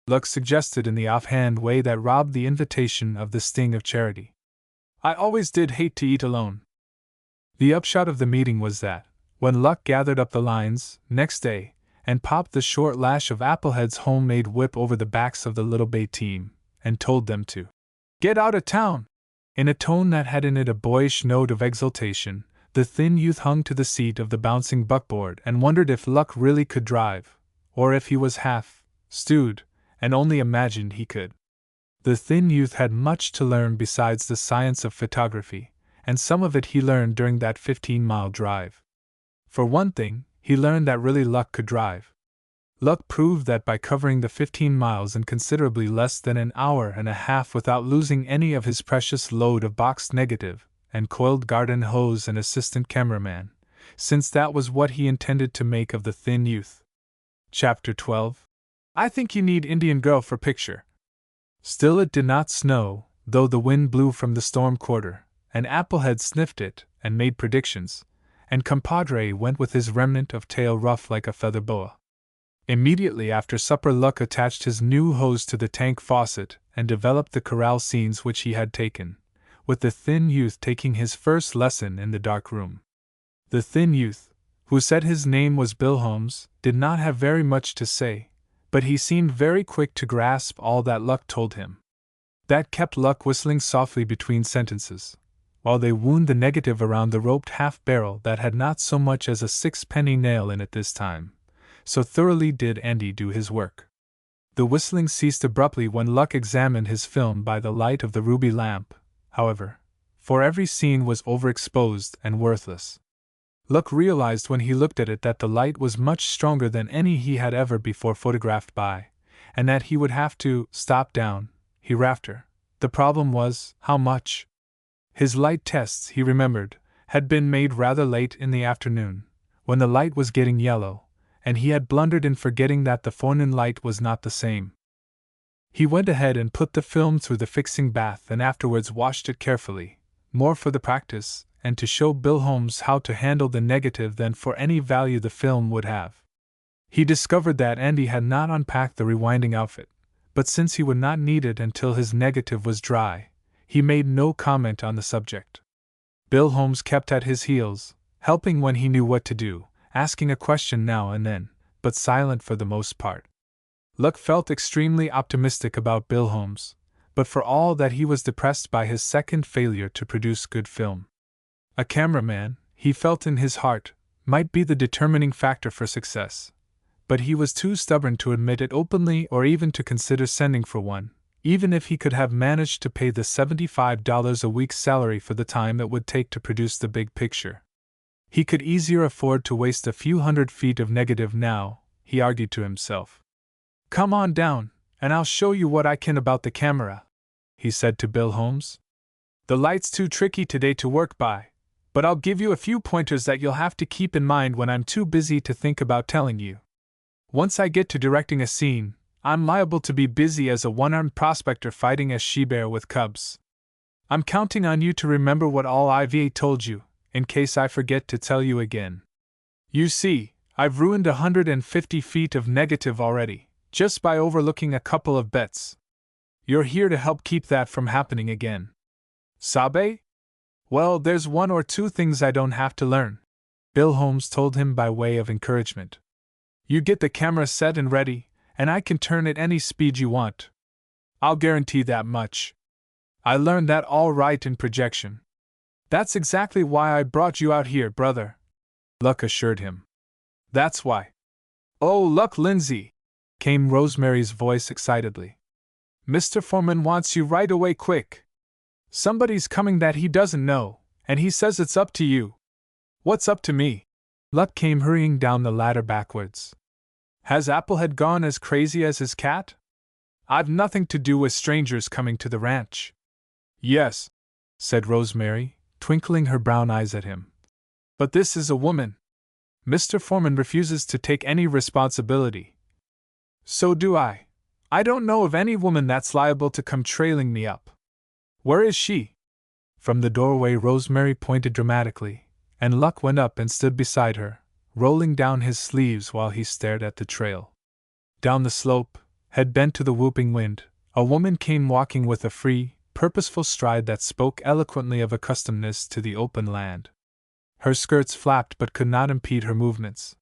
Luck suggested in the offhand way that robbed the invitation of the sting of charity. I always did hate to eat alone. The upshot of the meeting was that, when Luck gathered up the lines, next day, and popped the short lash of Applehead's homemade whip over the backs of the Little Bay team, and told them to get out of town, in a tone that had in it a boyish note of exultation, The thin youth hung to the seat of the bouncing buckboard and wondered if Luck really could drive, or if he was half-stewed, and only imagined he could. The thin youth had much to learn besides the science of photography, and some of it he learned during that 15-mile drive. For one thing, he learned that really Luck could drive. Luck proved that by covering the 15 miles in considerably less than an hour and a half without losing any of his precious load of boxed negative and coiled garden hose and assistant cameraman, since that was what he intended to make of the thin youth. Chapter 12. I think you need Indian girl for picture. Still it did not snow, though the wind blew from the storm quarter, and Applehead sniffed it and made predictions, and compadre went with his remnant of tail rough like a feather boa. Immediately after supper Luck attached his new hose to the tank faucet and developed the corral scenes which he had taken, with the thin youth taking his first lesson in the dark room. The thin youth, who said his name was Bill Holmes, did not have very much to say, but he seemed very quick to grasp all that Luck told him. That kept Luck whistling softly between sentences, while they wound the negative around the roped half-barrel that had not so much as a sixpenny nail in it this time. So thoroughly did Andy do his work. The whistling ceased abruptly when Luck examined his film by the light of the ruby lamp, however, for every scene was overexposed and worthless. Luck realized when he looked at it that the light was much stronger than any he had ever before photographed by, and that he would have to stop down hereafter. The problem was, how much? His light tests, he remembered, had been made rather late in the afternoon, when the light was getting yellow, and he had blundered in forgetting that the forenoon light was not the same. He went ahead and put the film through the fixing bath and afterwards washed it carefully, more for the practice, and to show Bill Holmes how to handle the negative than for any value the film would have. He discovered that Andy had not unpacked the rewinding outfit, but since he would not need it until his negative was dry, he made no comment on the subject. Bill Holmes kept at his heels, helping when he knew what to do, asking a question now and then, but silent for the most part. Luck felt extremely optimistic about Bill Holmes, but for all that he was depressed by his second failure to produce good film. A cameraman, he felt in his heart, might be the determining factor for success, but he was too stubborn to admit it openly or even to consider sending for one, even if he could have managed to pay the $75 a week salary for the time it would take to produce the big picture. He could easier afford to waste a few hundred feet of negative now, he argued to himself. Come on down, and I'll show you what I can about the camera, he said to Bill Holmes. The light's too tricky today to work by, but I'll give you a few pointers that you'll have to keep in mind when I'm too busy to think about telling you. Once I get to directing a scene, I'm liable to be busy as a one-armed prospector fighting a she-bear with cubs. I'm counting on you to remember what all I've told you, in case I forget to tell you again. You see, I've ruined 150 feet of negative already, just by overlooking a couple of bets. You're here to help keep that from happening again. Sabe? Well, there's one or two things I don't have to learn, Bill Holmes told him by way of encouragement. You get the camera set and ready, and I can turn at any speed you want. I'll guarantee that much. I learned that all right in projection. That's exactly why I brought you out here, brother, Luck assured him. That's why. Oh, Luck Lindsay, came Rosemary's voice excitedly. Mr. Foreman wants you right away quick. Somebody's coming that he doesn't know, and he says it's up to you. What's up to me? Luck came hurrying down the ladder backwards. Has Applehead gone as crazy as his cat? I've nothing to do with strangers coming to the ranch. Yes, said Rosemary, twinkling her brown eyes at him. But this is a woman. Mr. Foreman refuses to take any responsibility. So do I. I don't know of any woman that's liable to come trailing me up. Where is she? From the doorway Rosemary pointed dramatically, and Luck went up and stood beside her, rolling down his sleeves while he stared at the trail. Down the slope, head bent to the whooping wind, a woman came walking with a free, purposeful stride that spoke eloquently of accustomedness to the open land. Her skirts flapped but could not impede her movements.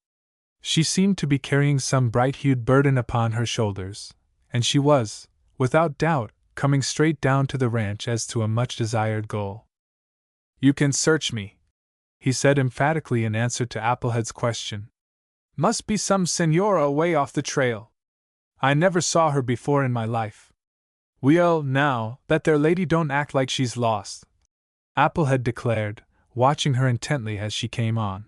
She seemed to be carrying some bright-hued burden upon her shoulders, and she was, without doubt, coming straight down to the ranch as to a much-desired goal. You can search me, he said emphatically in answer to Applehead's question. Must be some senora away off the trail. I never saw her before in my life. Well, now, that there lady don't act like she's lost, Applehead declared, watching her intently as she came on.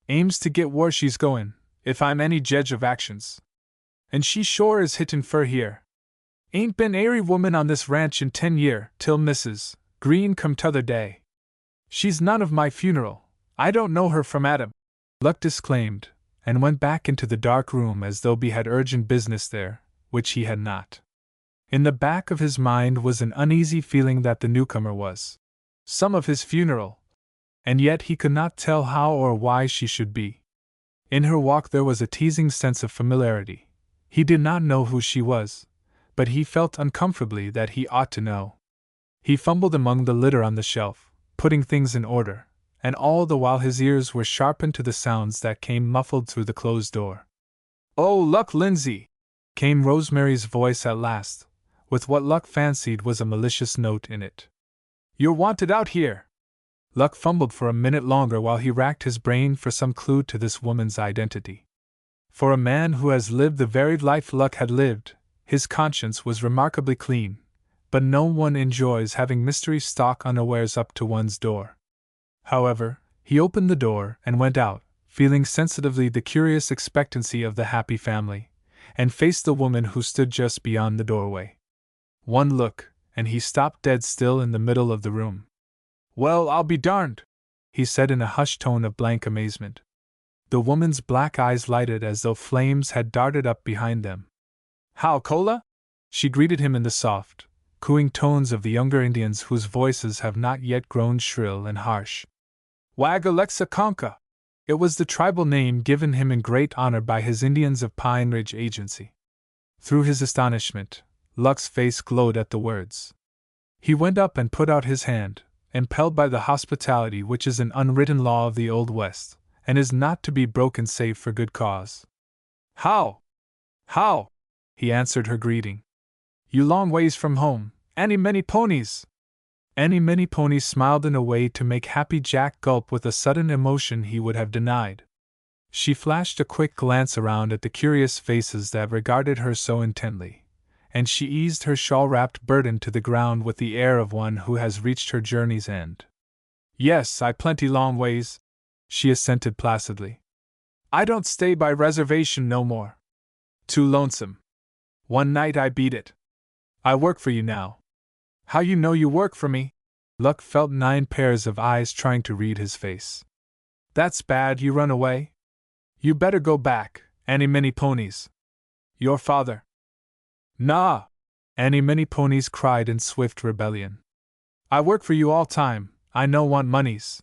Aims to get where she's goin', if I'm any jedge of actions. And she sure is hittin' fur here. Ain't been airy woman on this ranch in 10 year, till Mrs. Green come t'other day. She's none of my funeral. I don't know her from Adam, Luck disclaimed, and went back into the dark room as though he had urgent business there, which he had not. In the back of his mind was an uneasy feeling that the newcomer was some of his funeral, and yet he could not tell how or why she should be. In her walk there was a teasing sense of familiarity. He did not know who she was, but he felt uncomfortably that he ought to know. He fumbled among the litter on the shelf, putting things in order, and all the while his ears were sharpened to the sounds that came muffled through the closed door. "Oh, Luck Lindsay!" came Rosemary's voice at last, with what Luck fancied was a malicious note in it. "You're wanted out here!" Luck fumbled for a minute longer while he racked his brain for some clue to this woman's identity. For a man who has lived the varied life Luck had lived, his conscience was remarkably clean, but no one enjoys having mystery stalk unawares up to one's door. However, he opened the door and went out, feeling sensitively the curious expectancy of the happy family, and faced the woman who stood just beyond the doorway. One look, and he stopped dead still in the middle of the room. "Well, I'll be darned!" he said in a hushed tone of blank amazement. The woman's black eyes lighted as though flames had darted up behind them. "How, Cola?" she greeted him in the soft, cooing tones of the younger Indians whose voices have not yet grown shrill and harsh. "Wagalexa Conca." It was the tribal name given him in great honor by his Indians of Pine Ridge Agency. Through his astonishment, Luck's face glowed at the words. He went up and put out his hand, impelled by the hospitality which is an unwritten law of the Old West, and is not to be broken save for good cause. "How? How?" he answered her greeting. "You long ways from home, any many ponies?" Any Many Ponies smiled in a way to make Happy Jack gulp with a sudden emotion he would have denied. She flashed a quick glance around at the curious faces that regarded her so intently, and she eased her shawl-wrapped burden to the ground with the air of one who has reached her journey's end. "Yes, I plenty long ways," she assented placidly. "I don't stay by reservation no more. Too lonesome. One night I beat it. I work for you now." "How you know you work for me?" Luck felt 9 pairs of eyes trying to read his face. "That's bad, you run away? You better go back, Any Many Ponies. Your father—" "Nah!" Any Many Ponies cried in swift rebellion. "I work for you all time, I no want monies.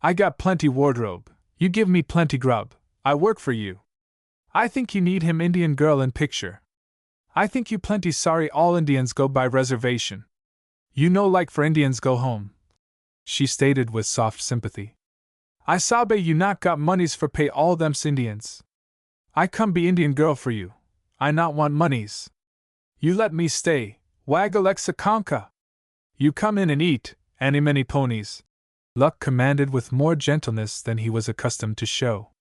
I got plenty wardrobe, you give me plenty grub, I work for you. I think you need him Indian girl in picture. I think you plenty sorry all Indians go by reservation. You no like for Indians go home," she stated with soft sympathy. "I sabe you not got monies for pay all thems Indians. I come be Indian girl for you, I not want monies. You let me stay, Wagalexa Conca. You come in and eat, Any Many Ponies," Luck commanded with more gentleness than he was accustomed to show.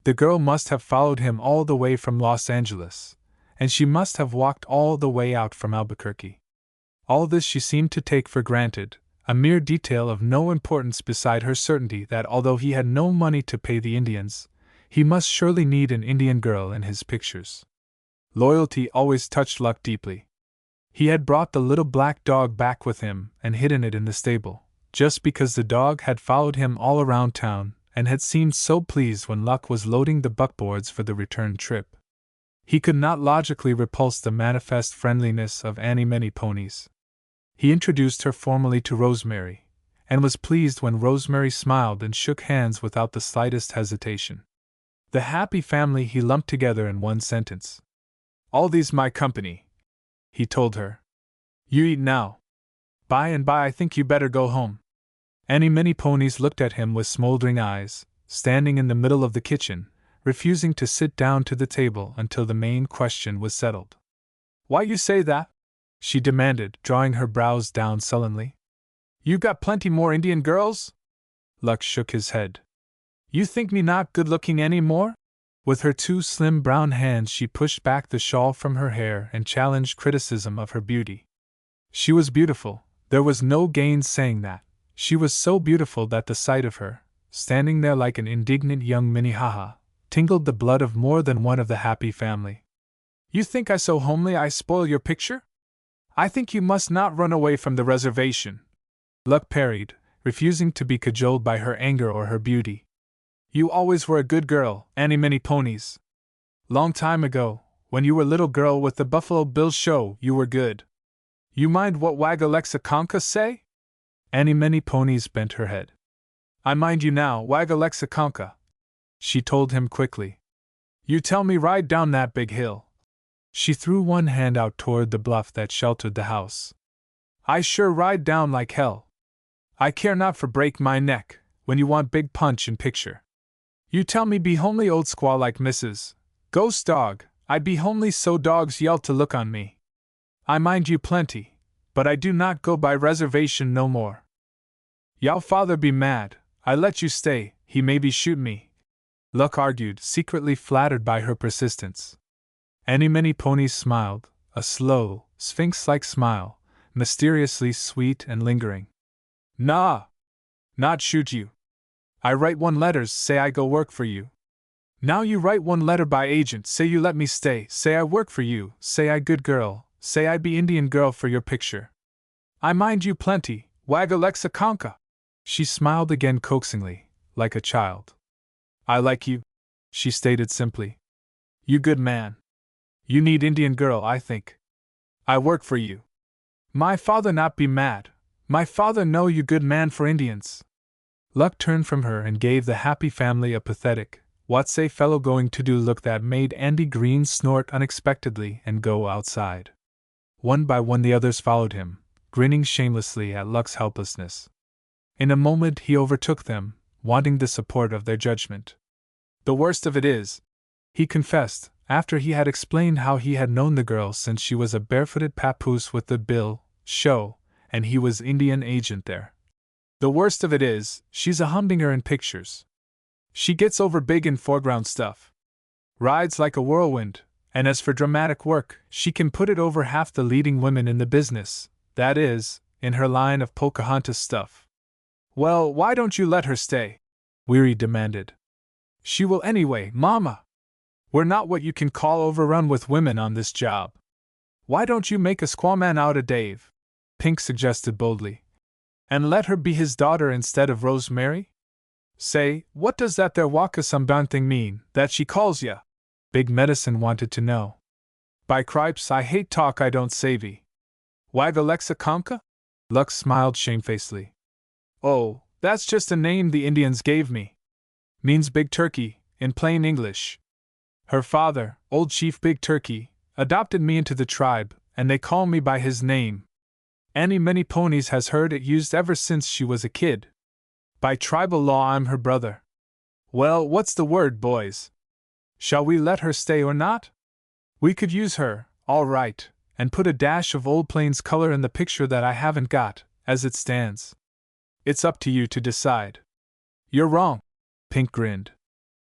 The girl must have followed him all the way from Los Angeles, and she must have walked all the way out from Albuquerque. All this she seemed to take for granted, a mere detail of no importance beside her certainty that although he had no money to pay the Indians, he must surely need an Indian girl in his pictures. Loyalty always touched Luck deeply. He had brought the little black dog back with him and hidden it in the stable, just because the dog had followed him all around town and had seemed so pleased when Luck was loading the buckboards for the return trip. He could not logically repulse the manifest friendliness of Any Many Ponies. He introduced her formally to Rosemary, and was pleased when Rosemary smiled and shook hands without the slightest hesitation. The happy family he lumped together in one sentence. "All these my company," he told her. "You eat now. By and by I think you better go home." Any Many Ponies looked at him with smoldering eyes, standing in the middle of the kitchen, refusing to sit down to the table until the main question was settled. "Why you say that?" she demanded, drawing her brows down sullenly. "You got plenty more Indian girls?" Luck shook his head. You think me not good-looking any more? With her two slim brown hands she pushed back the shawl from her hair and challenged criticism of her beauty. She was beautiful, there was no gainsaying that. She was so beautiful that the sight of her, standing there like an indignant young Minnehaha, tingled the blood of more than one of the happy family. You think I so homely I spoil your picture? I think you must not run away from the reservation, Luck parried, refusing to be cajoled by her anger or her beauty. You always were a good girl, Annie Many Ponies. Long time ago, when you were little girl with the Buffalo Bill show, you were good. You mind what Wagalexiconka say? Annie Many Ponies bent her head. I mind you now, Wagalexiconka, she told him quickly. You tell me ride down that big hill. She threw one hand out toward the bluff that sheltered the house. I sure ride down like hell. I care not for break my neck, when you want big punch in picture. You tell me be homely old squaw like Mrs. Ghost Dog, I'd be homely so dogs yell to look on me. I mind you plenty, but I do not go by reservation no more. Yow father be mad, I let you stay, he maybe shoot me, Luck argued, secretly flattered by her persistence. Annie Many Ponies smiled, a slow, sphinx-like smile, mysteriously sweet and lingering. Nah! Not shoot you. I write one letters, say I go work for you. Now you write one letter by agent, say you let me stay, say I work for you, say I good girl, say I be Indian girl for your picture. I mind you plenty, Wagalexiconka. She smiled again coaxingly, like a child. I like you, she stated simply. You good man. You need Indian girl, I think. I work for you. My father not be mad. My father know you good man for Indians. Luck turned from her and gave the happy family a pathetic, what's a fellow going to do look that made Andy Green snort unexpectedly and go outside. One by one the others followed him, grinning shamelessly at Luck's helplessness. In a moment he overtook them, wanting the support of their judgment. The worst of it is, he confessed, after he had explained how he had known the girl since she was a barefooted papoose with the Bill show, and he was Indian agent there. The worst of it is, she's a humdinger in pictures. She gets over big in foreground stuff. Rides like a whirlwind, and as for dramatic work, she can put it over half the leading women in the business, that is, in her line of Pocahontas stuff. Well, why don't you let her stay? Weary demanded. She will anyway, Mama. We're not what you can call overrun with women on this job. Why don't you make a squawman out of Dave? Pink suggested boldly. And let her be his daughter instead of Rosemary? Say, what does that there Wakasumban thing mean, that she calls ya? Big Medicine wanted to know. By cripes, I hate talk I don't savvy. Wagalexiconka? Luck smiled shamefacedly. Oh, that's just a name the Indians gave me. Means Big Turkey, in plain English. Her father, Old Chief Big Turkey, adopted me into the tribe, and they call me by his name. Annie Many Ponies has heard it used ever since she was a kid. By tribal law I'm her brother. Well, what's the word, boys? Shall we let her stay or not? We could use her, all right, and put a dash of Old Plains color in the picture that I haven't got, as it stands. It's up to you to decide. You're wrong, Pink grinned.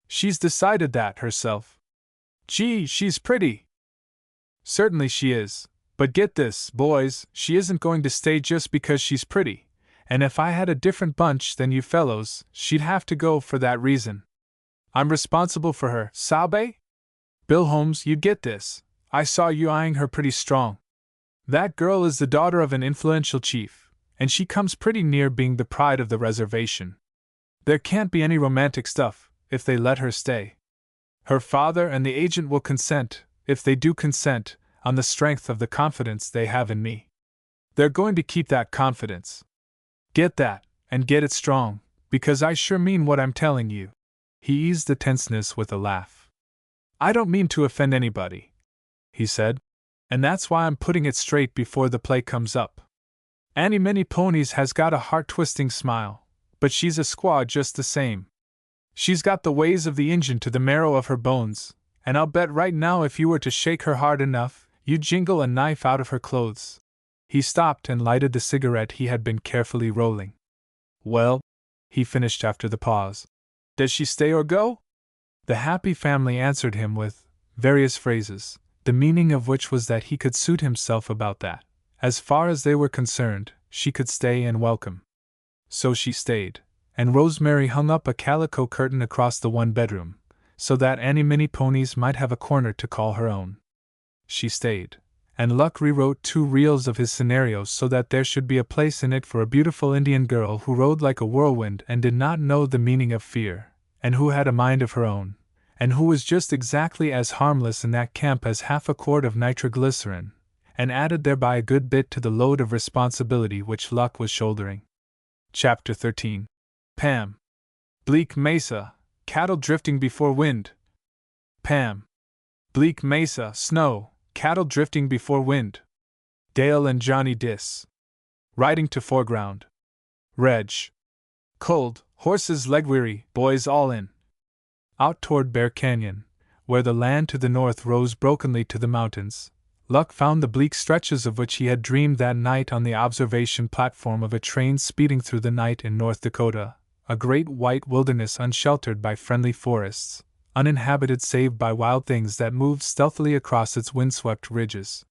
She's decided that herself. Gee, she's pretty. Certainly she is, but get this, boys, she isn't going to stay just because she's pretty, and if I had a different bunch than you fellows, she'd have to go for that reason. I'm responsible for her, sabe? Bill Holmes, you get this. I saw you eyeing her pretty strong. That girl is the daughter of an influential chief, and she comes pretty near being the pride of the reservation. There can't be any romantic stuff, if they let her stay. Her father and the agent will consent, if they do consent, on the strength of the confidence they have in me. They're going to keep that confidence. Get that, and get it strong, because I sure mean what I'm telling you. He eased the tenseness with a laugh. I don't mean to offend anybody, he said, and that's why I'm putting it straight before the play comes up. Annie Many Ponies has got a heart-twisting smile, but she's a squaw just the same. She's got the ways of the Injun to the marrow of her bones, and I'll bet right now if you were to shake her hard enough, you'd jingle a knife out of her clothes. He stopped and lighted the cigarette he had been carefully rolling. Well, he finished after the pause. Does she stay or go? The happy family answered him with various phrases, the meaning of which was that he could suit himself about that. As far as they were concerned, she could stay and welcome. So she stayed, and Rosemary hung up a calico curtain across the one bedroom, so that Annie Mini Ponies might have a corner to call her own. She stayed, and Luck rewrote 2 reels of his scenarios so that there should be a place in it for a beautiful Indian girl who rode like a whirlwind and did not know the meaning of fear, and who had a mind of her own, and who was just exactly as harmless in that camp as half a quart of nitroglycerin, and added thereby a good bit to the load of responsibility which Luck was shouldering. Chapter 13. Pam. Bleak Mesa, cattle drifting before wind. Pam. Bleak Mesa, snow, cattle drifting before wind. Dale and Johnny Dis. Riding to foreground. Reg. Cold, horses leg weary, boys all in. Out toward Bear Canyon, where the land to the north rose brokenly to the mountains, Luck found the bleak stretches of which he had dreamed that night on the observation platform of a train speeding through the night in North Dakota, a great white wilderness unsheltered by friendly forests, uninhabited save by wild things that moved stealthily across its windswept ridges.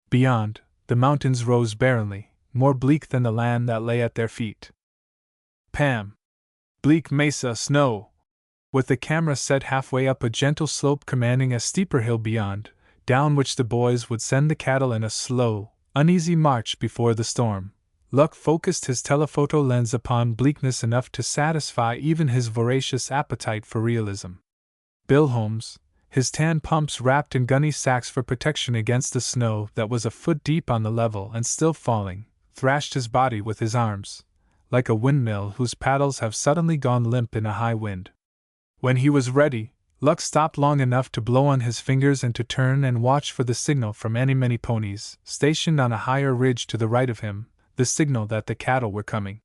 Beyond, the mountains rose barrenly, more bleak than the land that lay at their feet. Pam. Bleak Mesa, snow. With the camera set halfway up a gentle slope commanding a steeper hill beyond, down which the boys would send the cattle in a slow, uneasy march before the storm, Luck focused his telephoto lens upon bleakness enough to satisfy even his voracious appetite for realism. Bill Holmes, his tan pumps wrapped in gunny sacks for protection against the snow that was a foot deep on the level and still falling, thrashed his body with his arms, like a windmill whose paddles have suddenly gone limp in a high wind. When he was ready, Luck stopped long enough to blow on his fingers and to turn and watch for the signal from Annie Many Ponies, stationed on a higher ridge to the right of him, the signal that the cattle were coming.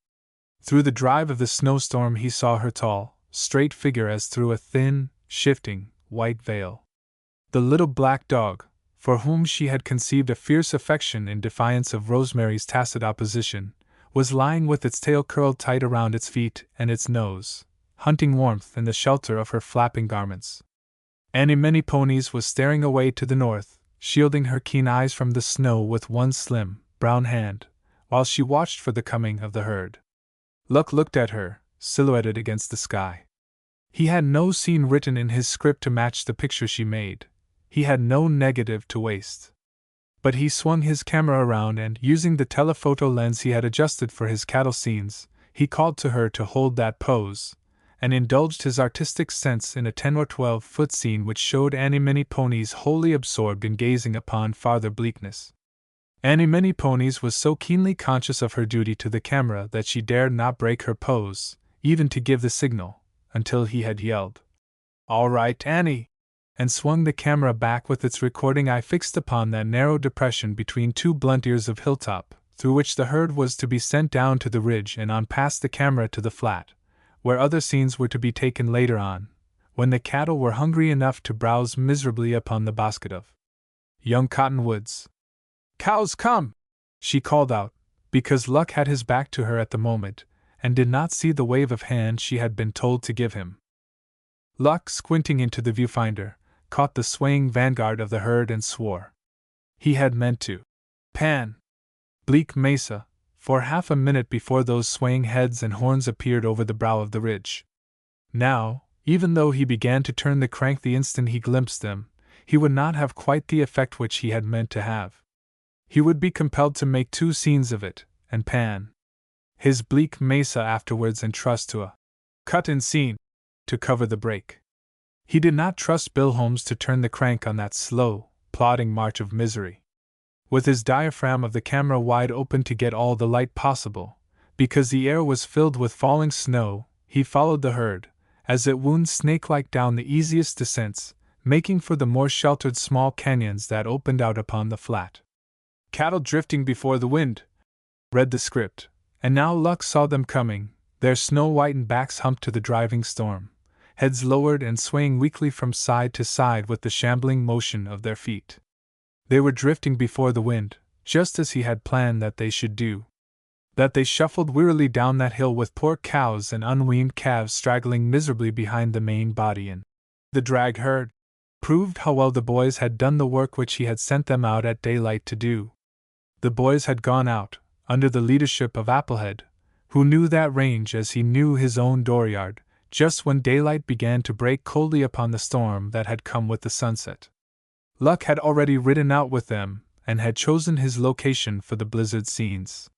Through the drive of the snowstorm he saw her tall, straight figure as through a thin, shifting, white veil. The little black dog, for whom she had conceived a fierce affection in defiance of Rosemary's tacit opposition, was lying with its tail curled tight around its feet and its nose, hunting warmth in the shelter of her flapping garments. Annie Many Ponies was staring away to the north, shielding her keen eyes from the snow with one slim, brown hand, while she watched for the coming of the herd. Luck looked at her, silhouetted against the sky. He had no scene written in his script to match the picture she made. He had no negative to waste. But he swung his camera around and, using the telephoto lens he had adjusted for his cattle scenes, he called to her to hold that pose, and indulged his artistic sense in a 10 or 12-foot scene which showed Annie Many Ponies wholly absorbed in gazing upon farther bleakness. Annie Many Ponies was so keenly conscious of her duty to the camera that she dared not break her pose, even to give the signal, until he had yelled, "All right, Annie!" and swung the camera back with its recording eye fixed upon that narrow depression between 2 blunt ears of hilltop, through which the herd was to be sent down to the ridge and on past the camera to the flat, where other scenes were to be taken later on, when the cattle were hungry enough to browse miserably upon the basket of young cottonwoods. "Cows come!" she called out, because Luck had his back to her at the moment, and did not see the wave of hand she had been told to give him. Luck, squinting into the viewfinder, caught the swaying vanguard of the herd and swore. He had meant to pan Bleak Mesa for half a minute before those swaying heads and horns appeared over the brow of the ridge. Now, even though he began to turn the crank the instant he glimpsed them, he would not have quite the effect which he had meant to have. He would be compelled to make 2 scenes of it, and pan his Bleak Mesa afterwards and trust to a cut-in scene to cover the break. He did not trust Bill Holmes to turn the crank on that slow, plodding march of misery. With his diaphragm of the camera wide open to get all the light possible, because the air was filled with falling snow, he followed the herd, as it wound snake-like down the easiest descents, making for the more sheltered small canyons that opened out upon the flat. "Cattle drifting before the wind," read the script, and now Luck saw them coming, their snow-whitened backs humped to the driving storm, heads lowered and swaying weakly from side to side with the shambling motion of their feet. They were drifting before the wind, just as he had planned that they should do. That they shuffled wearily down that hill with poor cows and unweaned calves straggling miserably behind the main body in the drag herd, proved how well the boys had done the work which he had sent them out at daylight to do. The boys had gone out, under the leadership of Applehead, who knew that range as he knew his own dooryard, just when daylight began to break coldly upon the storm that had come with the sunset. Luck had already ridden out with them, and had chosen his location for the blizzard scenes.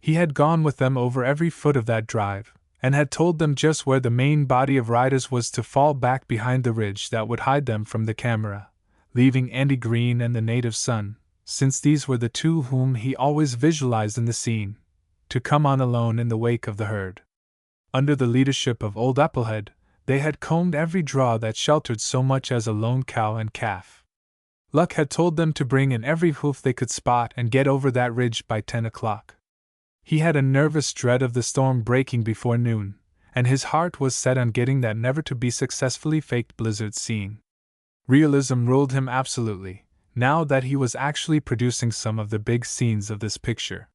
He had gone with them over every foot of that drive, and had told them just where the main body of riders was to fall back behind the ridge that would hide them from the camera, leaving Andy Green and the native son, since these were the two whom he always visualized in the scene, to come on alone in the wake of the herd. Under the leadership of old Applehead, they had combed every draw that sheltered so much as a lone cow and calf. Luck had told them to bring in every hoof they could spot and get over that ridge by 10 o'clock. He had a nervous dread of the storm breaking before noon, and his heart was set on getting that never-to-be successfully faked blizzard scene. Realism ruled him absolutely, now that he was actually producing some of the big scenes of this picture.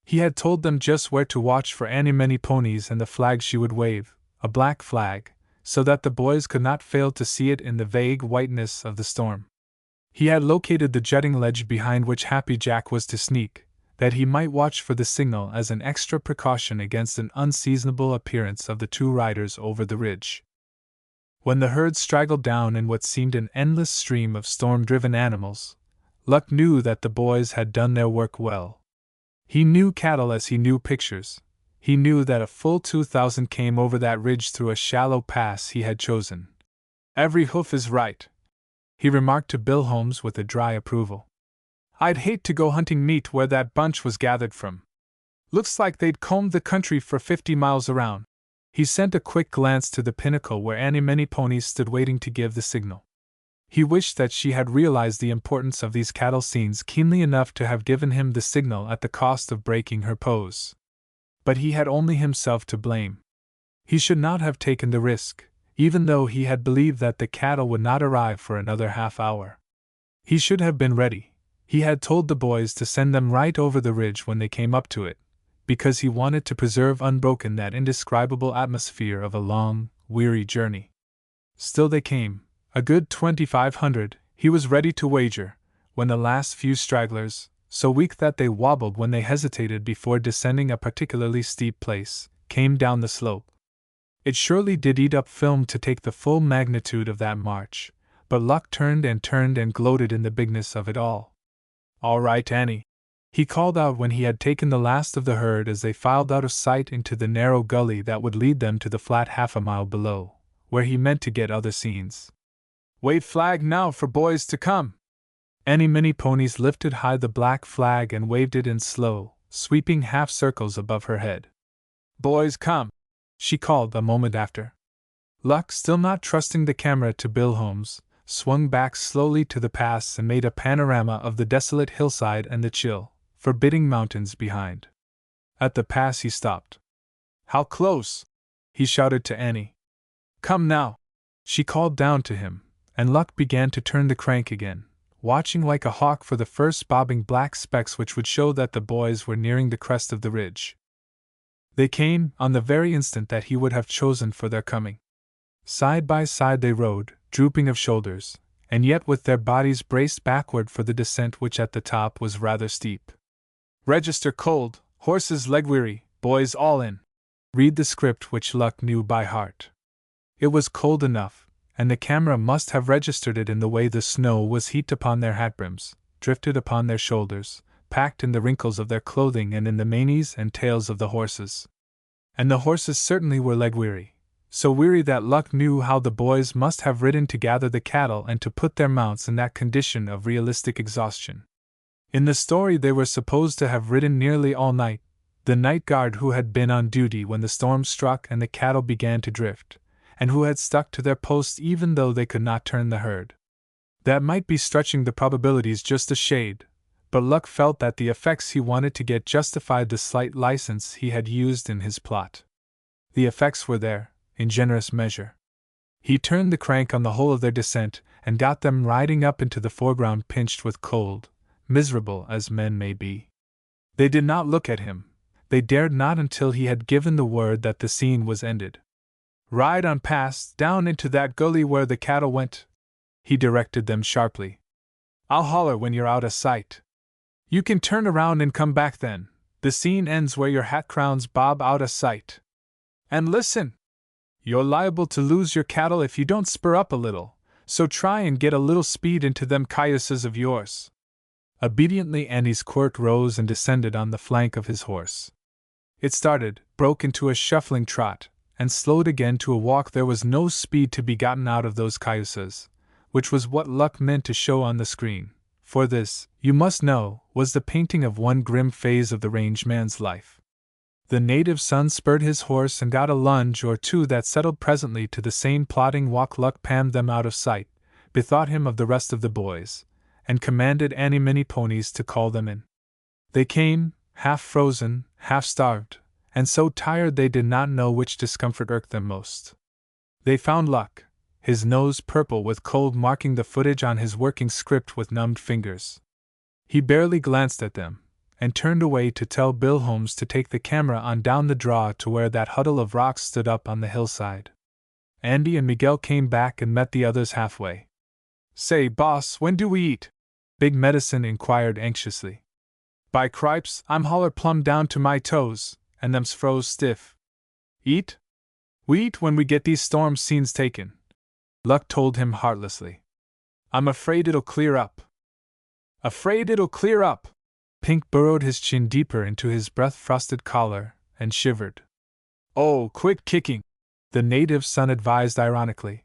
He had told them just where to watch for Annie Many Ponies and the flag she would wave, a black flag, so that the boys could not fail to see it in the vague whiteness of the storm. He had located the jutting ledge behind which Happy Jack was to sneak, that he might watch for the signal as an extra precaution against an unseasonable appearance of the two riders over the ridge. When the herd straggled down in what seemed an endless stream of storm-driven animals, Luck knew that the boys had done their work well. He knew cattle as he knew pictures. He knew that a full 2,000 came over that ridge through a shallow pass he had chosen. "Every hoof is right," he remarked to Bill Holmes with a dry approval. "I'd hate to go hunting meat where that bunch was gathered from. Looks like they'd combed the country for 50 miles around." He sent a quick glance to the pinnacle where Annie Many Ponies stood waiting to give the signal. He wished that she had realized the importance of these cattle scenes keenly enough to have given him the signal at the cost of breaking her pose. But he had only himself to blame. He should not have taken the risk, even though he had believed that the cattle would not arrive for another half hour. He should have been ready. He had told the boys to send them right over the ridge when they came up to it, because he wanted to preserve unbroken that indescribable atmosphere of a long, weary journey. Still they came, a good 2,500, he was ready to wager, when the last few stragglers, so weak that they wobbled when they hesitated before descending a particularly steep place, came down the slope. It surely did eat up film to take the full magnitude of that march, but Luck turned and gloated in the bigness of it all. "All right, Annie," he called out when he had taken the last of the herd as they filed out of sight into the narrow gully that would lead them to the flat half a mile below, where he meant to get other scenes. "Wave flag now for boys to come." Annie Many Ponies lifted high the black flag and waved it in slow, sweeping half circles above her head. "Boys, come," she called a moment after. Luck, still not trusting the camera to Bill Holmes, swung back slowly to the pass and made a panorama of the desolate hillside and the chill, forbidding mountains behind. At the pass he stopped. "How close?" he shouted to Annie. "Come now," she called down to him, and Luck began to turn the crank again, watching like a hawk for the first bobbing black specks which would show that the boys were nearing the crest of the ridge. They came, on the very instant that he would have chosen for their coming. Side by side they rode, drooping of shoulders, and yet with their bodies braced backward for the descent which at the top was rather steep. "Register cold, horses leg weary, boys all in." Read the script which Luck knew by heart. It was cold enough, and the camera must have registered it in the way the snow was heaped upon their hat brims, drifted upon their shoulders, packed in the wrinkles of their clothing and in the manes and tails of the horses. And the horses certainly were leg weary. So weary that Luck knew how the boys must have ridden to gather the cattle and to put their mounts in that condition of realistic exhaustion. In the story they were supposed to have ridden nearly all night, the night guard who had been on duty when the storm struck and the cattle began to drift, and who had stuck to their posts even though they could not turn the herd. That might be stretching the probabilities just a shade, but Luck felt that the effects he wanted to get justified the slight license he had used in his plot. The effects were there, in generous measure. He turned the crank on the whole of their descent, and got them riding up into the foreground pinched with cold, miserable as men may be. They did not look at him. They dared not until he had given the word that the scene was ended. "Ride on past, down into that gully where the cattle went," he directed them sharply. "I'll holler when you're out of sight. You can turn around and come back then. The scene ends where your hat crowns bob out of sight. And listen! You're liable to lose your cattle if you don't spur up a little, so try and get a little speed into them cayuses of yours." Obediently, Annie's quirt rose and descended on the flank of his horse. It started, broke into a shuffling trot, and slowed again to a walk. There was no speed to be gotten out of those cayuses, which was what luck meant to show on the screen, for this, you must know, was the painting of one grim phase of the range man's life. The native son spurred his horse and got a lunge or two that settled presently to the same plodding walk. Luck panned them out of sight, bethought him of the rest of the boys, and commanded Annie many ponies to call them in. They came, half frozen, half starved, and so tired they did not know which discomfort irked them most. They found Luck, his nose purple with cold, marking the footage on his working script with numbed fingers. He barely glanced at them, and turned away to tell Bill Holmes to take the camera on down the draw to where that huddle of rocks stood up on the hillside. Andy and Miguel came back and met the others halfway. "Say, boss, when do we eat?" Big Medicine inquired anxiously. "By cripes, I'm holler plumb down to my toes, and them's froze stiff." "Eat? We eat when we get these storm scenes taken," Luck told him heartlessly. "I'm afraid it'll clear up." "Afraid it'll clear up!" Pink burrowed his chin deeper into his breath-frosted collar and shivered. "Oh, quit kicking," the native son advised ironically.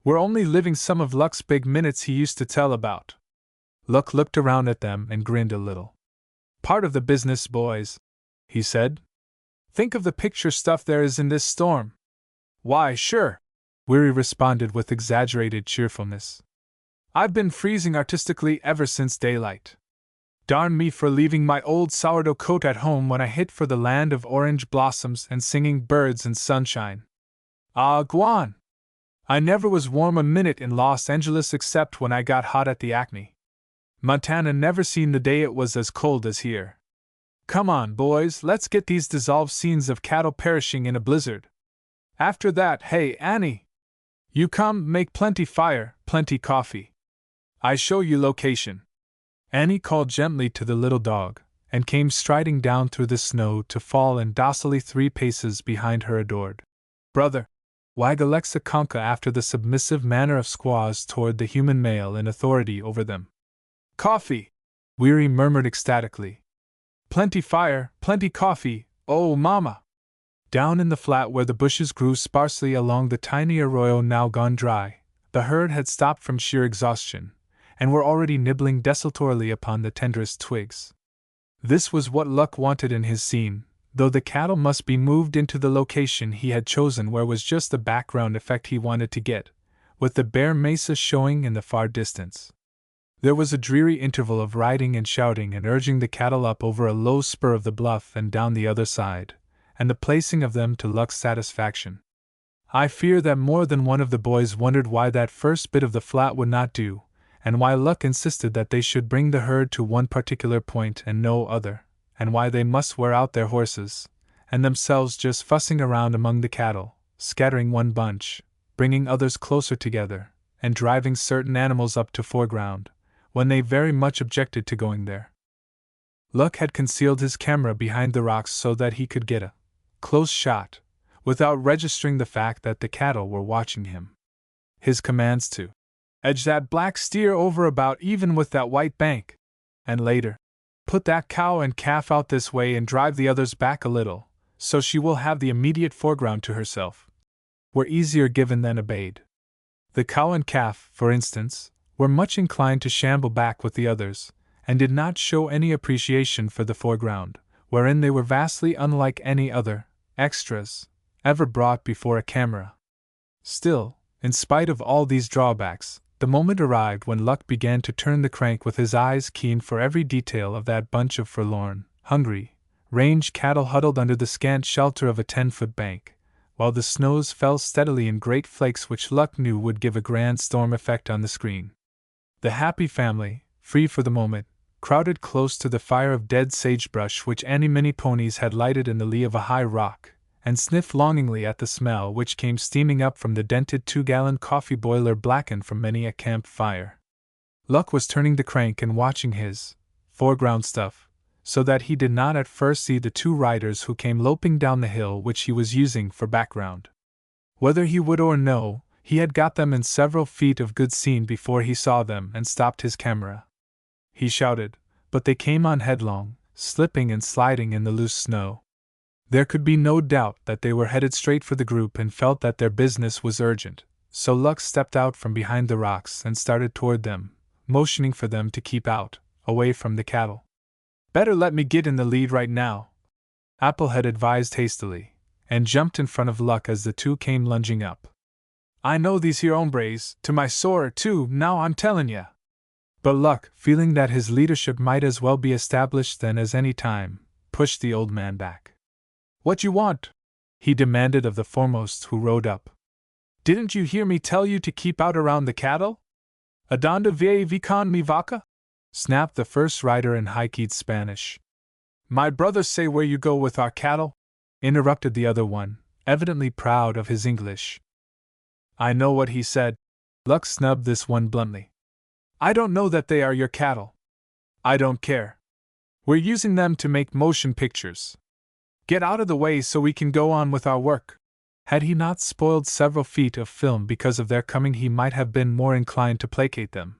"We're only living some of Luck's big minutes he used to tell about." Luck looked around at them and grinned a little. "Part of the business, boys," he said. "Think of the picture stuff there is in this storm." "Why, sure," Weary responded with exaggerated cheerfulness. "I've been freezing artistically ever since daylight. Darn me for leaving my old sourdough coat at home when I hit for the land of orange blossoms and singing birds and sunshine. Ah, Guan! I never was warm a minute in Los Angeles except when I got hot at the Acme. Montana never seen the day it was as cold as here. Come on, boys, let's get these dissolved scenes of cattle perishing in a blizzard. After that, hey, Annie! You come, make plenty fire, plenty coffee. I show you location." Annie called gently to the little dog, and came striding down through the snow to fall in docilely 3 paces behind her adored brother. Wag Alexa Conka after the submissive manner of squaws toward the human male in authority over them. "Coffee!" Weary murmured ecstatically. "Plenty fire, plenty coffee, oh mama!" Down in the flat where the bushes grew sparsely along the tiny arroyo now gone dry, the herd had stopped from sheer exhaustion, and were already nibbling desultorily upon the tenderest twigs. This was what Luck wanted in his scene, though the cattle must be moved into the location he had chosen where was just the background effect he wanted to get, with the bare mesa showing in the far distance. There was a dreary interval of riding and shouting and urging the cattle up over a low spur of the bluff and down the other side, and the placing of them to Luck's satisfaction. I fear that more than one of the boys wondered why that first bit of the flat would not do, and why Luck insisted that they should bring the herd to one particular point and no other, and why they must wear out their horses, and themselves just fussing around among the cattle, scattering one bunch, bringing others closer together, and driving certain animals up to foreground, when they very much objected to going there. Luck had concealed his camera behind the rocks so that he could get a close shot, without registering the fact that the cattle were watching him. His commands to edge that black steer over about even with that white bank, and later, put that cow and calf out this way and drive the others back a little, so she will have the immediate foreground to herself, were easier given than obeyed. The cow and calf, for instance, were much inclined to shamble back with the others, and did not show any appreciation for the foreground, wherein they were vastly unlike any other extras ever brought before a camera. Still, in spite of all these drawbacks, the moment arrived when Luck began to turn the crank with his eyes keen for every detail of that bunch of forlorn, hungry, range cattle huddled under the scant shelter of a 10-foot bank, while the snows fell steadily in great flakes which Luck knew would give a grand storm effect on the screen. The happy family, free for the moment, crowded close to the fire of dead sagebrush which many ponies had lighted in the lee of a high rock, and sniffed longingly at the smell which came steaming up from the dented 2-gallon coffee boiler blackened from many a camp fire. Luck was turning the crank and watching his foreground stuff, so that he did not at first see the 2 riders who came loping down the hill which he was using for background. Whether he would or no, he had got them in several feet of good scene before he saw them and stopped his camera. He shouted, but they came on headlong, slipping and sliding in the loose snow. There could be no doubt that they were headed straight for the group and felt that their business was urgent, so Luck stepped out from behind the rocks and started toward them, motioning for them to keep out, away from the cattle. "Better let me get in the lead right now," Applehead advised hastily, and jumped in front of Luck as the 2 came lunging up. "I know these here hombres, to my sore too, now I'm tellin' ya." But Luck, feeling that his leadership might as well be established then as any time, pushed the old man back. "What you want?" he demanded of the foremost who rode up. "Didn't you hear me tell you to keep out around the cattle? Adonde vie con mi vaca?" snapped the first rider in high-keyed Spanish. "My brother say where you go with our cattle?" interrupted the other one, evidently proud of his English. "I know what he said." Luck snubbed this one bluntly. "I don't know that they are your cattle." "I don't care. We're using them to make motion pictures. Get out of the way so we can go on with our work." Had he not spoiled several feet of film because of their coming, he might have been more inclined to placate them.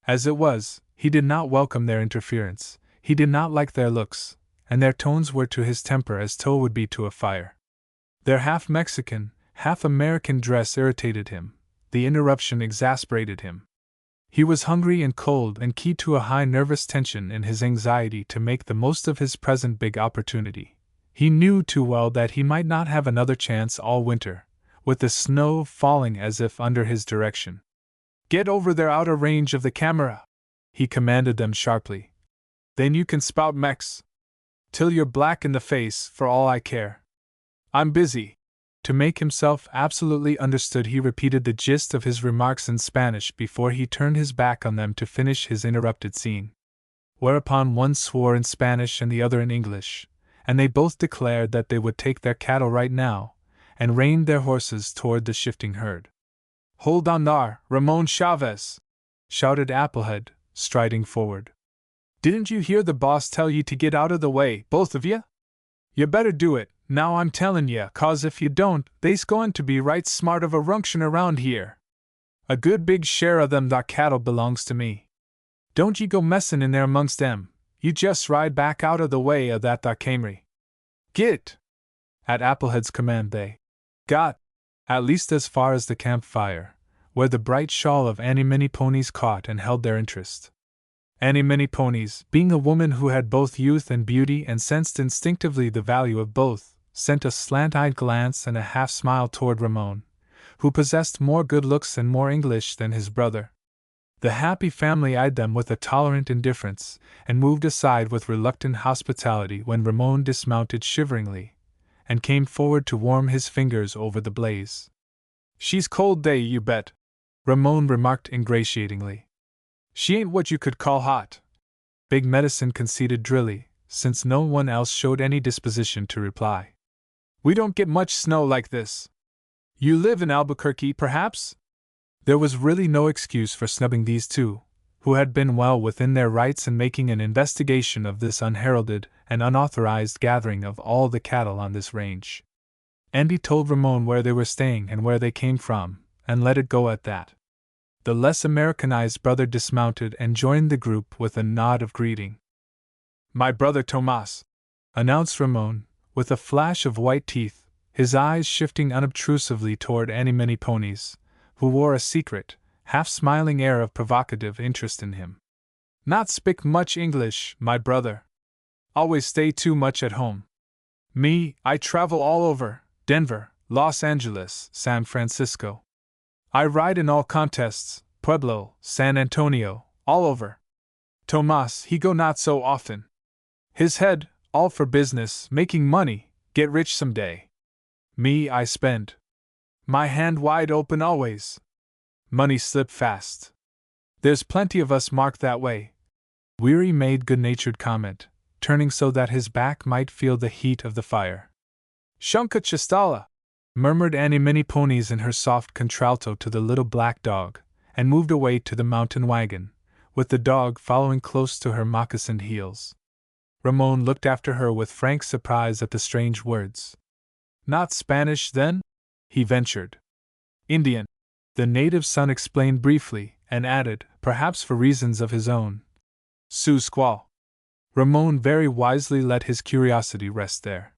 As it was, he did not welcome their interference, he did not like their looks, and their tones were to his temper as tow would be to a fire. Their half-Mexican, half-American dress irritated him, the interruption exasperated him. He was hungry and cold and keyed to a high nervous tension in his anxiety to make the most of his present big opportunity. He knew too well that he might not have another chance all winter, with the snow falling as if under his direction. "Get over there out of range of the camera," he commanded them sharply. "Then you can spout Mex till you're black in the face, for all I care. I'm busy." To make himself absolutely understood, he repeated the gist of his remarks in Spanish before he turned his back on them to finish his interrupted scene. Whereupon one swore in Spanish and the other in English, and they both declared that they would take their cattle right now, and reined their horses toward the shifting herd. "Hold on thar, Ramon Chavez!" shouted Applehead, striding forward. "Didn't you hear the boss tell ye to get out of the way, both of ye? You better do it, now I'm tellin' ye, 'cause if you don't, they's goin' to be right smart of a ruction around here. A good big share of them thar cattle belongs to me. Don't ye go messin' in there amongst them, you just ride back out of the way of that thar Camry. Git!" At Applehead's command they got, at least as far as the campfire, where the bright shawl of Annie Many Ponies caught and held their interest. Annie Many Ponies, being a woman who had both youth and beauty and sensed instinctively the value of both, sent a slant-eyed glance and a half-smile toward Ramon, who possessed more good looks and more English than his brother. The happy family eyed them with a tolerant indifference, and moved aside with reluctant hospitality when Ramon dismounted shiveringly, and came forward to warm his fingers over the blaze. "She's cold day, you bet," Ramon remarked ingratiatingly. "She ain't what you could call hot," Big Medicine conceded drily, since no one else showed any disposition to reply. "We don't get much snow like this. You live in Albuquerque, perhaps?" There was really no excuse for snubbing these two, who had been well within their rights in making an investigation of this unheralded and unauthorized gathering of all the cattle on this range. Andy told Ramon where they were staying and where they came from, and let it go at that. The less Americanized brother dismounted and joined the group with a nod of greeting. "My brother Tomas," announced Ramon, with a flash of white teeth, his eyes shifting unobtrusively toward Annie Many Ponies, who wore a secret, half-smiling air of provocative interest in him. "Not speak much English, my brother. Always stay too much at home. Me, I travel all over, Denver, Los Angeles, San Francisco. I ride in all contests, Pueblo, San Antonio, all over. Tomas, he go not so often. His head, all for business, making money, get rich some day. Me, I spend. My hand wide open always. Money slip fast. There's plenty of us marked that way. Weary made good-natured comment, turning so that his back might feel the heat of the fire. Shunka Chistala, murmured Annie Many Ponies in her soft contralto to the little black dog, and moved away to the mountain wagon, with the dog following close to her moccasined heels. Ramon looked after her with frank surprise at the strange words. Not Spanish, then? He ventured. Indian, the native son explained briefly, and added, perhaps for reasons of his own, Sioux squaw. Ramon very wisely let his curiosity rest there.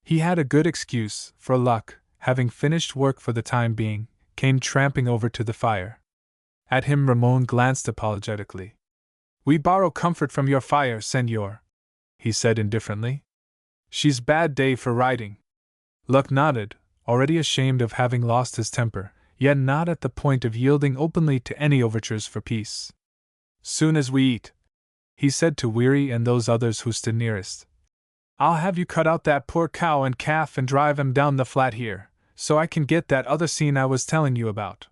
He had a good excuse, for Luck, having finished work for the time being, came tramping over to the fire. At him Ramon glanced apologetically. We borrow comfort from your fire, senor, he said indifferently. She's bad day for riding. Luck nodded, already ashamed of having lost his temper, yet not at the point of yielding openly to any overtures for peace. Soon as we eat, he said to Weary and those others who stood nearest, I'll have you cut out that poor cow and calf and drive 'em down the flat here, so I can get that other scene I was telling you about.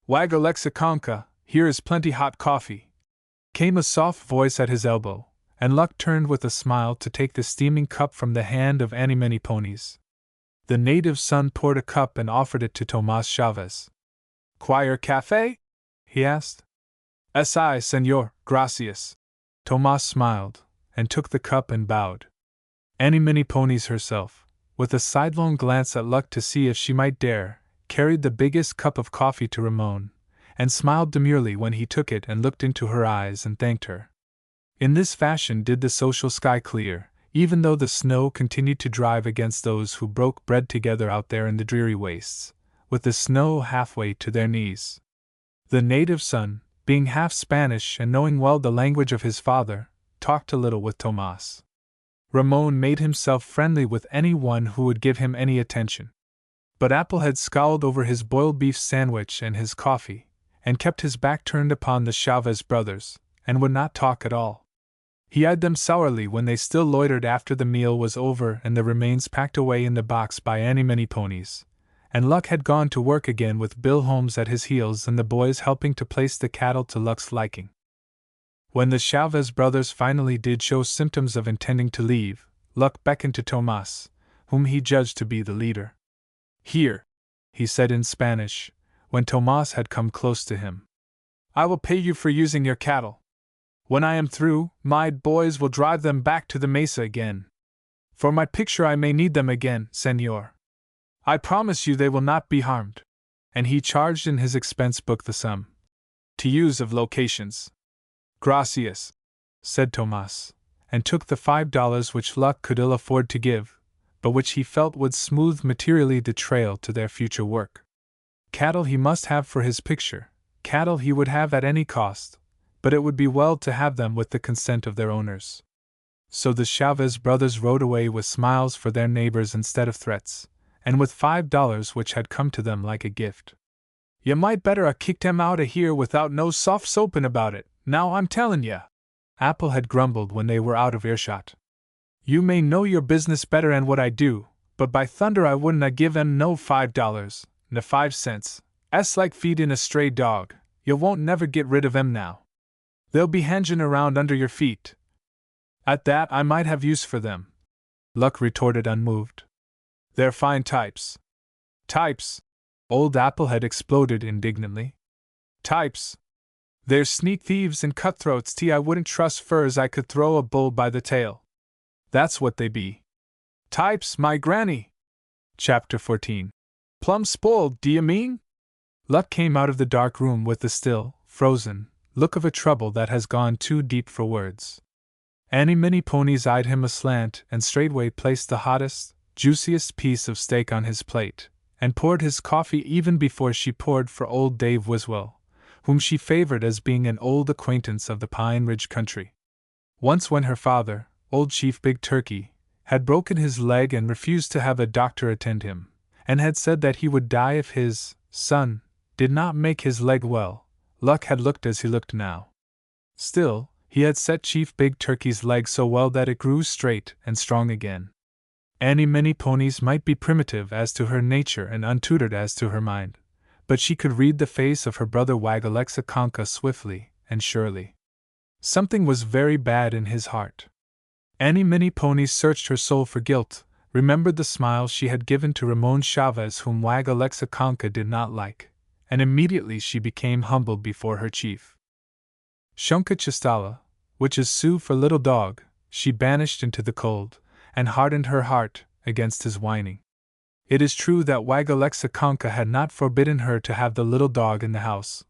Wagalexiconca, here is plenty hot coffee. Came a soft voice at his elbow, and Luck turned with a smile to take the steaming cup from the hand of Annie Many Ponies. The native son poured a cup and offered it to Tomas Chavez. Choir café? He asked. Si, senor, gracias. Tomas smiled, and took the cup and bowed. Annie Many Ponies herself, with a sidelong glance at Luck to see if she might dare, carried the biggest cup of coffee to Ramon, and smiled demurely when he took it and looked into her eyes and thanked her. In this fashion did the social sky clear, even though the snow continued to drive against those who broke bread together out there in the dreary wastes, with the snow halfway to their knees. The native son, being half Spanish and knowing well the language of his father, talked a little with Tomas. Ramon made himself friendly with any one who would give him any attention. But Applehead scowled over his boiled beef sandwich and his coffee, and kept his back turned upon the Chavez brothers, and would not talk at all. He eyed them sourly when they still loitered after the meal was over and the remains packed away in the box by Annie Many Ponies, and Luck had gone to work again with Bill Holmes at his heels and the boys helping to place the cattle to Luck's liking. When the Chavez brothers finally did show symptoms of intending to leave, Luck beckoned to Tomas, whom he judged to be the leader. Here, he said in Spanish, when Tomas had come close to him. I will pay you for using your cattle. When I am through, my boys will drive them back to the mesa again. For my picture I may need them again, senor. I promise you they will not be harmed. And he charged in his expense book the sum to use of locations. Gracias, said Tomas, and took the $5 which Luck could ill afford to give, but which he felt would smooth materially the trail to their future work. Cattle he must have for his picture, cattle he would have at any cost, but it would be well to have them with the consent of their owners. So the Chavez brothers rode away with smiles for their neighbors instead of threats, and with $5 which had come to them like a gift. You might better a kicked him out of here without no soft soapin' about it, now I'm tellin' ya, Apple had grumbled when they were out of earshot. You may know your business better and what I do, but by thunder I wouldn't a give 'em no $5, na 5 cents. S like feedin' a stray dog, you won't never get rid of 'em now. They'll be hangin' around under your feet. At that I might have use for them, Luck retorted unmoved. They're fine types. Types? Old Applehead exploded indignantly. Types? They're sneak thieves and cutthroats I wouldn't trust fur's I could throw a bull by the tail. That's what they be. Types, my granny. Chapter 14. Plumb spoiled, d'ye mean? Luck came out of the dark room with the still, frozen look of a trouble that has gone too deep for words. Annie Many Ponies eyed him aslant and straightway placed the hottest, juiciest piece of steak on his plate, and poured his coffee even before she poured for old Dave Wiswell, whom she favored as being an old acquaintance of the Pine Ridge country. Once when her father, old Chief Big Turkey, had broken his leg and refused to have a doctor attend him, and had said that he would die if his son did not make his leg well, Luck had looked as he looked now. Still, he had set Chief Big Turkey's leg so well that it grew straight and strong again. Annie Many Ponies might be primitive as to her nature and untutored as to her mind, but she could read the face of her brother Wagalexiconca swiftly and surely. Something was very bad in his heart. Annie Mini Ponies searched her soul for guilt, remembered the smile she had given to Ramon Chavez, whom Wag Alexa Conca did not like, and immediately she became humble before her chief. Shunka Chistala, which is Sioux for little dog, she banished into the cold, and hardened her heart against his whining. It is true that Wag Alexa Conca had not forbidden her to have the little dog in the house,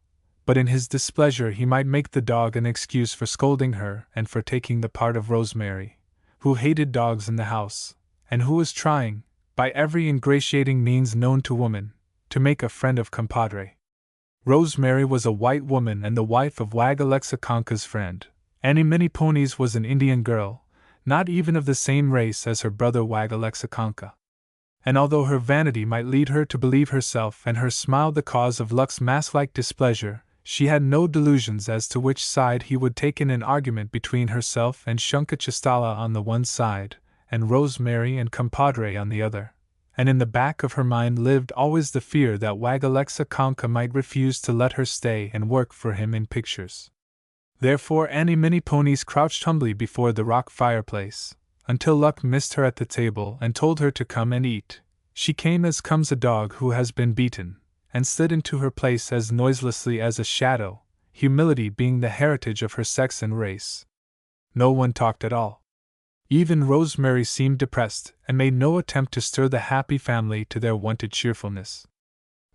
but in his displeasure he might make the dog an excuse for scolding her and for taking the part of Rosemary, who hated dogs in the house, and who was trying, by every ingratiating means known to woman, to make a friend of compadre. Rosemary was a white woman and the wife of Wag Alexa Conca's friend. Annie Mini Ponies was an Indian girl, not even of the same race as her brother Wag Alexa Conca. And although her vanity might lead her to believe herself and her smile the cause of Luck's mask-like displeasure, she had no delusions as to which side he would take in an argument between herself and Shunka Chistala on the one side, and Rosemary and compadre on the other. And in the back of her mind lived always the fear that Wag Alexa Conca might refuse to let her stay and work for him in pictures. Therefore Annie Mini Ponies crouched humbly before the rock fireplace, until Luck missed her at the table and told her to come and eat. She came as comes a dog who has been beaten, and slid into her place as noiselessly as a shadow, humility being the heritage of her sex and race. No one talked at all. Even Rosemary seemed depressed and made no attempt to stir the happy family to their wonted cheerfulness.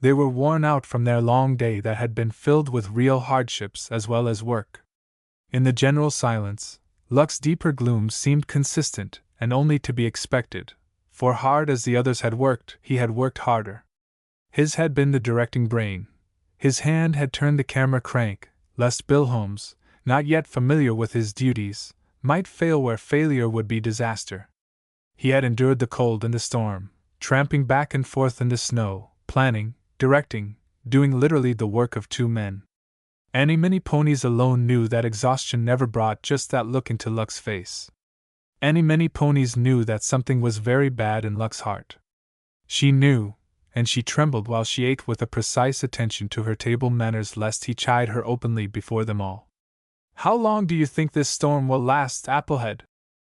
They were worn out from their long day that had been filled with real hardships as well as work. In the general silence, Luck's deeper gloom seemed consistent and only to be expected, for hard as the others had worked, he had worked harder. His had been the directing brain. His hand had turned the camera crank, lest Bill Holmes, not yet familiar with his duties, might fail where failure would be disaster. He had endured the cold and the storm, tramping back and forth in the snow, planning, directing, doing literally the work of two men. Annie Mini Ponies alone knew that exhaustion never brought just that look into Luck's face. Annie Mini Ponies knew that something was very bad in Luck's heart. She knew, and she trembled while she ate with a precise attention to her table manners lest he chide her openly before them all. "How long do you think this storm will last, Applehead?"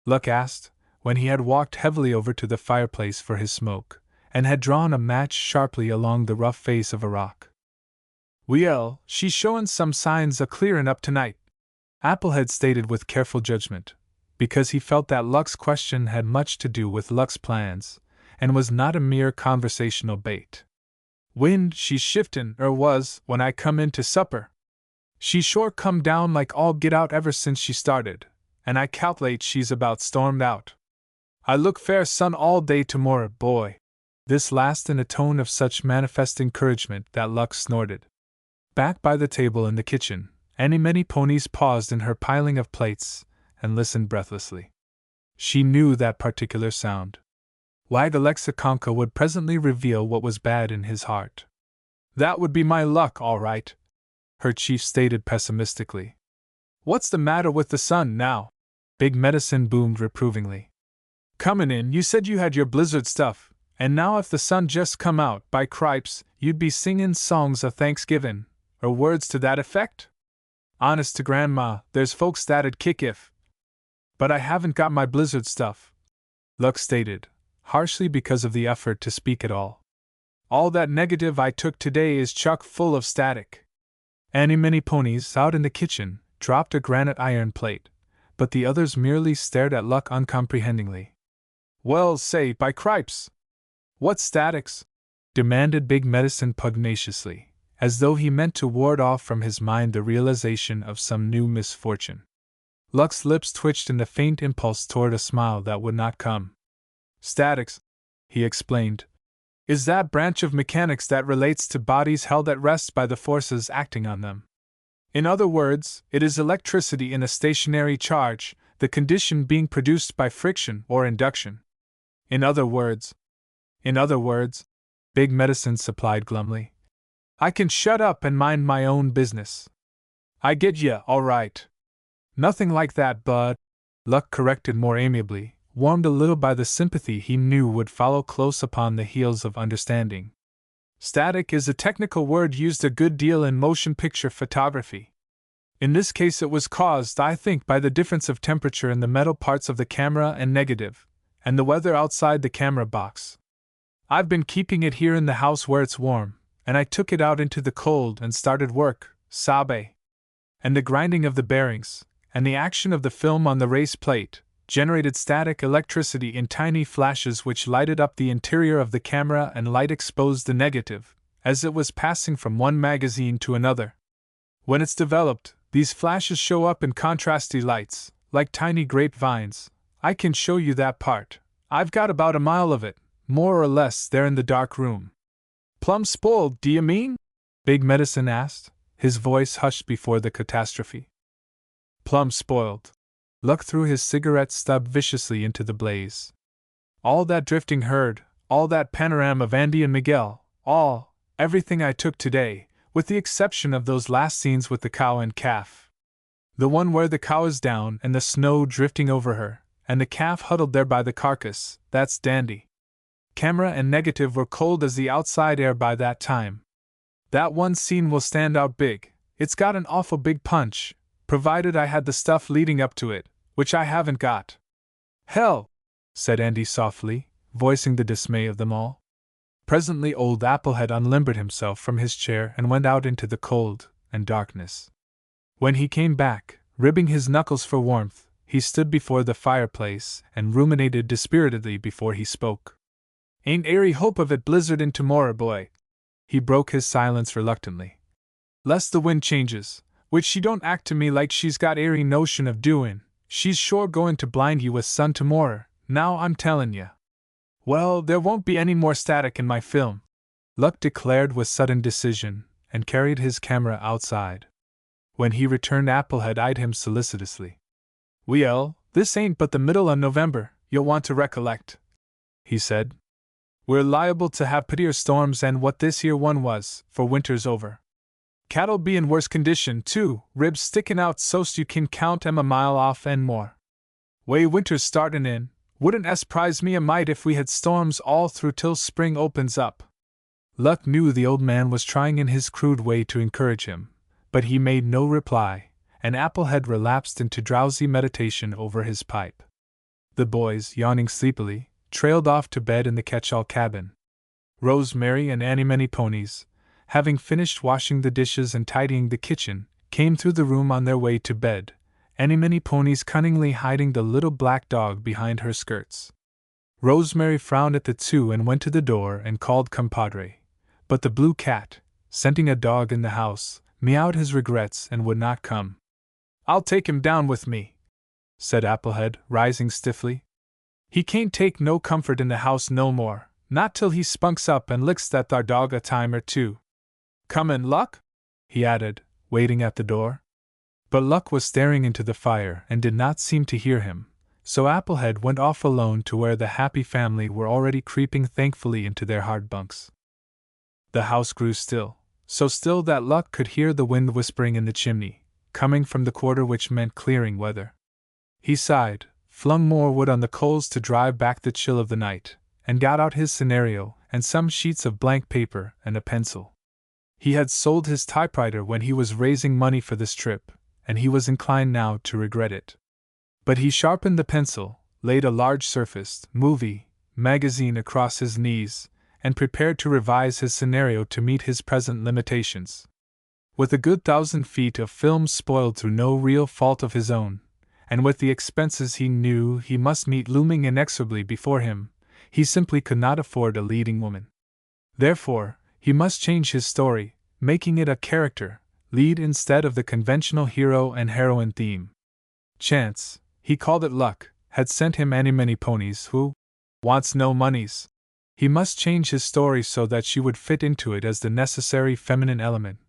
Luck asked, when he had walked heavily over to the fireplace for his smoke, and had drawn a match sharply along the rough face of a rock. "Well, she's showin' some signs o' clearin' up tonight," Applehead stated with careful judgment, because he felt that Luck's question had much to do with Luck's plans, and was not a mere conversational bait. "Wind, she's shiftin', was, when I come in to supper. She's sure come down like all get out ever since she started, and I calc'late she's about stormed out. I look fair sun all day tomorrow, boy." This last in a tone of such manifest encouragement that Luck snorted. Back by the table in the kitchen, Annie Mini Ponies paused in her piling of plates and listened breathlessly. She knew that particular sound. Wag Alexa Conca would presently reveal what was bad in his heart. "That would be my luck, all right," her chief stated pessimistically. "What's the matter with the sun now?" Big Medicine boomed reprovingly. "Comin' in, you said you had your blizzard stuff, and now if the sun just come out, by cripes, you'd be singin' songs o' Thanksgivin', or words to that effect? Honest to Grandma, there's folks that'd kick if. But I haven't got my blizzard stuff," Luck stated, harshly because of the effort to speak at all. "All that negative I took today is chock full of static." Annie Mini Ponies, out in the kitchen, dropped a granite iron plate, but the others merely stared at Luck uncomprehendingly. "Well, say, by cripes! What statics?" demanded Big Medicine pugnaciously, as though he meant to ward off from his mind the realization of some new misfortune. Luck's lips twitched in the faint impulse toward a smile that would not come. "Statics," he explained, "is that branch of mechanics that relates to bodies held at rest by the forces acting on them. In other words, it is electricity in a stationary charge, the condition being produced by friction or induction. In other words, Big Medicine supplied glumly. "I can shut up and mind my own business." "I get ya, all right." "Nothing like that, bud," Luck corrected more amiably, warmed a little by the sympathy he knew would follow close upon the heels of understanding. "Static is a technical word used a good deal in motion picture photography. In this case it was caused, I think, by the difference of temperature in the metal parts of the camera and negative, and the weather outside the camera box. I've been keeping it here in the house where it's warm, and I took it out into the cold and started work, sabe. And the grinding of the bearings, and the action of the film on the race plate, generated static electricity in tiny flashes which lighted up the interior of the camera, and light exposed the negative, as it was passing from one magazine to another. When it's developed, these flashes show up in contrasty lights, like tiny grapevines. I can show you that part. I've got about a mile of it, more or less, there in the dark room. Plumb spoiled, do you mean? Big Medicine asked, his voice hushed before the catastrophe. Plumb spoiled. Luck threw his cigarette stub viciously into the blaze. All that drifting herd, all that panorama of Andy and Miguel, everything I took today, with the exception of those last scenes with the cow and calf. The one where the cow is down and the snow drifting over her, and the calf huddled there by the carcass, that's dandy. Camera and negative were cold as the outside air by that time. That one scene will stand out big. It's got an awful big punch, provided I had the stuff leading up to it, which I haven't got. Hell, said Andy softly, voicing the dismay of them all. Presently old Applehead unlimbered himself from his chair and went out into the cold and darkness. When he came back, ribbing his knuckles for warmth, he stood before the fireplace and ruminated dispiritedly before he spoke. Ain't airy hope of it blizzard in tomorrow, boy. He broke his silence reluctantly. Lest the wind changes, which she don't act to me like she's got airy notion of doin', she's sure going to blind you with sun tomorrow, now I'm tellin' you. Well, there won't be any more static in my film, Luck declared with sudden decision, and carried his camera outside. When he returned, Applehead eyed him solicitously. Well, this ain't but the middle o' November, you'll want to recollect, he said. We're liable to have prettier storms than what this here one was, for winter's over. Cattle be in worse condition, too, ribs sticking out so'st you can count 'em a mile off and more. Way winter's startin' in, wouldn't surprise me a mite if we had storms all through till spring opens up. Luck knew the old man was trying in his crude way to encourage him, but he made no reply, and Applehead relapsed into drowsy meditation over his pipe. The boys, yawning sleepily, trailed off to bed in the catch-all cabin. Rosemary and Annie Many Ponies, having finished washing the dishes and tidying the kitchen, came through the room on their way to bed, Annie Many Ponies cunningly hiding the little black dog behind her skirts. Rosemary frowned at the two and went to the door and called compadre, but the blue cat, scenting a dog in the house, meowed his regrets and would not come. I'll take him down with me, said Applehead, rising stiffly. He can't take no comfort in the house no more, not till he spunks up and licks that thar dog a time or two. Comin', Luck? He added, waiting at the door. But Luck was staring into the fire and did not seem to hear him, so Applehead went off alone to where the happy family were already creeping thankfully into their hard bunks. The house grew still, so still that Luck could hear the wind whispering in the chimney, coming from the quarter which meant clearing weather. He sighed, flung more wood on the coals to drive back the chill of the night, and got out his scenario and some sheets of blank paper and a pencil. He had sold his typewriter when he was raising money for this trip, and he was inclined now to regret it. But he sharpened the pencil, laid a large-surfaced movie magazine across his knees, and prepared to revise his scenario to meet his present limitations. With a good 1,000 feet of film spoiled through no real fault of his own, and with the expenses he knew he must meet looming inexorably before him, he simply could not afford a leading woman. Therefore, he must change his story, making it a character lead instead of the conventional hero and heroine theme. Chance, he called it luck, had sent him Annie Many Ponies, who wants no moneys. He must change his story so that she would fit into it as the necessary feminine element,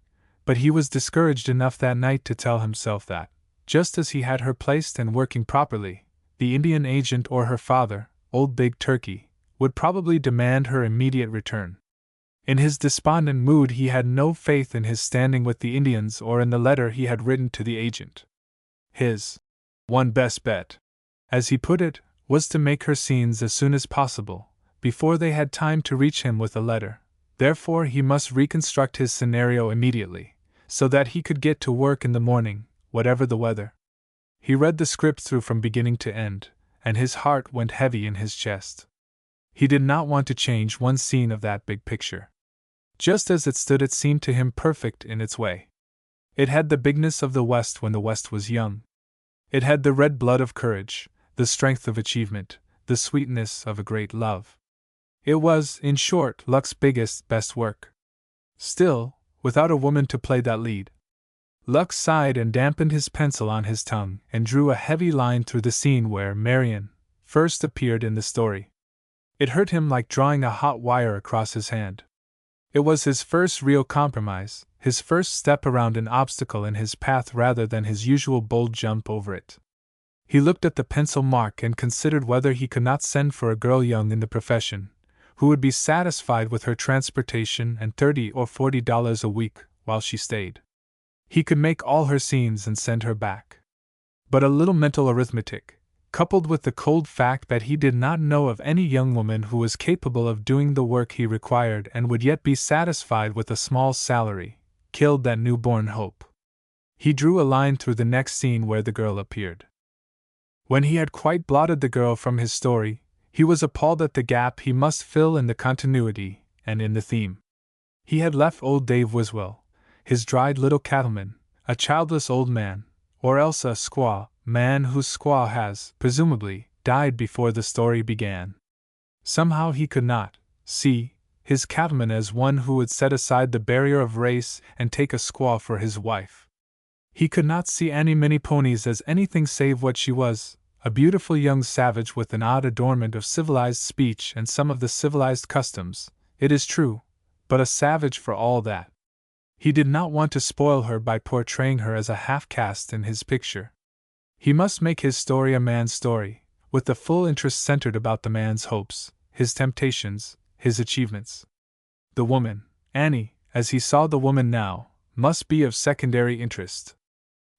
but he was discouraged enough that night to tell himself that, just as he had her placed and working properly, the Indian agent or her father, Old Big Turkey, would probably demand her immediate return. In his despondent mood he had no faith in his standing with the Indians or in the letter he had written to the agent. His one best bet, as he put it, was to make her scenes as soon as possible, before they had time to reach him with a letter. Therefore he must reconstruct his scenario immediately, so that he could get to work in the morning, whatever the weather. He read the script through from beginning to end, and his heart went heavy in his chest. He did not want to change one scene of that big picture. Just as it stood, it seemed to him perfect in its way. It had the bigness of the West when the West was young. It had the red blood of courage, the strength of achievement, the sweetness of a great love. It was, in short, Luck's biggest, best work. Still, without a woman to play that lead. Luck sighed and dampened his pencil on his tongue and drew a heavy line through the scene where Marian first appeared in the story. It hurt him like drawing a hot wire across his hand. It was his first real compromise, his first step around an obstacle in his path rather than his usual bold jump over it. He looked at the pencil mark and considered whether he could not send for a girl young in the profession, who would be satisfied with her transportation and $30 or $40 a week while she stayed. He could make all her scenes and send her back. But a little mental arithmetic, coupled with the cold fact that he did not know of any young woman who was capable of doing the work he required and would yet be satisfied with a small salary, killed that newborn hope. He drew a line through the next scene where the girl appeared. When he had quite blotted the girl from his story, he was appalled at the gap he must fill in the continuity and in the theme. He had left old Dave Wiswell, his dried little cattleman, a childless old man, or else a squaw man whose squaw has, presumably, died before the story began. Somehow he could not see his cattleman as one who would set aside the barrier of race and take a squaw for his wife. He could not see Annie Minnie Ponies as anything save what she was, a beautiful young savage with an odd adornment of civilized speech and some of the civilized customs, it is true, but a savage for all that. He did not want to spoil her by portraying her as a half-caste in his picture. He must make his story a man's story, with the full interest centered about the man's hopes, his temptations, his achievements. The woman, Annie, as he saw the woman now, must be of secondary interest.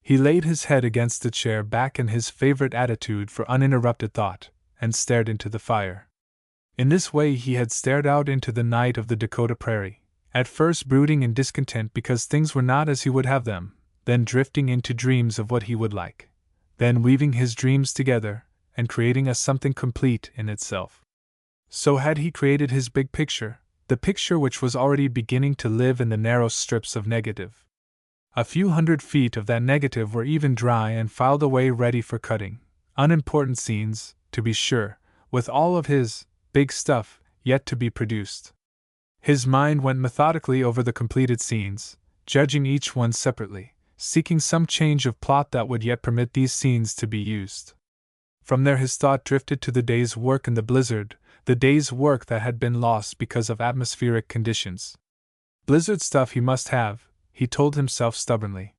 He laid his head against the chair back in his favorite attitude for uninterrupted thought, and stared into the fire. In this way he had stared out into the night of the Dakota prairie, at first brooding in discontent because things were not as he would have them, then drifting into dreams of what he would like, then weaving his dreams together, and creating a something complete in itself. So had he created his big picture, the picture which was already beginning to live in the narrow strips of negative. A few 100 feet of that negative were even dry and filed away ready for cutting, unimportant scenes, to be sure, with all of his big stuff yet to be produced. His mind went methodically over the completed scenes, judging each one separately, seeking some change of plot that would yet permit these scenes to be used. From there his thought drifted to the day's work in the blizzard, the day's work that had been lost because of atmospheric conditions. Blizzard stuff he must have, he told himself stubbornly.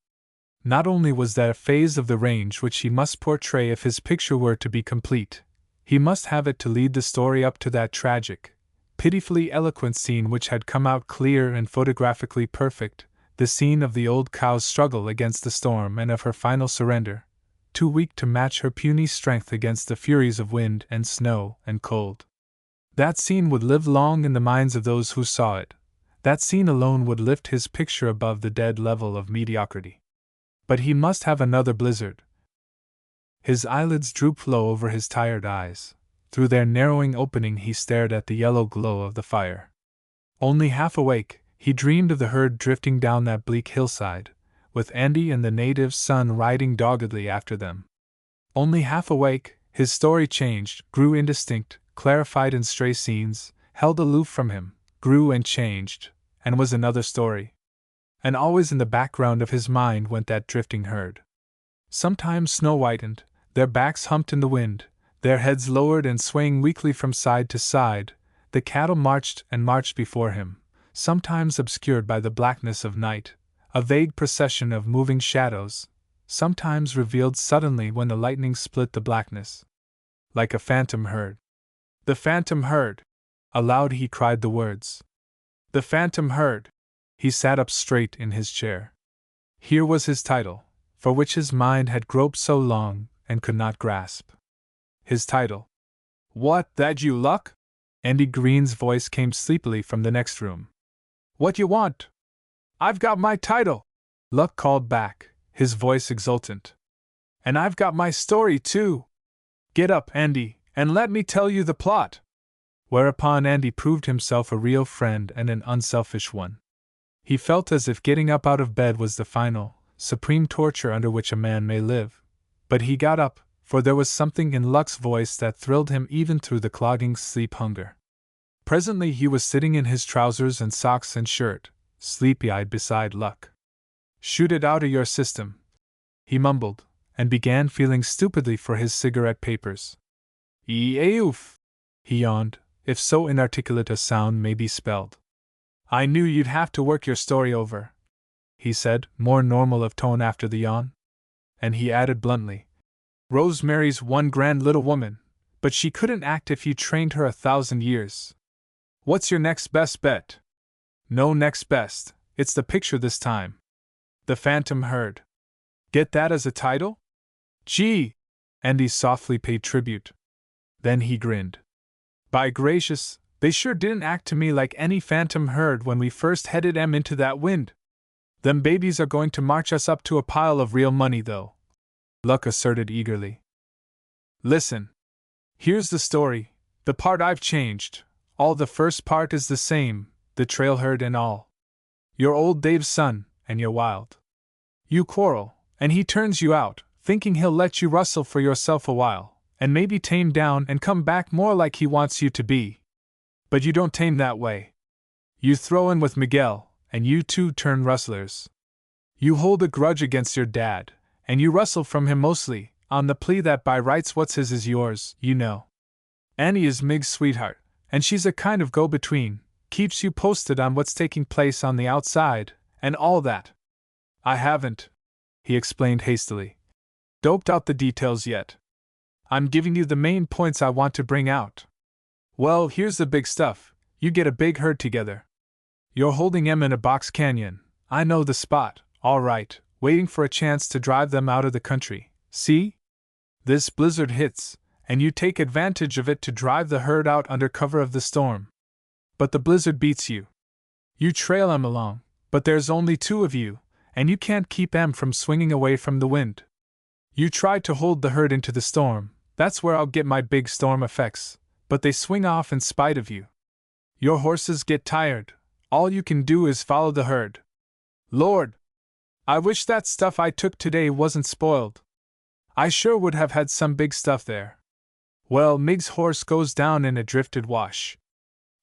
Not only was that a phase of the range which he must portray if his picture were to be complete, he must have it to lead the story up to that tragic, pitifully eloquent scene which had come out clear and photographically perfect, the scene of the old cow's struggle against the storm and of her final surrender, too weak to match her puny strength against the furies of wind and snow and cold. That scene would live long in the minds of those who saw it. That scene alone would lift his picture above the dead level of mediocrity. But he must have another blizzard. His eyelids drooped low over his tired eyes. Through their narrowing opening he stared at the yellow glow of the fire. Only half awake, he dreamed of the herd drifting down that bleak hillside, with Andy and the native son riding doggedly after them. Only half awake, his story changed, grew indistinct, clarified in stray scenes, held aloof from him, grew and changed, and was another story. And always in the background of his mind went that drifting herd. Sometimes snow-whitened, their backs humped in the wind, their heads lowered and swaying weakly from side to side, the cattle marched and marched before him, sometimes obscured by the blackness of night, a vague procession of moving shadows, sometimes revealed suddenly when the lightning split the blackness. Like a phantom herd. The phantom herd! Aloud he cried the words. The phantom herd! He sat up straight in his chair. Here was his title, for which his mind had groped so long and could not grasp. His title. What, that you, Luck? Andy Green's voice came sleepily from the next room. What you want? I've got my title! Luck called back, his voice exultant. "And I've got my story, too! Get up, Andy, and let me tell you the plot!" Whereupon Andy proved himself a real friend and an unselfish one. He felt as if getting up out of bed was the final, supreme torture under which a man may live. But he got up, for there was something in Luck's voice that thrilled him even through the clogging sleep-hunger. Presently he was sitting in his trousers and socks and shirt, sleepy-eyed beside Luck. "Shoot it out of your system," he mumbled, and began feeling stupidly for his cigarette papers. "Oof," he yawned, if so inarticulate a sound may be spelled. "I knew you'd have to work your story over," he said, more normal of tone after the yawn. And he added bluntly, "Rosemary's one grand little woman, but she couldn't act if you trained her 1,000 years. What's your next best bet?" "No next best, it's the picture this time. The Phantom Herd. Get that as a title?" "Gee!" Andy softly paid tribute. Then he grinned. "By gracious, they sure didn't act to me like any phantom herd when we first headed 'em into that wind. Them babies are going to march us up to a pile of real money, though," Luck asserted eagerly. "Listen. Here's the story, the part I've changed. All the first part is the same, the trail herd and all. You're old Dave's son, and you're wild. You quarrel, and he turns you out, thinking he'll let you rustle for yourself a while, and maybe tame down and come back more like he wants you to be. But you don't tame that way. You throw in with Miguel, and you two turn rustlers. You hold a grudge against your dad, and you rustle from him mostly, on the plea that by rights what's his is yours, you know. Annie is Mig's sweetheart, and she's a kind of go-between, keeps you posted on what's taking place on the outside, and all that. I haven't," he explained hastily, "doped out the details yet. I'm giving you the main points I want to bring out. Well, here's the big stuff. You get a big herd together. You're holding 'em in a box canyon. I know the spot, all right, waiting for a chance to drive them out of the country. See? This blizzard hits, and you take advantage of it to drive the herd out under cover of the storm. But the blizzard beats you. You trail 'em along, but there's only 2 of you, and you can't keep 'em from swinging away from the wind. You try to hold the herd into the storm, that's where I'll get my big storm effects, but they swing off in spite of you. Your horses get tired, all you can do is follow the herd. Lord! I wish that stuff I took today wasn't spoiled. I sure would have had some big stuff there. Well, Mig's horse goes down in a drifted wash.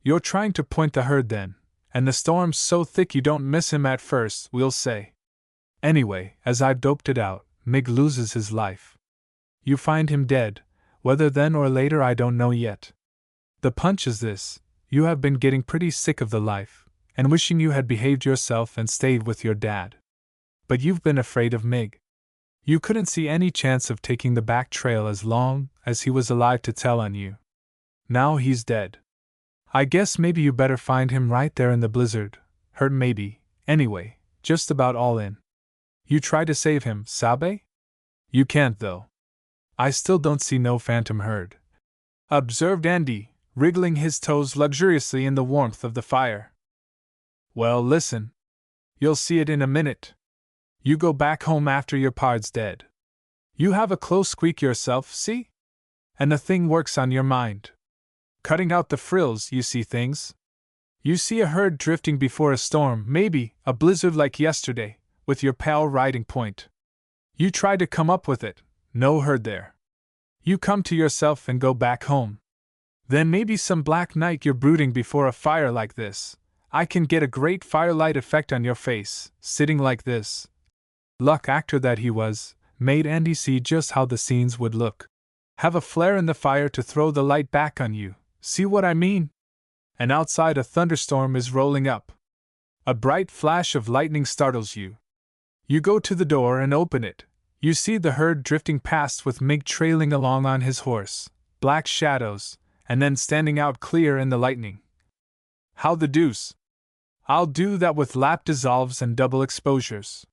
You're trying to point the herd then, and the storm's so thick you don't miss him at first, we'll say. Anyway, as I've doped it out, Mig loses his life. You find him dead, whether then or later I don't know yet. The punch is this: you have been getting pretty sick of the life, and wishing you had behaved yourself and stayed with your dad. But you've been afraid of Mig. You couldn't see any chance of taking the back trail as long as he was alive to tell on you. Now he's dead. I guess maybe you better find him right there in the blizzard, hurt maybe, anyway, just about all in. You try to save him, sabe? You can't though. I still don't see no phantom herd," observed Andy, wriggling his toes luxuriously in the warmth of the fire. "Well, listen. You'll see it in a minute. You go back home after your pard's dead. You have a close squeak yourself, see? And the thing works on your mind. Cutting out the frills, you see things. You see a herd drifting before a storm, maybe a blizzard like yesterday, with your pal riding point. You try to come up with it, no herd there. You come to yourself and go back home. Then maybe some black night you're brooding before a fire like this. I can get a great firelight effect on your face, sitting like this." Luck, actor that he was, made Andy see just how the scenes would look. Have a flare in the fire to throw the light back on you, see what I mean? And outside a thunderstorm is rolling up. A bright flash of lightning startles you. You go to the door and open it. You see the herd drifting past with Mig trailing along on his horse, black shadows, and then standing out clear in the lightning. How the deuce? I'll do that with lap dissolves and double exposures.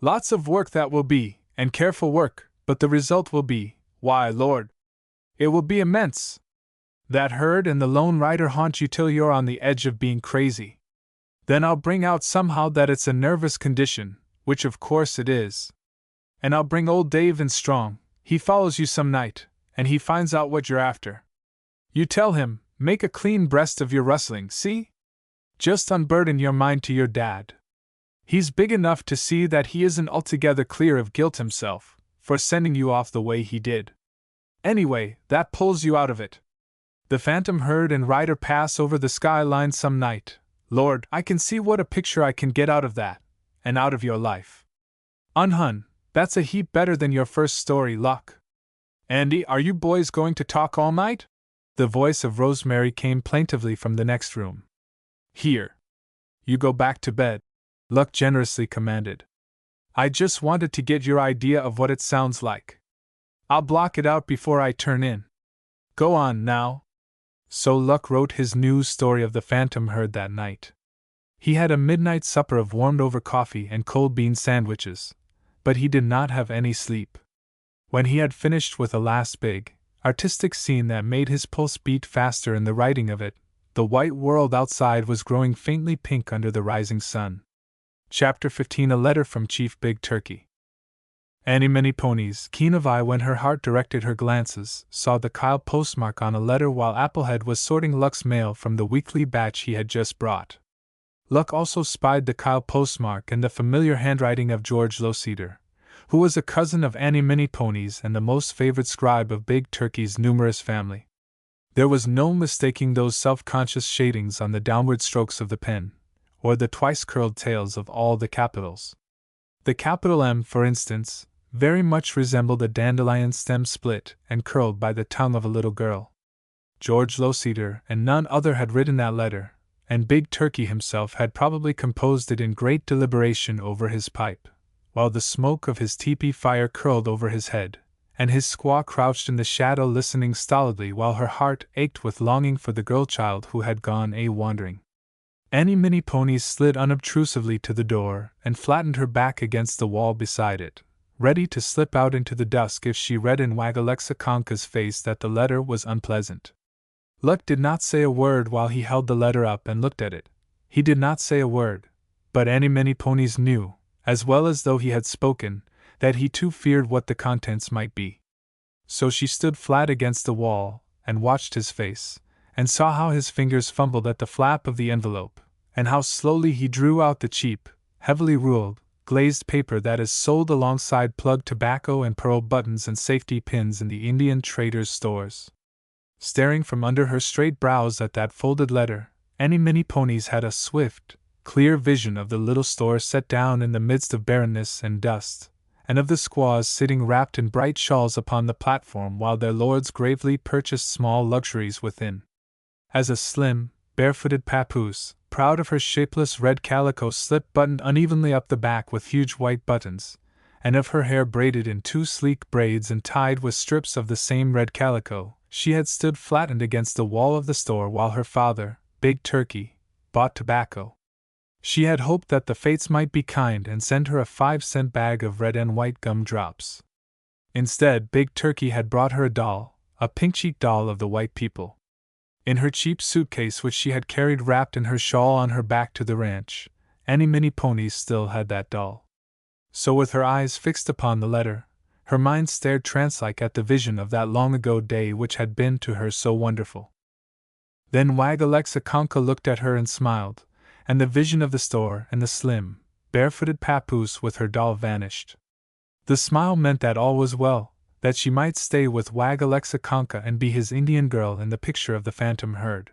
Lots of work that will be, and careful work, but the result will be, why, Lord, it will be immense. That herd and the lone rider haunt you till you're on the edge of being crazy. Then I'll bring out somehow that it's a nervous condition, which of course it is. And I'll bring old Dave in strong. He follows you some night, and he finds out what you're after. You tell him, make a clean breast of your rustling, see? Just unburden your mind to your dad. He's big enough to see that he isn't altogether clear of guilt himself for sending you off the way he did. Anyway, that pulls you out of it. The phantom herd and rider pass over the skyline some night. Lord, I can see what a picture I can get out of that, and out of your life. Unhun, that's a heap better than your first story, Luck. Andy, are you boys going to talk all night? The voice of Rosemary came plaintively from the next room. Here. You go back to bed, Luck generously commanded. I just wanted to get your idea of what it sounds like. I'll block it out before I turn in. Go on, now. So Luck wrote his new story of the phantom herd that night. He had a midnight supper of warmed-over coffee and cold bean sandwiches, but he did not have any sleep. When he had finished with a last big, artistic scene that made his pulse beat faster in the writing of it, the white world outside was growing faintly pink under the rising sun. Chapter 15 A Letter from Chief Big Turkey. Annie Many Ponies, keen of eye when her heart directed her glances, saw the Kyle postmark on a letter while Applehead was sorting Luck's mail from the weekly batch he had just brought. Luck also spied the Kyle postmark and the familiar handwriting of George Lowcedar, who was a cousin of Annie Many Ponies and the most favored scribe of Big Turkey's numerous family. There was no mistaking those self-conscious shadings on the downward strokes of the pen, or the twice-curled tails of all the capitals. The capital M, for instance, very much resembled a dandelion stem split and curled by the tongue of a little girl. George Lowcedar and none other had written that letter, and Big Turkey himself had probably composed it in great deliberation over his pipe, while the smoke of his teepee fire curled over his head, and his squaw crouched in the shadow listening stolidly while her heart ached with longing for the girl-child who had gone a-wandering. Annie Many Ponies slid unobtrusively to the door and flattened her back against the wall beside it, ready to slip out into the dusk if she read in Wagalexiconka's face that the letter was unpleasant. Luck did not say a word while he held the letter up and looked at it. He did not say a word, but Annie Many Ponies knew, as well as though he had spoken, that he too feared what the contents might be. So she stood flat against the wall and watched his face, and saw how his fingers fumbled at the flap of the envelope, and how slowly he drew out the cheap, heavily ruled, glazed paper that is sold alongside plug tobacco and pearl buttons and safety pins in the Indian traders' stores. Staring from under her straight brows at that folded letter, Annie Many Ponies had a swift, clear vision of the little store set down in the midst of barrenness and dust, and of the squaws sitting wrapped in bright shawls upon the platform while their lords gravely purchased small luxuries within. As a slim, barefooted papoose, proud of her shapeless red calico slip buttoned unevenly up the back with huge white buttons, and of her hair braided in two sleek braids and tied with strips of the same red calico, she had stood flattened against the wall of the store while her father, Big Turkey, bought tobacco. She had hoped that the fates might be kind and send her a 5-cent bag of red and white gum drops. Instead, Big Turkey had brought her a doll, a pink-cheeked doll of the white people. In her cheap suitcase which she had carried wrapped in her shawl on her back to the ranch, Annie Many Ponies still had that doll. So with her eyes fixed upon the letter, her mind stared trance-like at the vision of that long-ago day which had been to her so wonderful. Then Wagalexiconka looked at her and smiled, and the vision of the store and the slim, barefooted papoose with her doll vanished. The smile meant that all was well, that she might stay with Wagalexiconka and be his Indian girl in the picture of the phantom herd.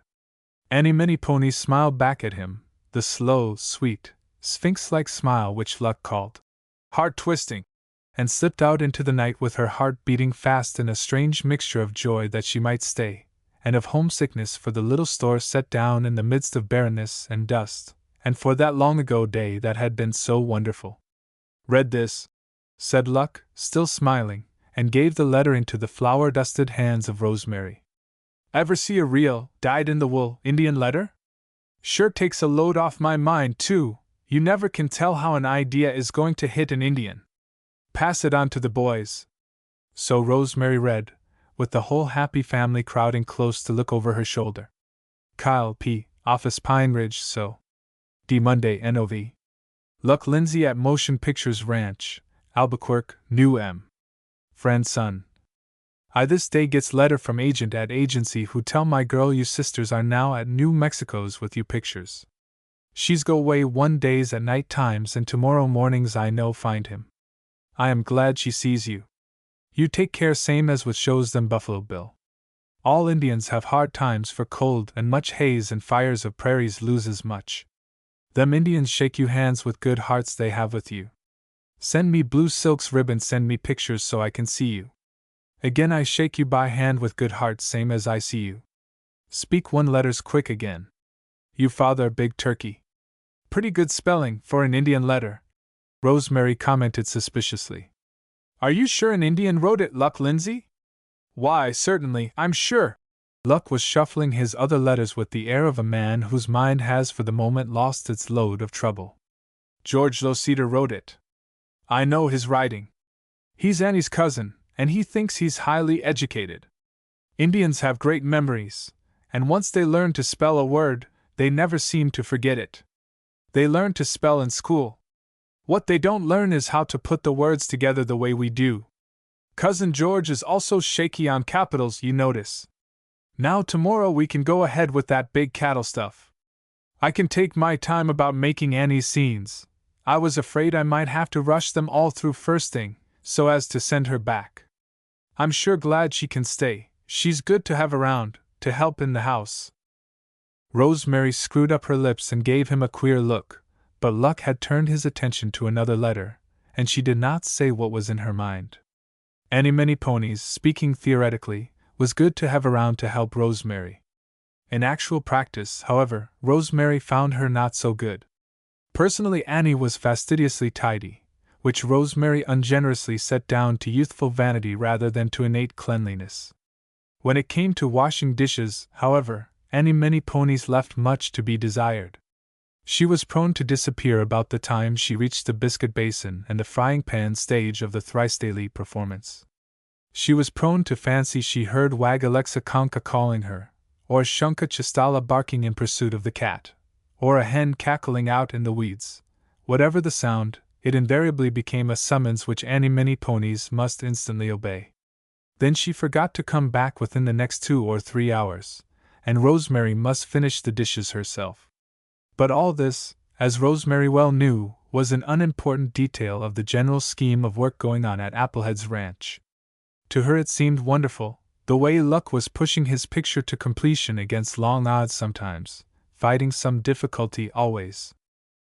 Annie Many Ponies smiled back at him, the slow, sweet, sphinx-like smile which Luck called heart-twisting, and slipped out into the night with her heart beating fast in a strange mixture of joy that she might stay, and of homesickness for the little store set down in the midst of barrenness and dust, and for that long-ago day that had been so wonderful. "Read this," said Luck, still smiling, and gave the letter into the flour-dusted hands of Rosemary. "Ever see a real, dyed-in-the-wool Indian letter? Sure takes a load off my mind, too. You never can tell how an idea is going to hit an Indian. Pass it on to the boys." So Rosemary read, with the whole happy family crowding close to look over her shoulder. Kyle P. Office Pine Ridge, so. D. Monday, NOV. Luck Lindsay at Motion Pictures Ranch, Albuquerque, New M. Friend son. I this day gets letter from agent at agency who tell my girl you sisters are now at New Mexico's with you pictures. She's go way one days at night times and tomorrow mornings I know find him. I am glad she sees you. You take care same as with shows them Buffalo Bill. All Indians have hard times for cold and much haze and fires of prairies loses much. Them Indians shake you hands with good hearts they have with you. Send me blue silks ribbon send me pictures so I can see you. Again I shake you by hand with good heart same as I see you. Speak one letters quick again. You father big turkey. Pretty good spelling for an Indian letter, Rosemary commented suspiciously. Are you sure an Indian wrote it, Luck Lindsay? Why, certainly, I'm sure. Luck was shuffling his other letters with the air of a man whose mind has for the moment lost its load of trouble. George Loceder wrote it. I know his writing. He's Annie's cousin, and he thinks he's highly educated. Indians have great memories, and once they learn to spell a word, they never seem to forget it. They learn to spell in school. What they don't learn is how to put the words together the way we do. Cousin George is also shaky on capitals, you notice. Now tomorrow we can go ahead with that big cattle stuff. I can take my time about making Annie's scenes. I was afraid I might have to rush them all through first thing, so as to send her back. I'm sure glad she can stay. She's good to have around, to help in the house. Rosemary screwed up her lips and gave him a queer look, but Luck had turned his attention to another letter, and she did not say what was in her mind. Annie Many Ponies, speaking theoretically, was good to have around to help Rosemary. In actual practice, however, Rosemary found her not so good. Personally, Annie was fastidiously tidy, which Rosemary ungenerously set down to youthful vanity rather than to innate cleanliness. When it came to washing dishes, however, Annie Many Ponies left much to be desired. She was prone to disappear about the time she reached the biscuit basin and the frying pan stage of the thrice daily performance. She was prone to fancy she heard Wag Alexa Conka calling her, or Shunka Chistala barking in pursuit of the cat, or a hen cackling out in the weeds. Whatever the sound, it invariably became a summons which Annie Many Ponies must instantly obey. Then she forgot to come back within the next 2 or 3 hours, and Rosemary must finish the dishes herself. But all this, as Rosemary well knew, was an unimportant detail of the general scheme of work going on at Applehead's ranch. To her it seemed wonderful, the way Luck was pushing his picture to completion against long odds sometimes, fighting some difficulty always.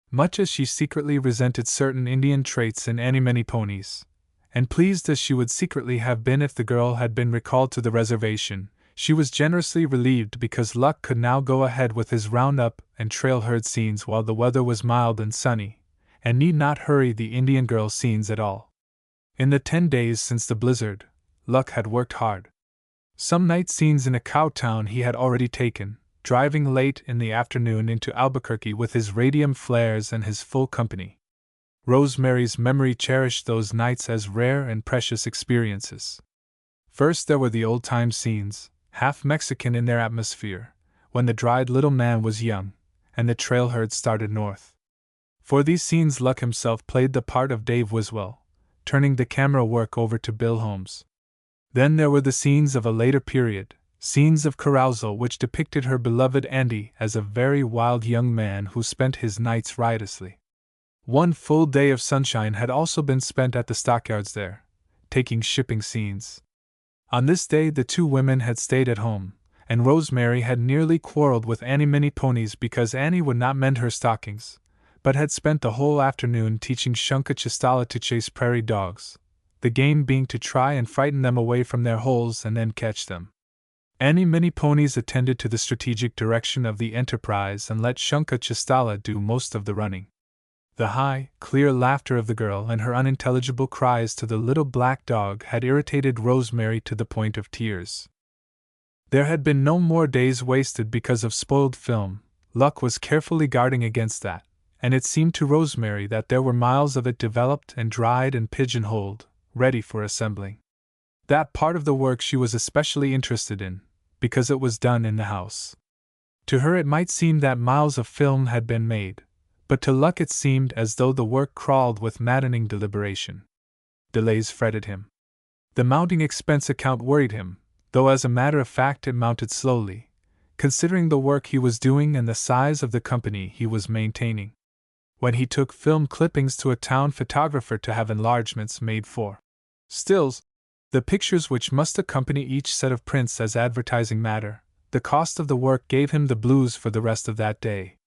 Much as she secretly resented certain Indian traits in Annie Many Ponies, and pleased as she would secretly have been if the girl had been recalled to the reservation, she was generously relieved because Luck could now go ahead with his roundup and trail herd scenes while the weather was mild and sunny, and need not hurry the Indian girl scenes at all. In the 10 days since the blizzard, Luck had worked hard. Some night scenes in a cow town he had already taken, driving late in the afternoon into Albuquerque with his radium flares and his full company. Rosemary's memory cherished those nights as rare and precious experiences. First there were the old-time scenes, half Mexican in their atmosphere, when the dried little man was young, and the trail herd started north. For these scenes Luck himself played the part of Dave Wiswell, turning the camera work over to Bill Holmes. Then there were the scenes of a later period, scenes of carousal which depicted her beloved Andy as a very wild young man who spent his nights riotously. One full day of sunshine had also been spent at the stockyards there, taking shipping scenes. On this day the two women had stayed at home, and Rosemary had nearly quarreled with Annie Many Ponies because Annie would not mend her stockings, but had spent the whole afternoon teaching Shunka Chistala to chase prairie dogs, the game being to try and frighten them away from their holes and then catch them. Annie Many Ponies attended to the strategic direction of the enterprise and let Shunka Chistala do most of the running. The high, clear laughter of the girl and her unintelligible cries to the little black dog had irritated Rosemary to the point of tears. There had been no more days wasted because of spoiled film. Luck was carefully guarding against that, and it seemed to Rosemary that there were miles of it developed and dried and pigeonholed, ready for assembling. That part of the work she was especially interested in, because it was done in the house. To her it might seem that miles of film had been made, but to Luck it seemed as though the work crawled with maddening deliberation. delays fretted him. The mounting expense account worried him, though as a matter of fact it mounted slowly, considering the work he was doing and the size of the company he was maintaining. When he took film clippings to a town photographer to have enlargements made for stills, the pictures which must accompany each set of prints as advertising matter, the cost of the work gave him the blues for the rest of that day.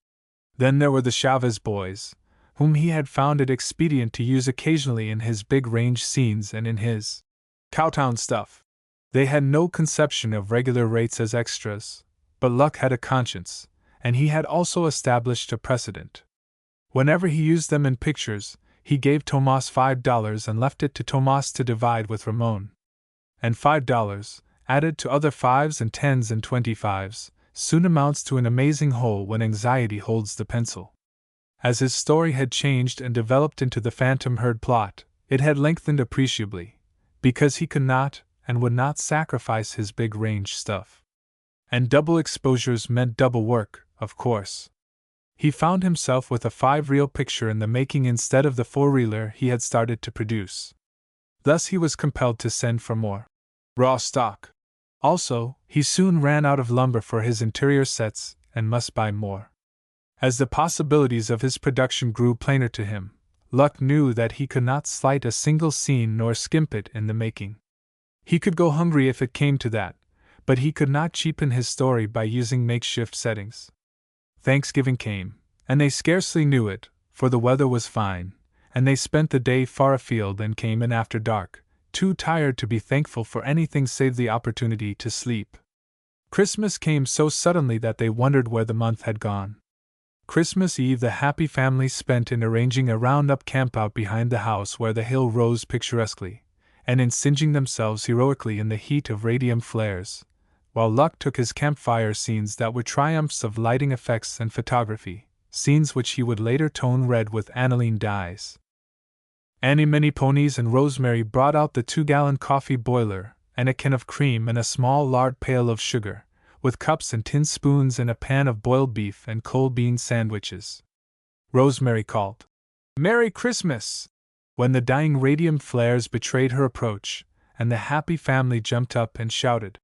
Then there were the Chavez boys, whom he had found it expedient to use occasionally in his big range scenes and in his Cowtown stuff. They had no conception of regular rates as extras, but Luck had a conscience, and he had also established a precedent. Whenever he used them in pictures, he gave Tomas $5 and left it to Tomas to divide with Ramon. And $5, added to other 5s and 10s and 25s, soon amounts to an amazing whole when anxiety holds the pencil. As his story had changed and developed into the Phantom Herd plot, it had lengthened appreciably, because he could not and would not sacrifice his big range stuff. And double exposures meant double work, of course. He found himself with a 5-reel picture in the making instead of the 4-reeler he had started to produce. Thus he was compelled to send for more raw stock. Also, he soon ran out of lumber for his interior sets and must buy more. As the possibilities of his production grew plainer to him, Luck knew that he could not slight a single scene nor skimp it in the making. He could go hungry if it came to that, but he could not cheapen his story by using makeshift settings. Thanksgiving came, and they scarcely knew it, for the weather was fine, and they spent the day far afield and came in after dark, too tired to be thankful for anything save the opportunity to sleep. Christmas came so suddenly that they wondered where the month had gone. Christmas Eve the happy family spent in arranging a round-up campout behind the house where the hill rose picturesquely, and in singeing themselves heroically in the heat of radium flares, while Luck took his campfire scenes that were triumphs of lighting effects and photography, scenes which he would later tone red with aniline dyes. Annie Many Ponies and Rosemary brought out the 2-gallon coffee boiler and a can of cream and a small lard pail of sugar, with cups and tin spoons and a pan of boiled beef and cold bean sandwiches. Rosemary called, "Merry Christmas!" when the dying radium flares betrayed her approach, and the happy family jumped up and shouted,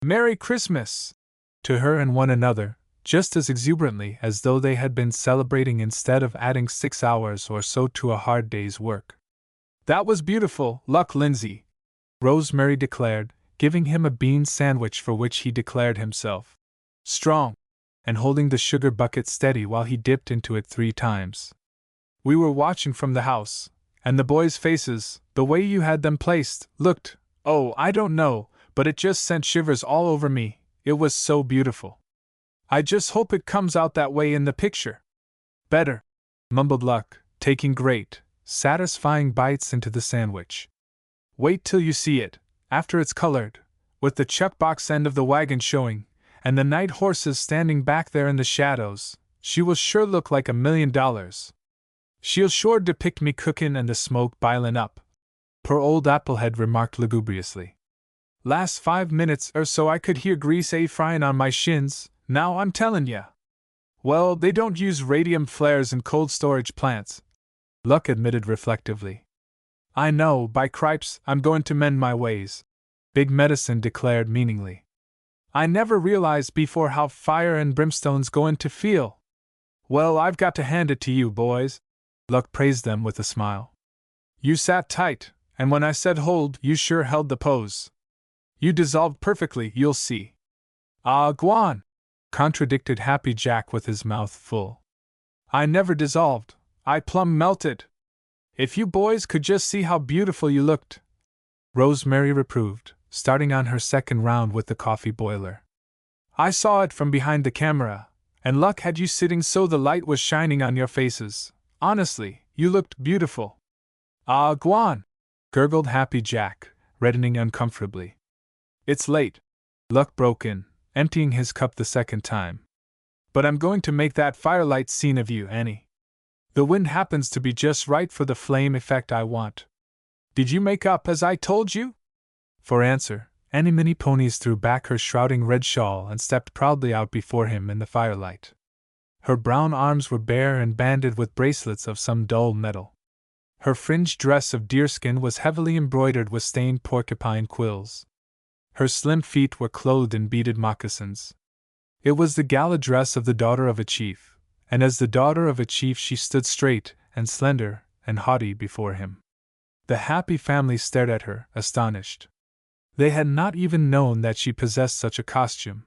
"Merry Christmas!" to her and one another, just as exuberantly as though they had been celebrating instead of adding 6 hours or so to a hard day's work. "That was beautiful, Luck Lindsay," Rosemary declared, giving him a bean sandwich for which he declared himself strong, and holding the sugar bucket steady while he dipped into it 3 times. "We were watching from the house, and the boys' faces, the way you had them placed, looked, oh, I don't know, but it just sent shivers all over me, it was so beautiful. I just hope it comes out that way in the picture." "Better," mumbled Luck, taking great, satisfying bites into the sandwich. "Wait till you see it, after it's colored, with the chuck box end of the wagon showing, and the night horses standing back there in the shadows, she will sure look like $1,000,000. She'll sure depict me cookin' and the smoke bilin' up," poor old Applehead remarked lugubriously. "Last 5 minutes or so I could hear grease fryin' on my shins, now I'm tellin' ya." "Well, they don't use radium flares in cold storage plants," Luck admitted reflectively. "I know, by cripes, I'm going to mend my ways," Big Medicine declared meaningly. "I never realized before how fire and brimstone's going to feel." "Well, I've got to hand it to you, boys," Luck praised them with a smile. "You sat tight, and when I said hold, you sure held the pose. You dissolved perfectly, you'll see." "Ah, gwan," contradicted Happy Jack with his mouth full. "I never dissolved, I plumb melted. If you boys could just see how beautiful you looked," Rosemary reproved, starting on her second round with the coffee boiler. "I saw it from behind the camera, and Luck had you sitting so the light was shining on your faces. Honestly, you looked beautiful." "Ah, gwan," gurgled Happy Jack, reddening uncomfortably. "It's late," Luck broke in, emptying his cup the second time. "But I'm going to make that firelight scene of you, Annie. The wind happens to be just right for the flame effect I want. Did you make up as I told you?" For answer, Annie Many Ponies threw back her shrouding red shawl and stepped proudly out before him in the firelight. Her brown arms were bare and banded with bracelets of some dull metal. Her fringed dress of deerskin was heavily embroidered with stained porcupine quills. Her slim feet were clothed in beaded moccasins. It was the gala dress of the daughter of a chief, and as the daughter of a chief she stood straight and slender and haughty before him. The happy family stared at her, astonished. They had not even known that she possessed such a costume.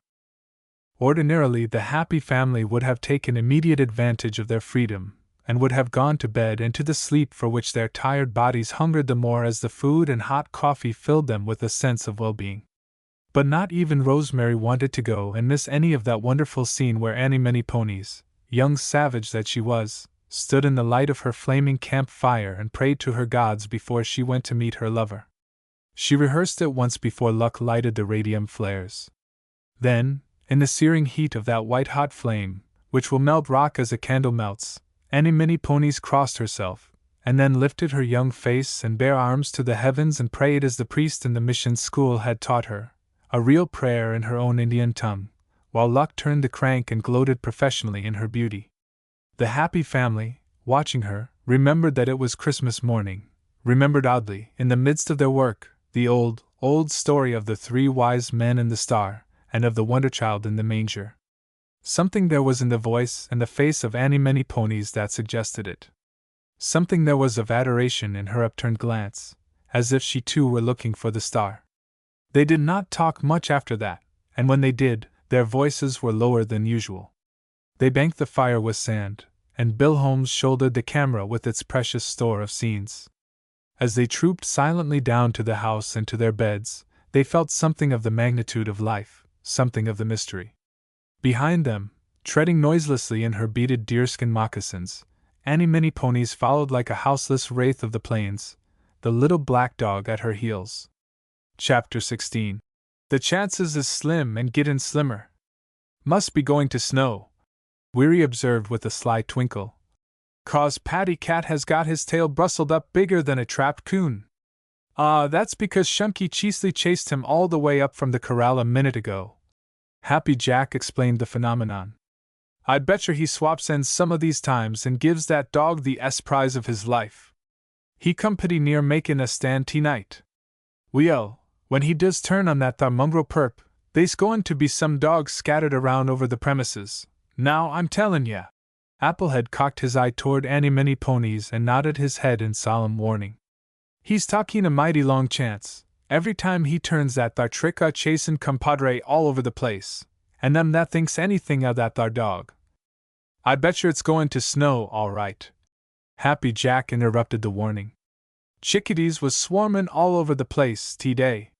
Ordinarily, the happy family would have taken immediate advantage of their freedom, and would have gone to bed and to the sleep for which their tired bodies hungered the more as the food and hot coffee filled them with a sense of well-being. But not even Rosemary wanted to go and miss any of that wonderful scene where Annie Many Ponies, young savage that she was, stood in the light of her flaming campfire and prayed to her gods before she went to meet her lover. She rehearsed it once before Luck lighted the radium flares. Then, in the searing heat of that white-hot flame, which will melt rock as a candle melts, Annie Many Ponies crossed herself, and then lifted her young face and bare arms to the heavens and prayed as the priest in the mission school had taught her, a real prayer in her own Indian tongue, while Luck turned the crank and gloated professionally in her beauty. The happy family, watching her, remembered that it was Christmas morning, remembered oddly, in the midst of their work, the old story of the 3 wise men and the star, and of the wonder child in the manger. Something there was in the voice and the face of Annie Many Ponies that suggested it. Something there was of adoration in her upturned glance, as if she too were looking for the star. They did not talk much after that, and when they did, their voices were lower than usual. They banked the fire with sand, and Bill Holmes shouldered the camera with its precious store of scenes. As they trooped silently down to the house and to their beds, they felt something of the magnitude of life, something of the mystery. Behind them, treading noiselessly in her beaded deerskin moccasins, Annie Many Ponies followed like a houseless wraith of the plains, the little black dog at her heels. Chapter 16. The chances is slim and gettin' slimmer. Must be going to snow, Weary observed with a sly twinkle. 'Cause Paddy Cat has got his tail brustled up bigger than a trapped coon. That's because Shunky Cheesley chased him all the way up from the corral a minute ago. Happy Jack explained the phenomenon. I'd betcher he swaps ends some of these times and gives that dog the prize of his life. He come pretty near makin' a stand tonight. Well, when he does turn on that thar mongrel perp, they's goin' to be some dogs scattered around over the premises. Now I'm tellin' ya. Applehead cocked his eye toward Annie Many Ponies and nodded his head in solemn warning. He's talking a mighty long chance. Every time he turns that thar trick chasin' compadre all over the place, and them that thinks anything of that thar dog. I betcher it's goin' to snow, all right. Happy Jack interrupted the warning. Chickadees was swarmin' all over the place today.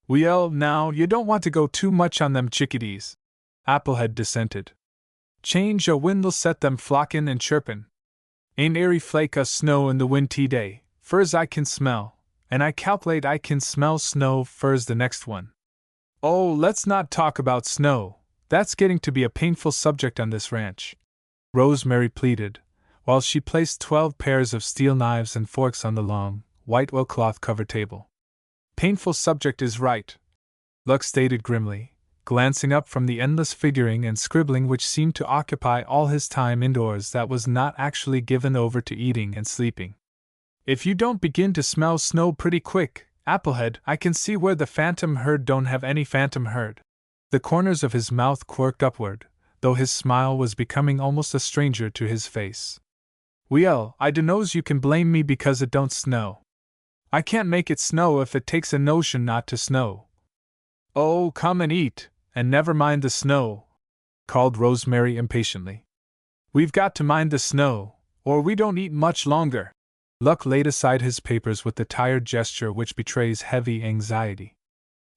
Well, now, you don't want to go too much on them chickadees, Applehead dissented. Change o' wind'll set them flockin' and chirpin'. Ain't airy flake o' snow in the wind today, fur's I can smell, and I calc'late I can smell snow fur's the next one. Oh, let's not talk about snow, that's getting to be a painful subject on this ranch, Rosemary pleaded, while she placed 12 pairs of steel knives and forks on the long, white oilcloth cover table. Painful subject is right, Luck stated grimly, glancing up from the endless figuring and scribbling which seemed to occupy all his time indoors that was not actually given over to eating and sleeping. If you don't begin to smell snow pretty quick, Applehead, I can see where the phantom herd don't have any phantom herd. The corners of his mouth quirked upward, though his smile was becoming almost a stranger to his face. Well, I dunno's you can blame me because it don't snow. I can't make it snow if it takes a notion not to snow. Oh, come and eat, and never mind the snow, called Rosemary impatiently. We've got to mind the snow, or we don't eat much longer. Luck laid aside his papers with the tired gesture which betrays heavy anxiety.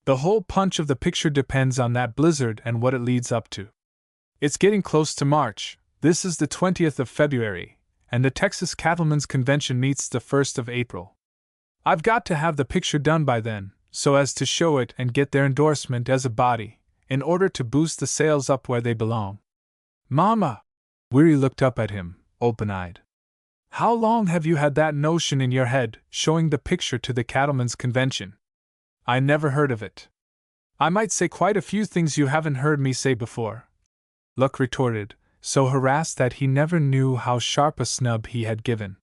The whole punch of the picture depends on that blizzard and what it leads up to. It's getting close to March. This is the 20th of February, and the Texas Cattlemen's Convention meets the 1st of April. I've got to have the picture done by then, so as to show it and get their endorsement as a body, in order to boost the sales up where they belong. Mama! Weary looked up at him, open-eyed. How long have you had that notion in your head, showing the picture to the Cattlemen's Convention? I never heard of it. I might say quite a few things you haven't heard me say before, Luck retorted, so harassed that he never knew how sharp a snub he had given.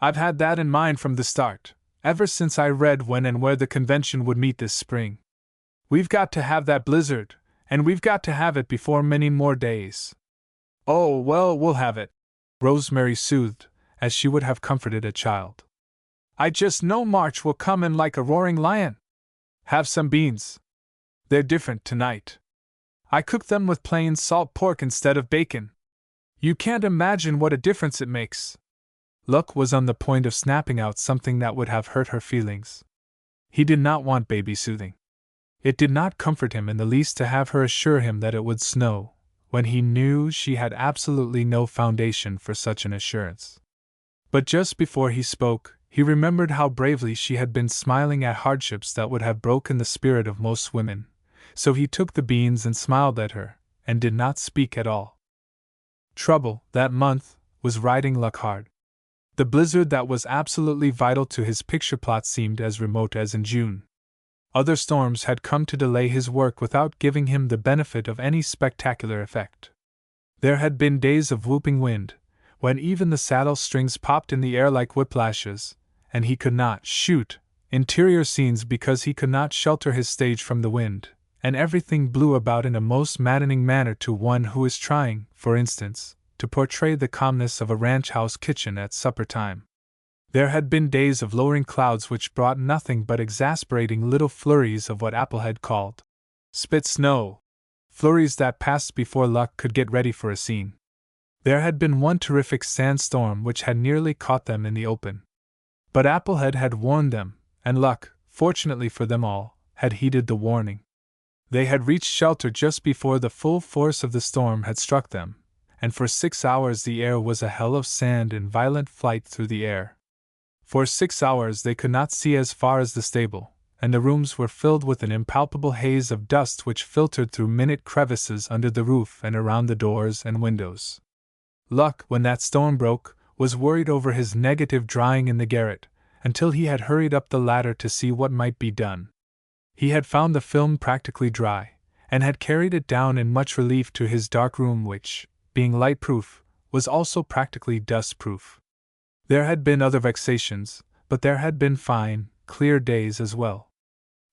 I've had that in mind from the start, ever since I read when and where the convention would meet this spring. We've got to have that blizzard, and we've got to have it before many more days. Oh, well, we'll have it, Rosemary soothed, as she would have comforted a child. I just know March will come in like a roaring lion. Have some beans. They're different tonight. I cooked them with plain salt pork instead of bacon. You can't imagine what a difference it makes. Luck was on the point of snapping out something that would have hurt her feelings. He did not want baby soothing. It did not comfort him in the least to have her assure him that it would snow, when he knew she had absolutely no foundation for such an assurance. But just before he spoke, he remembered how bravely she had been smiling at hardships that would have broken the spirit of most women, so he took the beans and smiled at her, and did not speak at all. Trouble, that month, was riding Luck hard. The blizzard that was absolutely vital to his picture plot seemed as remote as in June. Other storms had come to delay his work without giving him the benefit of any spectacular effect. There had been days of whooping wind, when even the saddle strings popped in the air like whiplashes, and he could not shoot interior scenes because he could not shelter his stage from the wind, and everything blew about in a most maddening manner to one who is trying, for instance, to portray the calmness of a ranch house kitchen at supper time. There had been days of lowering clouds which brought nothing but exasperating little flurries of what Apple had called spit snow, flurries that passed before Luck could get ready for a scene. There had been one terrific sandstorm which had nearly caught them in the open. But Applehead had warned them, and Luck, fortunately for them all, had heeded the warning. They had reached shelter just before the full force of the storm had struck them, and for 6 hours the air was a hell of sand in violent flight through the air. For 6 hours they could not see as far as the stable, and the rooms were filled with an impalpable haze of dust which filtered through minute crevices under the roof and around the doors and windows. Luck, when that storm broke, was worried over his negative drying in the garret, until he had hurried up the ladder to see what might be done. He had found the film practically dry, and had carried it down in much relief to his dark room which, being light-proof, was also practically dust-proof. There had been other vexations, but there had been fine, clear days as well.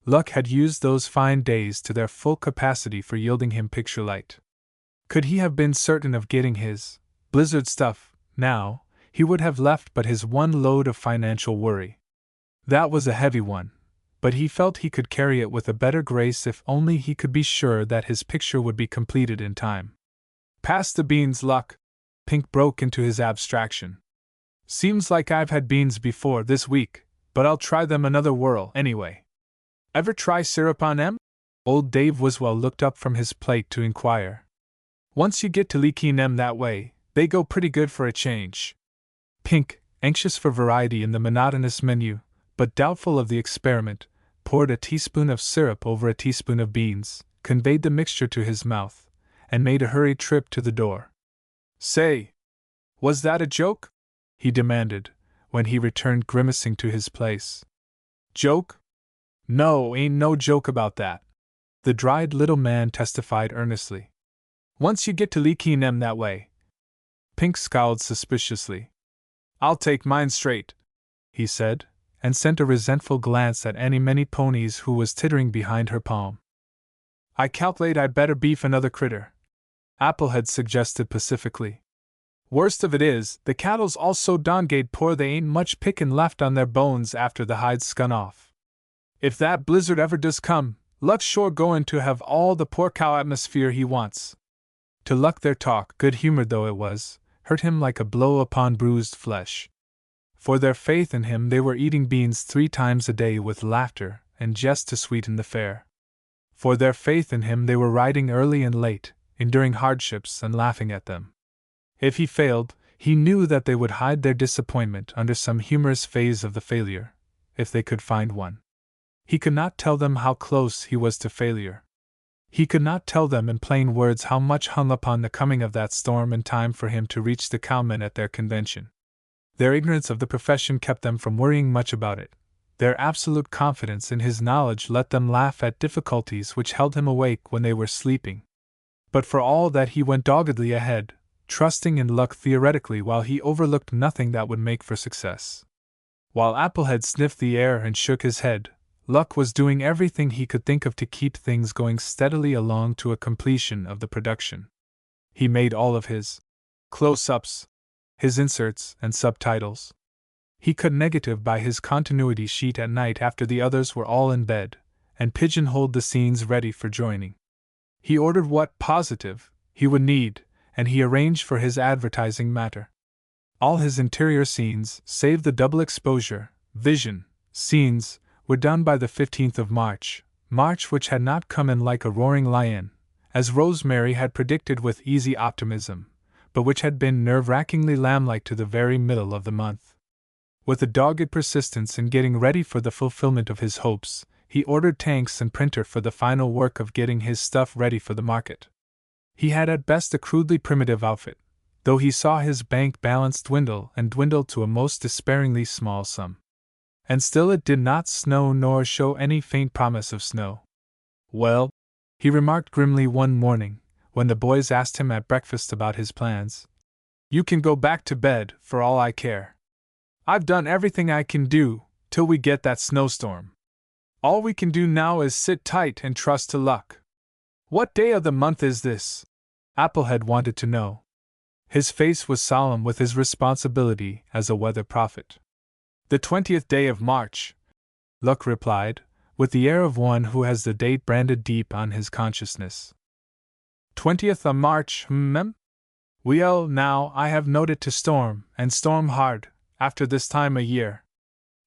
Luck had used those fine days to their full capacity for yielding him picture light. Could he have been certain of getting his blizzard stuff, now, he would have left but his one load of financial worry. That was a heavy one, but he felt he could carry it with a better grace if only he could be sure that his picture would be completed in time. Pass the beans, Luck. Pink broke into his abstraction. Seems like I've had beans before this week, but I'll try them another whirl anyway. Ever try syrup on 'em? Old Dave Wiswell looked up from his plate to inquire. Once you get to leaking 'em that way, they go pretty good for a change. Pink, anxious for variety in the monotonous menu, but doubtful of the experiment, poured a teaspoon of syrup over a teaspoon of beans, conveyed the mixture to his mouth, and made a hurried trip to the door. Say, was that a joke? He demanded, when he returned grimacing to his place. Joke? No, ain't no joke about that, the dried little man testified earnestly. Once you get to leaking 'em that way. Pink scowled suspiciously. I'll take mine straight, he said, and sent a resentful glance at Annie Many Ponies who was tittering behind her palm. I calculate I'd better beef another critter, Applehead suggested pacifically. Worst of it is, the cattle's all so dongate poor they ain't much pickin' left on their bones after the hide's scun off. If that blizzard ever does come, Luck's sure goin' to have all the poor cow atmosphere he wants. To Luck their talk, good-humored though it was, hurt him like a blow upon bruised flesh. For their faith in him they were eating beans 3 times a day with laughter and jest to sweeten the fare. For their faith in him they were riding early and late, enduring hardships and laughing at them. If he failed, he knew that they would hide their disappointment under some humorous phase of the failure, if they could find one. He could not tell them how close he was to failure. He could not tell them in plain words how much hung upon the coming of that storm in time for him to reach the cowmen at their convention. Their ignorance of the profession kept them from worrying much about it. Their absolute confidence in his knowledge let them laugh at difficulties which held him awake when they were sleeping. But for all that he went doggedly ahead, trusting in luck theoretically while he overlooked nothing that would make for success. While Applehead sniffed the air and shook his head, Luck was doing everything he could think of to keep things going steadily along to a completion of the production. He made all of his close-ups, his inserts and subtitles. He cut negative by his continuity sheet at night after the others were all in bed, and pigeonholed the scenes ready for joining. He ordered what positive he would need, and he arranged for his advertising matter. All his interior scenes, save the double exposure, vision, scenes, were done by the 15th of March, which had not come in like a roaring lion, as Rosemary had predicted with easy optimism, but which had been nerve-wrackingly lamb-like to the very middle of the month. With a dogged persistence in getting ready for the fulfillment of his hopes, he ordered tanks and printer for the final work of getting his stuff ready for the market. He had at best a crudely primitive outfit, though he saw his bank balance dwindle and dwindle to a most despairingly small sum. And still it did not snow nor show any faint promise of snow. "Well," he remarked grimly one morning, when the boys asked him at breakfast about his plans, "you can go back to bed, for all I care. I've done everything I can do, till we get that snowstorm. All we can do now is sit tight and trust to luck." "What day of the month is this?" Applehead wanted to know. His face was solemn with his responsibility as a weather prophet. "The 20th day of March," Luck replied, with the air of one who has the date branded deep on his consciousness. 20th of March, Well, now, I have noted to storm, and storm hard, after this time o' year.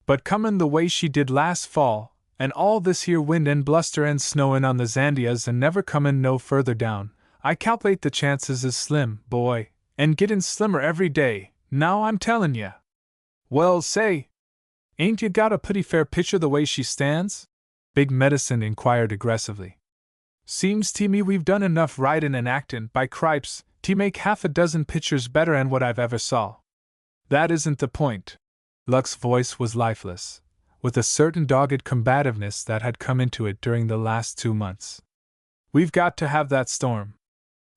But comin' the way she did last fall, and all this here wind and bluster and snowin' on the Zandias and never comin' no further down, I calc'late the chances is slim, boy, and gettin' slimmer every day, now I'm tellin' ye. Well, say, ain't you got a pretty fair picture the way she stands?" Big Medicine inquired aggressively. "Seems to me we've done enough writin' and actin', by cripes, to make half a dozen pictures better'n what I've ever saw." "That isn't the point." Luck's voice was lifeless, with a certain dogged combativeness that had come into it during the last 2 months. "We've got to have that storm.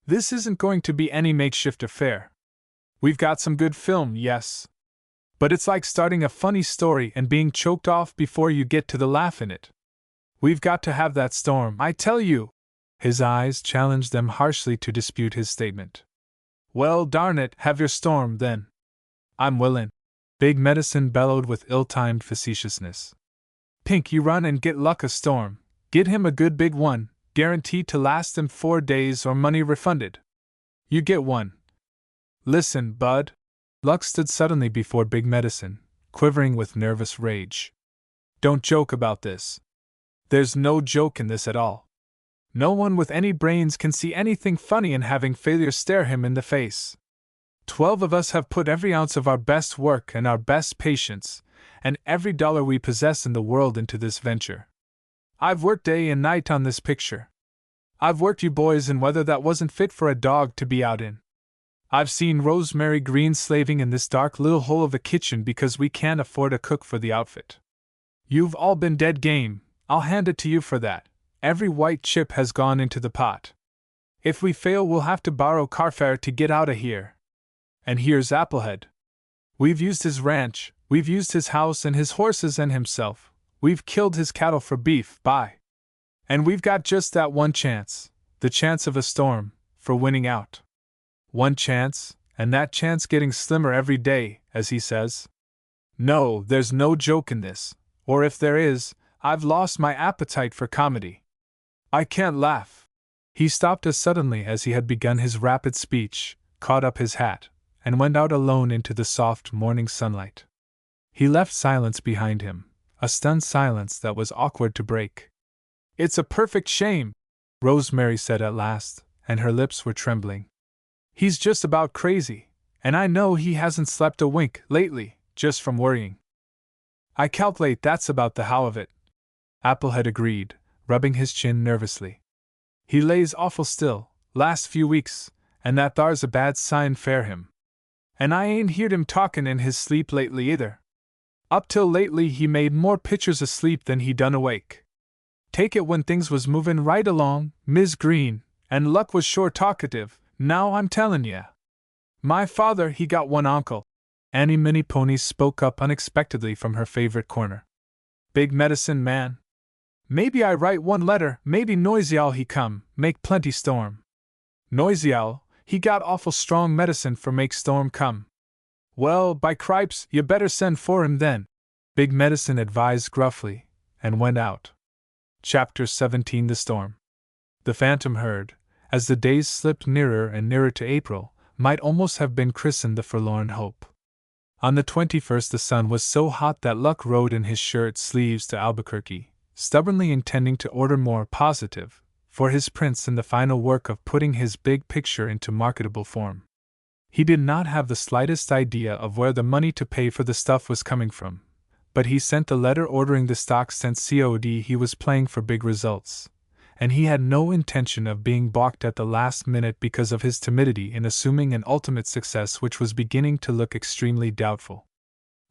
This isn't going to be any makeshift affair. We've got some good film, yes. But it's like starting a funny story and being choked off before you get to the laugh in it. We've got to have that storm, I tell you!" His eyes challenged them harshly to dispute his statement. "Well, darn it, have your storm, then." "I'm willin'," Big Medicine bellowed with ill-timed facetiousness. "Pink, you run and get Luck a storm. Get him a good big one, guaranteed to last him 4 days or money refunded. You get one. Listen, Bud." Luck stood suddenly before Big Medicine, quivering with nervous rage. "Don't joke about this. There's no joke in this at all. No one with any brains can see anything funny in having failure stare him in the face. 12 of us have put every ounce of our best work and our best patience, and every dollar we possess in the world into this venture. I've worked day and night on this picture. I've worked you boys in weather that wasn't fit for a dog to be out in. I've seen Rosemary Green slaving in this dark little hole of a kitchen because we can't afford a cook for the outfit. You've all been dead game, I'll hand it to you for that. Every white chip has gone into the pot. If we fail, we'll have to borrow carfare to get out of here. And here's Applehead. We've used his ranch, we've used his house and his horses and himself, we've killed his cattle for beef, and we've got just that one chance, the chance of a storm, for winning out. One chance, and that chance getting slimmer every day, as he says. No, there's no joke in this, or if there is, I've lost my appetite for comedy. I can't laugh." He stopped as suddenly as he had begun his rapid speech, caught up his hat, and went out alone into the soft morning sunlight. He left silence behind him, a stunned silence that was awkward to break. "It's a perfect shame," Rosemary said at last, and her lips were trembling. "He's just about crazy, and I know he hasn't slept a wink lately, just from worrying." "I calc'late that's about the how of it," Applehead agreed, rubbing his chin nervously. "He lays awful still, last few weeks, and that thar's a bad sign for him. And I ain't heard him talkin' in his sleep lately either. Up till lately he made more pictures asleep than he done awake. Take it when things was movin' right along, Mis' Green, and Luck was sure talkative, now I'm tellin' ye. My father, he got one uncle. Annie Minnie Pony spoke up unexpectedly from her favorite corner. Big medicine man. Maybe I write one letter, maybe Noisy Owl he come, make plenty storm. Noisy Owl, he got awful strong medicine for make storm come. Well, by cripes, you better send for him then, Big Medicine advised gruffly, and went out. Chapter 17 The Storm. The Phantom Herd, as the days slipped nearer and nearer to April, might almost have been christened the Forlorn Hope. On the 21st the sun was so hot that Luck rode in his shirt sleeves to Albuquerque, stubbornly intending to order more positive for his prints in the final work of putting his big picture into marketable form. He did not have the slightest idea of where the money to pay for the stuff was coming from, but he sent the letter ordering the stock sent COD. He was playing for big results, and he had no intention of being balked at the last minute because of his timidity in assuming an ultimate success which was beginning to look extremely doubtful.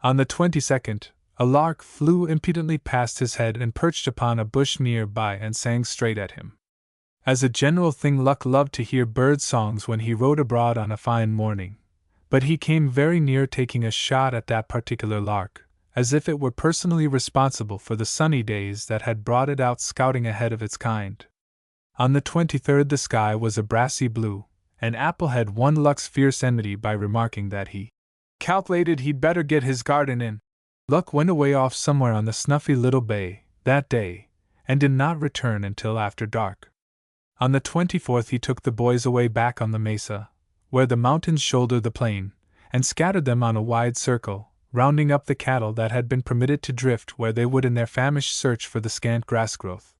On the 22nd, a lark flew impudently past his head and perched upon a bush near by and sang straight at him. As a general thing, Luck loved to hear bird songs when he rode abroad on a fine morning, but he came very near taking a shot at that particular lark, as if it were personally responsible for the sunny days that had brought it out scouting ahead of its kind. On the 23rd the sky was a brassy blue, and Applehead won Luck's fierce enmity by remarking that he calculated he'd better get his garden in. Luck went away off somewhere on the snuffy little bay that day, and did not return until after dark. On the 24th he took the boys away back on the mesa, where the mountains shoulder the plain, and scattered them on a wide circle, rounding up the cattle that had been permitted to drift where they would in their famished search for the scant grass growth.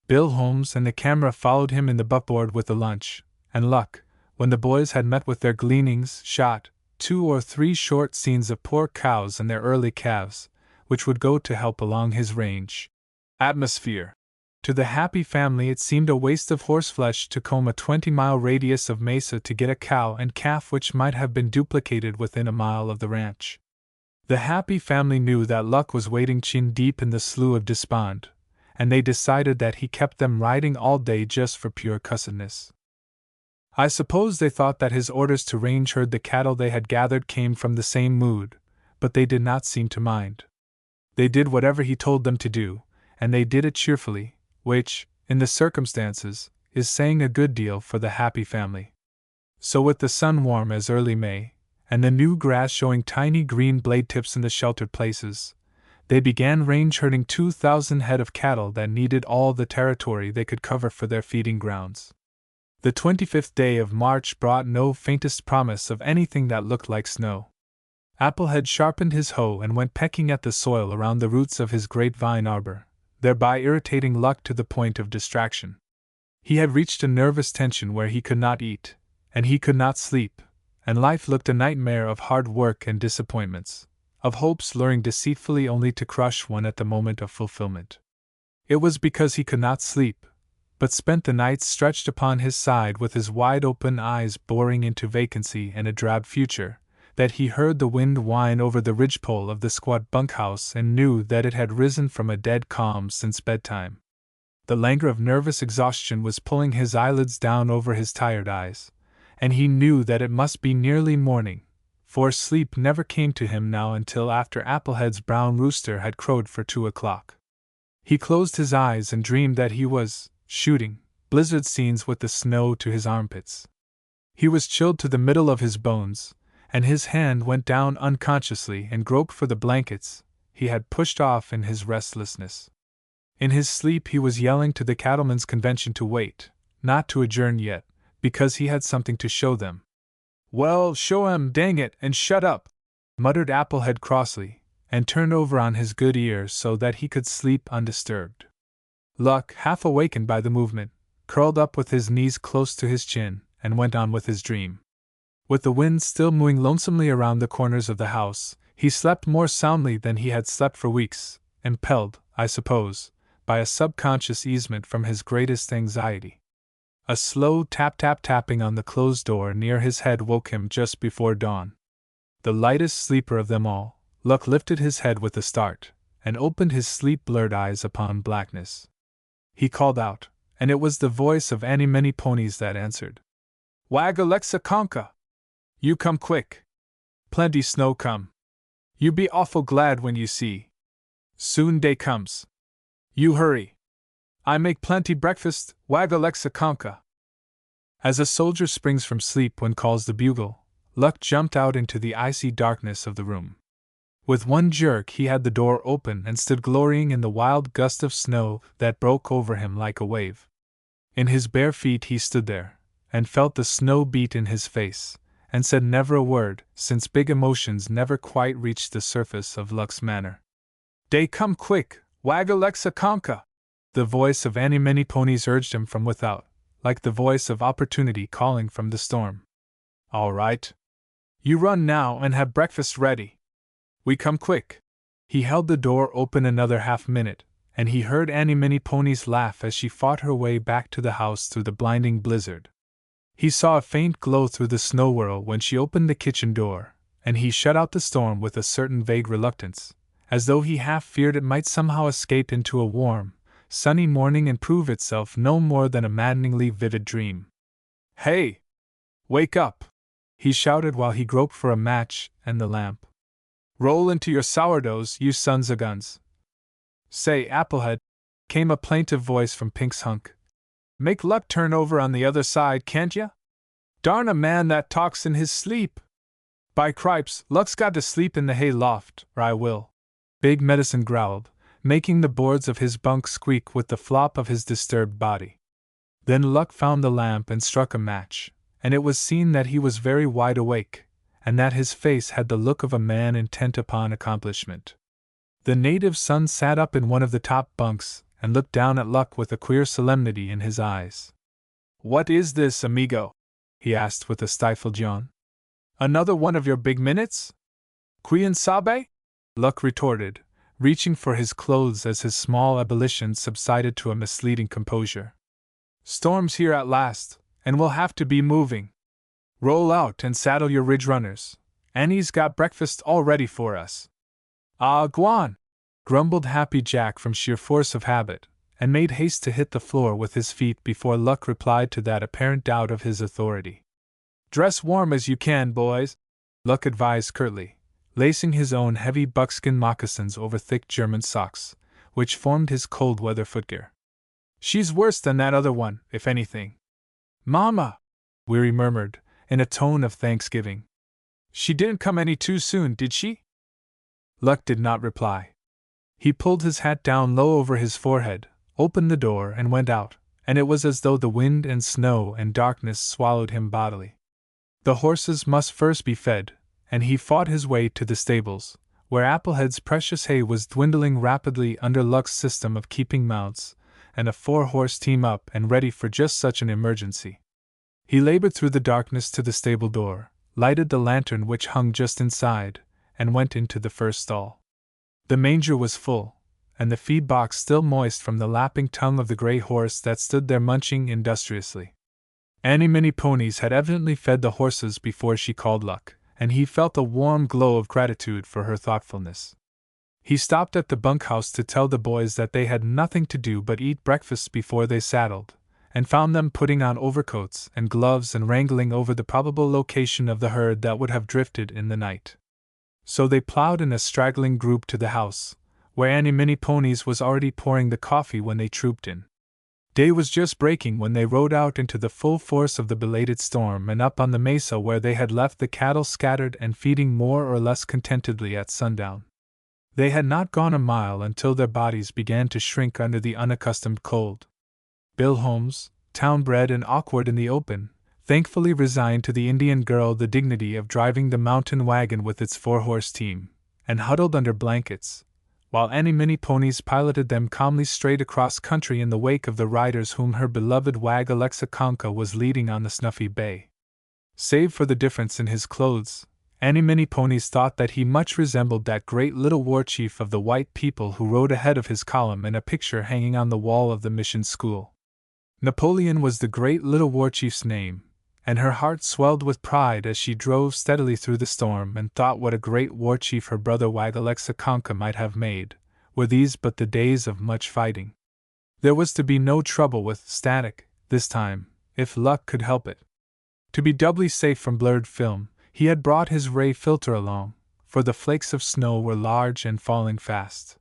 Bill Holmes and the camera followed him in the buckboard with the lunch, and Luck, when the boys had met with their gleanings, shot 2 or 3 short scenes of poor cows and their early calves, which would go to help along his range atmosphere. To the happy family it seemed a waste of horseflesh to comb a 20-mile radius of mesa to get a cow and calf which might have been duplicated within a mile of the ranch. The happy family knew that Luck was wading chin deep in the slough of despond, and they decided that he kept them riding all day just for pure cussedness. I suppose they thought that his orders to range herd the cattle they had gathered came from the same mood, but they did not seem to mind. They did whatever he told them to do, and they did it cheerfully, which, in the circumstances, is saying a good deal for the happy family. So with the sun warm as early May, and the new grass showing tiny green blade tips in the sheltered places, they began range herding 2,000 head of cattle that needed all the territory they could cover for their feeding grounds. The 25th day of March brought no faintest promise of anything that looked like snow. Applehead sharpened his hoe and went pecking at the soil around the roots of his grapevine arbor, thereby irritating Luck to the point of distraction. He had reached a nervous tension where he could not eat, and he could not sleep, and life looked a nightmare of hard work and disappointments, of hopes luring deceitfully only to crush one at the moment of fulfillment. It was because he could not sleep, but spent the nights stretched upon his side with his wide-open eyes boring into vacancy and a drab future, that he heard the wind whine over the ridgepole of the squat bunkhouse and knew that it had risen from a dead calm since bedtime. The languor of nervous exhaustion was pulling his eyelids down over his tired eyes, and he knew that it must be nearly morning, for sleep never came to him now until after Applehead's brown rooster had crowed for 2 o'clock. He closed his eyes and dreamed that he was shooting blizzard scenes with the snow to his armpits. He was chilled to the middle of his bones, and his hand went down unconsciously and groped for the blankets he had pushed off in his restlessness. In his sleep he was yelling to the Cattlemen's Convention to wait, not to adjourn yet, because he had something to show them. "Well, show 'em, dang it, and shut up," muttered Applehead crossly, and turned over on his good ear so that he could sleep undisturbed. Luck, half awakened by the movement, curled up with his knees close to his chin, and went on with his dream. With the wind still mooing lonesomely around the corners of the house, he slept more soundly than he had slept for weeks, impelled, I suppose, by a subconscious easement from his greatest anxiety. A slow tap-tap-tapping on the closed door near his head woke him just before dawn. The lightest sleeper of them all, Luck lifted his head with a start, and opened his sleep-blurred eyes upon blackness. He called out, and it was the voice of Annie Many Ponies that answered. "Wag Alexa Conka!" You come quick. Plenty snow come. You be awful glad when you see. Soon day comes. You hurry. I make plenty breakfast, wag Alexa conka. As a soldier springs from sleep when calls the bugle, Luck jumped out into the icy darkness of the room. With one jerk he had the door open and stood glorying in the wild gust of snow that broke over him like a wave. In his bare feet he stood there, and felt the snow beat in his face, and said never a word, since big emotions never quite reached the surface of Luck's manner. Day come quick, wag Alexa conka! The voice of Annie Many Ponies urged him from without, like the voice of opportunity calling from the storm. All right. You run now and have breakfast ready. We come quick. He held the door open another half-minute, and he heard Annie Many Ponies laugh as she fought her way back to the house through the blinding blizzard. He saw a faint glow through the snow whirl when she opened the kitchen door, and he shut out the storm with a certain vague reluctance, as though he half feared it might somehow escape into a warm, sunny morning and prove itself no more than a maddeningly vivid dream. Hey! Wake up! He shouted while he groped for a match and the lamp. Roll into your sourdoughs, you sons o' guns. Say, Applehead, came a plaintive voice from Pink's hunk. Make Luck turn over on the other side, can't ya? Darn a man that talks in his sleep! By cripes, Luck's got to sleep in the hay loft, or I will. Big Medicine growled, making the boards of his bunk squeak with the flop of his disturbed body. Then Luck found the lamp and struck a match, and it was seen that he was very wide awake, and that his face had the look of a man intent upon accomplishment. The native son sat up in one of the top bunks and looked down at Luck with a queer solemnity in his eyes. What is this, amigo? He asked with a stifled yawn. Another one of your big minutes? Quien sabe? Luck retorted, reaching for his clothes as his small ebullition subsided to a misleading composure. Storm's here at last, and we'll have to be moving. Roll out and saddle your ridge runners. Annie's got breakfast all ready for us. Ah, Guan! Grumbled Happy Jack from sheer force of habit, and made haste to hit the floor with his feet before Luck replied to that apparent doubt of his authority. Dress warm as you can, boys, Luck advised curtly, lacing his own heavy buckskin moccasins over thick German socks, which formed his cold-weather footgear. She's worse than that other one, if anything. Mama! Weary murmured, in a tone of thanksgiving. She didn't come any too soon, did she? Luck did not reply. He pulled his hat down low over his forehead, opened the door and went out, and it was as though the wind and snow and darkness swallowed him bodily. The horses must first be fed, and he fought his way to the stables, where Applehead's precious hay was dwindling rapidly under Luck's system of keeping mounts, and a 4-horse team up and ready for just such an emergency. He labored through the darkness to the stable door, lighted the lantern which hung just inside, and went into the first stall. The manger was full, and the feed box still moist from the lapping tongue of the gray horse that stood there munching industriously. Annie Many Ponies had evidently fed the horses before she called Luck, and he felt a warm glow of gratitude for her thoughtfulness. He stopped at the bunkhouse to tell the boys that they had nothing to do but eat breakfast before they saddled, and found them putting on overcoats and gloves and wrangling over the probable location of the herd that would have drifted in the night. So they plowed in a straggling group to the house, where Annie Many Ponies was already pouring the coffee when they trooped in. Day was just breaking when they rode out into the full force of the belated storm and up on the mesa where they had left the cattle scattered and feeding more or less contentedly at sundown. They had not gone a mile until their bodies began to shrink under the unaccustomed cold. Bill Holmes, town-bred and awkward in the open, thankfully resigned to the Indian girl the dignity of driving the mountain wagon with its 4-horse team, and huddled under blankets, while Annie Many Ponies piloted them calmly straight across country in the wake of the riders whom her beloved wag Alexa Conka was leading on the snuffy bay. Save for the difference in his clothes, Annie Many Ponies thought that he much resembled that great little war chief of the white people who rode ahead of his column in a picture hanging on the wall of the mission school. Napoleon was the great little war chief's name, and her heart swelled with pride as she drove steadily through the storm and thought what a great war chief her brother wag Alexa Conka might have made, were these but the days of much fighting. There was to be no trouble with static, this time, if Luck could help it. To be doubly safe from blurred film, He had brought his ray filter along, for the flakes of snow were large and falling fast.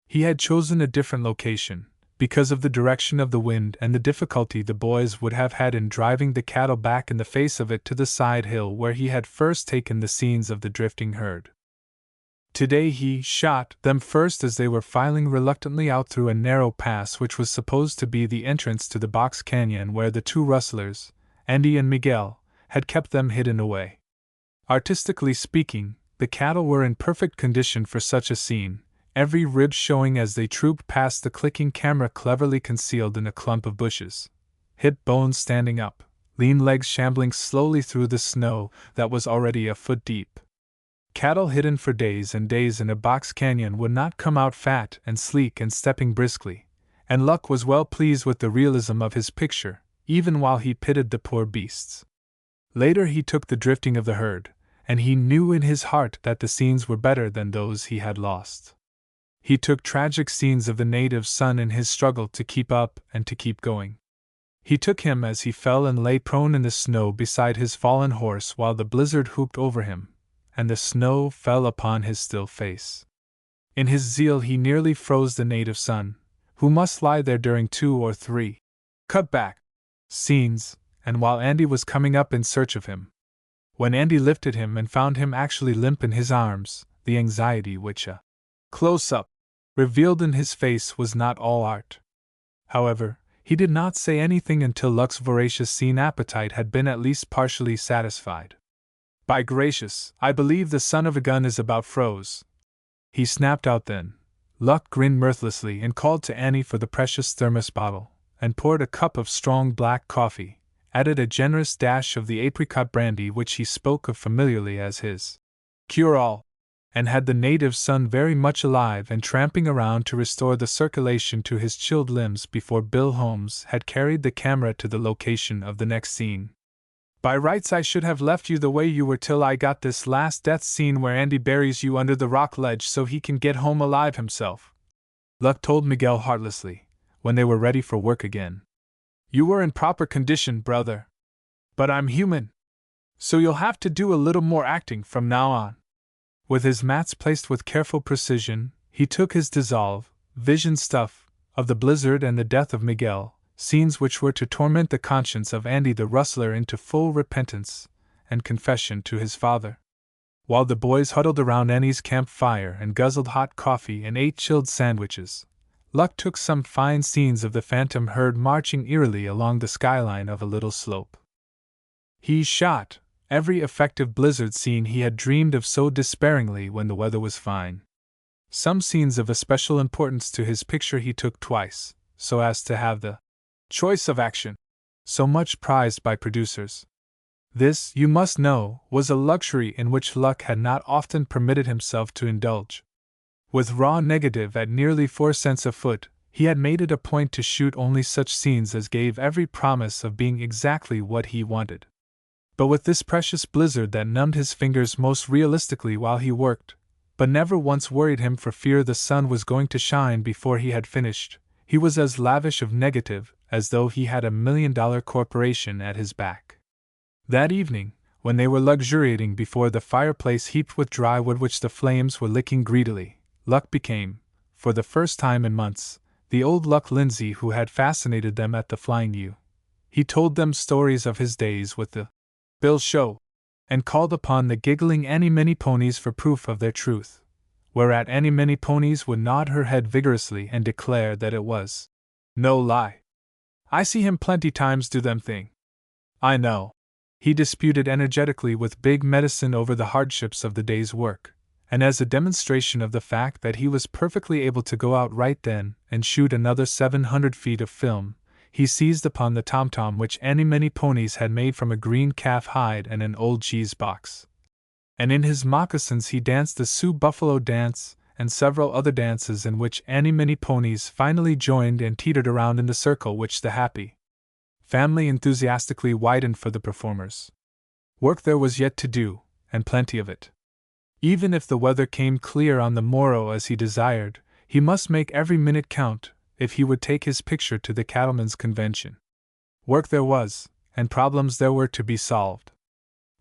He had chosen a different location, because of the direction of the wind and the difficulty the boys would have had in driving the cattle back in the face of it to the side hill where he had first taken the scenes of the drifting herd. Today he shot them first as they were filing reluctantly out through a narrow pass which was supposed to be the entrance to the box canyon where the two rustlers, Andy and Miguel, had kept them hidden away. Artistically speaking, the cattle were in perfect condition for such a scene, every rib showing as they trooped past the clicking camera cleverly concealed in a clump of bushes, hip bones standing up, lean legs shambling slowly through the snow that was already a foot deep. Cattle hidden for days and days in a box canyon would not come out fat and sleek and stepping briskly, and Luck was well pleased with the realism of his picture, even while he pitied the poor beasts. Later he took the drifting of the herd, and he knew in his heart that the scenes were better than those he had lost. He took tragic scenes of the native son in his struggle to keep up and to keep going. He took him as he fell and lay prone in the snow beside his fallen horse while the blizzard whooped over him, and the snow fell upon his still face. In his zeal he nearly froze the native son, who must lie there during 2 or 3 cut back scenes, and while Andy was coming up in search of him. When Andy lifted him and found him actually limp in his arms, the anxiety which a close-up revealed in his face was not all art. However, he did not say anything until Luck's voracious scene appetite had been at least partially satisfied. "By gracious, I believe the son of a gun is about froze," he snapped out then. Luck grinned mirthlessly and called to Annie for the precious thermos bottle, and poured a cup of strong black coffee, added a generous dash of the apricot brandy which he spoke of familiarly as his cure-all, and had the native son very much alive and tramping around to restore the circulation to his chilled limbs before Bill Holmes had carried the camera to the location of the next scene. "By rights I should have left you the way you were till I got this last death scene where Andy buries you under the rock ledge so he can get home alive himself," Luck told Miguel heartlessly, when they were ready for work again. "You were in proper condition, brother. But I'm human. So you'll have to do a little more acting from now on." With his mats placed with careful precision, he took his dissolve, vision stuff, of the blizzard and the death of Miguel, scenes which were to torment the conscience of Andy the rustler into full repentance and confession to his father. While the boys huddled around Annie's campfire and guzzled hot coffee and ate chilled sandwiches, Luck took some fine scenes of the phantom herd marching eerily along the skyline of a little slope. He shot every effective blizzard scene he had dreamed of so despairingly when the weather was fine. Some scenes of especial importance to his picture he took twice, so as to have the choice of action so much prized by producers. This, you must know, was a luxury in which Luck had not often permitted himself to indulge. With raw negative at nearly 4 cents a foot, he had made it a point to shoot only such scenes as gave every promise of being exactly what he wanted. But with this precious blizzard that numbed his fingers most realistically while he worked, but never once worried him for fear the sun was going to shine before he had finished, he was as lavish of negative as though he had $1 million corporation at his back. That evening, when they were luxuriating before the fireplace heaped with dry wood which the flames were licking greedily, Luck became, for the first time in months, the old Luck Lindsay who had fascinated them at the Flying U. He told them stories of his days with the Bill Show, and called upon the giggling Annie Many Ponies for proof of their truth, whereat Annie Many Ponies would nod her head vigorously and declare that it was no lie. "I see him plenty times do them thing." "I know," he disputed energetically with Big Medicine over the hardships of the day's work, and as a demonstration of the fact that he was perfectly able to go out right then and shoot another 700 feet of film, he seized upon the tom-tom which Annie Many Ponies had made from a green calf hide and an old cheese box. And in his moccasins he danced the Sioux Buffalo dance and several other dances in which Annie Many Ponies finally joined and teetered around in the circle which the happy family enthusiastically widened for the performers. Work there was yet to do, and plenty of it. Even if the weather came clear on the morrow as he desired, he must make every minute count if he would take his picture to the cattlemen's convention. Work there was, and problems there were to be solved.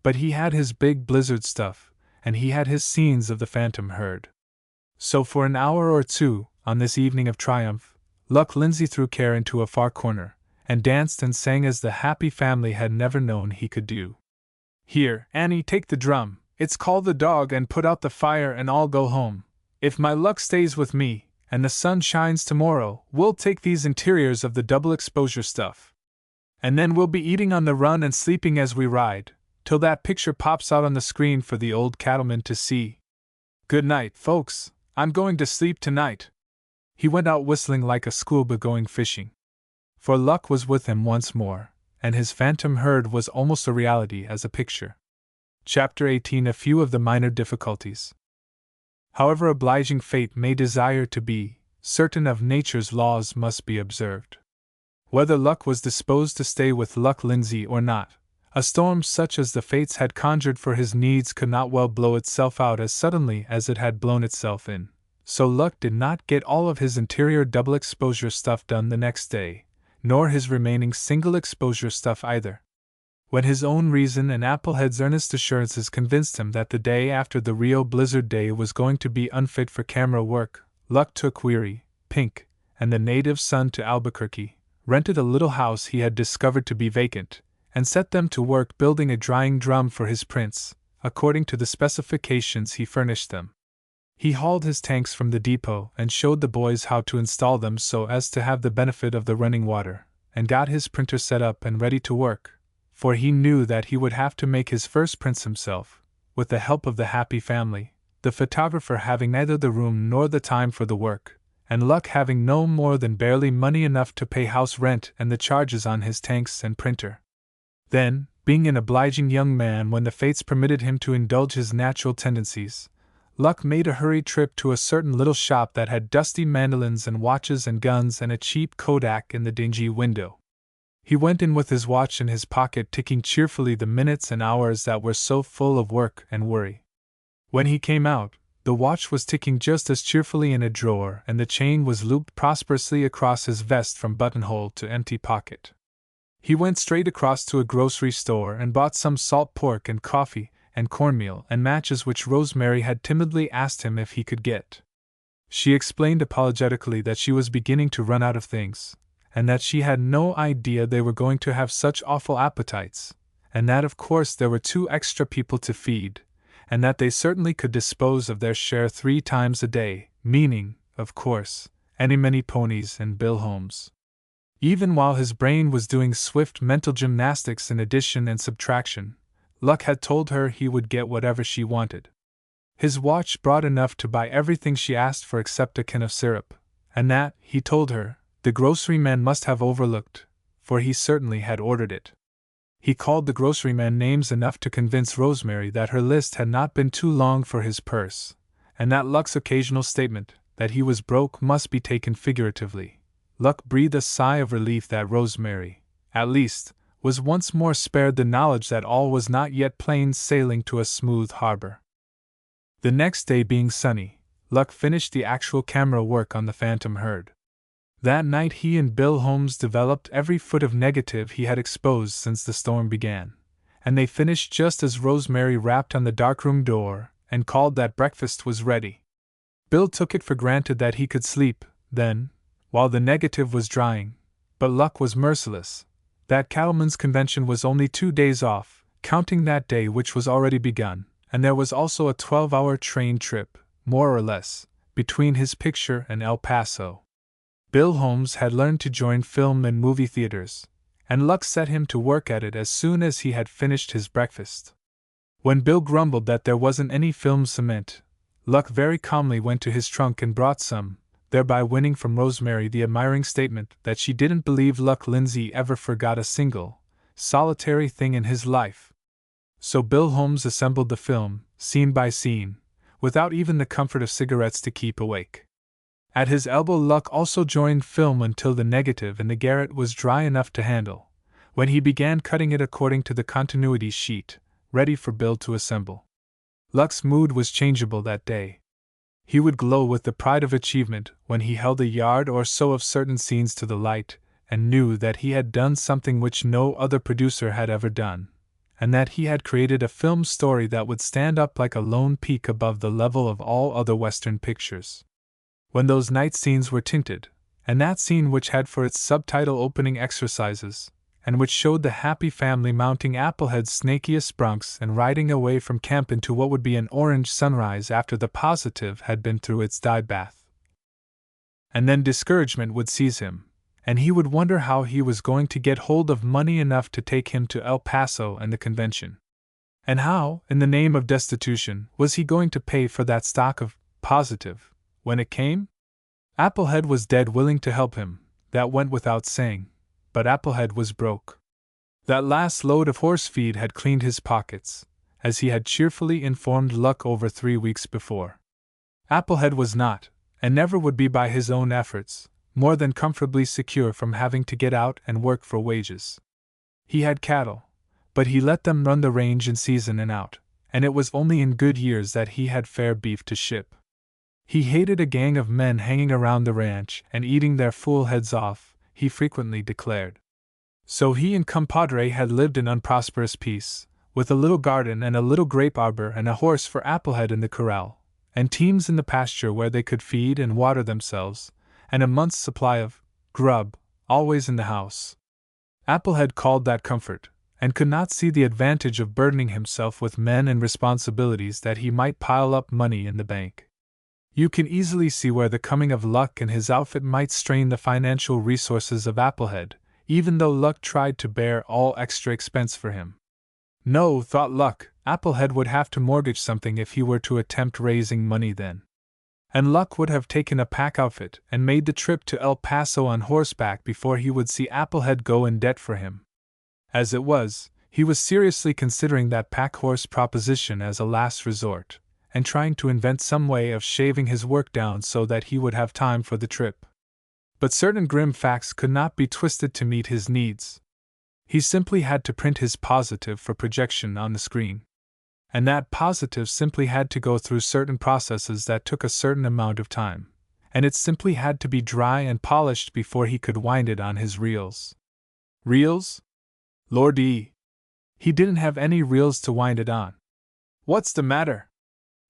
But he had his big Blizzard stuff, and he had his scenes of the phantom herd. So for an hour or two, on this evening of triumph, Luck Lindsay threw care into a far corner, and danced and sang as the happy family had never known he could do. "Here, Annie, take the drum, it's called the dog, and put out the fire and I'll go home. If my luck stays with me, and the sun shines tomorrow, we'll take these interiors of the double exposure stuff. And then we'll be eating on the run and sleeping as we ride, till that picture pops out on the screen for the old cattleman to see. Good night, folks, I'm going to sleep tonight." He went out whistling like a schoolboy going fishing. For luck was with him once more, and his phantom herd was almost a reality as a picture. Chapter 18. A few of the minor difficulties. However obliging fate may desire to be, certain of nature's laws must be observed. Whether luck was disposed to stay with Luck Lindsay or not, a storm such as the fates had conjured for his needs could not well blow itself out as suddenly as it had blown itself in. So Luck did not get all of his interior double exposure stuff done the next day, nor his remaining single exposure stuff either. When his own reason and Applehead's earnest assurances convinced him that the day after the Rio Blizzard day was going to be unfit for camera work, Luck took Weary, Pink, and the native son to Albuquerque, rented a little house he had discovered to be vacant, and set them to work building a drying drum for his prints, according to the specifications he furnished them. He hauled his tanks from the depot and showed the boys how to install them so as to have the benefit of the running water, and got his printer set up and ready to work, for he knew that he would have to make his first prints himself, with the help of the happy family, the photographer having neither the room nor the time for the work, and Luck having no more than barely money enough to pay house rent and the charges on his tanks and printer. Then, being an obliging young man when the fates permitted him to indulge his natural tendencies, Luck made a hurried trip to a certain little shop that had dusty mandolins and watches and guns and a cheap Kodak in the dingy window. He went in with his watch in his pocket, ticking cheerfully the minutes and hours that were so full of work and worry. When he came out, the watch was ticking just as cheerfully in a drawer, and the chain was looped prosperously across his vest from buttonhole to empty pocket. He went straight across to a grocery store and bought some salt pork and coffee and cornmeal and matches which Rosemary had timidly asked him if he could get. She explained apologetically that she was beginning to run out of things, and that she had no idea they were going to have such awful appetites, and that of course there were 2 extra people to feed, and that they certainly could dispose of their share 3 times a day, meaning, of course, many ponies and Bill Holmes. Even while his brain was doing swift mental gymnastics in addition and subtraction, Luck had told her he would get whatever she wanted. His watch brought enough to buy everything she asked for except a can of syrup, and that, he told her, the groceryman must have overlooked, for he certainly had ordered it. He called the groceryman names enough to convince Rosemary that her list had not been too long for his purse, and that Luck's occasional statement that he was broke must be taken figuratively. Luck breathed a sigh of relief that Rosemary, at least, was once more spared the knowledge that all was not yet plain sailing to a smooth harbor. The next day being sunny, Luck finished the actual camera work on the phantom herd. That night he and Bill Holmes developed every foot of negative he had exposed since the storm began, and they finished just as Rosemary rapped on the darkroom door and called that breakfast was ready. Bill took it for granted that he could sleep, then, while the negative was drying, but Luck was merciless. That cattleman's convention was only 2 days off, counting that day which was already begun, and there was also a 12-hour train trip, more or less, between his picture and El Paso. Bill Holmes had learned to join film and movie theaters, and Luck set him to work at it as soon as he had finished his breakfast. When Bill grumbled that there wasn't any film cement, Luck very calmly went to his trunk and brought some, thereby winning from Rosemary the admiring statement that she didn't believe Luck Lindsay ever forgot a single, solitary thing in his life. So Bill Holmes assembled the film, scene by scene, without even the comfort of cigarettes to keep awake. At his elbow Luck also joined film until the negative in the garret was dry enough to handle, when he began cutting it according to the continuity sheet, ready for Bill to assemble. Luck's mood was changeable that day. He would glow with the pride of achievement when he held a yard or so of certain scenes to the light, and knew that he had done something which no other producer had ever done, and that he had created a film story that would stand up like a lone peak above the level of all other Western pictures. When those night scenes were tinted, and that scene which had for its subtitle opening exercises, and which showed the happy family mounting Applehead's snakiest broncs and riding away from camp into what would be an orange sunrise after the positive had been through its dye bath. And then discouragement would seize him, and he would wonder how he was going to get hold of money enough to take him to El Paso and the convention. And how, in the name of destitution, was he going to pay for that stock of positive when it came? Applehead was dead willing to help him, that went without saying, but Applehead was broke. That last load of horse feed had cleaned his pockets, as he had cheerfully informed Luck over 3 weeks before. Applehead was not, and never would be by his own efforts, more than comfortably secure from having to get out and work for wages. He had cattle, but he let them run the range in season and out, and it was only in good years that he had fair beef to ship. He hated a gang of men hanging around the ranch and eating their fool heads off, he frequently declared. So he and compadre had lived in unprosperous peace, with a little garden and a little grape arbor and a horse for Applehead in the corral, and teams in the pasture where they could feed and water themselves, and a month's supply of grub always in the house. Applehead called that comfort, and could not see the advantage of burdening himself with men and responsibilities that he might pile up money in the bank. You can easily see where the coming of Luck and his outfit might strain the financial resources of Applehead, even though Luck tried to bear all extra expense for him. No, thought Luck, Applehead would have to mortgage something if he were to attempt raising money then. And Luck would have taken a pack outfit and made the trip to El Paso on horseback before he would see Applehead go in debt for him. As it was, he was seriously considering that pack horse proposition as a last resort, and trying to invent some way of shaving his work down so that he would have time for the trip. But certain grim facts could not be twisted to meet his needs. He simply had to print his positive for projection on the screen. And that positive simply had to go through certain processes that took a certain amount of time, and it simply had to be dry and polished before he could wind it on his reels. Reels? Lordy! He didn't have any reels to wind it on. What's the matter?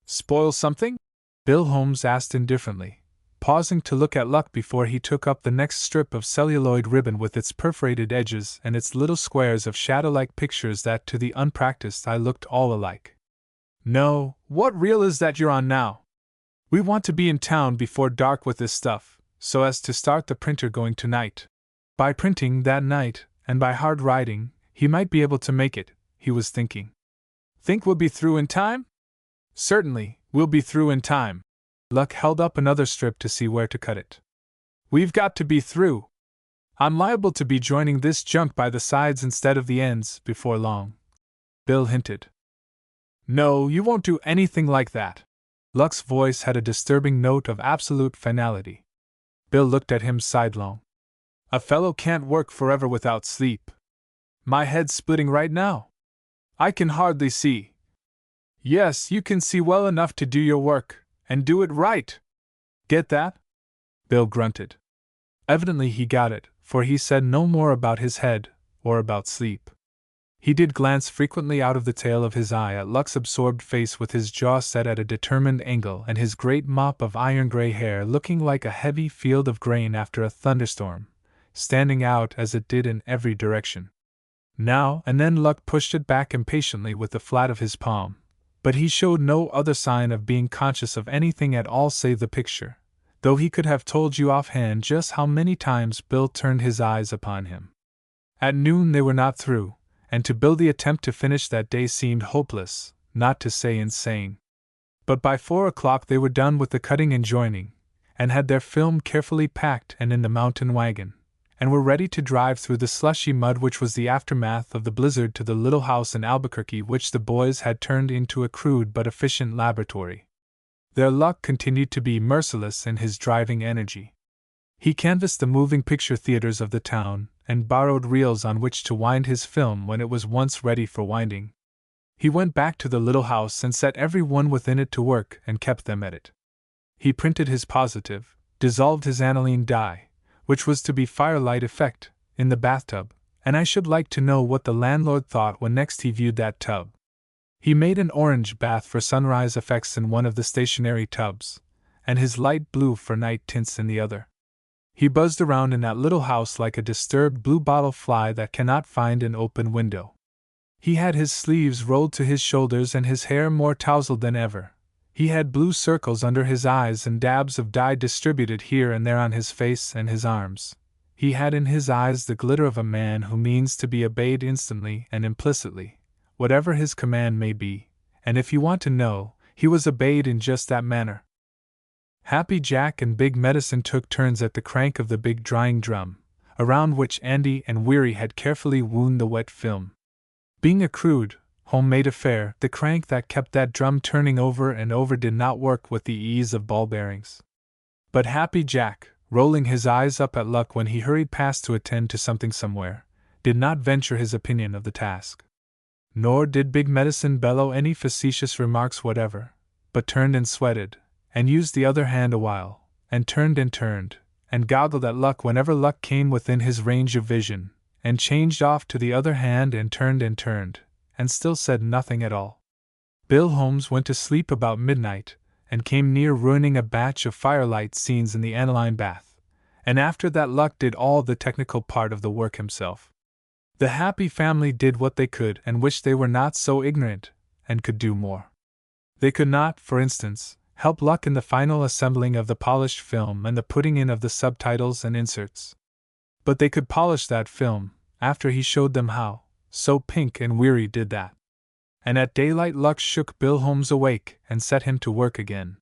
Spoil something? Bill Holmes asked indifferently, pausing to look at Luck before he took up the next strip of celluloid ribbon with its perforated edges and its little squares of shadow-like pictures that to the unpracticed eye looked all alike. No, what reel is that you're on now? We want to be in town before dark with this stuff, so as to start the printer going tonight. By printing that night, and by hard riding, he might be able to make it, he was thinking. Think we'll be through in time? Certainly, we'll be through in time. Luck held up another strip to see where to cut it. We've got to be through. I'm liable to be joining this junk by the sides instead of the ends before long. Bill hinted. No, you won't do anything like that. Luck's voice had a disturbing note of absolute finality. Bill looked at him sidelong. A fellow can't work forever without sleep. My head's splitting right now. I can hardly see. Yes, you can see well enough to do your work, and do it right. Get that? Bill grunted. Evidently he got it, for he said no more about his head, or about sleep. He did glance frequently out of the tail of his eye at Luck's absorbed face with his jaw set at a determined angle and his great mop of iron-gray hair looking like a heavy field of grain after a thunderstorm, standing out as it did in every direction. Now and then Luck pushed it back impatiently with the flat of his palm, but he showed no other sign of being conscious of anything at all save the picture, though he could have told you offhand just how many times Bill turned his eyes upon him. At noon they were not through, and to Bill the attempt to finish that day seemed hopeless, not to say insane. But by 4 o'clock they were done with the cutting and joining, and had their film carefully packed and in the mountain wagon, and were ready to drive through the slushy mud which was the aftermath of the blizzard to the little house in Albuquerque which the boys had turned into a crude but efficient laboratory. Their Luck continued to be merciless in his driving energy. He canvassed the moving picture theaters of the town, and borrowed reels on which to wind his film when it was once ready for winding. He went back to the little house and set every one within it to work and kept them at it. He printed his positive, dissolved his aniline dye, which was to be firelight effect, in the bathtub, and I should like to know what the landlord thought when next he viewed that tub. He made an orange bath for sunrise effects in one of the stationary tubs, and his light blue for night tints in the other. He buzzed around in that little house like a disturbed bluebottle fly that cannot find an open window. He had his sleeves rolled to his shoulders and his hair more tousled than ever. He had blue circles under his eyes and dabs of dye distributed here and there on his face and his arms. He had in his eyes the glitter of a man who means to be obeyed instantly and implicitly, whatever his command may be, and if you want to know, he was obeyed in just that manner. Happy Jack and Big Medicine took turns at the crank of the big drying drum, around which Andy and Weary had carefully wound the wet film. Being a crude, homemade affair, the crank that kept that drum turning over and over did not work with the ease of ball bearings. But Happy Jack, rolling his eyes up at Luck when he hurried past to attend to something somewhere, did not venture his opinion of the task. Nor did Big Medicine bellow any facetious remarks whatever, but turned and sweated, and used the other hand a while, and turned, and goggled at Luck whenever Luck came within his range of vision, and changed off to the other hand and turned, and still said nothing at all. Bill Holmes went to sleep about midnight, and came near ruining a batch of firelight scenes in the aniline bath, and after that Luck did all the technical part of the work himself. The happy family did what they could and wished they were not so ignorant, and could do more. They could not, for instance, help Luck in the final assembling of the polished film and the putting in of the subtitles and inserts. But they could polish that film, after he showed them how, so Pink and Weary did that. And at daylight Luck shook Bill Holmes awake and set him to work again.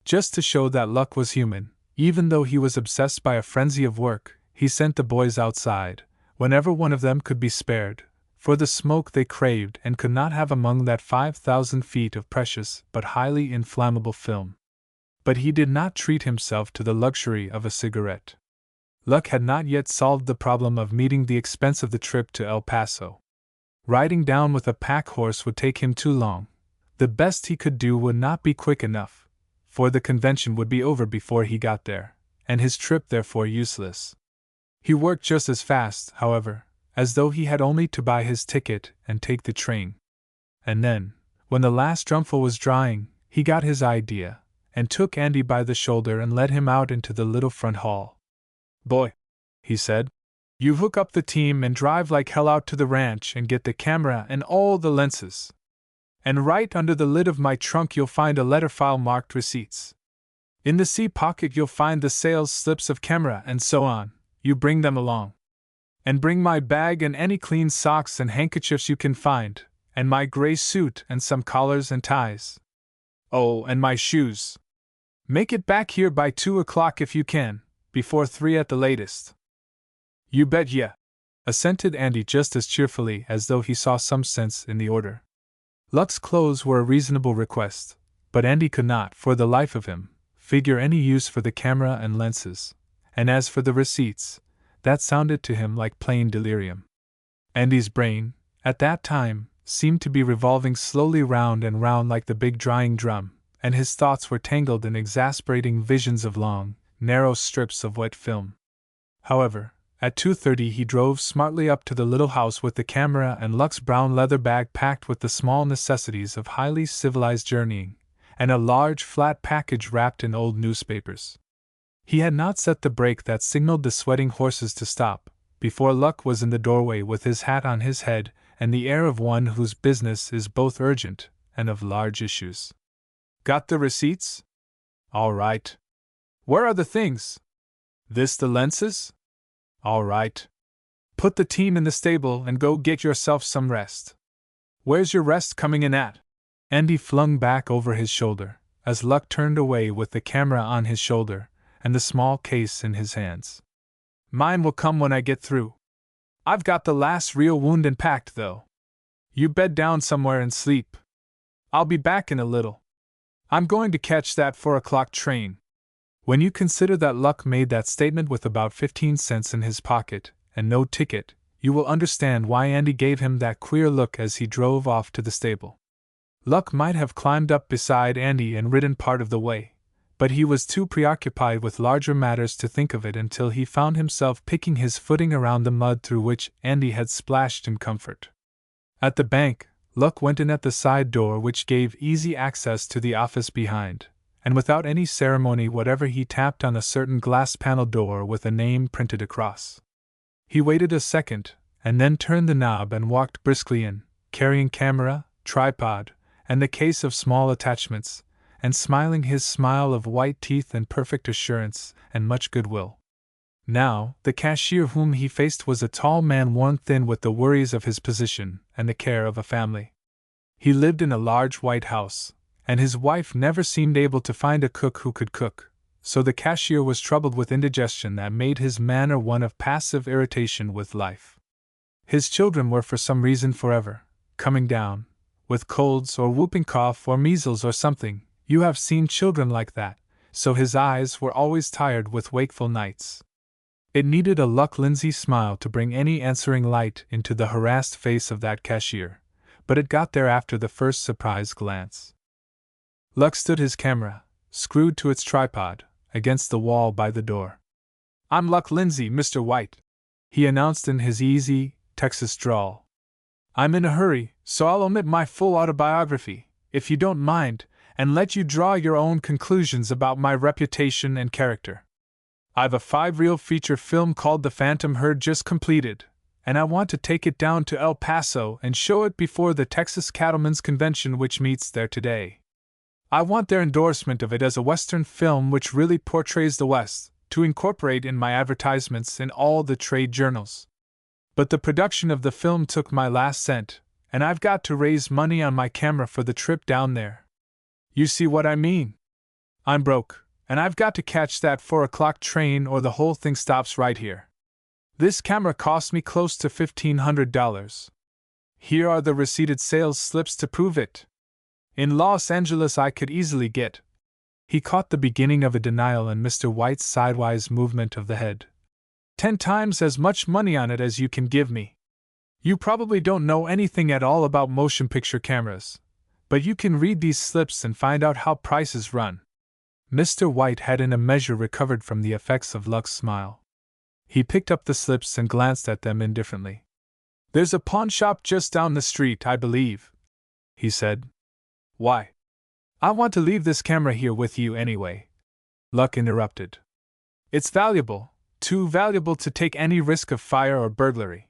Just to show that Luck was human, even though he was obsessed by a frenzy of work, he sent the boys outside, whenever one of them could be spared, for the smoke they craved and could not have among that 5,000 feet of precious but highly inflammable film. But he did not treat himself to the luxury of a cigarette. Luck had not yet solved the problem of meeting the expense of the trip to El Paso. Riding down with a pack horse would take him too long. The best he could do would not be quick enough, for the convention would be over before he got there, and his trip therefore useless. He worked just as fast, however, as though he had only to buy his ticket and take the train. And then, when the last drumful was drying, he got his idea, and took Andy by the shoulder and led him out into the little front hall. "Boy," he said, "you hook up the team and drive like hell out to the ranch and get the camera and all the lenses. And right under the lid of my trunk you'll find a letter file marked receipts. In the C pocket you'll find the sales slips of camera and so on. You bring them along. And bring my bag and any clean socks and handkerchiefs you can find, and my gray suit and some collars and ties. Oh, and my shoes. Make it back here by 2 o'clock if you can, before 3 at the latest." "You bet ya," assented Andy just as cheerfully as though he saw some sense in the order. Luck's clothes were a reasonable request, but Andy could not, for the life of him, figure any use for the camera and lenses, and as for the receipts, that sounded to him like plain delirium. Andy's brain, at that time, seemed to be revolving slowly round and round like the big drying drum, and his thoughts were tangled in exasperating visions of long, narrow strips of wet film. However, at 2:30 he drove smartly up to the little house with the camera and Luck's brown leather bag packed with the small necessities of highly civilized journeying, and a large flat package wrapped in old newspapers. He had not set the brake that signaled the sweating horses to stop, before Luck was in the doorway with his hat on his head and the air of one whose business is both urgent and of large issues. "Got the receipts? All right. Where are the things? This the lenses? All right. Put the team in the stable and go get yourself some rest. Where's your rest coming in at?" Andy flung back over his shoulder, as Luck turned away with the camera on his shoulder and the small case in his hands. "Mine will come when I get through. I've got the last real wound and packed, though. You bed down somewhere and sleep. I'll be back in a little. I'm going to catch that 4 o'clock train." When you consider that Luck made that statement with about 15 cents in his pocket, and no ticket, you will understand why Andy gave him that queer look as he drove off to the stable. Luck might have climbed up beside Andy and ridden part of the way, but he was too preoccupied with larger matters to think of it until he found himself picking his footing around the mud through which Andy had splashed in comfort. At the bank, Luck went in at the side door which gave easy access to the office behind, and without any ceremony whatever he tapped on a certain glass-paneled door with a name printed across. He waited a second, and then turned the knob and walked briskly in, carrying camera, tripod, and the case of small attachments, and smiling his smile of white teeth and perfect assurance and much goodwill. Now, the cashier whom he faced was a tall man worn thin with the worries of his position and the care of a family. He lived in a large white house, and his wife never seemed able to find a cook who could cook, so the cashier was troubled with indigestion that made his manner one of passive irritation with life. His children were for some reason forever coming down, with colds or whooping cough or measles or something. You have seen children like that, so his eyes were always tired with wakeful nights. It needed a Luck Lindsay smile to bring any answering light into the harassed face of that cashier, but it got there after the first surprised glance. Luck stood his camera, screwed to its tripod, against the wall by the door. "I'm Luck Lindsay, Mr. White," he announced in his easy, Texas drawl. "I'm in a hurry, so I'll omit my full autobiography, if you don't mind, and let you draw your own conclusions about my reputation and character. I've a 5-reel feature film called The Phantom Herd just completed, and I want to take it down to El Paso and show it before the Texas Cattlemen's Convention which meets there today. I want their endorsement of it as a Western film which really portrays the West, to incorporate in my advertisements in all the trade journals. But the production of the film took my last cent, and I've got to raise money on my camera for the trip down there. You see what I mean? I'm broke, and I've got to catch that 4 o'clock train or the whole thing stops right here. This camera cost me close to $1,500. Here are the receipted sales slips to prove it. In Los Angeles I could easily get—" He caught the beginning of a denial in Mr. White's sidewise movement of the head. "10 times as much money on it as you can give me. You probably don't know anything at all about motion picture cameras, but you can read these slips and find out how prices run." Mr. White had in a measure recovered from the effects of Luck's smile. He picked up the slips and glanced at them indifferently. "There's a pawn shop just down the street, I believe," he said. "Why? I want to leave this camera here with you anyway," Luck interrupted. "It's valuable, too valuable to take any risk of fire or burglary.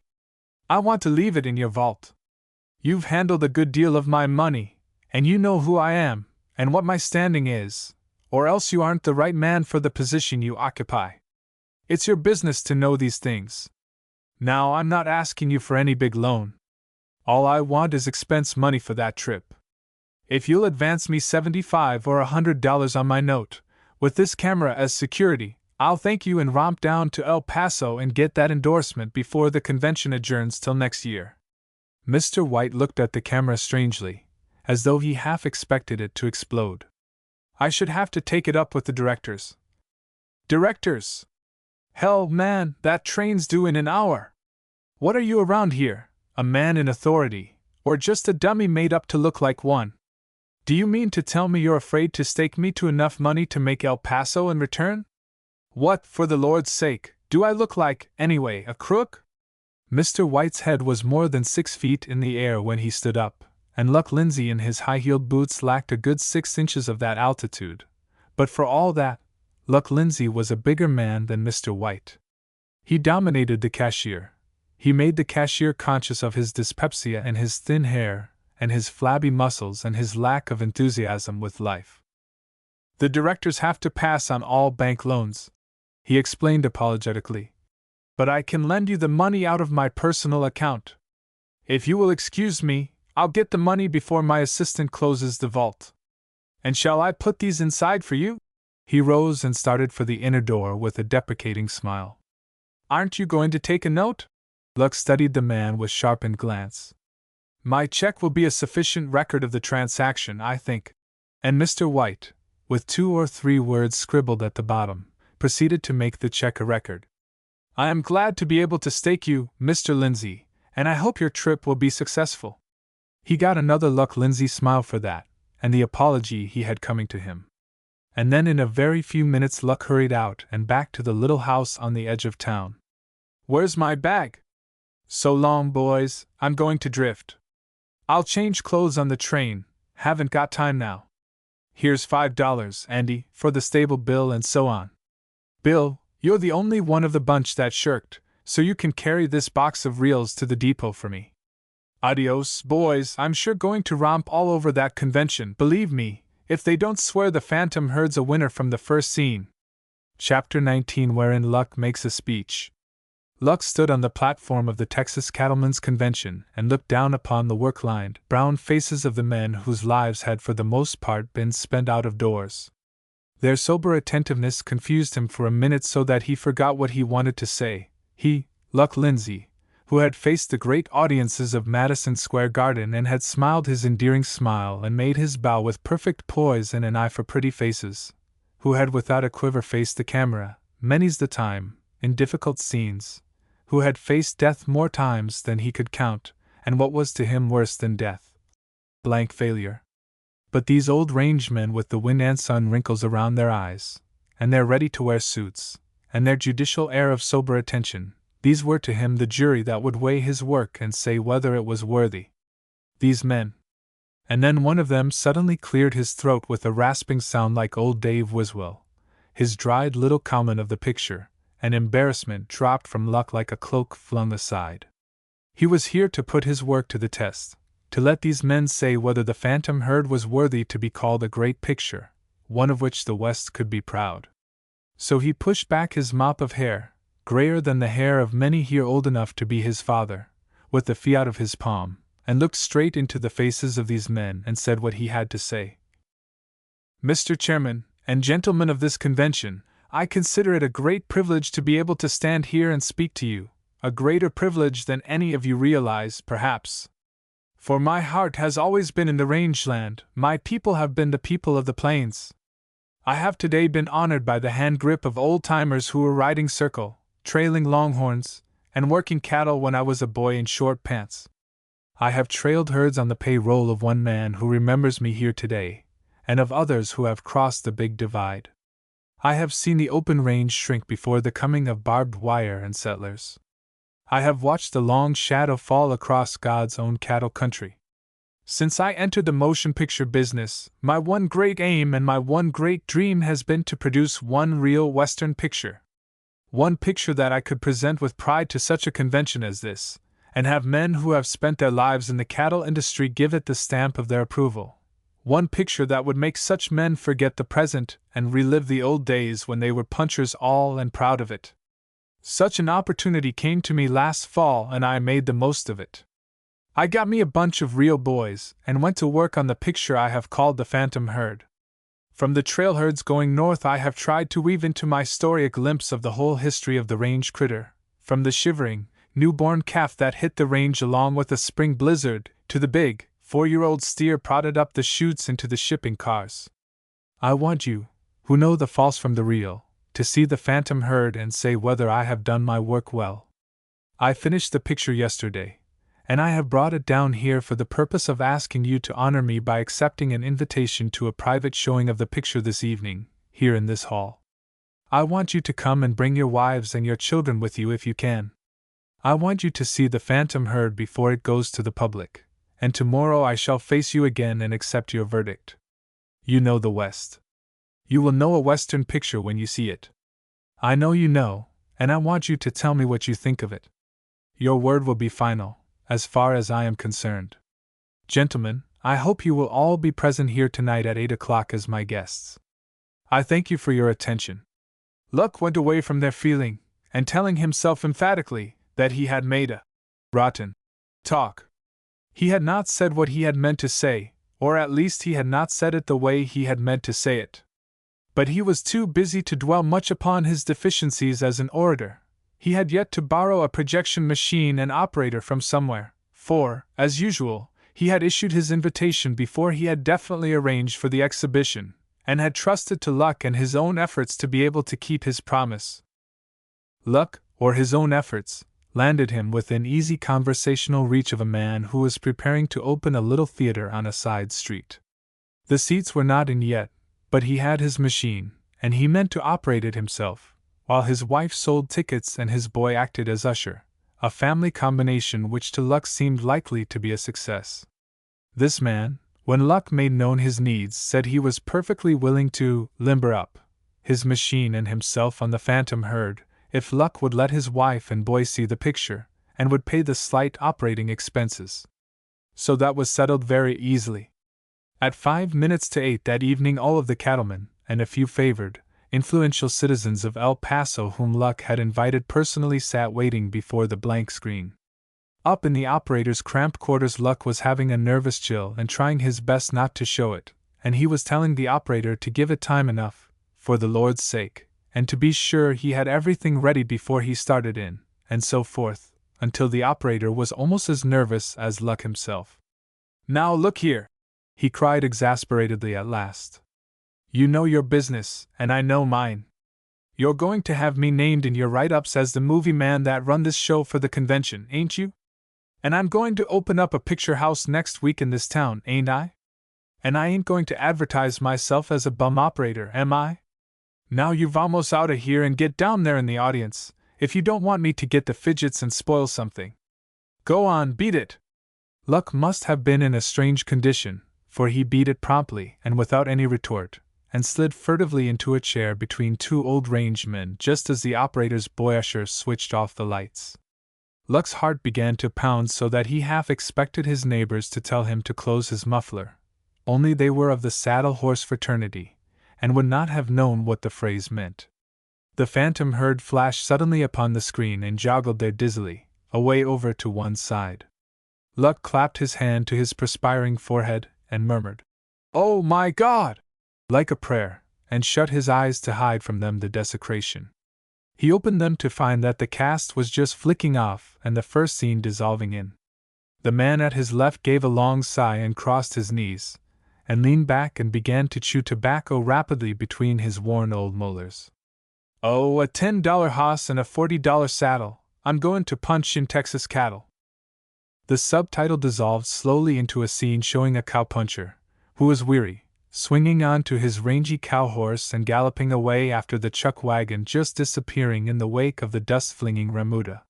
I want to leave it in your vault. You've handled a good deal of my money, and you know who I am, and what my standing is, or else you aren't the right man for the position you occupy. It's your business to know these things. Now, I'm not asking you for any big loan. All I want is expense money for that trip. If you'll advance me $75 or $100 on my note, with this camera as security, I'll thank you and romp down to El Paso and get that endorsement before the convention adjourns till next year." Mr. White looked at the camera strangely, as though he half expected it to explode. "I should have to take it up with the directors." "Directors? Hell, man, that train's due in an hour. What are you around here, a man in authority, or just a dummy made up to look like one? Do you mean to tell me you're afraid to stake me to enough money to make El Paso in return? What, for the Lord's sake, do I look like, anyway, a crook?" Mr. White's head was more than 6 feet in the air when he stood up, and Luck Lindsay in his high-heeled boots lacked a good 6 inches of that altitude. But for all that, Luck Lindsay was a bigger man than Mr. White. He dominated the cashier. He made the cashier conscious of his dyspepsia and his thin hair, and his flabby muscles and his lack of enthusiasm with life. "The directors have to pass on all bank loans," he explained apologetically. "But I can lend you the money out of my personal account. If you will excuse me, I'll get the money before my assistant closes the vault. And shall I put these inside for you?" He rose and started for the inner door with a deprecating smile. "Aren't you going to take a note?" Luck studied the man with sharpened glance. "My check will be a sufficient record of the transaction, I think." And Mr. White, with 2 or 3 words scribbled at the bottom, proceeded to make the check a record. "I am glad to be able to stake you, Mr. Lindsay, and I hope your trip will be successful." He got another Luck Lindsay smile for that, and the apology he had coming to him. And then in a very few minutes Luck hurried out and back to the little house on the edge of town. "Where's my bag?" "So long, boys, I'm going to drift. I'll change clothes on the train, haven't got time now. Here's $5, Andy, for the stable bill and so on. Bill, you're the only one of the bunch that shirked, so you can carry this box of reels to the depot for me. Adios, boys, I'm sure going to romp all over that convention, believe me, if they don't swear the Phantom Herd's a winner from the first scene." Chapter 19, wherein Luck makes a speech. Luck stood on the platform of the Texas Cattlemen's Convention and looked down upon the work-lined, brown faces of the men whose lives had for the most part been spent out of doors. Their sober attentiveness confused him for a minute so that he forgot what he wanted to say. He, Luck Lindsay, who had faced the great audiences of Madison Square Garden and had smiled his endearing smile and made his bow with perfect poise and an eye for pretty faces, who had without a quiver faced the camera, many's the time, in difficult scenes, who had faced death more times than he could count, and what was to him worse than death? Blank failure. But these old range men with the wind and sun wrinkles around their eyes, and their ready-to-wear suits, and their judicial air of sober attention, these were to him the jury that would weigh his work and say whether it was worthy. These men. And then one of them suddenly cleared his throat with a rasping sound like old Dave Wiswell, his dried little comment of the picture, and embarrassment dropped from Luck like a cloak flung aside. He was here to put his work to the test, to let these men say whether the Phantom Herd was worthy to be called a great picture, one of which the West could be proud. So he pushed back his mop of hair, grayer than the hair of many here old enough to be his father, with the fee out of his palm, and looked straight into the faces of these men and said what he had to say. "Mr. Chairman, and gentlemen of this convention, I consider it a great privilege to be able to stand here and speak to you, a greater privilege than any of you realize, perhaps. For my heart has always been in the rangeland, my people have been the people of the plains. I have today been honored by the hand grip of old-timers who were riding circle, trailing longhorns, and working cattle when I was a boy in short pants. I have trailed herds on the payroll of one man who remembers me here today, and of others who have crossed the Big Divide. I have seen the open range shrink before the coming of barbed wire and settlers. I have watched the long shadow fall across God's own cattle country. Since I entered the motion picture business, my one great aim and my one great dream has been to produce one real Western picture. One picture that I could present with pride to such a convention as this, and have men who have spent their lives in the cattle industry give it the stamp of their approval. One picture that would make such men forget the present and relive the old days when they were punchers all and proud of it. Such an opportunity came to me last fall and I made the most of it. I got me a bunch of real boys and went to work on the picture I have called the Phantom Herd. From the trail herds going north I have tried to weave into my story a glimpse of the whole history of the range critter, from the shivering, newborn calf that hit the range along with a spring blizzard, to the big, 4-year-old steer prodded up the chutes into the shipping cars. I want you, who know the false from the real, to see the Phantom Herd and say whether I have done my work well. I finished the picture yesterday, and I have brought it down here for the purpose of asking you to honor me by accepting an invitation to a private showing of the picture this evening, here in this hall. I want you to come and bring your wives and your children with you if you can. I want you to see the Phantom Herd before it goes to the public, and tomorrow I shall face you again and accept your verdict. You know the West. You will know a Western picture when you see it. I know you know, and I want you to tell me what you think of it. Your word will be final, as far as I am concerned. Gentlemen, I hope you will all be present here tonight at 8 o'clock as my guests. I thank you for your attention." Luck went away from there feeling, and telling himself emphatically, that he had made a rotten talk. He had not said what he had meant to say, or at least he had not said it the way he had meant to say it. But he was too busy to dwell much upon his deficiencies as an orator. He had yet to borrow a projection machine and operator from somewhere, for, as usual, he had issued his invitation before he had definitely arranged for the exhibition, and had trusted to luck and his own efforts to be able to keep his promise. Luck, or his own efforts, landed him within easy conversational reach of a man who was preparing to open a little theater on a side street. The seats were not in yet, But he had his machine, and he meant to operate it himself, while his wife sold tickets and his boy acted as usher, a family combination which to Luck seemed likely to be a success. This man, when Luck made known his needs, said he was perfectly willing to limber up his machine and himself on the phantom herd if Luck would let his wife and boy see the picture, and would pay the slight operating expenses. So that was settled very easily. At 5 minutes to 8 that evening, all of the cattlemen, and a few favored, influential citizens of El Paso whom Luck had invited personally, sat waiting before the blank screen. Up in the operator's cramped quarters, Luck was having a nervous chill and trying his best not to show it, and he was telling the operator to give it time enough, for the Lord's sake, and to be sure he had everything ready before he started in, and so forth, until the operator was almost as nervous as Luck himself. "Now look here," he cried exasperatedly at last. "You know your business, and I know mine. You're going to have me named in your write-ups as the movie man that run this show for the convention, ain't you? And I'm going to open up a picture house next week in this town, ain't I? And I ain't going to advertise myself as a bum operator, am I? Now you vamos out of here and get down there in the audience, if you don't want me to get the fidgets and spoil something. Go on, beat it." Luck must have been in a strange condition, for he beat it promptly and without any retort, and slid furtively into a chair between two old range men just as the operator's boy usher switched off the lights. Luck's heart began to pound so that he half expected his neighbors to tell him to close his muffler, only they were of the saddle horse fraternity, and would not have known what the phrase meant. The phantom herd flashed suddenly upon the screen and joggled there dizzily, away over to one side. Luck clapped his hand to his perspiring forehead and murmured, "Oh my God!" like a prayer, and shut his eyes to hide from them the desecration. He opened them to find that the cast was just flicking off and the first scene dissolving in. The man at his left gave a long sigh and crossed his knees, and leaned back and began to chew tobacco rapidly between his worn old molars. "Oh, a $10 hoss and a $40 saddle, I'm going to punch in Texas cattle." The subtitle dissolved slowly into a scene showing a cowpuncher, who was weary, swinging on to his rangy cow horse and galloping away after the chuck wagon, just disappearing in the wake of the dust-flinging remuda.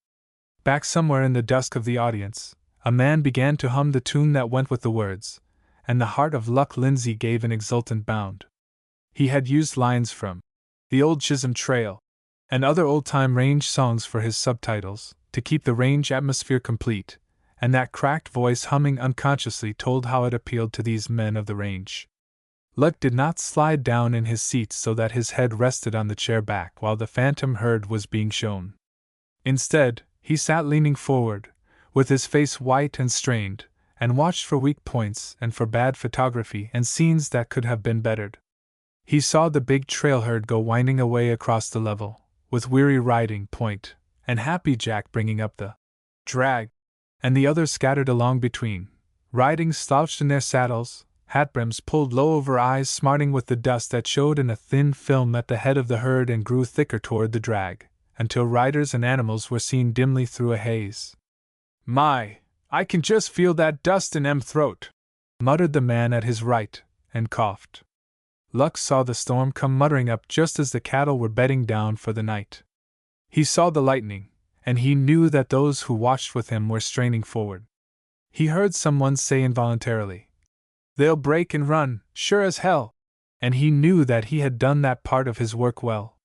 Back somewhere in the dusk of the audience, a man began to hum the tune that went with the words, and the heart of Luck Lindsay gave an exultant bound. He had used lines from The Old Chisholm Trail and other old-time range songs for his subtitles, to keep the range atmosphere complete, and that cracked voice humming unconsciously told how it appealed to these men of the range. Luck did not slide down in his seat so that his head rested on the chair back while the phantom herd was being shown. Instead, he sat leaning forward, with his face white and strained, and watched for weak points and for bad photography and scenes that could have been bettered. He saw the big trail herd go winding away across the level, with Weary riding point, and Happy Jack bringing up the drag, and the others scattered along between, riding slouched in their saddles, hat brims pulled low over eyes smarting with the dust that showed in a thin film at the head of the herd and grew thicker toward the drag, until riders and animals were seen dimly through a haze. "My, I can just feel that dust in em throat," muttered the man at his right, and coughed. Luck saw the storm come muttering up just as the cattle were bedding down for the night. He saw the lightning, and he knew that those who watched with him were straining forward. He heard someone say involuntarily, "They'll break and run, sure as hell," and he knew that he had done that part of his work well.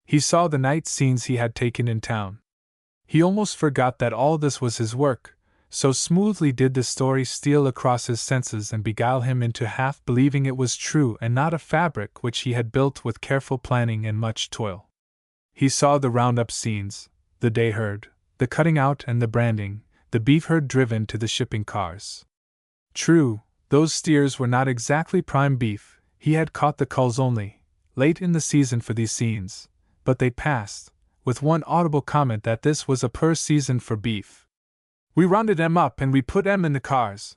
He saw the night scenes he had taken in town. He almost forgot that all this was his work, so smoothly did the story steal across his senses and beguile him into half believing it was true and not a fabric which he had built with careful planning and much toil. He saw the roundup scenes, the day herd, the cutting out and the branding, the beef herd driven to the shipping cars. True, those steers were not exactly prime beef, he had caught the culls only, late in the season for these scenes, but they passed, with one audible comment that this was a poor season for beef. "We rounded em up and we put em in the cars."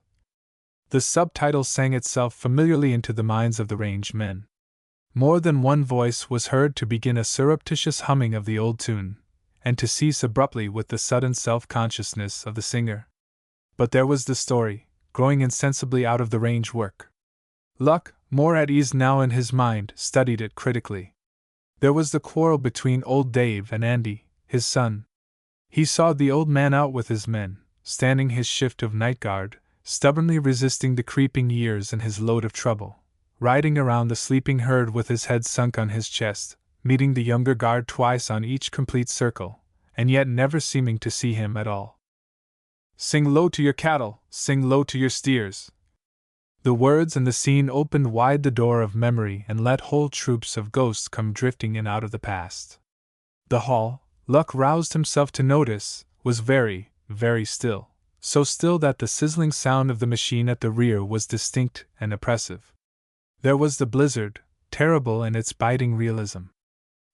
The subtitle sang itself familiarly into the minds of the range men. More than one voice was heard to begin a surreptitious humming of the old tune, and to cease abruptly with the sudden self-consciousness of the singer. But there was the story, growing insensibly out of the range work. Luck, more at ease now in his mind, studied it critically. There was the quarrel between old Dave and Andy, his son. He saw the old man out with his men, standing his shift of night guard, stubbornly resisting the creeping years and his load of trouble, riding around the sleeping herd with his head sunk on his chest, meeting the younger guard twice on each complete circle, and yet never seeming to see him at all. "Sing low to your cattle, sing low to your steers." The words and the scene opened wide the door of memory and let whole troops of ghosts come drifting in out of the past. The hall, Luck roused himself to notice, was very, very still, so still that the sizzling sound of the machine at the rear was distinct and oppressive. There was the blizzard, terrible in its biting realism.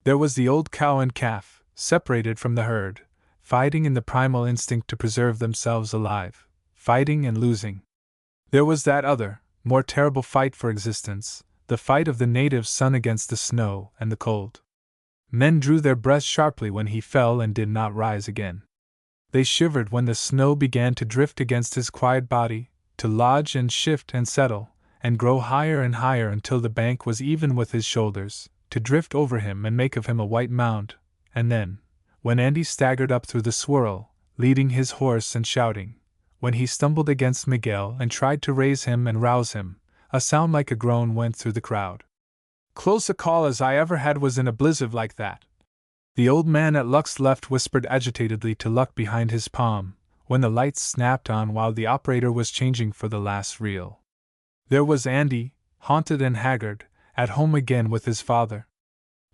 There was the old cow and calf, separated from the herd, fighting in the primal instinct to preserve themselves alive, fighting and losing. There was that other, more terrible fight for existence, the fight of the native son against the snow and the cold. Men drew their breaths sharply when he fell and did not rise again. They shivered when the snow began to drift against his quiet body, to lodge and shift and settle, and grow higher and higher until the bank was even with his shoulders, to drift over him and make of him a white mound, and then, when Andy staggered up through the swirl, leading his horse and shouting, when he stumbled against Miguel and tried to raise him and rouse him, a sound like a groan went through the crowd. "Close a call as I ever had was in a blizzard like that," the old man at Luck's left whispered agitatedly to Luck behind his palm, when the lights snapped on while the operator was changing for the last reel. There was Andy, haunted and haggard, at home again with his father.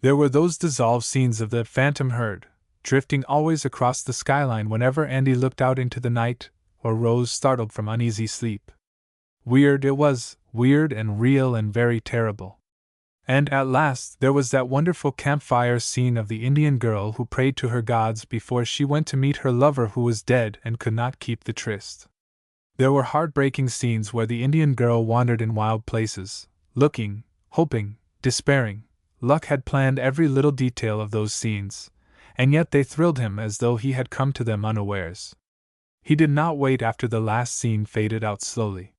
There were those dissolved scenes of the phantom herd, drifting always across the skyline whenever Andy looked out into the night, or rose startled from uneasy sleep. Weird it was, weird and real and very terrible. And at last there was that wonderful campfire scene of the Indian girl who prayed to her gods before she went to meet her lover who was dead and could not keep the tryst. There were heartbreaking scenes where the Indian girl wandered in wild places, looking, hoping, despairing. Luck had planned every little detail of those scenes, and yet they thrilled him as though he had come to them unawares. He did not wait after the last scene faded out slowly.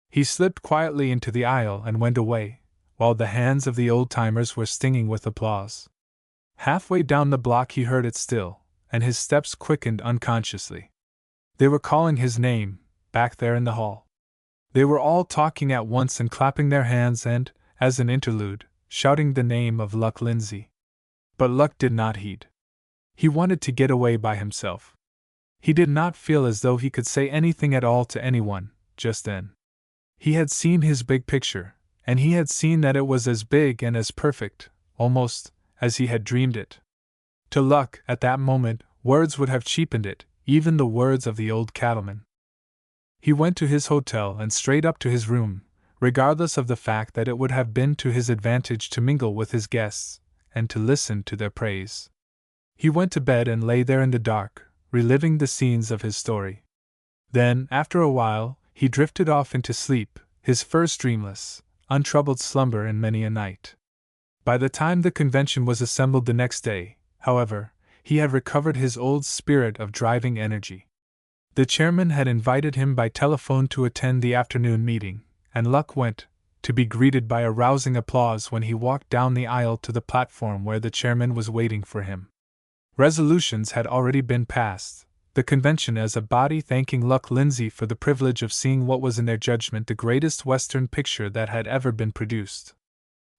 He slipped quietly into the aisle and went away, while the hands of the old-timers were stinging with applause. Halfway down the block he heard it still, and his steps quickened unconsciously. They were calling his name, back there in the hall. They were all talking at once and clapping their hands and, as an interlude, shouting the name of Luck Lindsay. But Luck did not heed. He wanted to get away by himself. He did not feel as though he could say anything at all to anyone, just then. He had seen his big picture, and he had seen that it was as big and as perfect, almost, as he had dreamed it. To Luck, at that moment, words would have cheapened it, even the words of the old cattleman. He went to his hotel and straight up to his room, regardless of the fact that it would have been to his advantage to mingle with his guests, and to listen to their praise. He went to bed and lay there in the dark, reliving the scenes of his story. Then, after a while, he drifted off into sleep, his first dreamless, untroubled slumber in many a night. By the time the convention was assembled the next day, however, he had recovered his old spirit of driving energy. The chairman had invited him by telephone to attend the afternoon meeting, and Luck went, to be greeted by a rousing applause when he walked down the aisle to the platform where the chairman was waiting for him. Resolutions had already been passed, the convention as a body thanking Luck Lindsay for the privilege of seeing what was in their judgment the greatest Western picture that had ever been produced.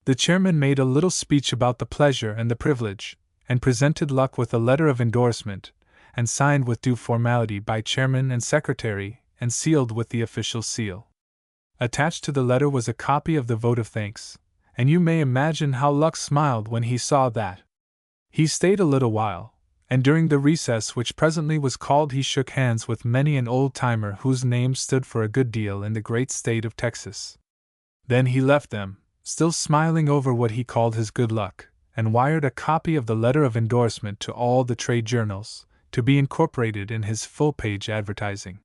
The chairman made a little speech about the pleasure and the privilege, and presented Luck with a letter of endorsement, and signed with due formality by chairman and secretary, and sealed with the official seal. Attached to the letter was a copy of the vote of thanks, and you may imagine how Luck smiled when he saw that. He stayed a little while, and during the recess which presently was called he shook hands with many an old-timer whose name stood for a good deal in the great state of Texas. Then he left them, still smiling over what he called his good luck, and wired a copy of the letter of endorsement to all the trade journals, to be incorporated in his full-page advertising.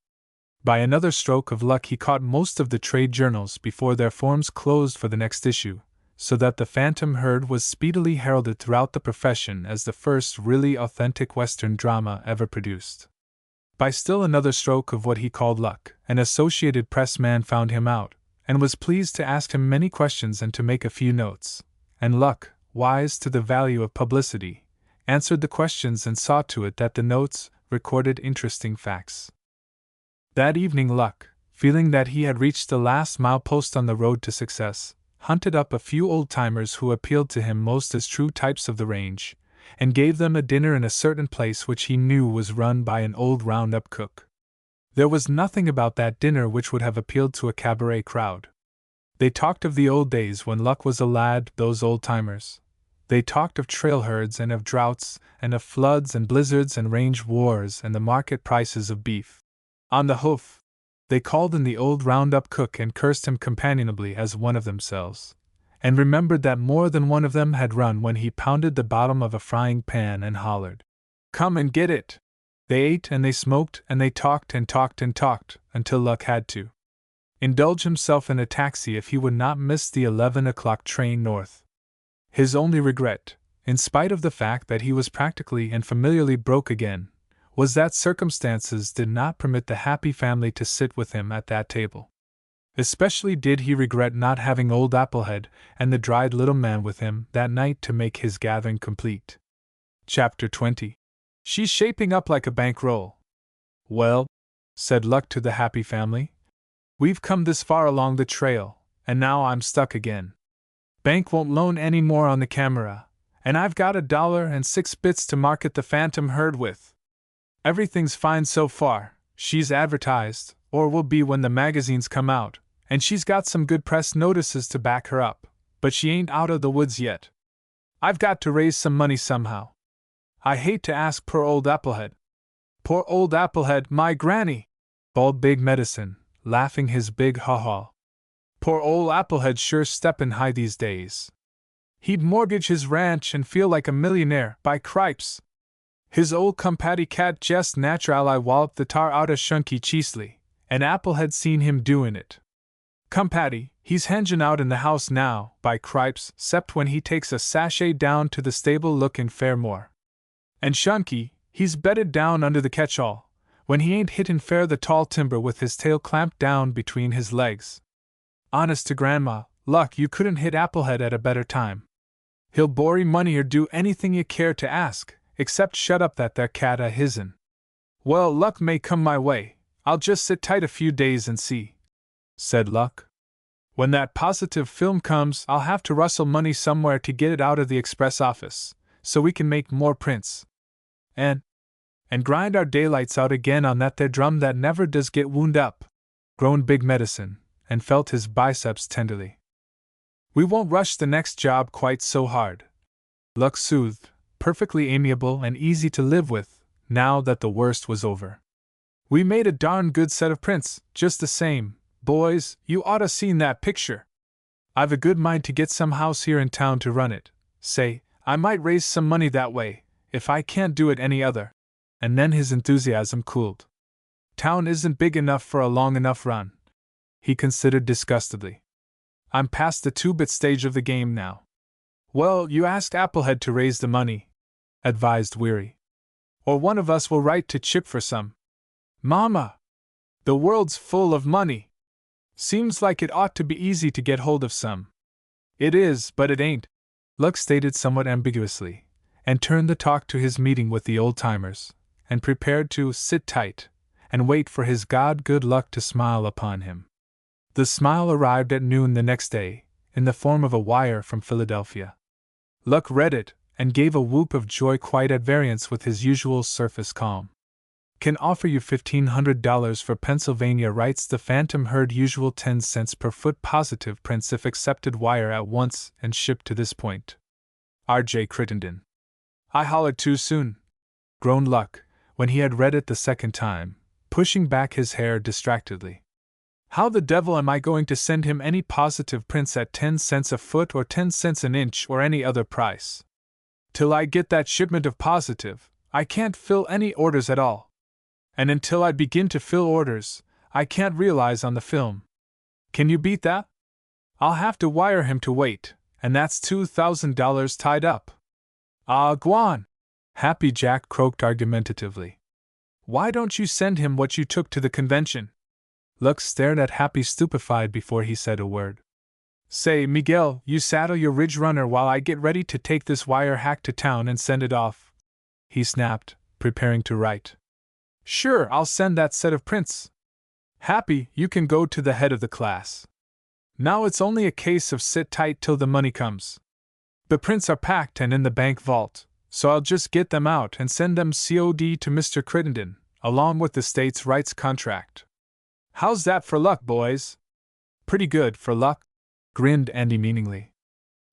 By another stroke of luck he caught most of the trade journals before their forms closed for the next issue, so that the Phantom Herd was speedily heralded throughout the profession as the first really authentic Western drama ever produced. By still another stroke of what he called luck, an Associated Press man found him out, and was pleased to ask him many questions and to make a few notes. And Luck, wise to the value of publicity, answered the questions and saw to it that the notes recorded interesting facts. That evening Luck, feeling that he had reached the last milepost on the road to success, hunted up a few old-timers who appealed to him most as true types of the range, and gave them a dinner in a certain place which he knew was run by an old round-up cook. There was nothing about that dinner which would have appealed to a cabaret crowd. They talked of the old days when Luck was a lad, those old-timers. They talked of trail herds and of droughts and of floods and blizzards and range wars and the market prices of beef. On the hoof, they called in the old round-up cook and cursed him companionably as one of themselves, and remembered that more than one of them had run when he pounded the bottom of a frying pan and hollered, "Come and get it!" They ate and they smoked and they talked and talked and talked until Luck had to indulge himself in a taxi if he would not miss the 11 o'clock train north. His only regret, in spite of the fact that he was practically and familiarly broke again, was that circumstances did not permit the happy family to sit with him at that table. Especially did he regret not having old Applehead and the dried little man with him that night to make his gathering complete. Chapter 20. She's shaping up like a bankroll. Well, said Luck to the happy family, we've come this far along the trail, and now I'm stuck again. Bank won't loan any more on the camera, and I've got $1.06 to market the phantom herd with. Everything's fine so far, she's advertised, or will be when the magazines come out, and she's got some good press notices to back her up, but she ain't out of the woods yet. I've got to raise some money somehow. I hate to ask poor old Applehead. Poor old Applehead, my granny! Bawled Big Medicine, laughing his big haw-haw. Poor old Applehead's sure steppin' high these days. He'd mortgage his ranch and feel like a millionaire, by cripes! His old compaddy cat jest naturally walloped the tar out of Shunky Cheesley, and Applehead seen him doin' it. Compaddy, he's hangin' out in the house now, by cripes, 'cept when he takes a sachet down to the stable lookin' fair more. And Shunky, he's bedded down under the catch-all, when he ain't hittin' fair the tall timber with his tail clamped down between his legs. Honest to Grandma, Luck, you couldn't hit Applehead at a better time. He'll borry money or do anything you care to ask, except shut up that there cat of his'n. Well, Luck may come my way, I'll just sit tight a few days and see, said Luck. When that positive film comes, I'll have to rustle money somewhere to get it out of the express office, so we can make more prints. And grind our daylights out again on that there drum that never does get wound up, groaned Big Medicine, and felt his biceps tenderly. We won't rush the next job quite so hard, Luck soothed, perfectly amiable and easy to live with, now that the worst was over. We made a darn good set of prints, just the same. Boys, you oughta seen that picture. I've a good mind to get some house here in town to run it. Say, I might raise some money that way, if I can't do it any other. And then his enthusiasm cooled. Town isn't big enough for a long enough run, he considered disgustedly. I'm past the two-bit stage of the game now. Well, you asked Applehead to raise the money, advised Weary. Or one of us will write to Chip for some. Mama! The world's full of money. Seems like it ought to be easy to get hold of some. It is, but it ain't, Luck stated somewhat ambiguously, and turned the talk to his meeting with the old-timers, and prepared to sit tight and wait for his good luck to smile upon him. The smile arrived at noon the next day, in the form of a wire from Philadelphia. Luck read it, and gave a whoop of joy quite at variance with his usual surface calm. Can offer you $1,500 for Pennsylvania, writes the phantom herd, usual 10 cents per foot positive prints if accepted, wire at once and shipped to this point. R.J. Crittenden. I hollered too soon, groaned Luck, when he had read it the second time, pushing back his hair distractedly. How the devil am I going to send him any positive prints at 10 cents a foot or 10 cents an inch or any other price? Till I get that shipment of positive, I can't fill any orders at all. And until I begin to fill orders, I can't realize on the film. Can you beat that? I'll have to wire him to wait, and that's $2,000 tied up. Ah, gwan! Happy Jack croaked argumentatively. Why don't you send him what you took to the convention? Luck stared at Happy stupefied before he said a word. Say, Miguel, you saddle your Ridge Runner while I get ready to take this wire hack to town and send it off, he snapped, preparing to write. Sure, I'll send that set of prints. Happy, you can go to the head of the class. Now it's only a case of sit tight till the money comes. The prints are packed and in the bank vault, so I'll just get them out and send them COD to Mr. Crittenden, along with the state's rights contract. How's that for luck, boys? Pretty good for luck, grinned Andy meaningly.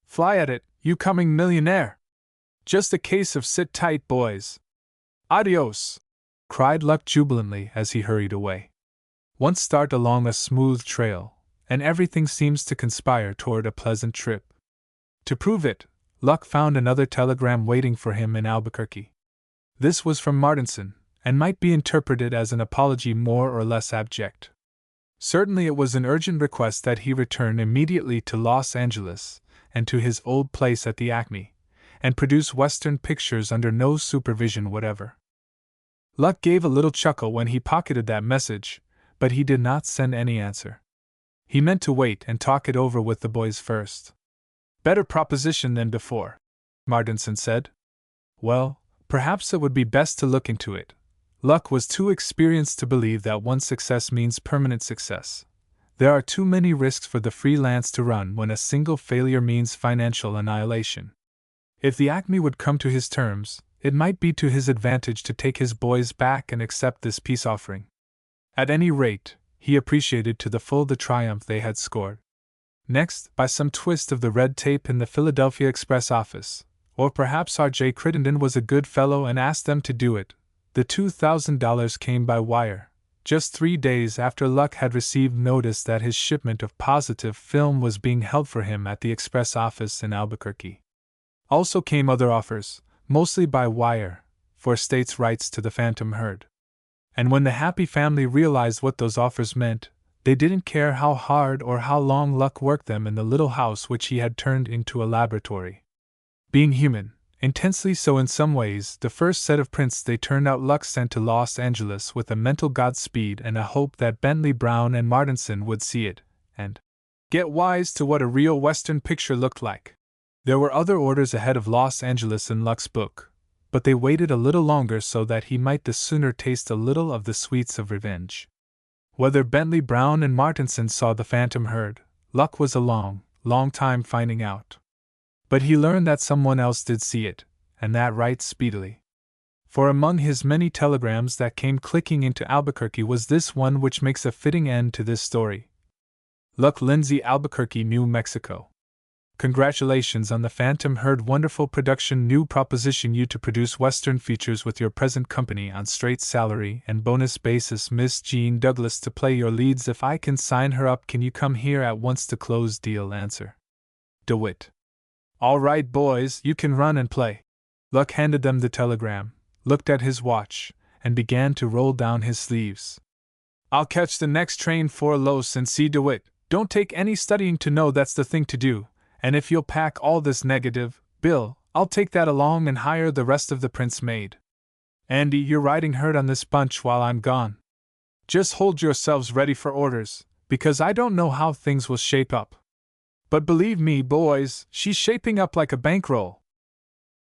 Fly at it, you coming millionaire. Just a case of sit tight, boys. Adios, cried Luck jubilantly as he hurried away. Once start along a smooth trail, and everything seems to conspire toward a pleasant trip. To prove it, Luck found another telegram waiting for him in Albuquerque. This was from Martinson, and might be interpreted as an apology more or less abject. Certainly it was an urgent request that he return immediately to Los Angeles, and to his old place at the Acme, and produce Western pictures under no supervision whatever. Luck gave a little chuckle when he pocketed that message, but he did not send any answer. He meant to wait and talk it over with the boys first. Better proposition than before, Martinson said. Well, perhaps it would be best to look into it. Luck was too experienced to believe that one success means permanent success. There are too many risks for the freelance to run when a single failure means financial annihilation. If the Acme would come to his terms, it might be to his advantage to take his boys back and accept this peace offering. At any rate, he appreciated to the full the triumph they had scored. Next, by some twist of the red tape in the Philadelphia Express office, or perhaps R.J. Crittenden was a good fellow and asked them to do it, the $2,000 came by wire, just 3 days after Luck had received notice that his shipment of positive film was being held for him at the Express office in Albuquerque. Also came other offers, mostly by wire, for states' rights to the phantom herd. And when the Happy family realized what those offers meant, they didn't care how hard or how long Luck worked them in the little house which he had turned into a laboratory. Being human, intensely so in some ways, the first set of prints they turned out Luck sent to Los Angeles with a mental godspeed and a hope that Bentley Brown and Martinson would see it, and get wise to what a real Western picture looked like. There were other orders ahead of Los Angeles in Luck's book, but they waited a little longer so that he might the sooner taste a little of the sweets of revenge. Whether Bentley Brown and Martinson saw the phantom herd, Luck was a long time finding out. But he learned that someone else did see it, and that right speedily. For among his many telegrams that came clicking into Albuquerque was this one which makes a fitting end to this story. Luck Lindsay, Albuquerque, New Mexico. Congratulations on the Phantom Herd wonderful production. New proposition you to produce Western features with your present company on straight salary and bonus basis. Miss Jean Douglas to play your leads. If I can sign her up, can you come here at once to close deal? Answer. DeWitt. All right, boys, you can run and play. Luck handed them the telegram, looked at his watch, and began to roll down his sleeves. I'll catch the next train for Los and see DeWitt. Don't take any studying to know that's the thing to do. And if you'll pack all this negative, Bill, I'll take that along and hire the rest of the prints made. Andy, you're riding herd on this bunch while I'm gone. Just hold yourselves ready for orders, because I don't know how things will shape up. But believe me, boys, she's shaping up like a bankroll.